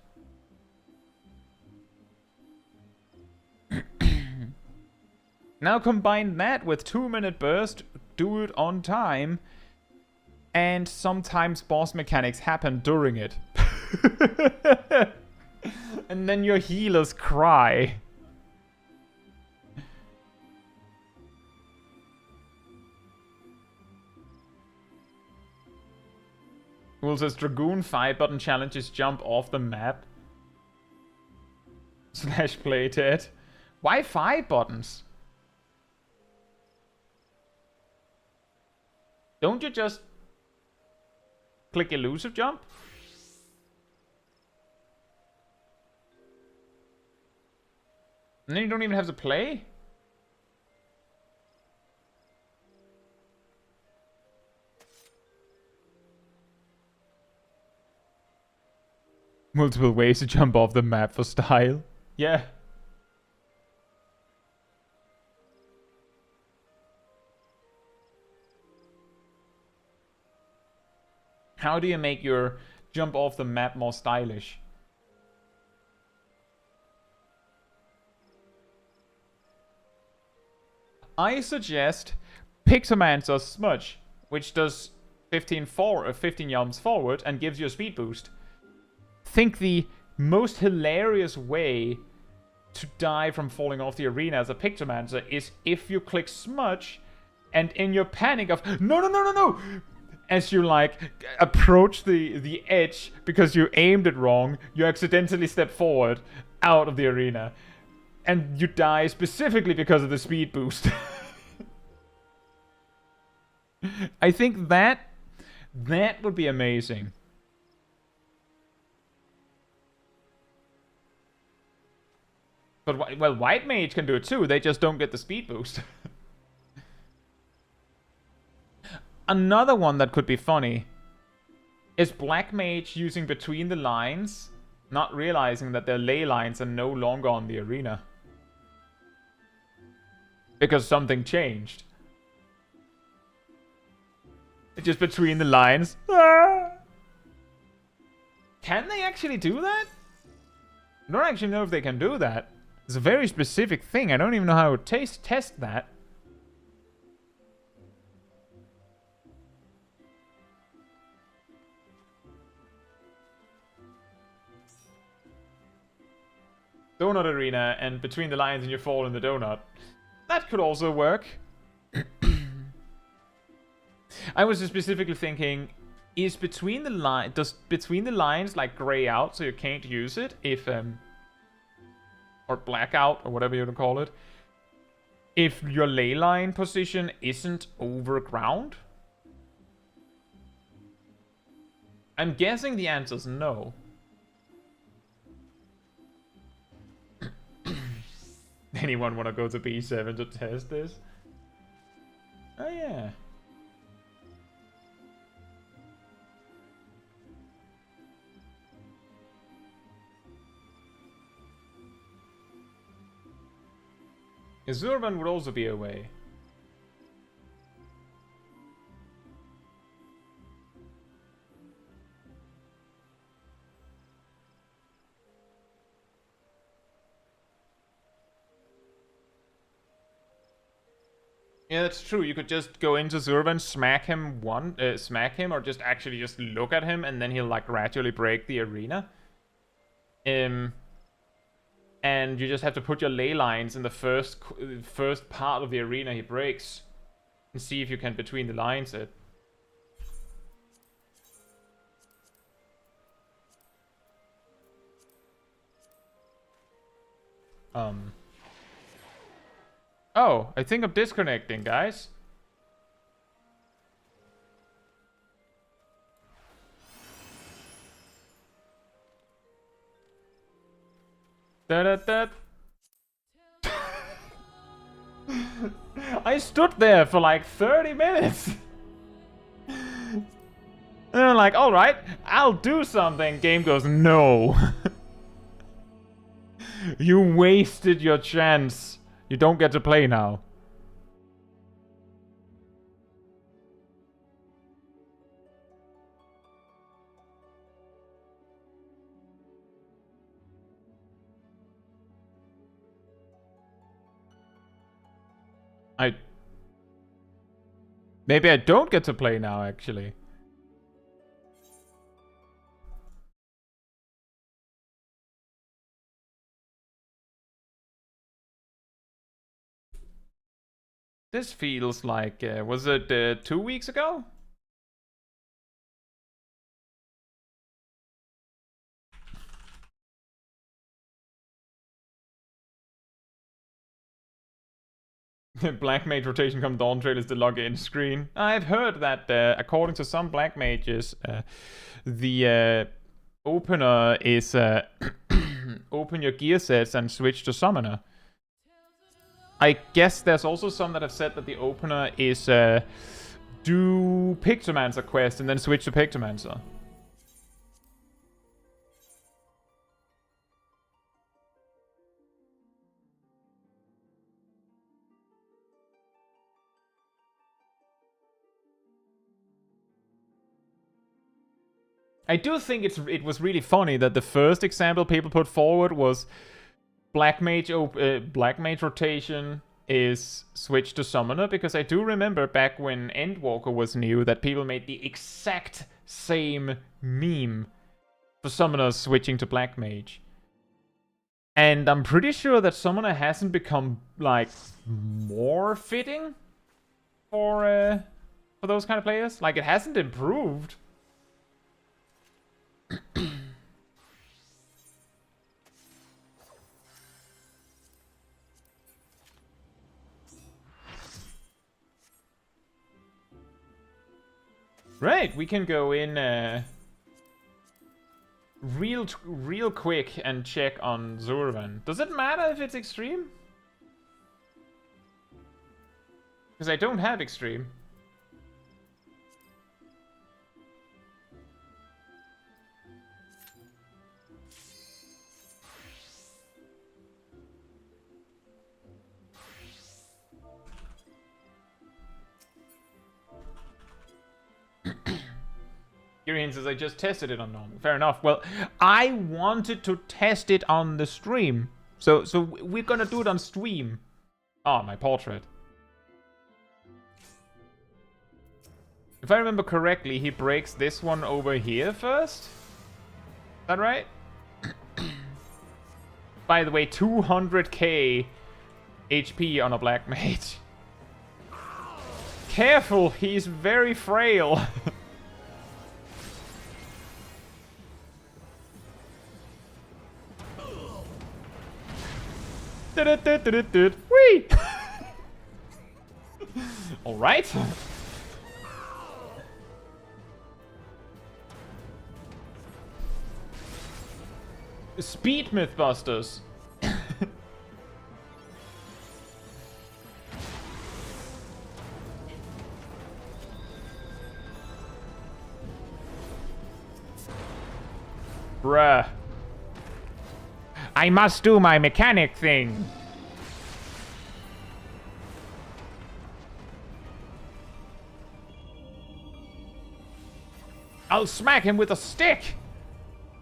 Now combine that with 2-minute burst, do it on time, and sometimes boss mechanics happen during it. And then your healers cry. Who says Dragoon 5-button challenges jump off the map? Slash play dead. Why 5 buttons? Don't you just click elusive jump? And then you don't even have to play? Multiple ways to jump off the map for style. Yeah. How do you make your jump off the map more stylish? I suggest Pixomancer's Smudge, which does 15 jumps forward and gives you a speed boost. Think the most hilarious way to die from falling off the arena as a Pixomancer is if you click Smudge and in your panic of no, as you like approach the edge because you aimed it wrong, you accidentally step forward out of the arena. And you die specifically because of the speed boost. I think that would be amazing. But, well, White Mage can do it too. They just don't get the speed boost. Another one that could be funny is Black Mage using Between the Lines, not realizing that their ley lines are no longer on the arena. Because something changed. It's just between the lines. Ah! Can they actually do that? I don't actually know if they can do that. It's a very specific thing. I don't even know how to test that. Donut arena and between the lines and you fall in the donut. That could also work. I was just specifically thinking, is between the line, does between the lines like gray out so you can't use it if or black out or whatever you want to call it, if your ley line position isn't over ground? I'm guessing the answer's no. Anyone want to go to B7 to test this? Oh yeah. Azurban would also be away. Yeah, that's true. You could just go into Zurvan, smack him, or just actually just look at him, and then he'll like gradually break the arena. And you just have to put your ley lines in the first part of the arena he breaks, and see if you can between the lines it. Oh, I think I'm disconnecting, guys. Da-da-da. I stood there for like 30 minutes. And I'm like, alright, I'll do something. Game goes, no. You wasted your chance. You don't get to play now. Maybe I don't get to play now, actually. This feels like, was it 2 weeks ago? Black Mage rotation come Dawn Trail is the login screen. I've heard that according to some Black Mages, the opener is open your gear sets and switch to Summoner. I guess there's also some that have said that the opener is do Pictomancer quest and then switch to Pictomancer. I do think it was really funny that the first example people put forward was Black Mage rotation is switched to Summoner, because I do remember back when Endwalker was new that people made the exact same meme for Summoners switching to Black Mage. And I'm pretty sure that Summoner hasn't become, like, more fitting for those kind of players. Like, it hasn't improved. Right, we can go in real quick and check on Zurvan. Does it matter if it's extreme? Because I don't have extreme. Kirian says, I just tested it on normal. Fair enough. Well, I wanted to test it on the stream. So we're gonna do it on stream. Oh, my portrait. If I remember correctly, he breaks this one over here first. Is that right? By the way, 200k HP on a Black Mage. Careful, he's very frail. Whee! Alright. Speed Mythbusters. Bruh. I must do my mechanic thing. I'll smack him with a stick.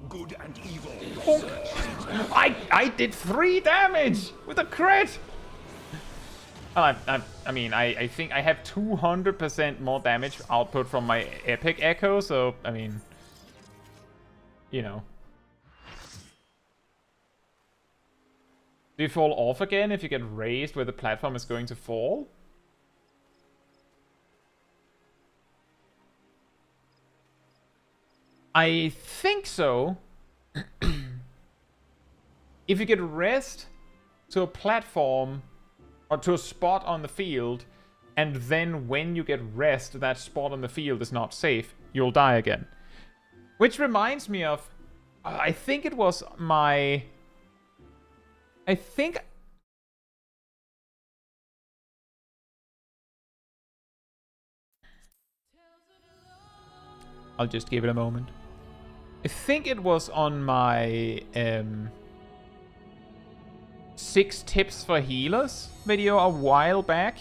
Good and evil. Oh. I did 3 damage with a crit. Well, I mean, I think I have 200% more damage output from my epic echo, so I mean, you know. Do you fall off again if you get raised where the platform is going to fall? I think so. If you get rest to a platform or to a spot on the field, and then when you get rest, that spot on the field is not safe, you'll die again. Which reminds me of, I think it was my... I think... I'll just give it a moment. I think it was on my 6 tips for healers video a while back.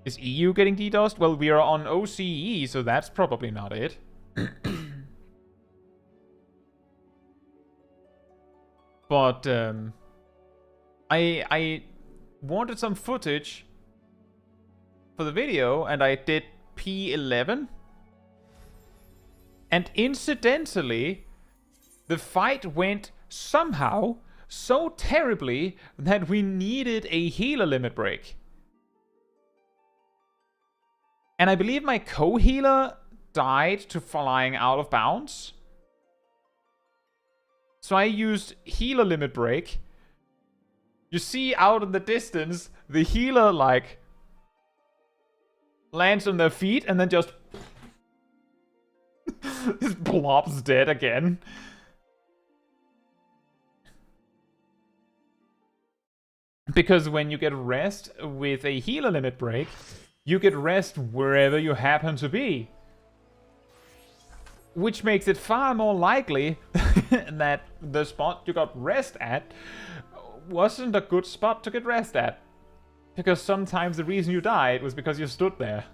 Is EU getting DDoSed? Well, we are on OCE, so that's probably not it. But I wanted some footage for the video, and I did P11. And incidentally, the fight went somehow so terribly that we needed a healer limit break. And I believe my co-healer died to flying out of bounds. So I used healer limit break. You see out in the distance, the healer like lands on their feet and then just just blobs dead again. Because when you get rest with a healer limit break, you get rest wherever you happen to be. Which makes it far more likely that the spot you got rest at wasn't a good spot to get rest at. Because sometimes the reason you died was because you stood there.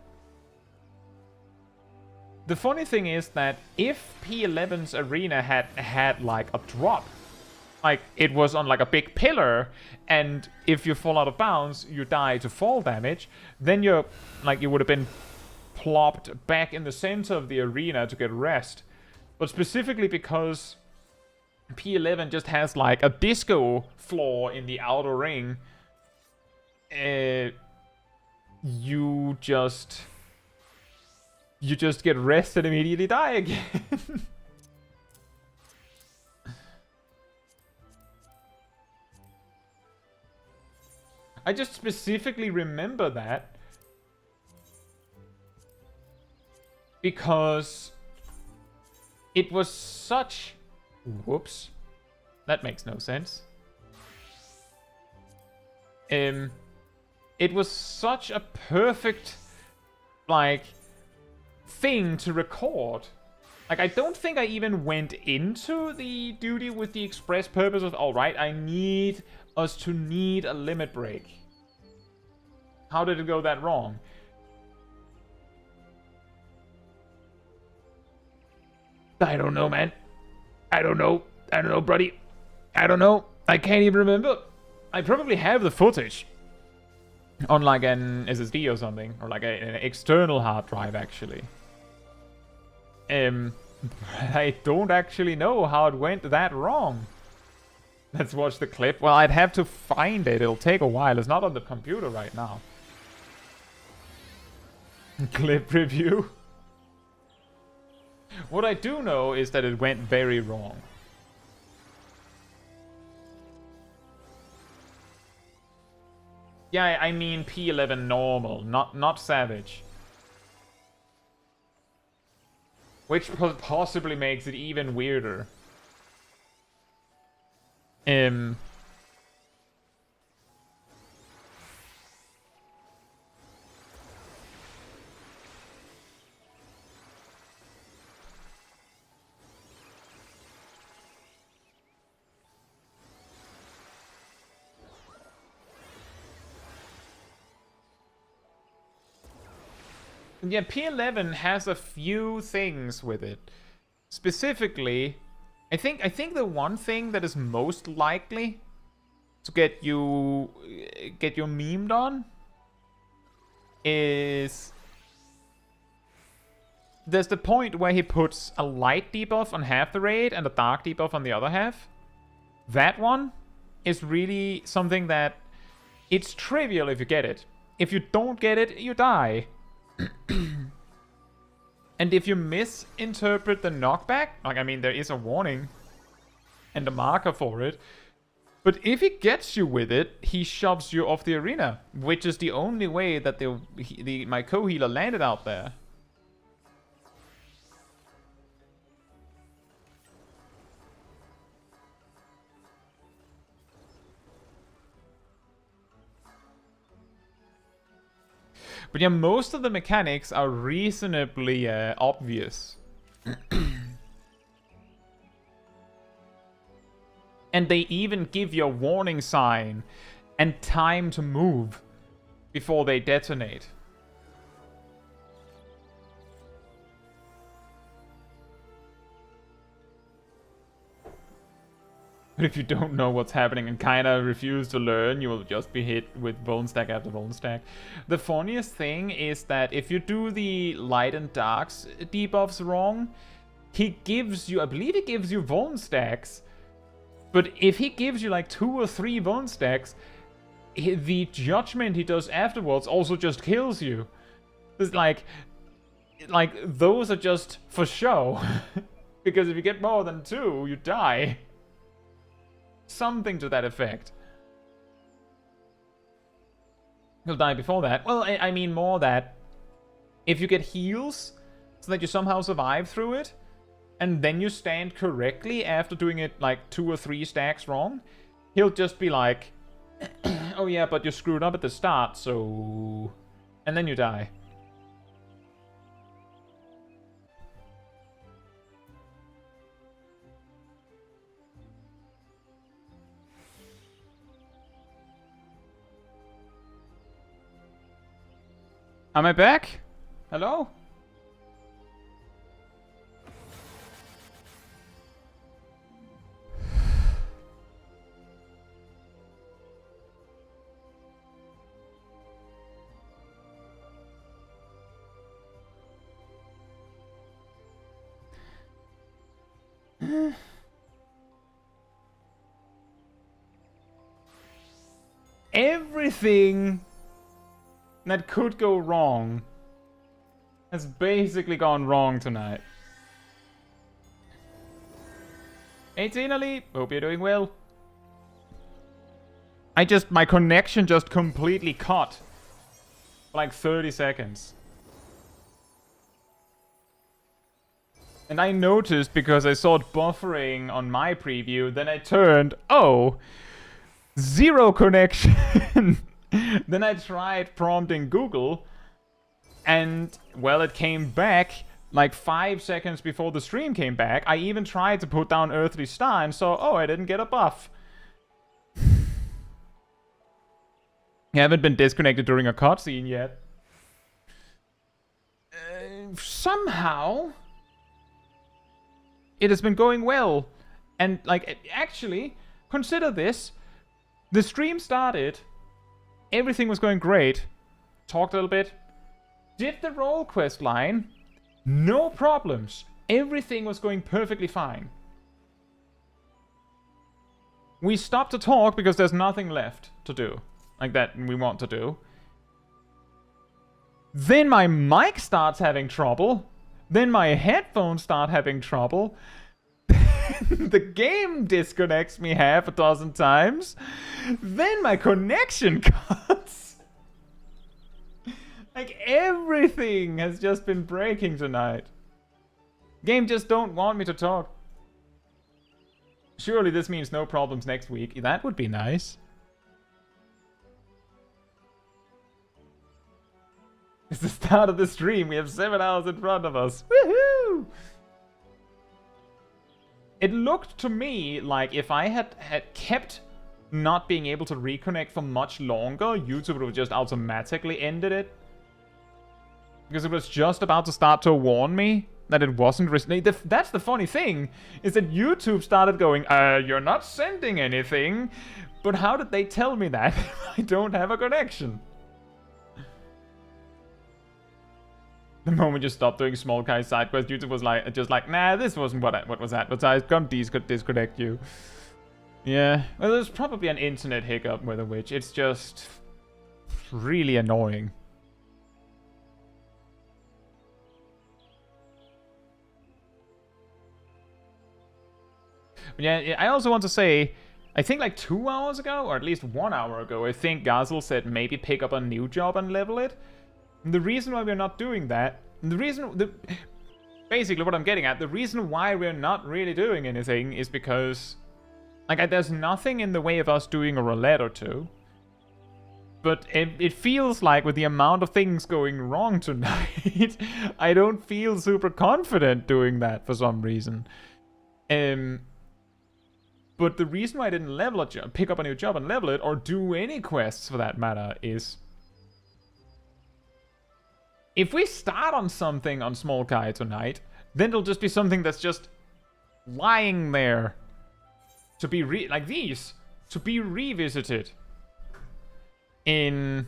The funny thing is that if P11's arena had like a drop, like it was on like a big pillar, and if you fall out of bounds, you die to fall damage, then you're like you would have been plopped back in the center of the arena to get rest. But specifically because P11 just has like a disco floor in the outer ring, you just get rest and immediately die again. I just specifically remember that because it was such... Whoops. That makes no sense. It was such a perfect, like, thing to record. Like, I don't think I even went into the duty with the express purpose of, alright, I need us to need a limit break. How did it go that wrong? I don't know, man. I don't know, buddy. I don't know. I can't even remember. I probably have the footage on like an SSD or something, or like an external hard drive, actually. I don't actually know how it went that wrong. Let's watch the clip. Well, I'd have to find it. It'll take a while. It's not on the computer right now. Clip review. What I do know is that it went very wrong. Yeah, I mean P11 normal, not savage. Which possibly makes it even weirder. Um, Yeah, P11 has a few things with it. Specifically, I think the one thing that is most likely to get you memed on is there's the point where he puts a light debuff on half the raid and a dark debuff on the other half. That one is really something that it's trivial if you get it. If you don't get it, you die. And if you misinterpret the knockback, like, I mean, there is a warning and a marker for it, but if he gets you with it, he shoves you off the arena, which is the only way that my co-healer landed out there. But yeah, most of the mechanics are reasonably obvious. And they even give you a warning sign and time to move before they detonate. But if you don't know what's happening and kinda refuse to learn, you will just be hit with bone stack after bone stack. The funniest thing is that if you do the light and darks debuffs wrong, he gives you, I believe he gives you bone stacks. But if he gives you like 2 or 3 bone stacks, the judgment he does afterwards also just kills you. It's like those are just for show. Because if you get more than 2, you die. Something to that effect. You'll die before that. Well, I mean more that if you get heals so that you somehow survive through it, and then you stand correctly after doing it like 2 or 3 stacks wrong, he'll just be like, oh yeah, but you screwed up at the start, so... And then you die. Am I back? Hello? Everything that could go wrong has basically gone wrong tonight. 18 Ali, hope you're doing well. My connection just completely cut for like 30 seconds. And I noticed because I saw it buffering on my preview, then I turned, oh, 0 connection. Then I tried prompting Google, and, well, it came back like 5 seconds before the stream came back. I even tried to put down Earthly Star and saw, oh, I didn't get a buff. I haven't been disconnected during a cutscene yet. Somehow, it has been going well. And, like, actually, consider this. The stream started... Everything was going great. Talked a little bit. Did the role quest line. No problems. Everything was going perfectly fine. We stopped to talk because there's nothing left to do. Like that we want to do. Then my mic starts having trouble. Then my headphones start having trouble. The game disconnects me half a dozen times. Then my connection cuts. Like everything has just been breaking tonight. Game just don't want me to talk. Surely this means no problems next week. That would be nice. It's the start of the stream. We have 7 hours in front of us. Woohoo! It looked to me like if I had kept not being able to reconnect for much longer, YouTube would have just automatically ended it. Because it was just about to start to warn me that it wasn't... That's the funny thing, is that YouTube started going, you're not sending anything. But how did they tell me that if I don't have a connection? The moment you stopped doing Smol Caetsu Sidequest, YouTube was like, just like, nah, this wasn't what was advertised. Come disconnect you. Yeah, well, there's probably an internet hiccup with which it's just really annoying. Yeah, I also want to say, I think like 2 hours ago, or at least 1 hour ago, I think Gazel said maybe pick up a new job and level it. And the reason why we're not doing that, basically what I'm getting at, the reason why we're not really doing anything is because, like, there's nothing in the way of us doing a roulette or two. But it feels like with the amount of things going wrong tonight, I don't feel super confident doing that for some reason. But the reason why I didn't level a job, pick up a new job and level it, or do any quests for that matter, is if we start on something on Smol Caetsu tonight, then it'll just be something that's just lying there to be like these, to be revisited in,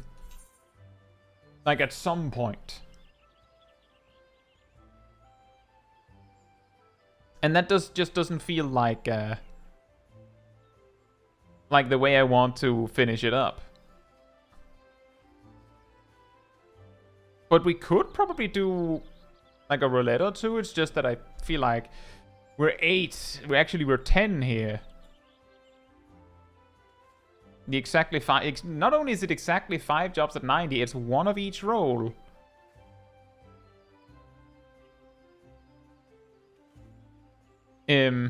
like, at some point. And that just doesn't feel like the way I want to finish it up. But we could probably do like a roulette or two. It's just that I feel like we're 8. We're 10 here. The exactly 5. Not only is it exactly 5 jobs at 90, it's 1 of each role. Yeah,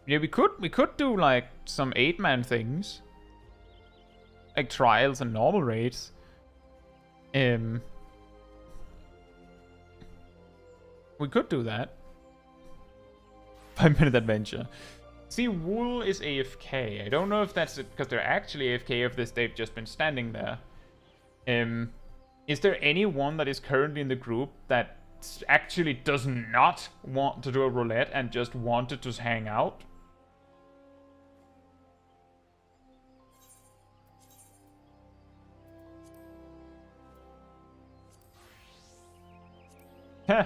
we could do like some 8-man things. Like trials and normal raids. We could do that. 5-minute adventure. See, Wool is AFK. I don't know if that's because they're actually AFK, if they've just been standing there. Is there anyone that is currently in the group that actually does not want to do a roulette and just wanted to hang out? Heh.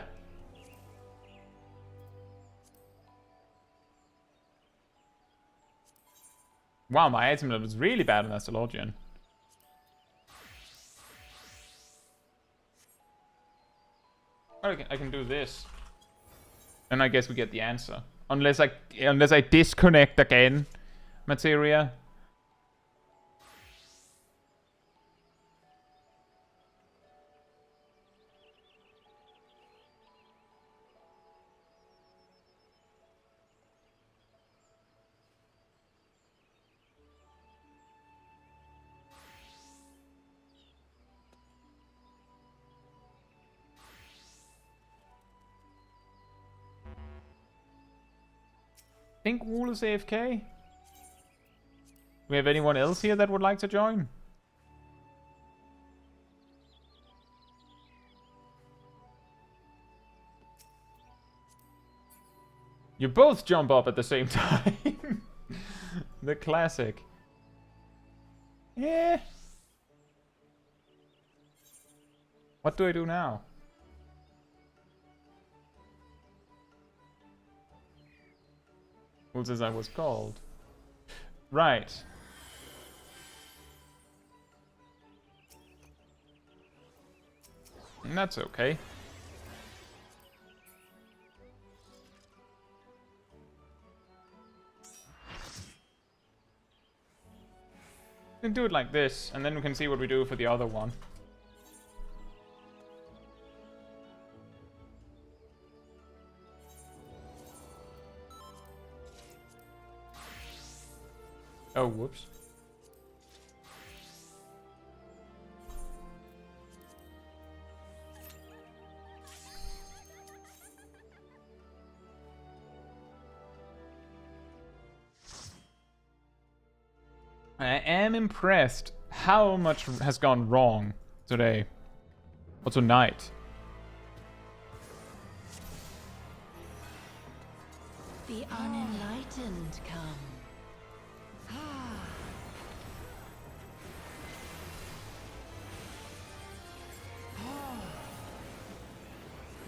Wow, my item was really bad on Astrologian. Okay, I can do this. And I guess we get the answer. Unless I disconnect again, Materia. I think Wool is AFK. Do we have anyone else here that would like to join? You both jump up at the same time. The classic. Yeah. What do I do now? Well, as I was called. Right. And that's okay. We can do it like this, and then we can see what we do for the other one. Oh, whoops. I am impressed how much has gone wrong today. Or tonight. The unenlightened come.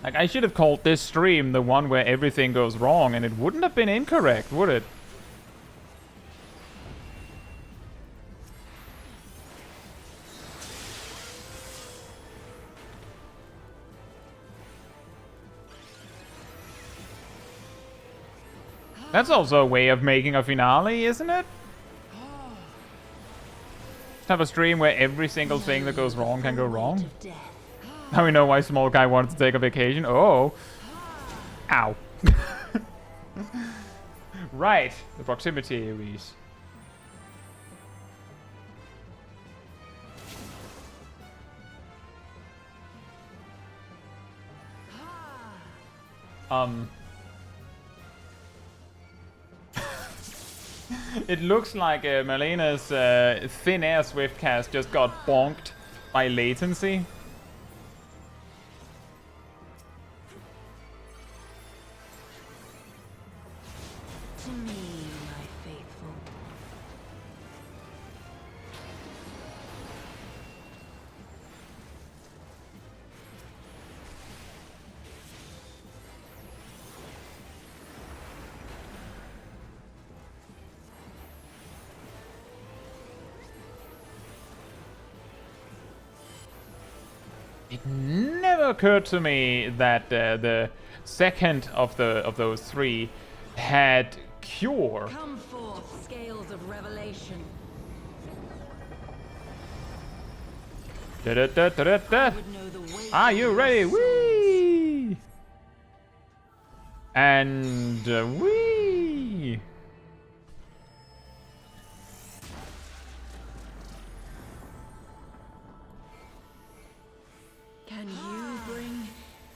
Like, I should have called this stream the one where everything goes wrong, and it wouldn't have been incorrect, would it? That's also a way of making a finale, isn't it? Just have a stream where every single thing that goes wrong can go wrong. Now we know why Smol Guy wanted to take a vacation. Oh. Ow. Right. The proximity areas. It looks like Malena's thin air swiftcast just got bonked by latency. To me, my faithful. It never occurred to me that the second of those three had cure. Come forth, scales of revelation. Da-da-da-da-da-da. Would know the way Are to you your ready? souls. Whee! And whee! Can you bring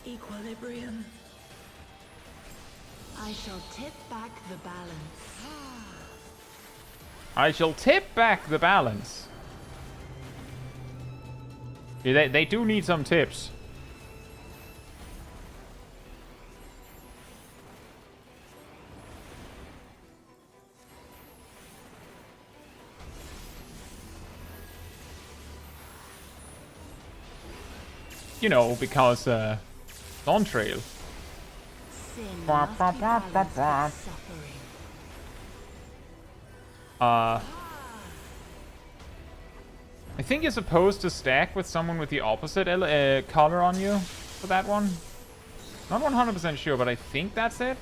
equilibrium? I shall tip back the balance. I shall tip back the balance. Yeah, they do need some tips. You know, because Dawn Trail. Sin must be balanced with suffering. I think you're supposed to stack with someone with the opposite color on you for that one. Not 100% sure, but I think that's it.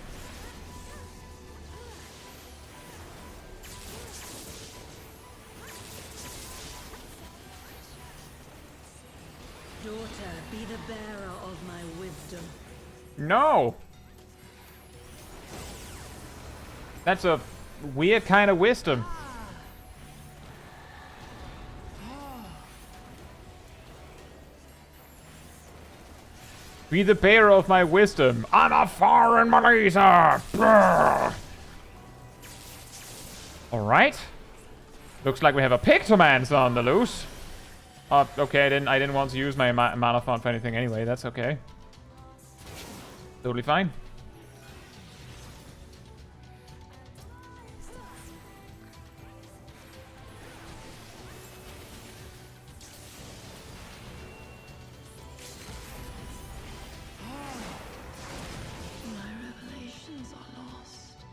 Daughter, be the bearer of my wisdom. No! That's a weird kind of wisdom. Be the bearer of my wisdom. I'm a foreign Malaysia. Alright. Looks like we have a Pictomance on the loose. Okay, I didn't want to use my mana font for anything anyway. That's okay. Totally fine. My revelations are lost.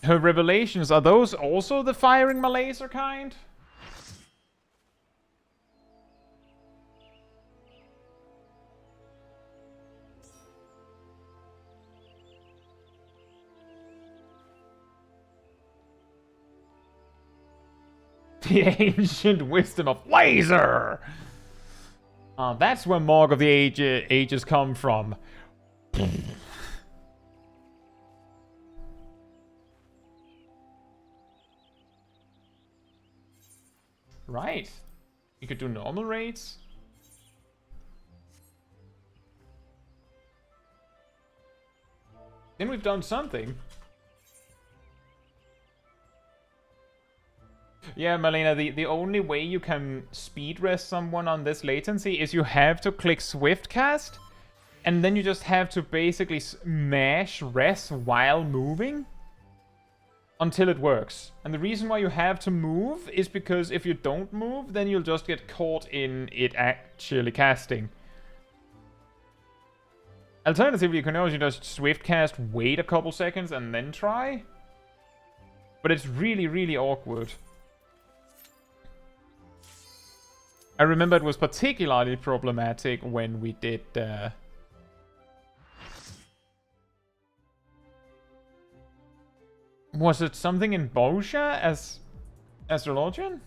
Her revelations, are those also the firing Malacer kind? The ancient wisdom of laser! That's where Morg of the ages come from. Right. You could do normal raids. Then we've done something. Yeah, Malena, the only way you can speed rest someone on this latency is you have to click Swift Cast, and then you just have to basically smash rest while moving until it works. And the reason why you have to move is because if you don't move, then you'll just get caught in it actually casting. Alternatively, you can also just Swift Cast, wait a couple seconds, and then try. But it's really, really awkward. I remember it was particularly problematic when we did... Was it something in Bosha as Astrologian?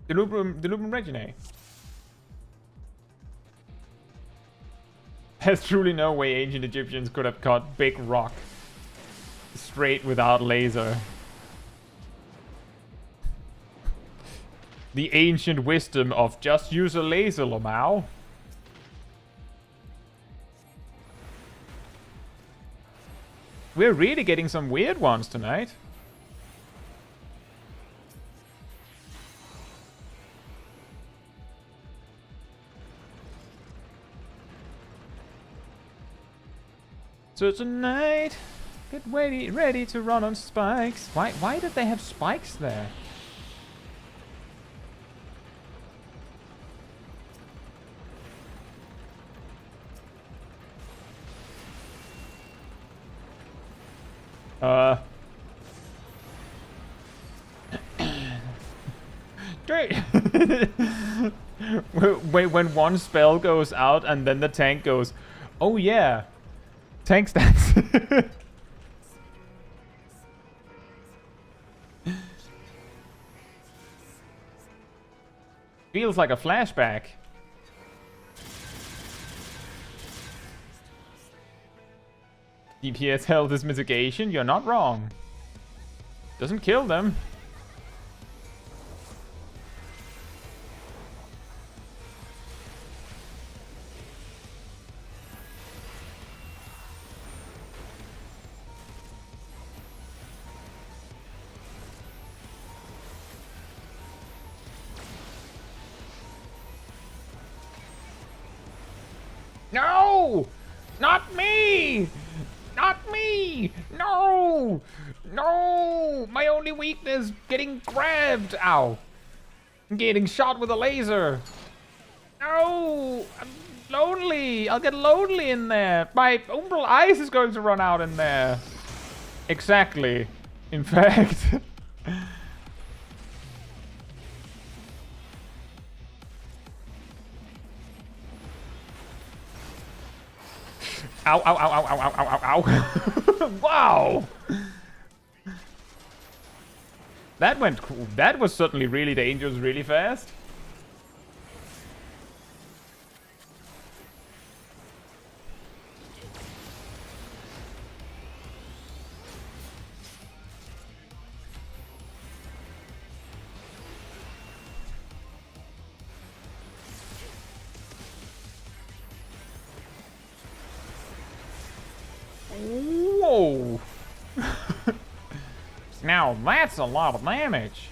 Delubrum Regine. There's truly no way ancient Egyptians could have cut big rock straight without laser. The ancient wisdom of just use a laser, Lamau. We're really getting some weird ones tonight. So tonight, get ready to run on spikes. Why did they have spikes there? Great. When one spell goes out and then the tank goes, oh yeah, tank stats. Feels like a flashback. DPS health is mitigation, you're not wrong. Doesn't kill them. No! Not me! Not me! No! No! My only weakness, getting grabbed! Ow. Getting shot with a laser. No! I'm lonely! I'll get lonely in there! My umbral ice is going to run out in there. Exactly. In fact. Ow, ow, ow, ow, ow, ow, ow, ow. Wow! That went cool. That was certainly really dangerous, really fast. Whoa! Now that's a lot of damage.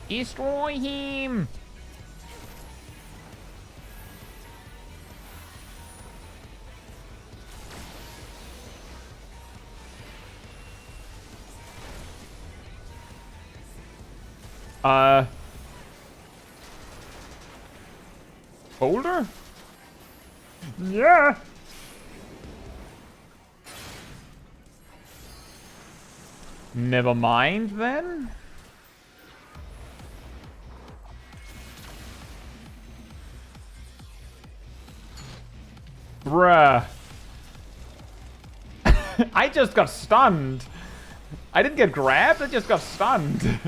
Destroy him! Boulder? Yeah! Never mind then. Bruh. I just got stunned. I didn't get grabbed, I just got stunned.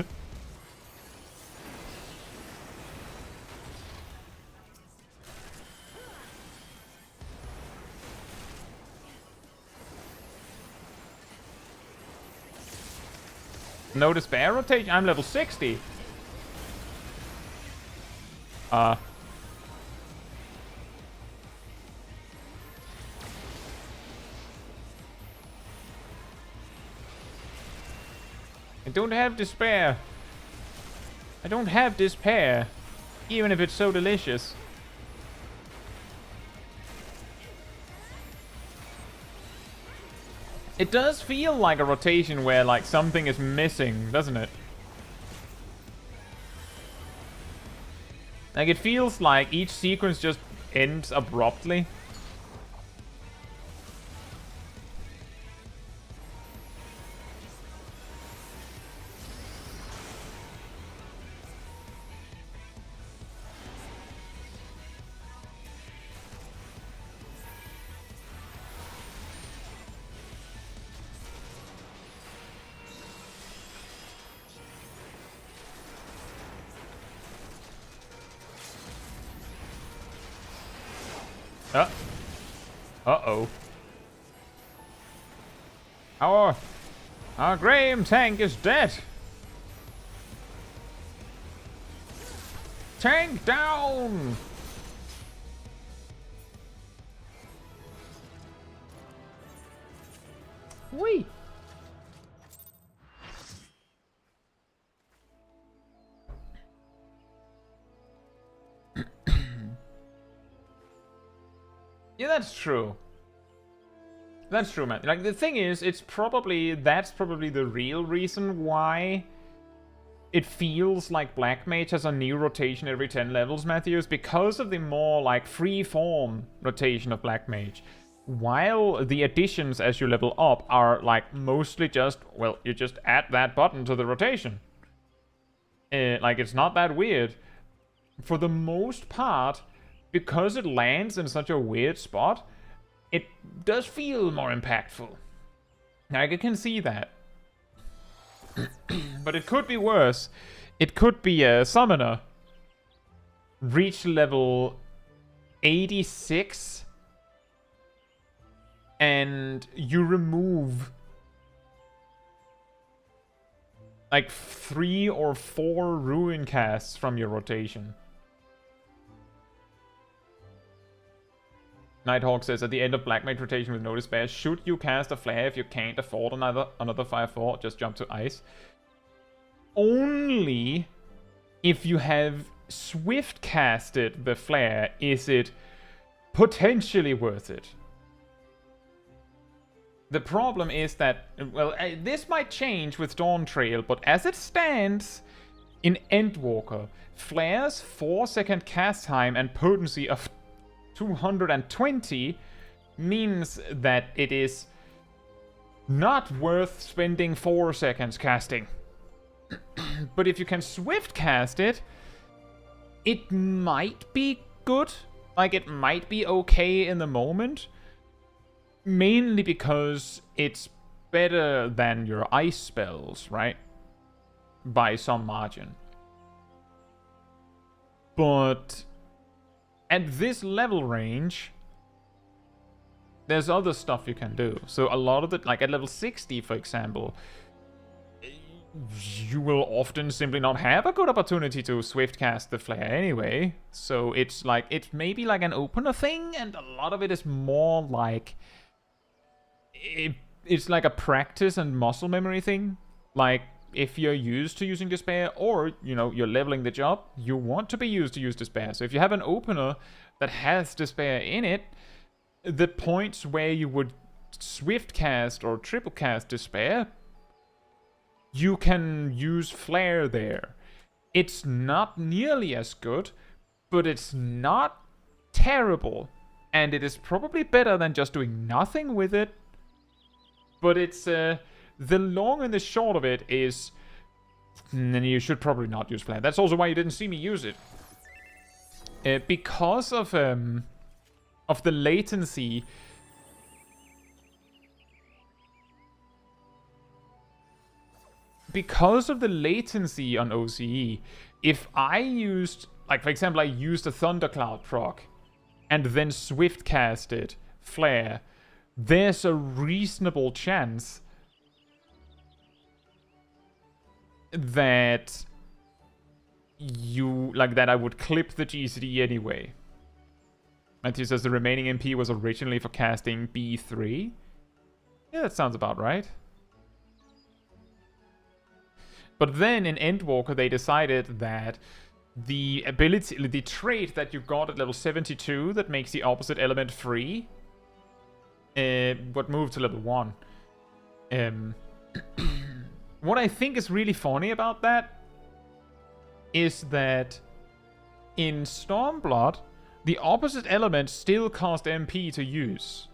No despair rotation? I'm level 60. I don't have despair. I don't have despair. Even if it's so delicious. It does feel like a rotation where, like, something is missing, doesn't it? Like, it feels like each sequence just ends abruptly. Uh-oh. Our Graham tank is dead. Tank down! Whee! Yeah, that's true. That's true, man. Like, the thing is, that's probably the real reason why it feels like Black Mage has a new rotation every 10 levels, Matthew, is because of the more, like, free-form rotation of Black Mage. While the additions as you level up are, like, mostly just, well, you just add that button to the rotation. Like, it's not that weird. For the most part, because it lands in such a weird spot, it does feel more impactful. Like, I can see that. But it could be worse. It could be a summoner. Reach level 86. And you remove like 3 or 4 ruin casts from your rotation. Nighthawk says, at the end of Black Mage rotation with no despair, should you cast a flare if you can't afford another 5/4? Just jump to ice. Only if you have swift casted the flare is it potentially worth it. The problem is that, well, this might change with Dawn Trail, but as it stands in Endwalker, flares 4-second cast time and potency of 220 means that it is not worth spending 4 seconds casting. But if you can swift cast it, it might be good. Like, it might be okay in the moment. Mainly because it's better than your ice spells, right? By some margin. But at this level range, there's other stuff you can do. So a lot of it, like at level 60, for example, you will often simply not have a good opportunity to swift cast the flare anyway. So it's like, it's maybe like an opener thing, and a lot of it is more like, it's like a practice and muscle memory thing. Like, if you're used to using despair, or, you know, you're leveling the job, you want to be used to use despair. So if you have an opener that has despair in it, the points where you would swift cast or triple cast despair, you can use flare there. It's not nearly as good, but it's not terrible. And it is probably better than just doing nothing with it. But it's, the long and the short of it is, then you should probably not use flare. That's also why you didn't see me use it. Because of the latency. Because of the latency on OCE, if I used, like for example, I used a Thundercloud proc and then swift casted flare, there's a reasonable chance that that I would clip the GCD anyway. Matthew says the remaining MP was originally for casting B3. Yeah, that sounds about right. But then in Endwalker they decided that the ability, the trait that you got at level 72 that makes the opposite element free, would move to level 1. What I think is really funny about that is that in Stormblood, the opposite element still cost MP to use.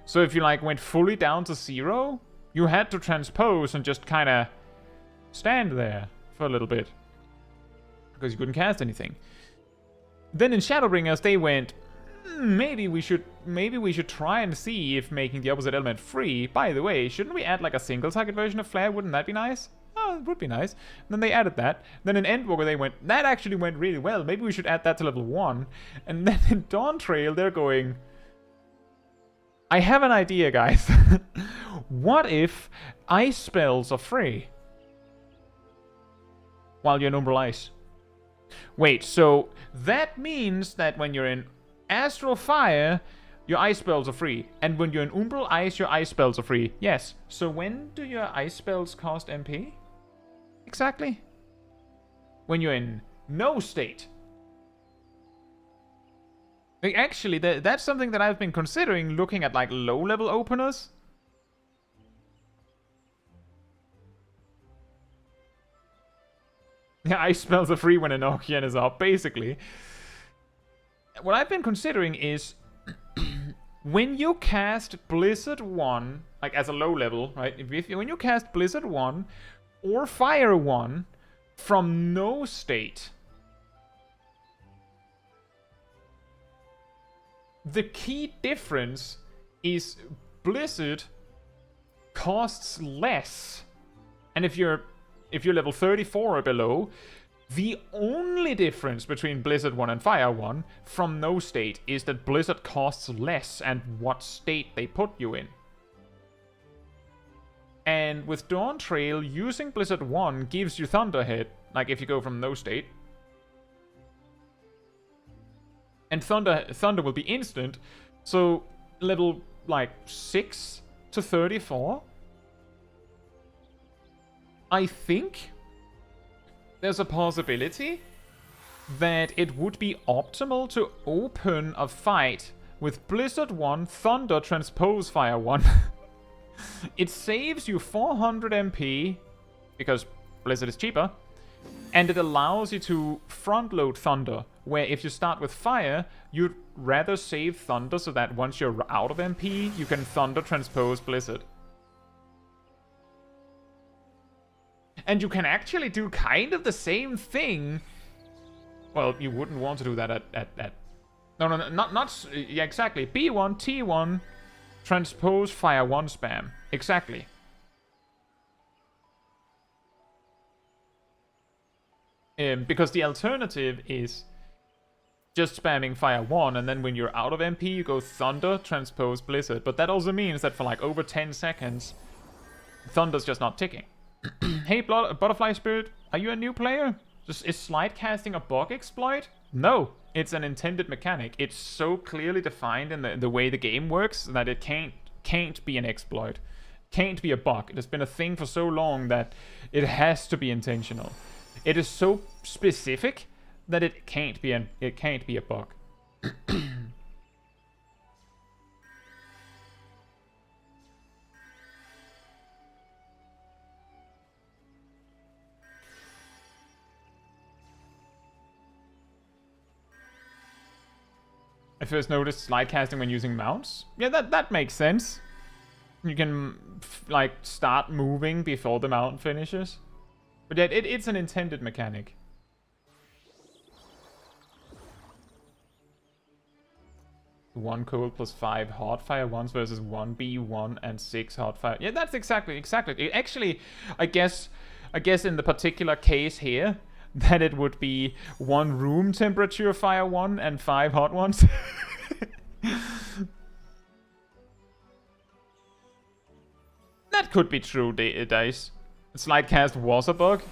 So if you like went fully down to 0, you had to transpose and just kind of stand there for a little bit because you couldn't cast anything. Then in Shadowbringers they went, maybe we should try and see if making the opposite element free. By the way, shouldn't we add like a single target version of Flare? Wouldn't that be nice? Oh, it would be nice. And then they added that. Then in Endwalker they went, that actually went really well. Maybe we should add that to level 1. And then in Dawn Trail they're going, I have an idea, guys. What if ice spells are free while you're in Umbral Ice? Wait, so that means that when you're in Astral Fire, your ice spells are free. And when you're in Umbral Ice, your ice spells are free. Yes. So when do your ice spells cost MP? Exactly. When you're in no state. Like, actually, that's something that I've been considering looking at, like, low-level openers. Yeah, ice spells are free when Enochian is up, basically. What I've been considering is when you cast Blizzard 1, like as a low level, right? When you cast Blizzard 1 or Fire 1 from no state, the key difference is Blizzard costs less. And if you're level 34 or below, the only difference between Blizzard 1 and Fire 1 from no state is that Blizzard costs less and what state they put you in. And with Dawn Trail, using Blizzard 1 gives you Thunderhead, like if you go from no state. And Thunder will be instant, so level like 6 to 34. I think there's a possibility that it would be optimal to open a fight with Blizzard 1, Thunder, Transpose Fire 1. It saves you 400 MP, because Blizzard is cheaper, and it allows you to front-load Thunder, where if you start with Fire, you'd rather save Thunder so that once you're out of MP, you can Thunder Transpose Blizzard. And you can actually do kind of the same thing. Well, you wouldn't want to do that at no, not yeah, exactly. B1, T1, Transpose Fire 1 spam. Exactly. Because the alternative is just spamming Fire 1, and then when you're out of MP, you go Thunder, Transpose, Blizzard. But that also means that for like over 10 seconds, Thunder's just not ticking. Hey, Butterfly Spirit, are you a new player? Is slide casting a bug exploit? No, it's an intended mechanic. It's so clearly defined in the way the game works that it can't be an exploit. Can't be a bug. It has been a thing for so long that it has to be intentional. It is so specific that it can't be a bug. I first noticed slide casting when using mounts. Yeah, that makes sense. You can like start moving before the mount finishes. But yeah, it's an intended mechanic. One cold plus 5 hot fire ones versus 1 B1 and 6 hot fire. Yeah, that's exactly. Actually, I guess in the particular case here, that it would be 1 room temperature fire 1 and 5 hot ones. that could be true, Dice. Slide cast was a bug.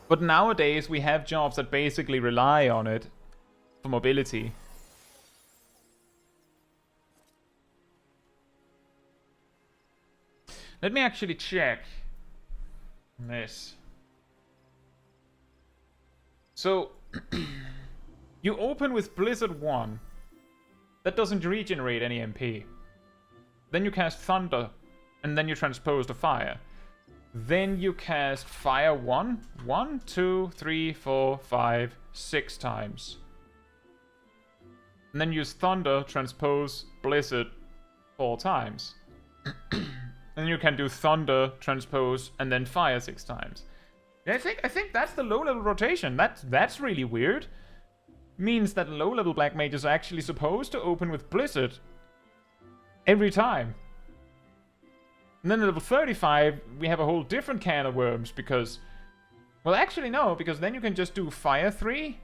But nowadays we have jobs that basically rely on it for mobility. Let me actually check this. So, you open with Blizzard 1. That doesn't regenerate any MP. Then you cast Thunder, and then you transpose to Fire. Then you cast Fire 1. 1, 2, 3, 4, 5, 6 times. And then use Thunder, transpose, Blizzard 4 times. Then you can do Thunder, transpose, and then Fire 6 times. I think that's the low-level rotation. That's really weird. Means that low-level black mages are actually supposed to open with Blizzard every time. And then at level 35, we have a whole different can of worms because... Well, actually, no, because then you can just do Fire 3,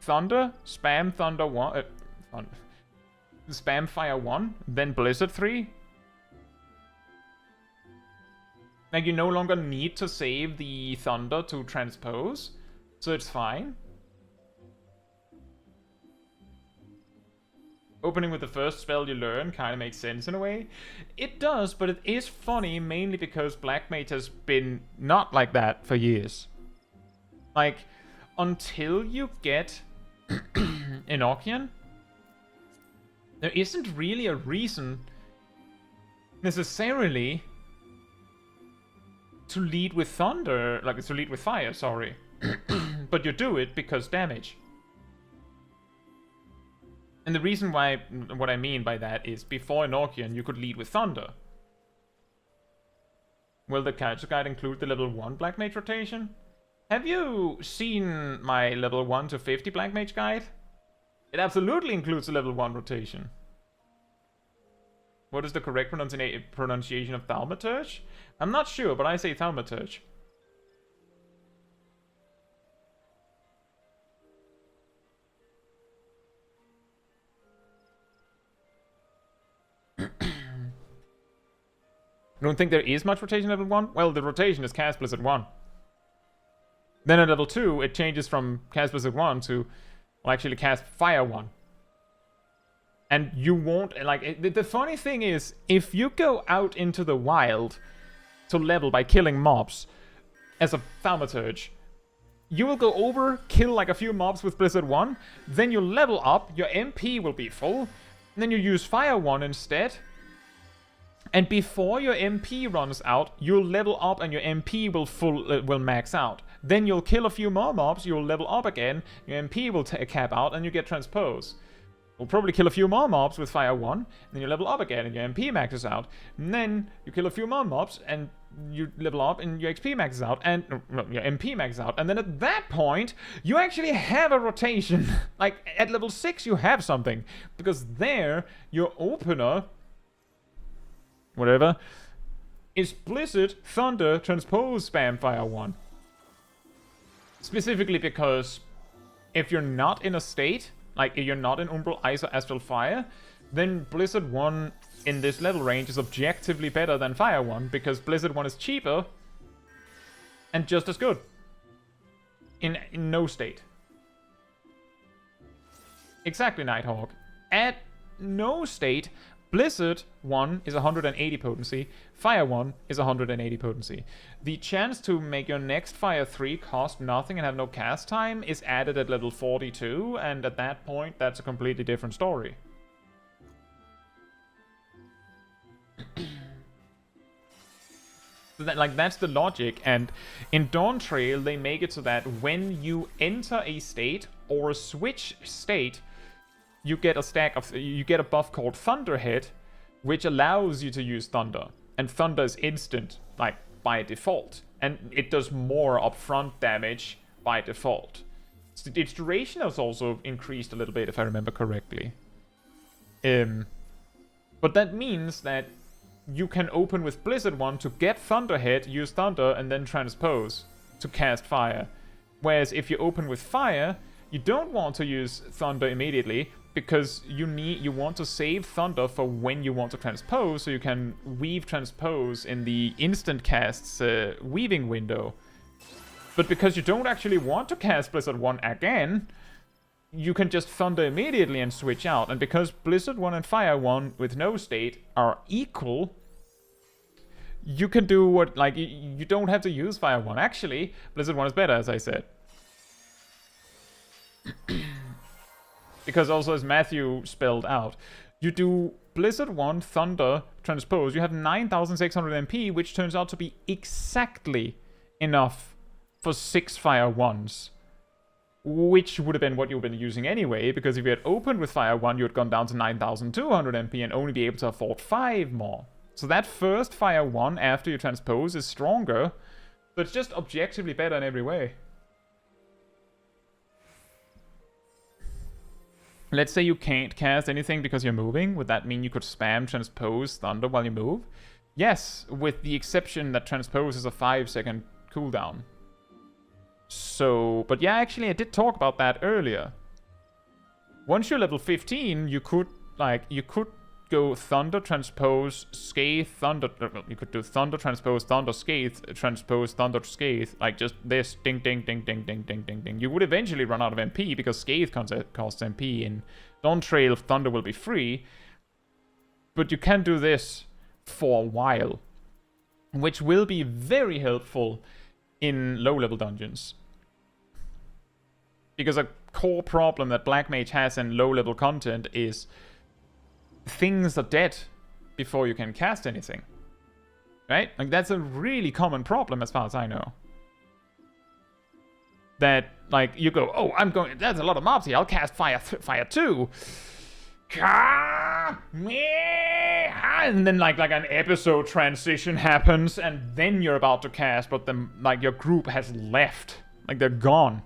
Thunder, spam Thunder 1... spam Fire 1, then Blizzard 3. Like, you no longer need to save the Thunder to transpose, so it's fine. Opening with the first spell you learn kind of makes sense in a way. It does, but it is funny mainly because Black Mage has been not like that for years. Like, until you get Enochian, there isn't really a reason necessarily to lead with Thunder, like to lead with Fire, sorry. But you do it because damage. And the reason why, what I mean by that is, before Enochian, you could lead with Thunder. Will the character guide include the level 1 Black Mage rotation? Have you seen my level 1 to 50 Black Mage guide? It absolutely includes the level 1 rotation. What is the correct pronunciation of Thaumaturge? I'm not sure, but I say Thaumaturge. I don't think there is much rotation at level 1. Well, the rotation is Cast Blizzard 1. Then at level 2, it changes from Cast Blizzard 1 to, well, actually Cast Fire 1. And you won't, like, the funny thing is, if you go out into the wild to level by killing mobs as a Thaumaturge, you will go over, kill like a few mobs with Blizzard 1, then you level up, your MP will be full, and then you use Fire 1 instead. And before your MP runs out, you'll level up and your MP will max out. Then you'll kill a few more mobs, you'll level up again, your MP will cap out, and you get transpose. You'll probably kill a few more mobs with Fire 1, and then you level up again, and your MP maxes out. And then you kill a few more mobs, and you level up, and your XP maxes out, and your MP maxes out. And then at that point, you actually have a rotation. Like, at level 6, you have something. Because there, your opener... whatever, is Blizzard, Thunder, Transpose, Spam, Fire 1. Specifically because if you're not in a state, like if you're not in Umbral, Ice, or Astral Fire, then Blizzard 1 in this level range is objectively better than Fire 1, because Blizzard 1 is cheaper and just as good. In no state. Exactly, Nighthawk. At no state, Blizzard 1 is 180 potency, Fire 1 is 180 potency. The chance to make your next Fire 3 cost nothing and have no cast time is added at level 42, and at that point, that's a completely different story. So that's the logic, and in Dawn Trail, they make it so that when you enter a state or switch state, you get a buff called Thunderhead, which allows you to use Thunder. And Thunder is instant, like, by default. And it does more upfront damage by default. So its duration has also increased a little bit, if I remember correctly. But that means that you can open with Blizzard 1 to get Thunderhead, use Thunder, and then Transpose to cast Fire. Whereas if you open with Fire, you don't want to use Thunder immediately, because you want to save Thunder for when you want to transpose, so you can weave transpose in the instant cast's weaving window. But because you don't actually want to cast Blizzard 1 again, you can just Thunder immediately and switch out. And because Blizzard 1 and Fire 1 with no state are equal, you can do what, like, you don't have to use Fire 1. Actually, Blizzard 1 is better, as I said. Because also, as Matthew spelled out, you do Blizzard 1, Thunder, Transpose, you have 9,600 MP, which turns out to be exactly enough for 6 Fire 1s. Which would have been what you've been using anyway, because if you had opened with Fire 1, you had gone down to 9,200 MP and only be able to afford 5 more. So that first Fire 1 after you transpose is stronger, but it's just objectively better in every way. Let's say you can't cast anything because you're moving. Would that mean you could spam Transpose Thunder while you move? Yes, with the exception that Transpose is a 5-second cooldown. So, but yeah, actually I did talk about that earlier. Once you're level 15, you could go Thunder, Transpose, Scathe, Thunder. You could do Thunder, Transpose, Thunder, Scathe, Transpose, Thunder, Scathe. Like just this, ding, ding, ding, ding, ding, ding, ding, ding. You would eventually run out of MP because Scathe costs MP. In Dawntrail, Thunder will be free. But you can do this for a while, which will be very helpful in low-level dungeons. Because a core problem that Black Mage has in low-level content is things are dead before you can cast anything. Right? Like, that's a really common problem as far as I know. That, like, you go, oh, there's a lot of mobs here, I'll cast Fire 2. And then, like an episode transition happens, and then you're about to cast, but then, like, your group has left. Like, they're gone.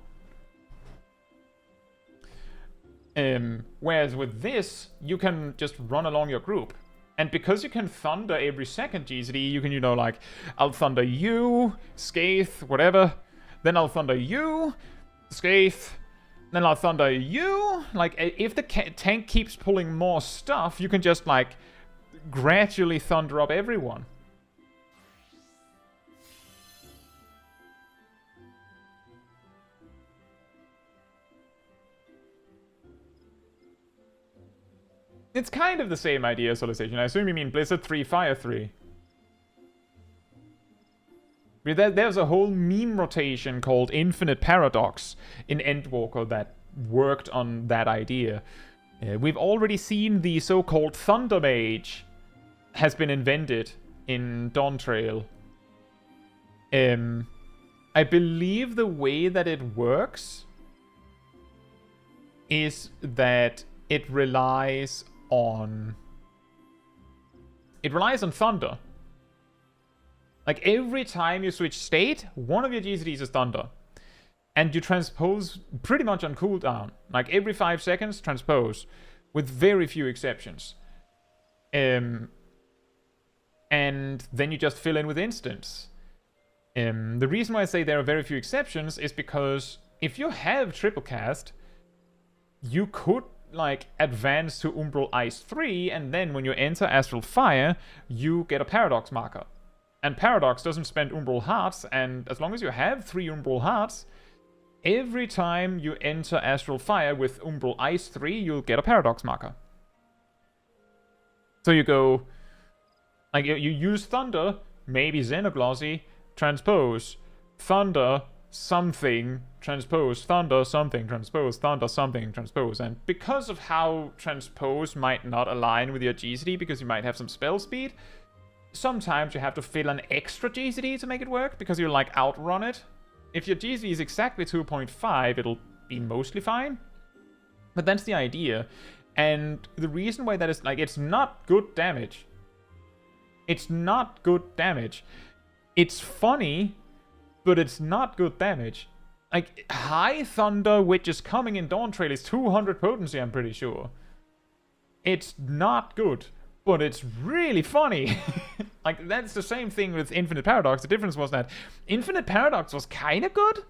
Whereas with this, you can just run along your group. And because you can Thunder every second GCD, you can, you know, like, I'll Thunder you, Scathe, whatever. Then I'll Thunder you, Scathe. Then I'll Thunder you. Like, if the tank keeps pulling more stuff, you can just, like, gradually Thunder up everyone. It's kind of the same idea as Solicitation. I assume you mean Blizzard 3, Fire 3. There's a whole meme rotation called Infinite Paradox in Endwalker that worked on that idea. We've already seen the so-called Thunder Mage has been invented in Dawntrail. I believe the way that it works is that it relies on Thunder. Like, every time you switch state, one of your GCDs is Thunder. And you transpose pretty much on cooldown. Like, every 5 seconds, transpose. With very few exceptions. And then you just fill in with instants. The reason why I say there are very few exceptions is because if you have triple cast, you could, like, advance to Umbral Ice 3, and then when you enter Astral Fire, you get a Paradox marker. And Paradox doesn't spend Umbral Hearts, and as long as you have 3 Umbral Hearts, every time you enter Astral Fire with Umbral Ice 3, you'll get a Paradox marker. So you go, like, you use Thunder, maybe Xenoglossy, transpose, Thunder, something, transpose, Thunder, something, transpose, Thunder, something, transpose. And because of how transpose might not align with your GCD, because you might have some spell speed, sometimes you have to fill an extra GCD to make it work, because you, like, outrun it. If your GCD is exactly 2.5, it'll be mostly fine. But that's the idea. And the reason why that is, like, it's not good damage. It's not good damage. It's funny, but it's not good damage. Like, High Thunder, which is coming in Dawntrail, is 200 potency, I'm pretty sure. It's not good, but it's really funny. Like, that's the same thing with Infinite Paradox. The difference was that Infinite Paradox was kind of good.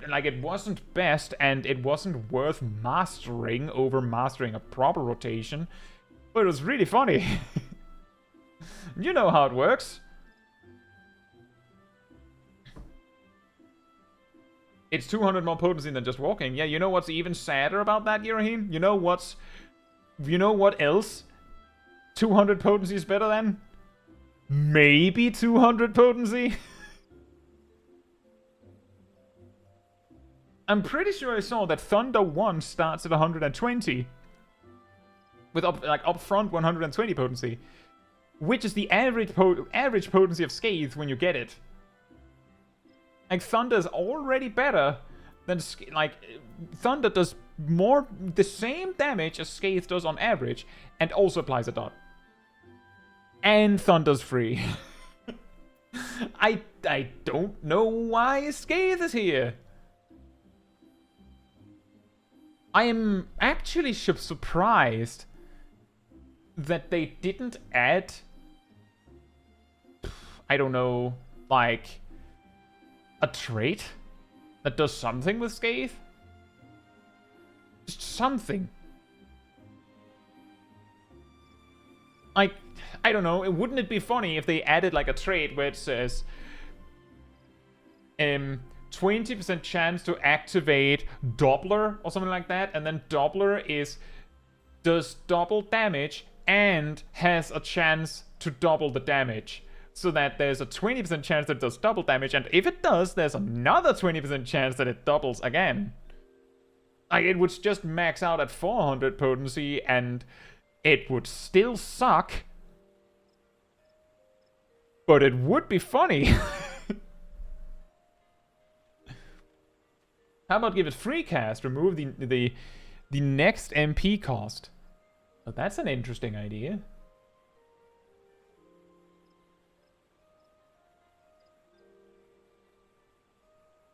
Like, it wasn't best, and it wasn't worth mastering over mastering a proper rotation, but it was really funny. You know how it works. It's 200 more potency than just walking. Yeah, you know what's even sadder about that, Yurahim? You know what else 200 potency is better than? Maybe 200 potency? I'm pretty sure I saw that Thunder 1 starts at 120. With up front 120 potency. Which is the average potency of Scathe when you get it. Like, Thunder is already better than... Like, Thunder does the same damage as Scathe does on average, and also applies a dot. And Thunder's free. I don't know why Scathe is here. I am actually surprised that they didn't add... I don't know, like... a trait that does something with Scathe? Just something. Like, I don't know, wouldn't it be funny if they added like a trait where it says 20% chance to activate Doppler or something like that, and then Doppler does double damage and has a chance to double the damage. So that there's a 20% chance that it does double damage, and if it does, there's another 20% chance that it doubles again. Like, it would just max out at 400 potency, and it would still suck. But it would be funny. How about give it free cast? Remove the next MP cost. Well, that's an interesting idea.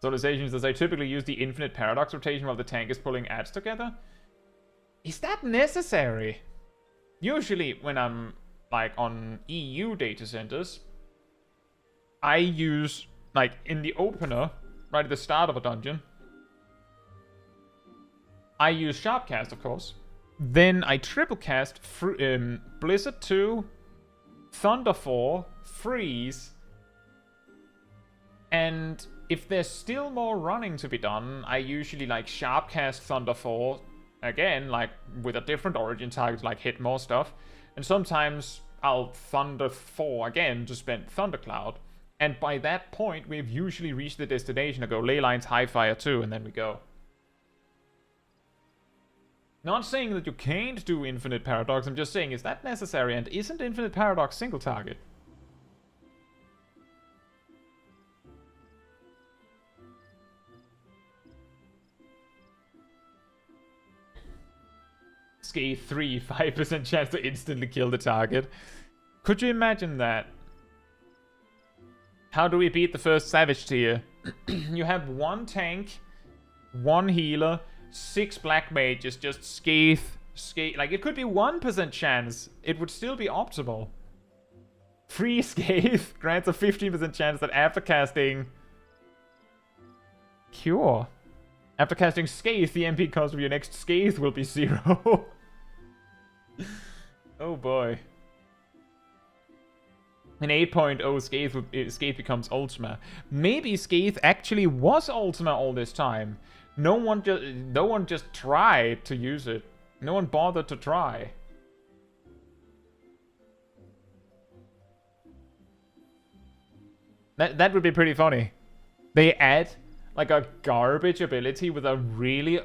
Solicitation says, I typically use the infinite paradox rotation while the tank is pulling ads together. Is that necessary? Usually when I'm like on EU data centers, I use, like, in the opener, right at the start of a dungeon, I use Sharpcast, of course. Then I triple cast Blizzard 2, Thunder 4, Freeze, and if there's still more running to be done, I usually like Sharpcast Thunder 4, again, like with a different origin target, like hit more stuff. And sometimes I'll Thunder 4 again to spend Thundercloud. And by that point, we've usually reached the destination. I go Ley Lines, High Fire 2, and then we go. Not saying that you can't do Infinite Paradox, I'm just saying, is that necessary? And isn't Infinite Paradox single target? Scathe 3, 5% chance to instantly kill the target. Could you imagine that? How do we beat the first Savage tier? You have one tank, one healer, 6 black mages, just Scathe. Like, it could be 1% chance. It would still be optimal. Free Scathe grants a 15% chance that after casting Cure. After casting Scathe, the MP cost of your next Scathe will be 0. Oh boy. In 8.0, Scathe becomes Ultima. Maybe Scathe actually was Ultima all this time. No one just tried to use it. No one bothered to try. That would be pretty funny. They add like a garbage ability with a really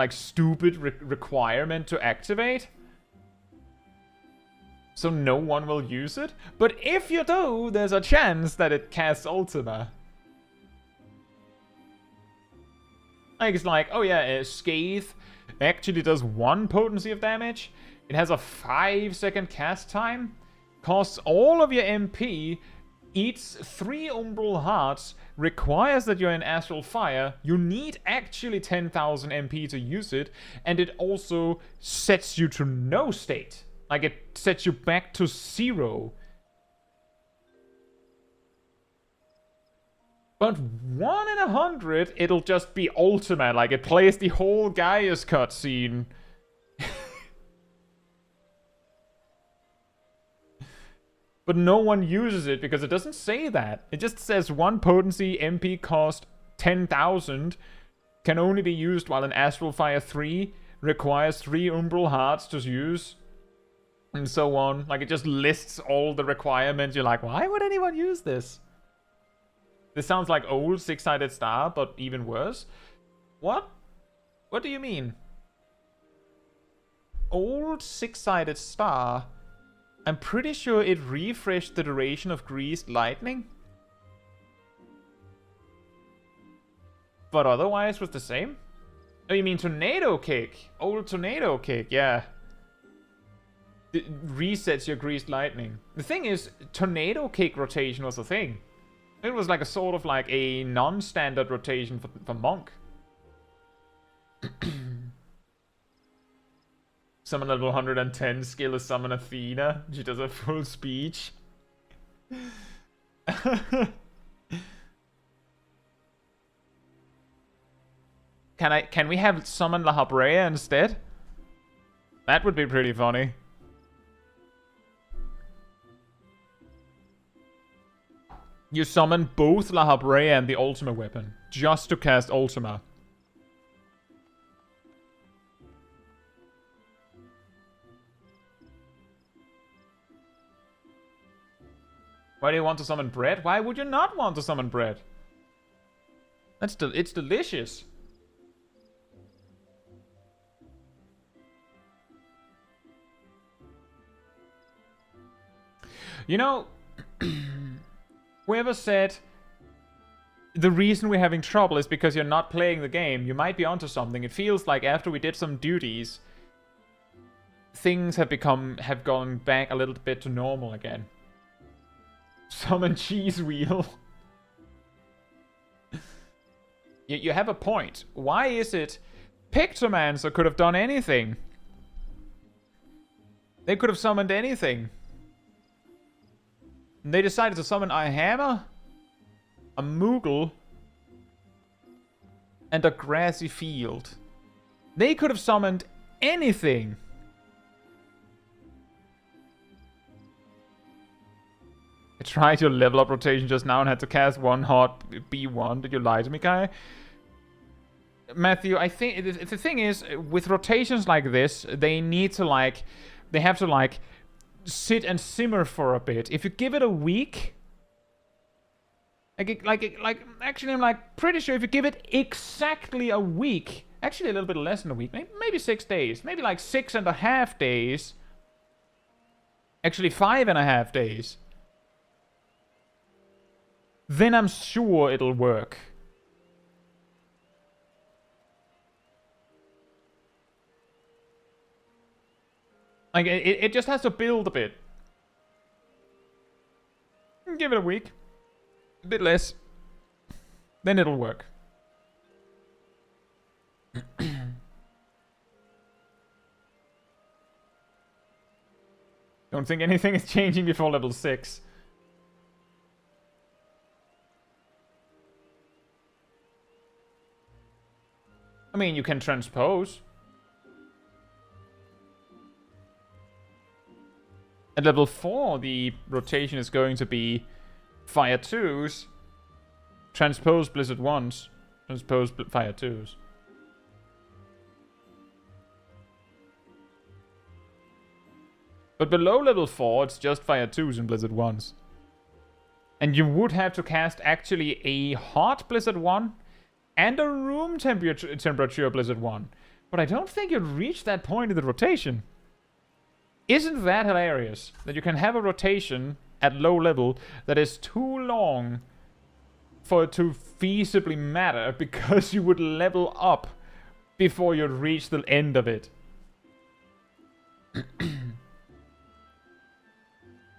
stupid requirement to activate. So no one will use it. But if you do, there's a chance that it casts Ultima. Like, it's like, oh yeah, Scathe actually does 1 potency of damage. It has a 5-second cast time. Costs all of your MP. Eats 3 Umbral Hearts. Requires that you're in Astral Fire. You need actually 10,000 MP to use it. And it also sets you to no state. Like, it sets you back to 0. But 1 in 100, it'll just be Ultima. Like, it plays the whole Gaius cutscene. But no one uses it because it doesn't say that. It just says 1 potency, MP cost 10,000, can only be used while in Astral Fire 3, requires 3 Umbral Hearts to use, and so on. Like, it just lists all the requirements. You're like, why would anyone use this? This sounds like old Six-Sided Star, but even worse. What? What do you mean? Old Six-Sided Star? I'm pretty sure it refreshed the duration of Greased Lightning. But otherwise was the same? Oh, you mean Tornado Kick? Old Tornado Kick, yeah. It resets your Greased Lightning. The thing is, Tornado Kick rotation was a thing. It was like a sort of like a non-standard rotation for Monk. Summon level 110, skill is summon Athena. She does a full speech. Can we have summon La Habrea instead? That would be pretty funny. You summon both La Habrea and the Ultima weapon, just to cast Ultima. Why do you want to summon bread? Why would you not want to summon bread? It's delicious. You know, whoever said the reason we're having trouble is because you're not playing the game, you might be onto something. It feels like after we did some duties, things have gone back a little bit to normal again. Summon Cheese Wheel. You have a point. Why is it Pictomancer could have done anything? They could have summoned anything. And they decided to summon a hammer, a Moogle, and a grassy field. They could have summoned anything. I tried your level up rotation just now and had to cast 1 hot B1. Did you lie to me, Kai? Matthew, I think the thing is, with rotations like this, they have to sit and simmer for a bit. If you give it a week, actually, I'm like pretty sure if you give it exactly a week, actually a little bit less than a week, maybe 6 days, maybe like 6.5 days, actually 5.5 days, then I'm sure it'll work. Like, it just has to build a bit. Give it a week. A bit less. Then it'll work. Don't think anything is changing before level 6. I mean, you can transpose. At level 4, the rotation is going to be Fire 2s, transpose Blizzard 1s, transpose Fire 2s. But below level 4, it's just Fire 2s and Blizzard 1s. And you would have to cast actually a hot Blizzard 1 and a room temperature Blizzard 1. But I don't think you'd reach that point in the rotation. Isn't that hilarious? That you can have a rotation at low level that is too long for it to feasibly matter because you would level up before you reach the end of it.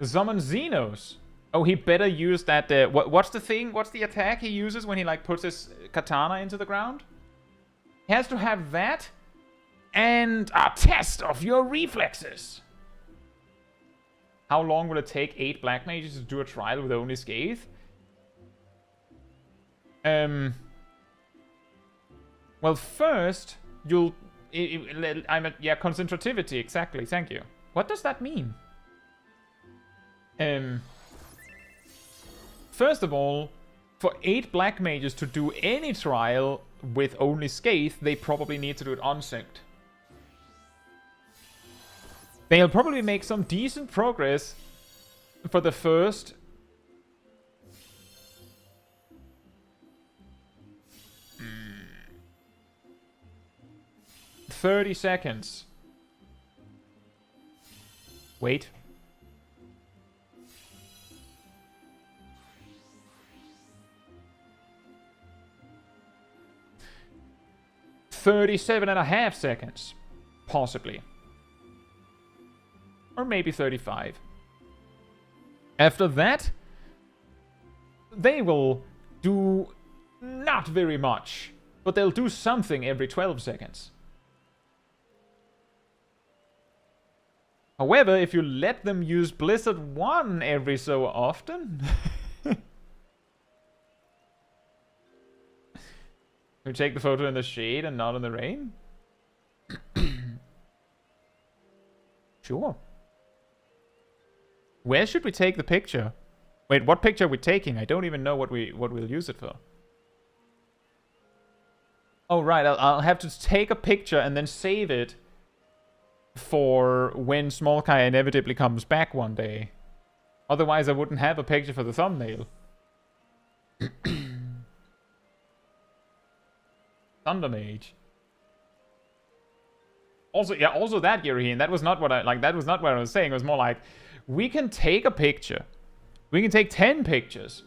Summon Xenos. Oh, he better use that. What's the thing? What's the attack he uses when he puts his katana into the ground? He has to have that and a test of your reflexes. How long will it take 8 black mages to do a trial with only Scathe? Well, first, you'll... yeah, concentrativity, exactly, thank you. What does that mean? First of all, for 8 black mages to do any trial with only Scathe, they probably need to do it unsynced. They'll probably make some decent progress for the first... 30 seconds. Wait. $37.5 seconds. Possibly. Or maybe 35. After that, they will do not very much, but they'll do something every 12 seconds. However, if you let them use Blizzard 1 every so often... We take the photo in the shade and not in the rain? Sure. Where should we take the picture? Wait, what picture are we taking? I don't even know what we'll use it for. Oh, right. I'll have to take a picture and then save it for when Smol Caetsu inevitably comes back one day. Otherwise, I wouldn't have a picture for the thumbnail. Thunder Mage. Also, yeah, also that, Yurihin, that was not what that was not what I was saying. It was more like, we can take a picture. We can take 10 pictures.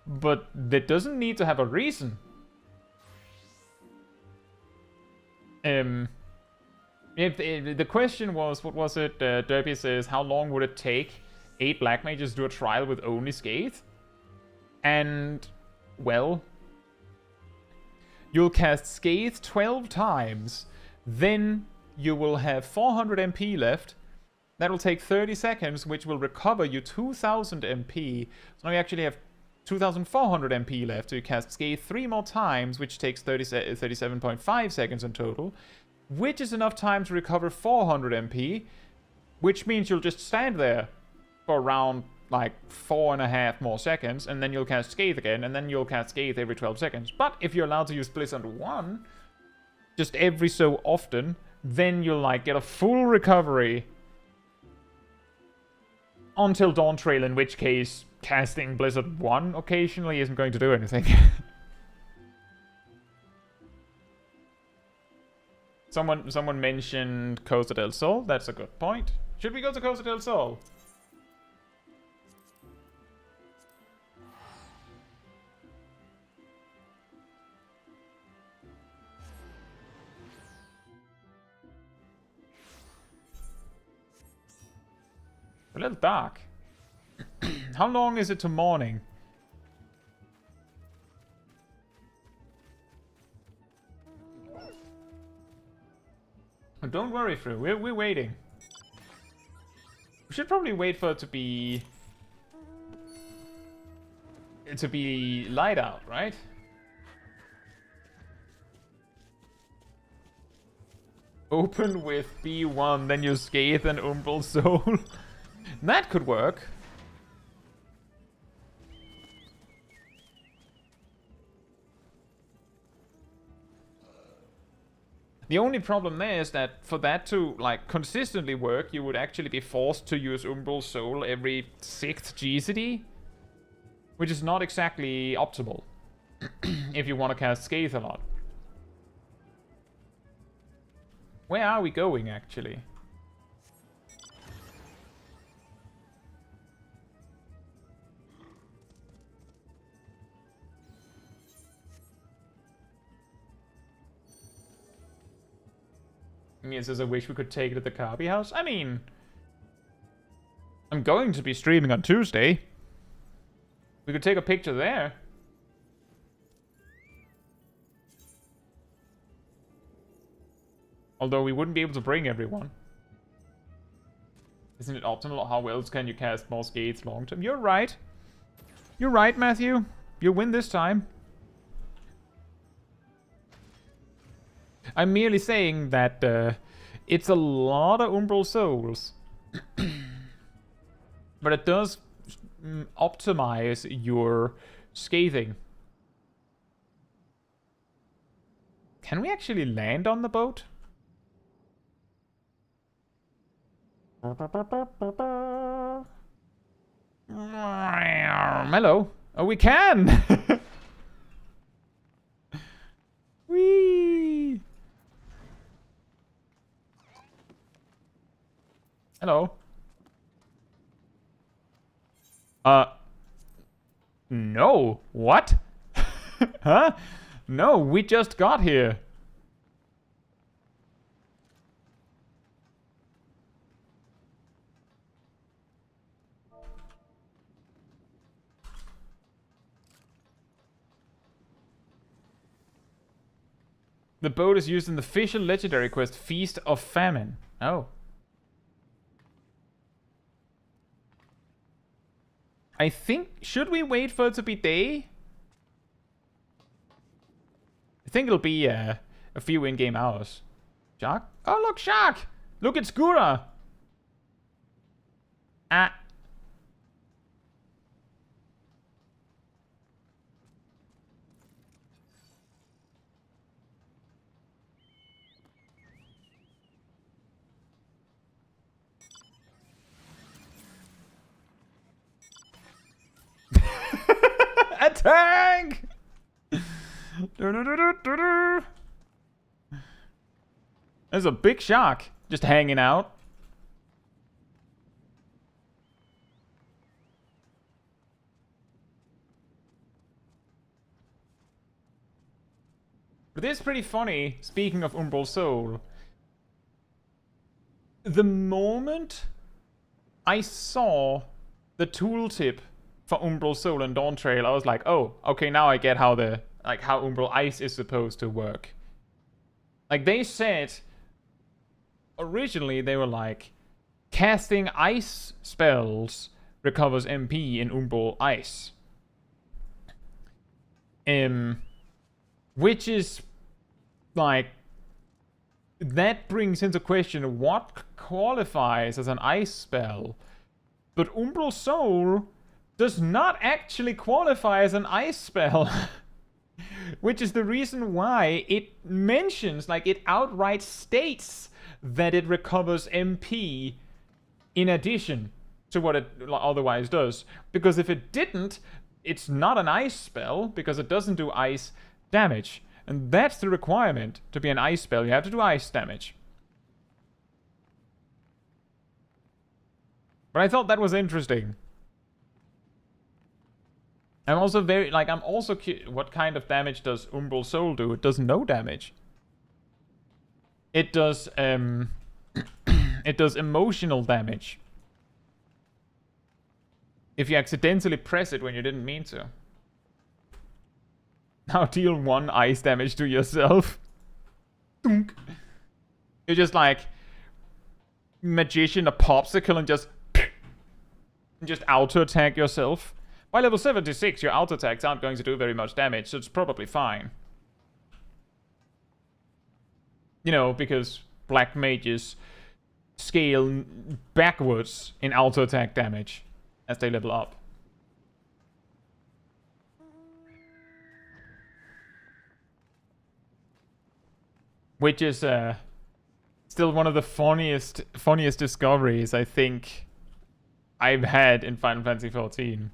But that doesn't need to have a reason. If the question was, what was it? Derby says, how long would it take 8 black mages to do a trial with only Scathe? And, well, you'll cast Scathe 12 times. Then you will have 400 MP left. That will take 30 seconds, which will recover you 2000 MP. So now you actually have 2400 MP left. So you cast Scathe 3 more times, which takes 37.5 seconds in total. Which is enough time to recover 400 MP. Which means you'll just stand there for around like 4.5 more seconds, and then you'll cast Scathe again, and then you'll cast Scathe every 12 seconds. But if you're allowed to use Blizzard 1, just every so often, then you'll like get a full recovery until Dawn Trail, in which case casting Blizzard 1 occasionally isn't going to do anything. Someone mentioned Costa del Sol. That's a good point. Should we go to Costa del Sol? A little dark. How long is it to morning? Don't worry, Fru. We're waiting. We should probably wait for it to be light out, right? Open with B1, then you Scathe and Umbral Soul. That could work. The only problem there is that for that to like consistently work, you would actually be forced to use Umbral Soul every 6th GCD, which is not exactly optimal if you want to cast Scathe a lot. Where are we going actually? Mia says, I wish we could take it at the Kabi house. I mean, I'm going to be streaming on Tuesday. We could take a picture there. Although we wouldn't be able to bring everyone. Isn't it optimal? How else can you cast more Scathes long term? You're right. You're right, Matthew. You win this time. I'm merely saying that it's a lot of Umbral Souls. But it does optimize your scathing. Can we actually land on the boat? Hello. Oh, we can! Whee! Hello. No. What? Huh? No, we just got here. The boat is used in the official legendary quest Feast of Famine. Oh. I think... Should we wait for it to be day? I think it'll be a few in-game hours. Shark? Oh, look, shark! Look, it's Gura! Ah. A tank! There's a big shark just hanging out. But it is pretty funny, speaking of Umbral Soul. The moment I saw the tooltip for Umbral Soul and Dawn Trail, I was like, oh, okay, now I get how how Umbral Ice is supposed to work. Like, they said, originally they were like, casting ice spells recovers MP in Umbral Ice. Which is, like, that brings into question what qualifies as an ice spell. But Umbral Soul does not actually qualify as an ice spell. Which is the reason why it mentions, like, it outright states that it recovers MP in addition to what it otherwise does. Because if it didn't, it's not an ice spell, because it doesn't do ice damage. And that's the requirement to be an ice spell. You have to do ice damage. But I thought that was interesting. I'm also I'm also curious, what kind of damage does Umbral Soul do? It does no damage. It does, it does emotional damage. If you accidentally press it when you didn't mean to. Now deal 1 ice damage to yourself. You're just like magician a popsicle and just auto attack yourself. By level 76, your auto attacks aren't going to do very much damage, so it's probably fine. You know, because black mages scale backwards in auto attack damage as they level up. Which is still one of the funniest discoveries I think I've had in Final Fantasy XIV.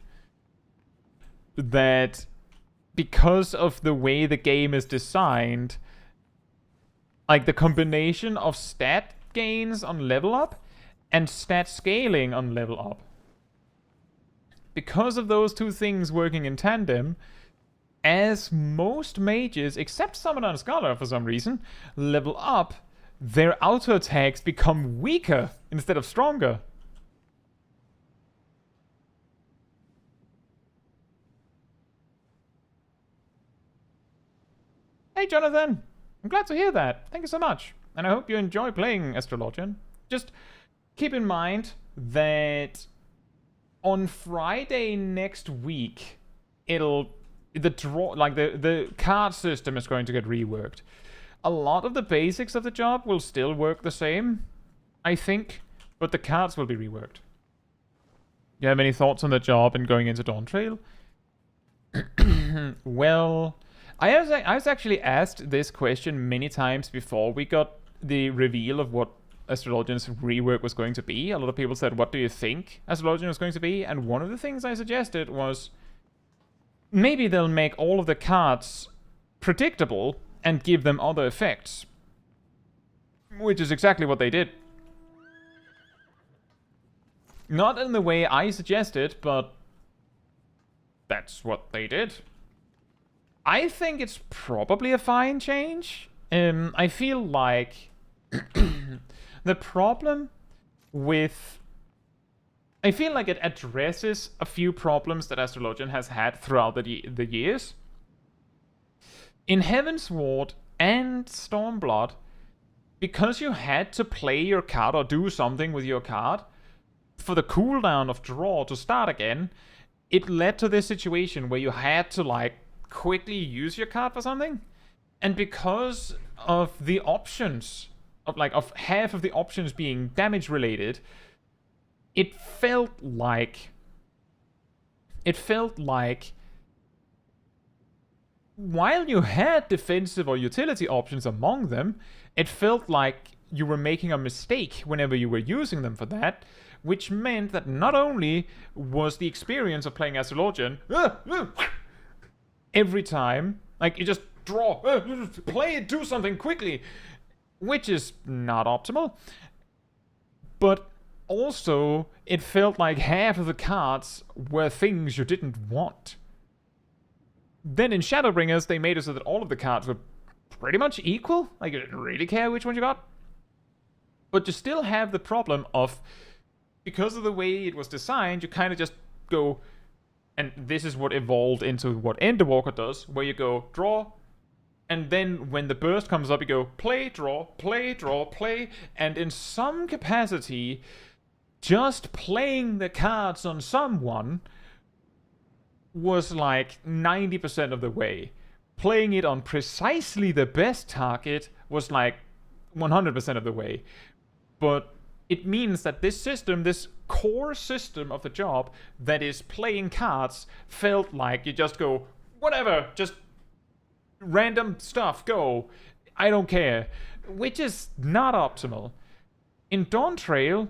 That because of the way the game is designed, like the combination of stat gains on level up and stat scaling on level up, because of those two things working in tandem, as most mages, except Summoner and Scholar for some reason, level up, their auto attacks become weaker instead of stronger. Hey Jonathan, I'm glad to hear that. Thank you so much. And I hope you enjoy playing Astrologian. Just keep in mind that on Friday next week, the card system is going to get reworked. a lot of the basics of the job will still work the same, I think, but the cards will be reworked. You have any thoughts on the job and going into Dawn Trail? Well, I was actually asked this question many times before we got the reveal of what Astrologian's rework was going to be. A lot of people said, what do you think Astrologian was going to be? And one of the things I suggested was maybe they'll make all of the cards predictable and give them other effects. Which is exactly what they did. Not in the way I suggested, but that's what they did. I think it's probably a fine change. I feel like the problem with... I feel like it addresses a few problems that Astrologian has had throughout the years. In Heavensward and Stormblood, because you had to play your card or do something with your card for the cooldown of draw to start again, it led to this situation where you had to, like, quickly use your card for something. And because of the options, of half of the options being damage related, it felt like while you had defensive or utility options among them, it felt like you were making a mistake whenever you were using them for that, which meant that not only was the experience of playing Astrologian every time, like, you just draw, play it, do something quickly, which is not optimal, but also it felt like half of the cards were things you didn't want. Then in Shadowbringers, they made it so that all of the cards were pretty much equal. Like, you didn't really care which one you got. But you still have the problem of, because of the way it was designed, you kind of just go, and this is what evolved into what Endwalker does, where you go, draw, and then when the burst comes up, you go, play, draw, play, and in some capacity, just playing the cards on someone was like 90% of the way. Playing it on precisely the best target was like 100% of the way. But it means that this system, this core system of the job that is playing cards, felt like you just go, whatever, just random stuff, go. I don't care. Which is not optimal. In Dawn Trail,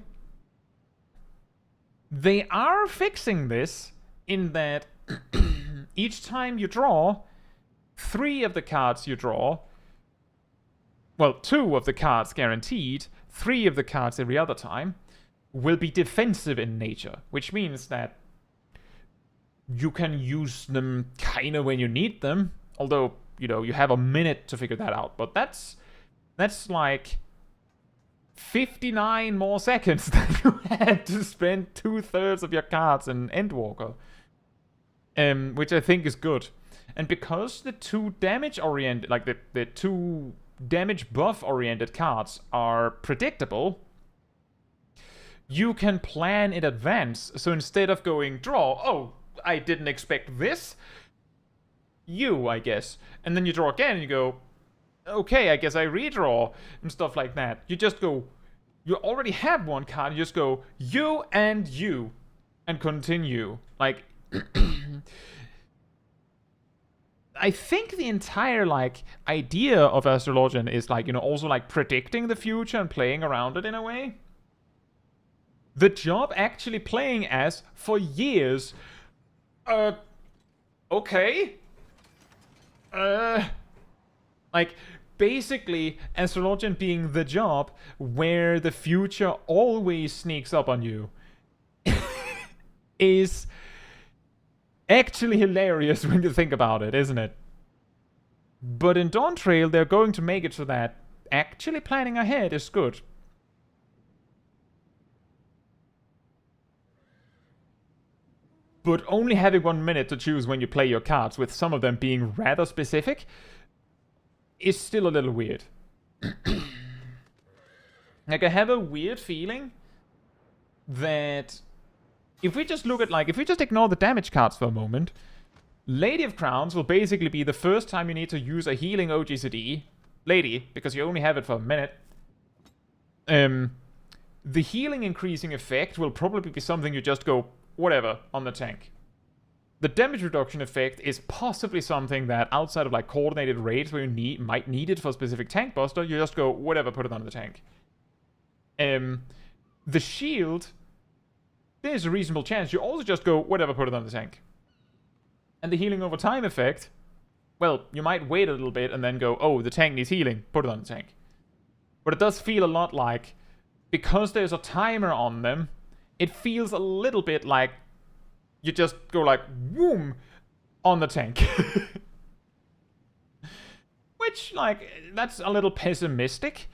they are fixing this in that each time you draw, 3 of the cards you draw, well, 2 of the cards guaranteed, 3 of the cards every other time, will be defensive in nature, which means that you can use them kind of when you need them, although, you know, you have a minute to figure that out, but that's like 59 more seconds than you had to spend 2/3 of your cards in Endwalker. Which I think is good. And because the 2 damage-oriented, like the 2 damage buff-oriented cards are predictable, you can plan in advance. So instead of going, draw, oh, I didn't expect this, I guess. And then you draw again and you go, okay, I guess I redraw, and stuff like that. You just go, you already have one card, you just go, you, and continue. Like, I think the entire, like, idea of Astrologian is, like, you know, also, like, predicting the future and playing around it in a way. The job actually playing as, for years, okay. Like, basically, Astrologian being the job where the future always sneaks up on you is actually hilarious when you think about it, isn't it? But in Dawn Trail, they're going to make it so that actually planning ahead is good. But only having 1 minute to choose when you play your cards, with some of them being rather specific, is still a little weird. Like, I have a weird feeling that if we just look at, like, if we just ignore the damage cards for a moment, Lady of Crowns will basically be the first time you need to use a healing OGCD lady, because you only have it for a minute, the healing increasing effect will probably be something you just go, whatever, on the tank. The damage reduction effect is possibly something that outside of like coordinated raids where you might need it for a specific tank buster, you just go, whatever, put it on the tank. The shield, there's a reasonable chance you also just go, whatever, put it on the tank. And the healing over time effect, well, you might wait a little bit and then go, oh, the tank needs healing, put it on the tank. But it does feel a lot like, because there's a timer on them, it feels a little bit like you just go like, whoom, on the tank. Which, like, that's a little pessimistic,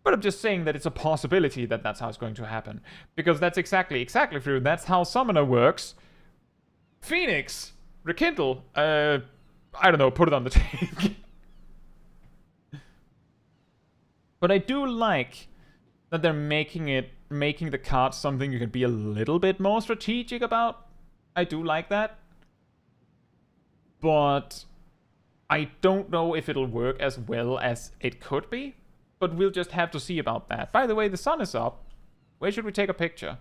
but I'm just saying that it's a possibility that that's how it's going to happen. Because that's exactly true. That's how Summoner works. Phoenix, rekindle, I don't know, put it on the tank. But I do like that they're making the card something you can be a little bit more strategic about. I do like that. But I don't know if it'll work as well as it could be. But we'll just have to see about that. By the way, the sun is up. Where should we take a picture?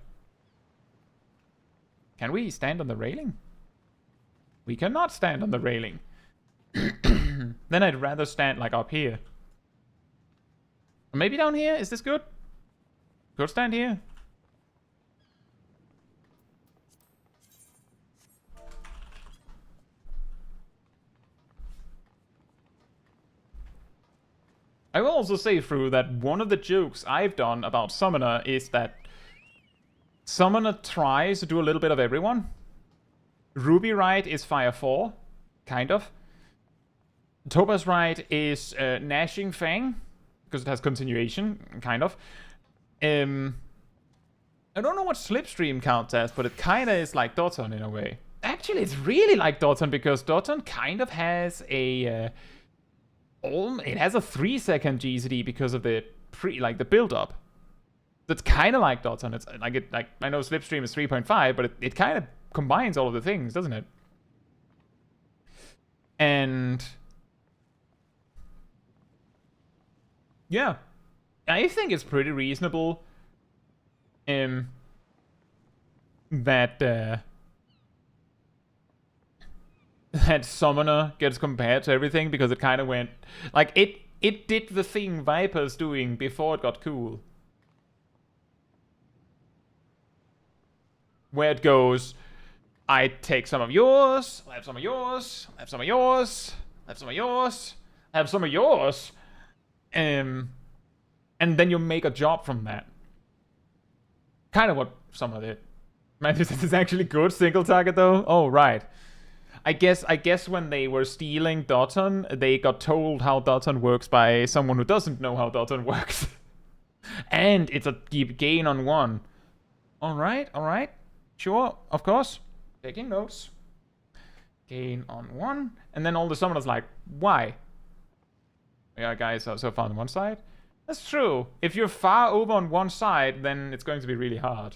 Can we stand on the railing? We cannot stand on the railing. Then I'd rather stand like up here. Or maybe down here? Is this good? Could stand here. I will also say, through that one of the jokes I've done about Summoner is that Summoner tries to do a little bit of everyone. Ruby Rite is Fire 4, kind of. Topaz Rite is Gnashing Fang, because it has continuation, kind of. I don't know what Slipstream counts as, but it kind of is like Doton in a way. Actually, it's really like Doton, because Doton kind of has a... it has a 3-second GCD because of the the build-up. That's kind of like Doton. It's like I know Slipstream is 3.5, but it kind of combines all of the things, doesn't it? And yeah, I think it's pretty reasonable that that Summoner gets compared to everything, because it kind of went like it did the thing Viper's doing before it got cool, where it goes, I take some of yours, I have some of yours, I have some of yours, I have some of yours, I have some of yours, and then you make a job from that. Kind of what Summoner did. Man, this is actually good single target though. Oh right. I guess when they were stealing Doton, they got told how Doton works by someone who doesn't know how Doton works. And it's a gain on 1. Alright. Sure, of course. Taking notes. Gain on 1. And then all the summoners like, why? Yeah, guys are so far on one side. That's true. If you're far over on one side, then it's going to be really hard.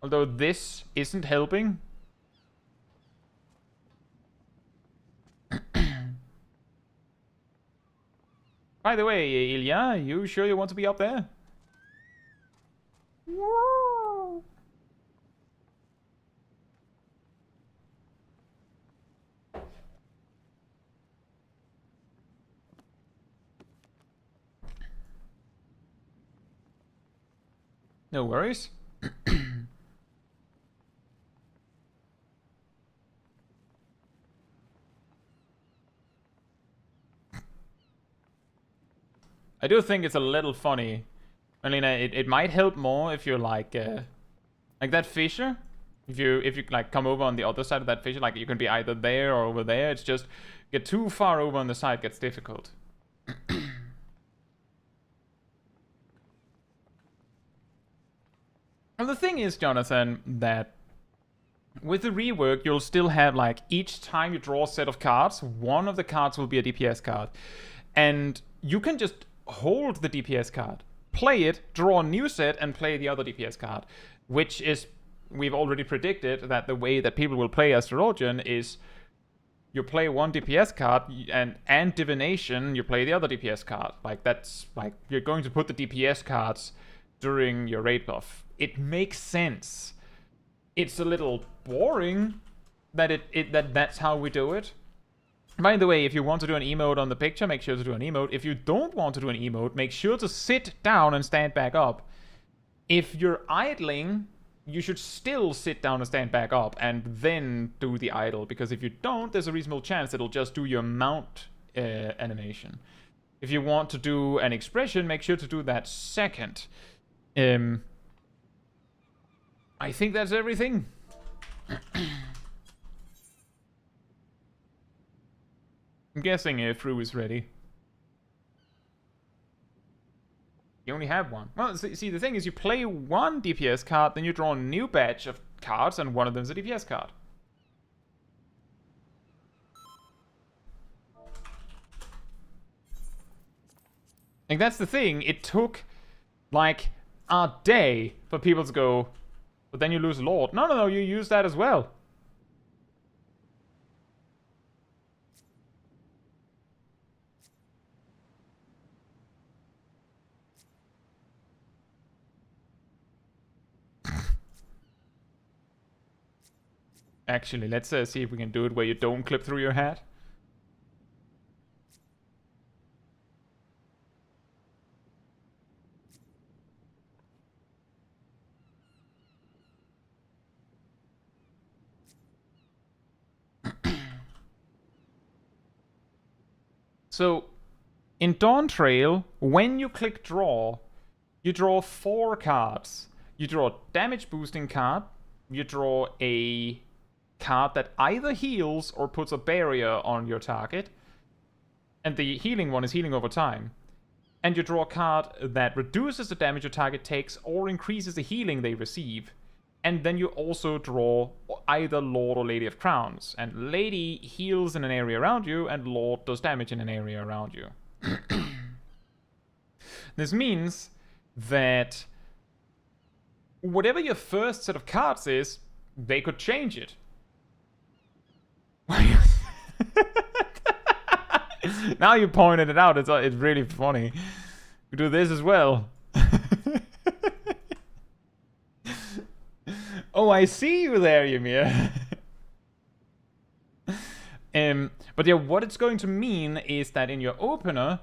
Although this isn't helping. By the way, Ilya, you sure you want to be up there? Whoa. No worries. I do think it's a little funny. I mean, it might help more if you're like that fissure. If you like come over on the other side of that fissure, like you can be either there or over there. It's just get too far over on the side gets difficult. And the thing is, Jonathan, that with the rework, you'll still have like each time you draw a set of cards, one of the cards will be a DPS card, and you can just hold the DPS card, play it, draw a new set, and play the other DPS card, which is, we've already predicted that the way that people will play Astrologian is you play one DPS card, and divination, you play the other DPS card. Like, that's like you're going to put the DPS cards during your raid buff. It makes sense. It's a little boring that that's how we do it. By the way, if you want to do an emote on the picture, make sure to do an emote. If you don't want to do an emote, make sure to sit down and stand back up. If you're idling, you should still sit down and stand back up and then do the idle, because if you don't, there's a reasonable chance it'll just do your mount animation. If you want to do an expression, make sure to do that second. I think that's everything. I'm guessing Fru is ready. You only have one. Well, see, the thing is, you play one DPS card, then you draw a new batch of cards, and one of them is a DPS card. Like, that's the thing. It took, like, a day for people to go, but then you lose Lord. No, you use that as well. Actually, let's see if we can do it where you don't clip through your hat. So, in Dawn Trail, when you click draw, you draw 4 cards. You draw a damage boosting card, you draw a card that either heals or puts a barrier on your target, and the healing one is healing over time. And you draw a card that reduces the damage your target takes or increases the healing they receive. And then you also draw either Lord or Lady of Crowns. And Lady heals in an area around you, and Lord does damage in an area around you. This means that whatever your first set of cards is, they could change it. Now you pointed it out, it's really funny. You do this as well. Oh, I see you there, Ymir. But yeah, what it's going to mean is that in your opener,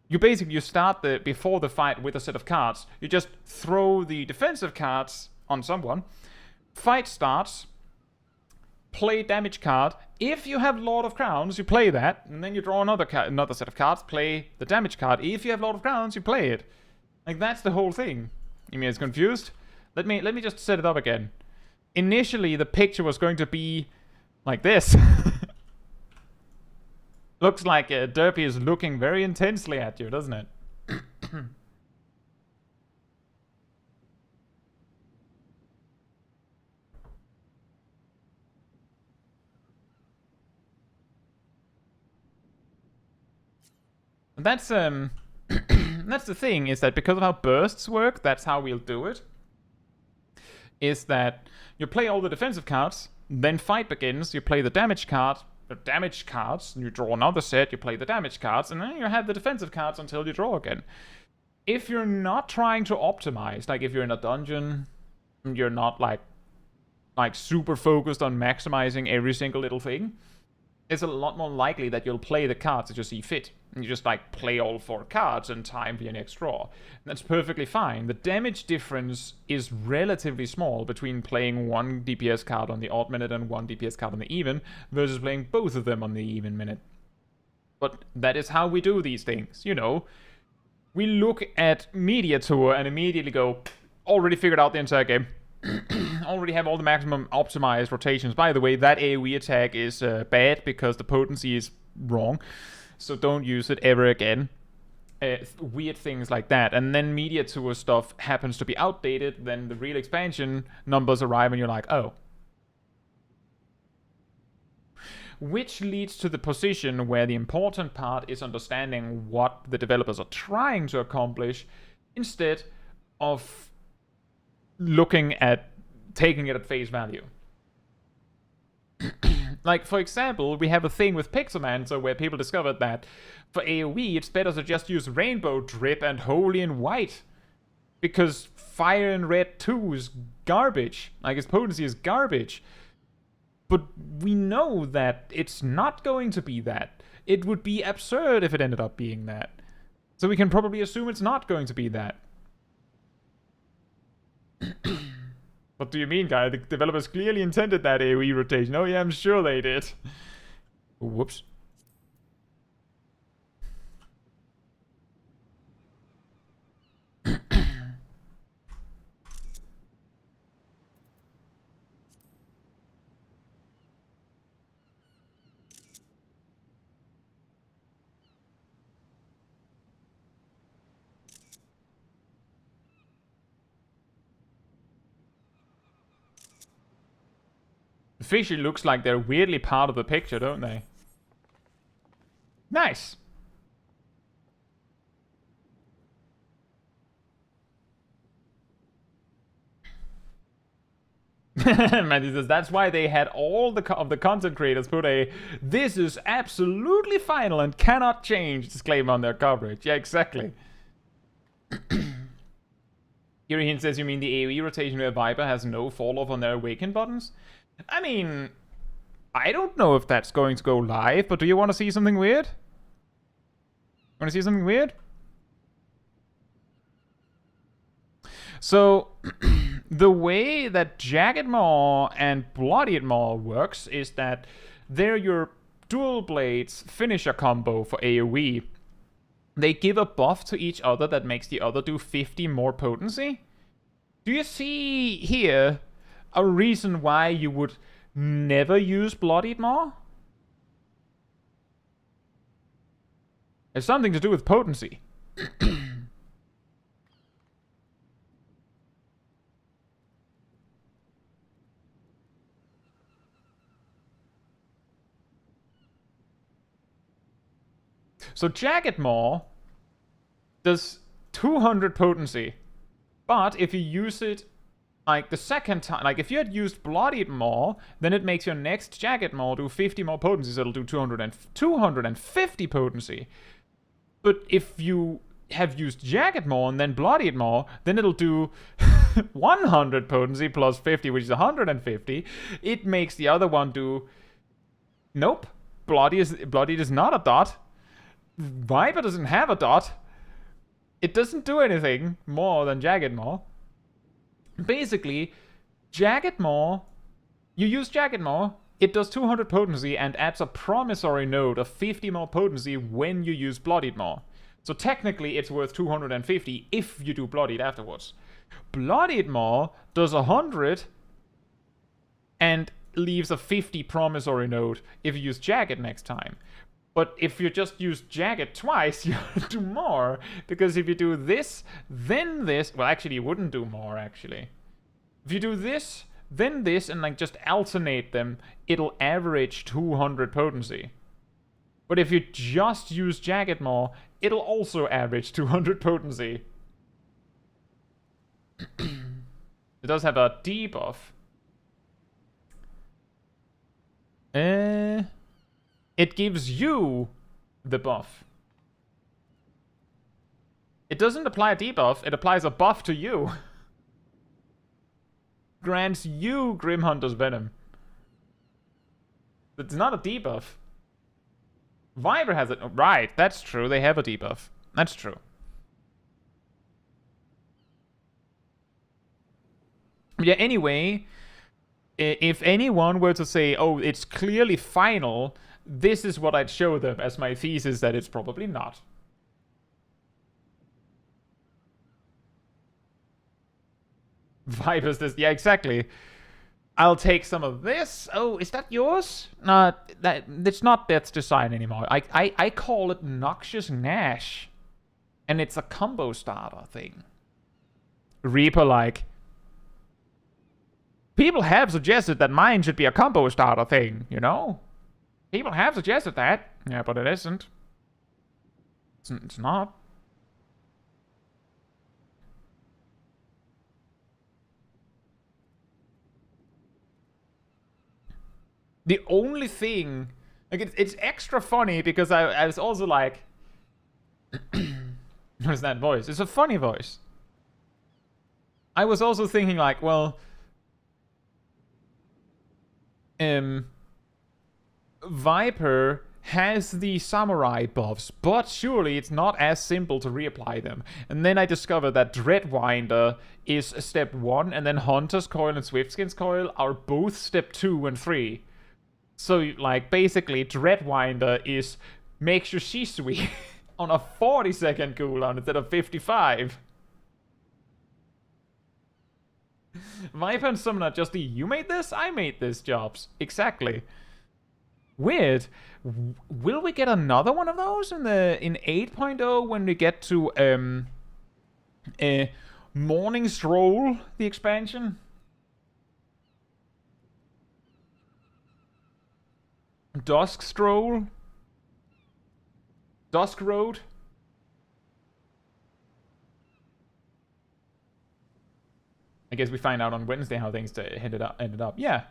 you start before the fight with a set of cards. You just throw the defensive cards on someone. Fight starts. Play damage card. If you have Lord of Crowns, you play that, and then you draw another set of cards. Play the damage card. If you have Lord of Crowns, you play it. Like, that's the whole thing. Ymir is confused. Let me just set it up again. Initially, the picture was going to be like this. Looks like Derpy is looking very intensely at you, doesn't it? That's that's the thing, is that because of how bursts work, that's how we'll do it. Is that you play all the defensive cards, then fight begins, you play the damage cards, and you draw another set, you play the damage cards, and then you have the defensive cards until you draw again. If you're not trying to optimize, like if you're in a dungeon, you're not like super focused on maximizing every single little thing, it's a lot more likely that you'll play the cards that you see fit. And you just like play all 4 cards and time for your next draw. That's perfectly fine. The damage difference is relatively small between playing 1 DPS card on the odd minute and 1 DPS card on the even, versus playing both of them on the even minute. But that is how we do these things, you know. We look at Media Tour and immediately go, already figured out the entire game. Already have all the maximum optimized rotations. By the way, that AoE attack is bad because the potency is wrong. So don't use it ever again. Weird things like that. And then Media Tour stuff happens to be outdated. Then the real expansion numbers arrive and you're like, oh. Which leads to the position where the important part is understanding what the developers are trying to accomplish instead of taking it at face value. Like, for example, we have a thing with Pixelmancer where people discovered that for AoE, it's better to just use Rainbow Drip and Holy in White. Because Fire in Red 2 is garbage. Like, its potency is garbage. But we know that it's not going to be that. It would be absurd if it ended up being that. So we can probably assume it's not going to be that. What do you mean, guy? The developers clearly intended that AoE rotation. Oh yeah, I'm sure they did. Whoops. The fishy looks like they're weirdly part of the picture, don't they? Nice. Man, says that's why they had all the content creators put a "this is absolutely final and cannot change" disclaimer on their coverage. Yeah, exactly. Yurihin says, you mean the AoE rotation where Viper has no fall off on their awaken buttons? I mean, I don't know if that's going to go live, but do you want to see something weird? Want to see something weird? So, the way that Jagged Maw and Bloodied Maw works is that they're your dual blades finisher combo for AoE. They give a buff to each other that makes the other do 50 more potency. Do you see here a reason why you would never use Bloodied Maw? It's something to do with potency. So Jagged Maw does 200 potency, but if you use it like the second time, like if you had used Bloodied Maw, then it makes your next Jagged Maw do 50 more potency, so it'll do 250 potency. But if you have used Jagged Maw and then Bloodied Maw, then it'll do 100 potency plus 50, which is 150. It makes the other one do... Nope. Bloodied is not a dot. Viper doesn't have a dot. It doesn't do anything more than Jagged Maw. Basically, Jagged Maw, you use Jagged Maw, it does 200 potency and adds a promissory node of 50 more potency when you use Bloodied Maw. So technically it's worth 250 if you do Bloodied afterwards. Bloodied Maw does 100 and leaves a 50 promissory node if you use Jagged next time. But if you just use Jagged twice, you do more. Because if you do this, then this... Well, actually, you wouldn't do more, actually. If you do this, then this, and like just alternate them, it'll average 200 potency. But if you just use Jagged Maw, it'll also average 200 potency. It does have a debuff. It gives you the buff. It doesn't apply a debuff, it applies a buff to you. Grants you Grim Hunter's Venom. It's not a debuff. Viper has it. Right, that's true, they have a debuff. That's true. Yeah, anyway, if anyone were to say, oh, it's clearly final, this is what I'd show them as my thesis that it's probably not. Vipers this, yeah, exactly. I'll take some of this. Oh, is that yours? No, it's not Death's Design anymore. I call it Noxious Gnash. And it's a combo starter thing. Reaper like... People have suggested that mine should be a combo starter thing, you know? People have suggested that. Yeah, but it isn't. It's not. The only thing, like, it's extra funny because I was also like, what is that voice? It's a funny voice. I was also thinking like, well, Viper has the samurai buffs, but surely it's not as simple to reapply them. And then I discovered that Dreadwinder is step 1, and then Hunter's Coil and Swiftskin's Coil are both step 2 and 3. So, like, basically, Dreadwinder is makes your Shisui on a 40-second cooldown instead of 55. Viper and Summoner just the you made this, I made this jobs. Exactly. Weird. Will we get another one of those in 8.0 when we get to Morning Stroll, the expansion? Dusk Stroll? Dusk Road? I guess we find out on Wednesday how things ended up. Yeah.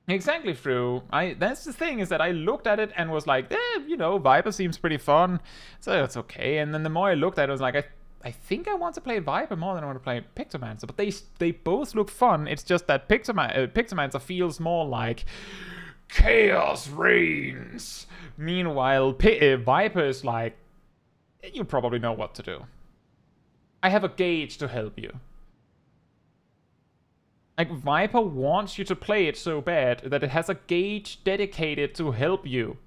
Exactly, Fru. That's the thing, is that I looked at it and was like, you know, Viper seems pretty fun, so that's okay. And then the more I looked at it, I was like, I think I want to play Viper more than I want to play Pictomancer. But they both look fun. It's just that Pictomancer feels more like chaos reigns. Meanwhile, Viper is like, you probably know what to do. I have a gauge to help you. Like, Viper wants you to play it so bad that it has a gauge dedicated to help you.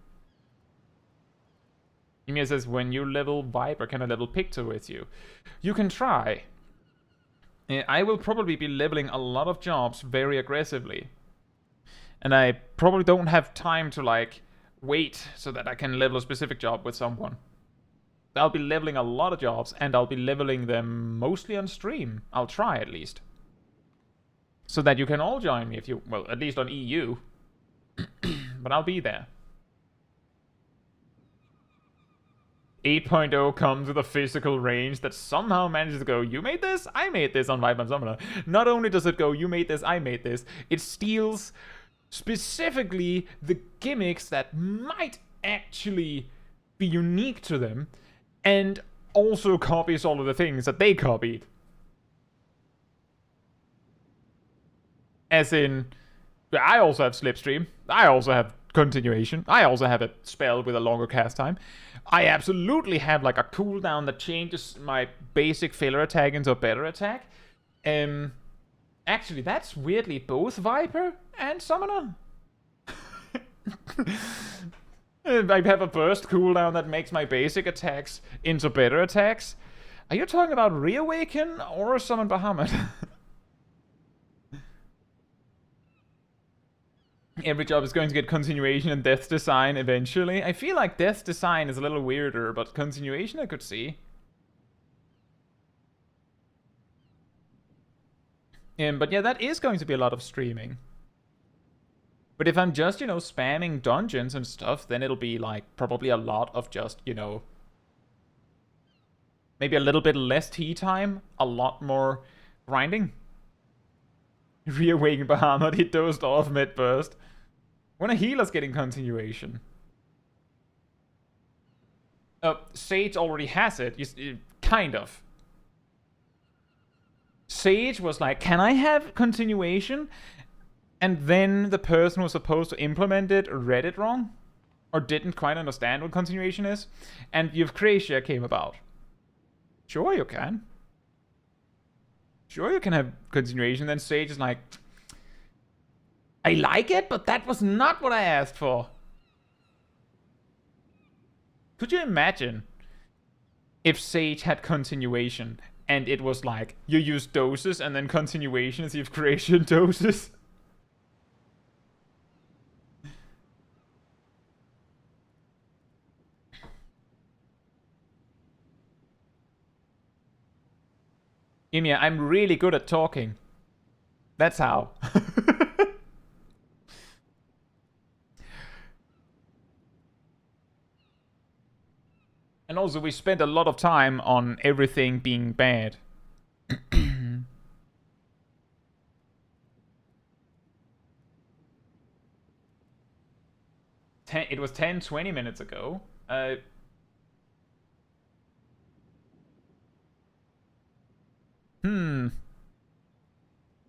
Ymir says, when you level Viper, can I level Picto with you? You can try. I will probably be leveling a lot of jobs very aggressively. And I probably don't have time to, like, wait so that I can level a specific job with someone. I'll be leveling a lot of jobs, and I'll be leveling them mostly on stream. I'll try, at least. So that you can all join me if you... Well, at least on EU. But I'll be there. 8.0 comes with a physical range that somehow manages to go, you made this, I made this on Viper and Summoner. Not only does it go, you made this, I made this, it steals specifically the gimmicks that might actually be unique to them, and also copies all of the things that they copied. As in, I also have Slipstream, I also have Continuation, I also have a spell with a longer cast time. I absolutely have like a cooldown that changes my basic filler attack into a better attack. Actually, that's weirdly both Viper and Summoner. I have a burst cooldown that makes my basic attacks into better attacks. Are you talking about Reawaken or Summon Bahamut? Every job is going to get Continuation and Death Design eventually. I feel like Death Design is a little weirder, but Continuation I could see. But yeah, that is going to be a lot of streaming. But if I'm just, you know, spamming dungeons and stuff, then it'll be like probably a lot of just, you know, maybe a little bit less tea time, a lot more grinding. Reawaken Bahamut, he dozed off mid-burst. When a healer's getting Continuation. Sage already has it, kind of. Sage was like, can I have Continuation? And then the person who was supposed to implement it read it wrong. Or didn't quite understand what Continuation is. And Euphrasia came about. Sure you can. Sure you can have Continuation. Then Sage is like, I like it, but that was not what I asked for. Could you imagine if Sage had Continuation and it was like, you use doses and then Continuation is Euphrasia doses? Ymir, I'm really good at talking. That's how. And also, we spent a lot of time on everything being bad. It was 20 minutes ago. The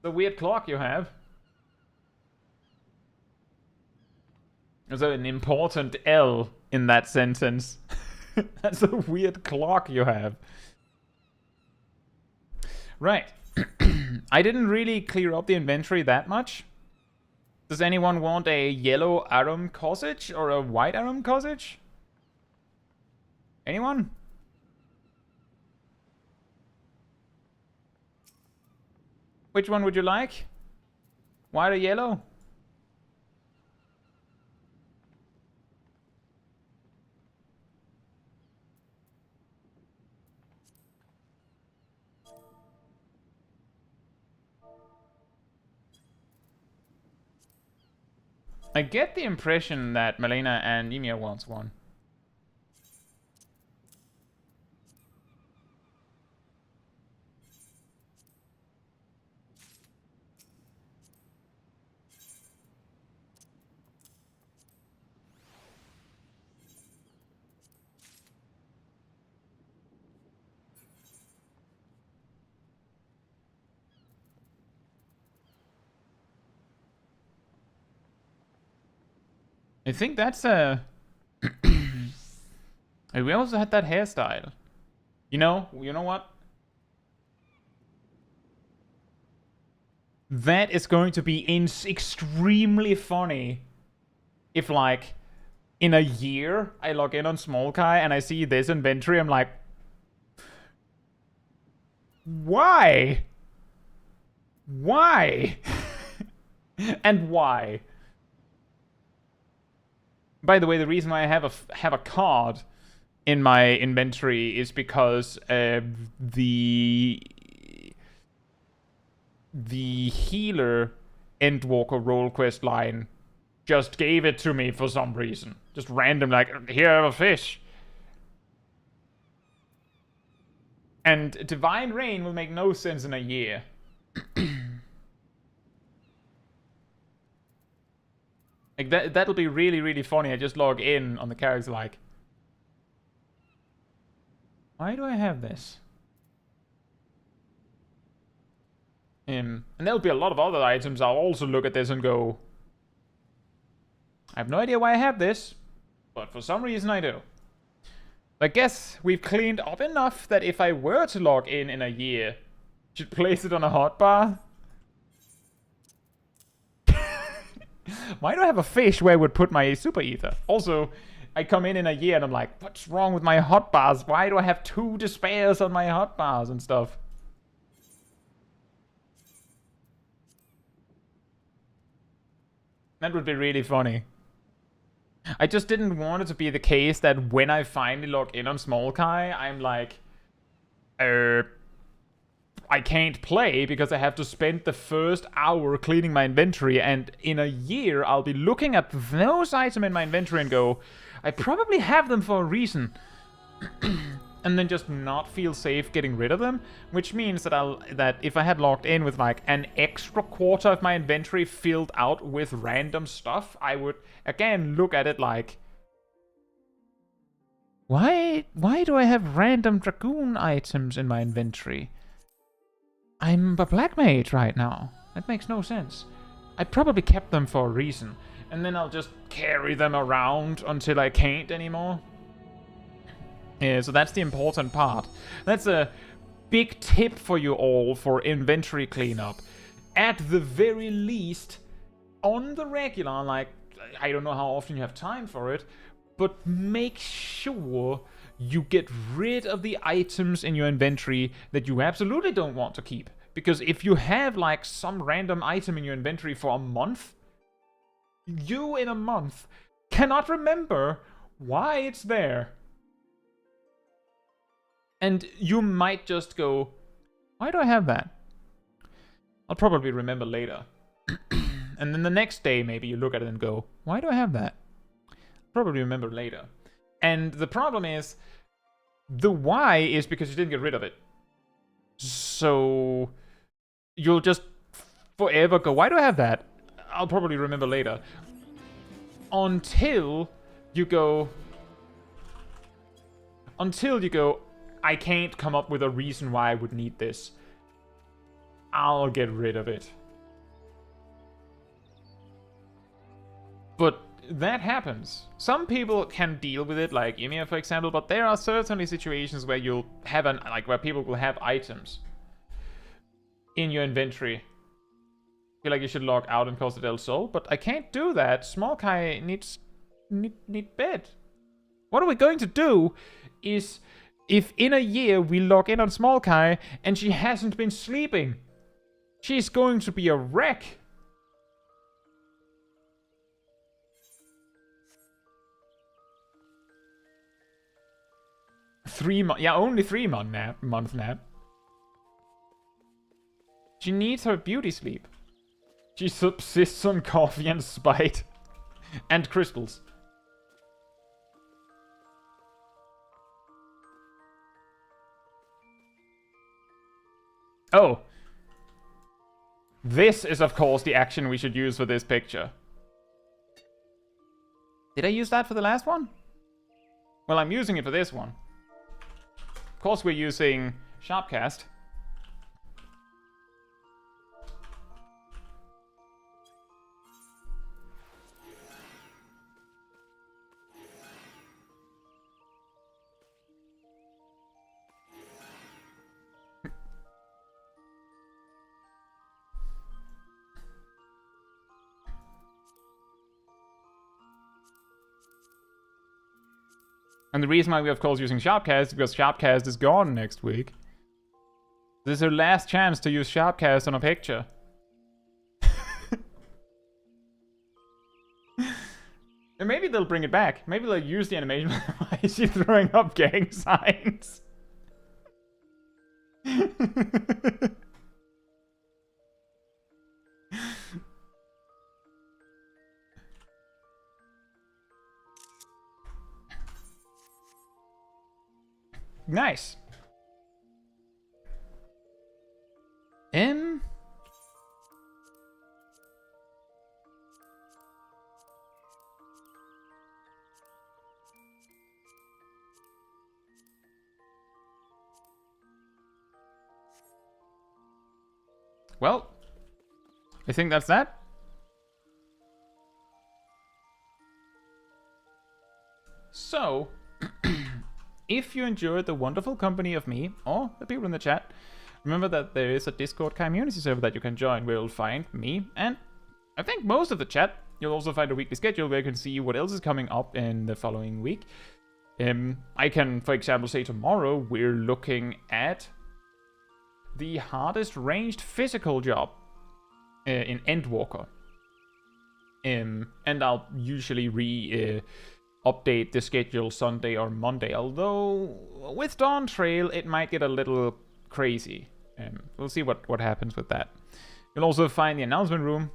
weird clock you have. There's an important L in that sentence. That's a weird clock you have. Right. I didn't really clear up the inventory that much. Does anyone want a yellow arum cosage or a white arum cosage? Anyone? Which one would you like? White or yellow? I get the impression that Melina and Emir wants one. I think that's a... We also had that hairstyle. You know what? That is going to be extremely funny if, like, in a year, I log in on Smol Kai and I see this inventory, I'm like... Why? Why? And why? By the way, the reason why I have a card in my inventory is because the healer Endwalker Role quest line just gave it to me for some reason. Just random, like, here I have a fish. And Divine Rain will make no sense in a year. Like, that'll be really, really funny. I just log in on the character like... Why do I have this? And there'll be a lot of other items. I'll also look at this and go... I have no idea why I have this, but for some reason I do. I guess we've cleaned up enough that if I were to log in a year, I should place it on a hotbar. Why do I have a fish where I would put my super ether? Also, I come in a year and I'm like, what's wrong with my hotbars? Why do I have 2 despairs on my hotbars and stuff? That would be really funny. I just didn't want it to be the case that when I finally log in on Smol Kai, I'm like, I can't play because I have to spend the first hour cleaning my inventory, and in a year I'll be looking at those items in my inventory and go, I probably have them for a reason. And then just not feel safe getting rid of them, which means that if I had logged in with like an extra quarter of my inventory filled out with random stuff, I would again look at it like, why do I have random dragoon items in my inventory? I'm a black mage right now. That makes no sense. I probably kept them for a reason, and then I'll just carry them around until I can't anymore. Yeah, so that's the important part. That's a big tip for you all for inventory cleanup. At the very least, on the regular, like, I don't know how often you have time for it, but make sure you get rid of the items in your inventory that you absolutely don't want to keep. Because if you have, like, some random item in your inventory for a month, you in a month cannot remember why it's there. And you might just go, why do I have that? I'll probably remember later. And then the next day, maybe you look at it and go, why do I have that? Probably remember later. And the problem is, the why is because you didn't get rid of it. So you'll just forever go, why do I have that? I'll probably remember later. until you go, I can't come up with a reason why I would need this. I'll get rid of it. But that happens. Some people can deal with it, like Ymir, for example, but there are certainly situations where you'll have where people will have items in your inventory. I feel like you should log out in Costa del Sol, but I can't do that. Smol Kai needs bed. What are we going to do is if in a year we log in on Smol Kai and she hasn't been sleeping, she's going to be a wreck. Only 3 month nap. She needs her beauty sleep. She subsists on coffee and spite. And crystals. Oh. This is, of course, the action we should use for this picture. Did I use that for the last one? Well, I'm using it for this one. Of course, we're using Sharpcast. And the reason why we're, of course, using Sharpcast is because Sharpcast is gone next week. This is our last chance to use Sharpcast on a picture. And maybe they'll bring it back. Maybe they'll use the animation. Why is she throwing up gang signs? Nice. Well, I think that's that. So, if you enjoyed the wonderful company of me or the people in the chat, remember that there is a Discord Caemmunity server that you can join where you'll find me and I think most of the chat. You'll also find a weekly schedule where you can see what else is coming up in the following week. I can, for example, say tomorrow we're looking at the hardest ranged physical job in Endwalker. And I'll usually update the schedule Sunday or Monday, although with Dawn Trail it might get a little crazy. We'll see what happens with that. You'll also find the announcement room,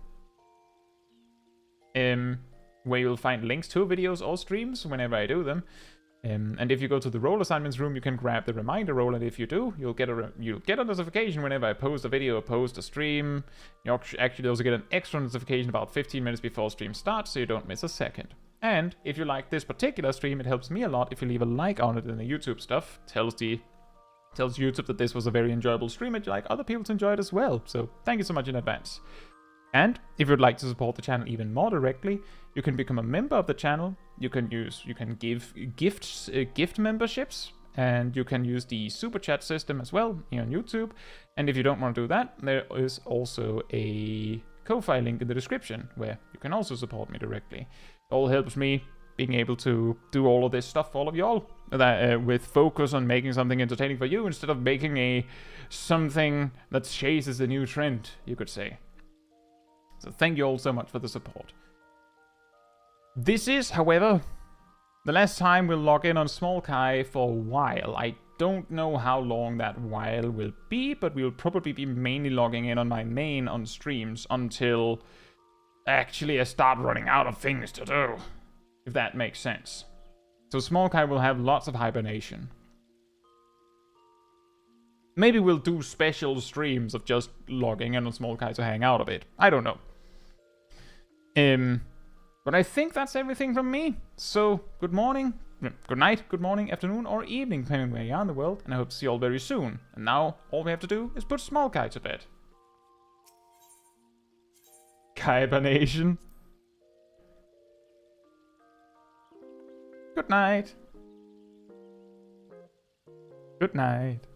where you'll find links to videos or streams whenever I do them. And if you go to the role assignments room, you can grab the reminder role, and if you do, you'll get a notification whenever I post a video or post a stream. You actually also get an extra notification about 15 minutes before stream starts, so you don't miss a second. And if you like this particular stream, it helps me a lot if you leave a like on it in the YouTube stuff. Tells YouTube that this was a very enjoyable stream and you like other people to enjoy it as well. So thank you so much in advance. And if you'd like to support the channel even more directly, you can become a member of the channel. You can give gift memberships, and you can use the super chat system as well here on YouTube. And if you don't want to do that, there is also a Ko-Fi link in the description where you can also support me directly. It all helps me being able to do all of this stuff for all of y'all, with focus on making something entertaining for you instead of making something that chases the new trend, you could say. So thank you all so much for the support. This is, however, the last time we'll log in on Smol Kai for a while. I don't know how long that while will be, but we'll probably be mainly logging in on my main on streams until actually I start running out of things to do, if that makes sense. So Smol Kai will have lots of hibernation. Maybe we'll do special streams of just logging in on Smol Kai to hang out a bit. I don't know. But I think that's everything from me. So, good morning, good night, good morning, afternoon, or evening, depending where you are in the world, and I hope to see you all very soon. And now, all we have to do is put Smol Caetsu to bed. Hibernation. Good night. Good night.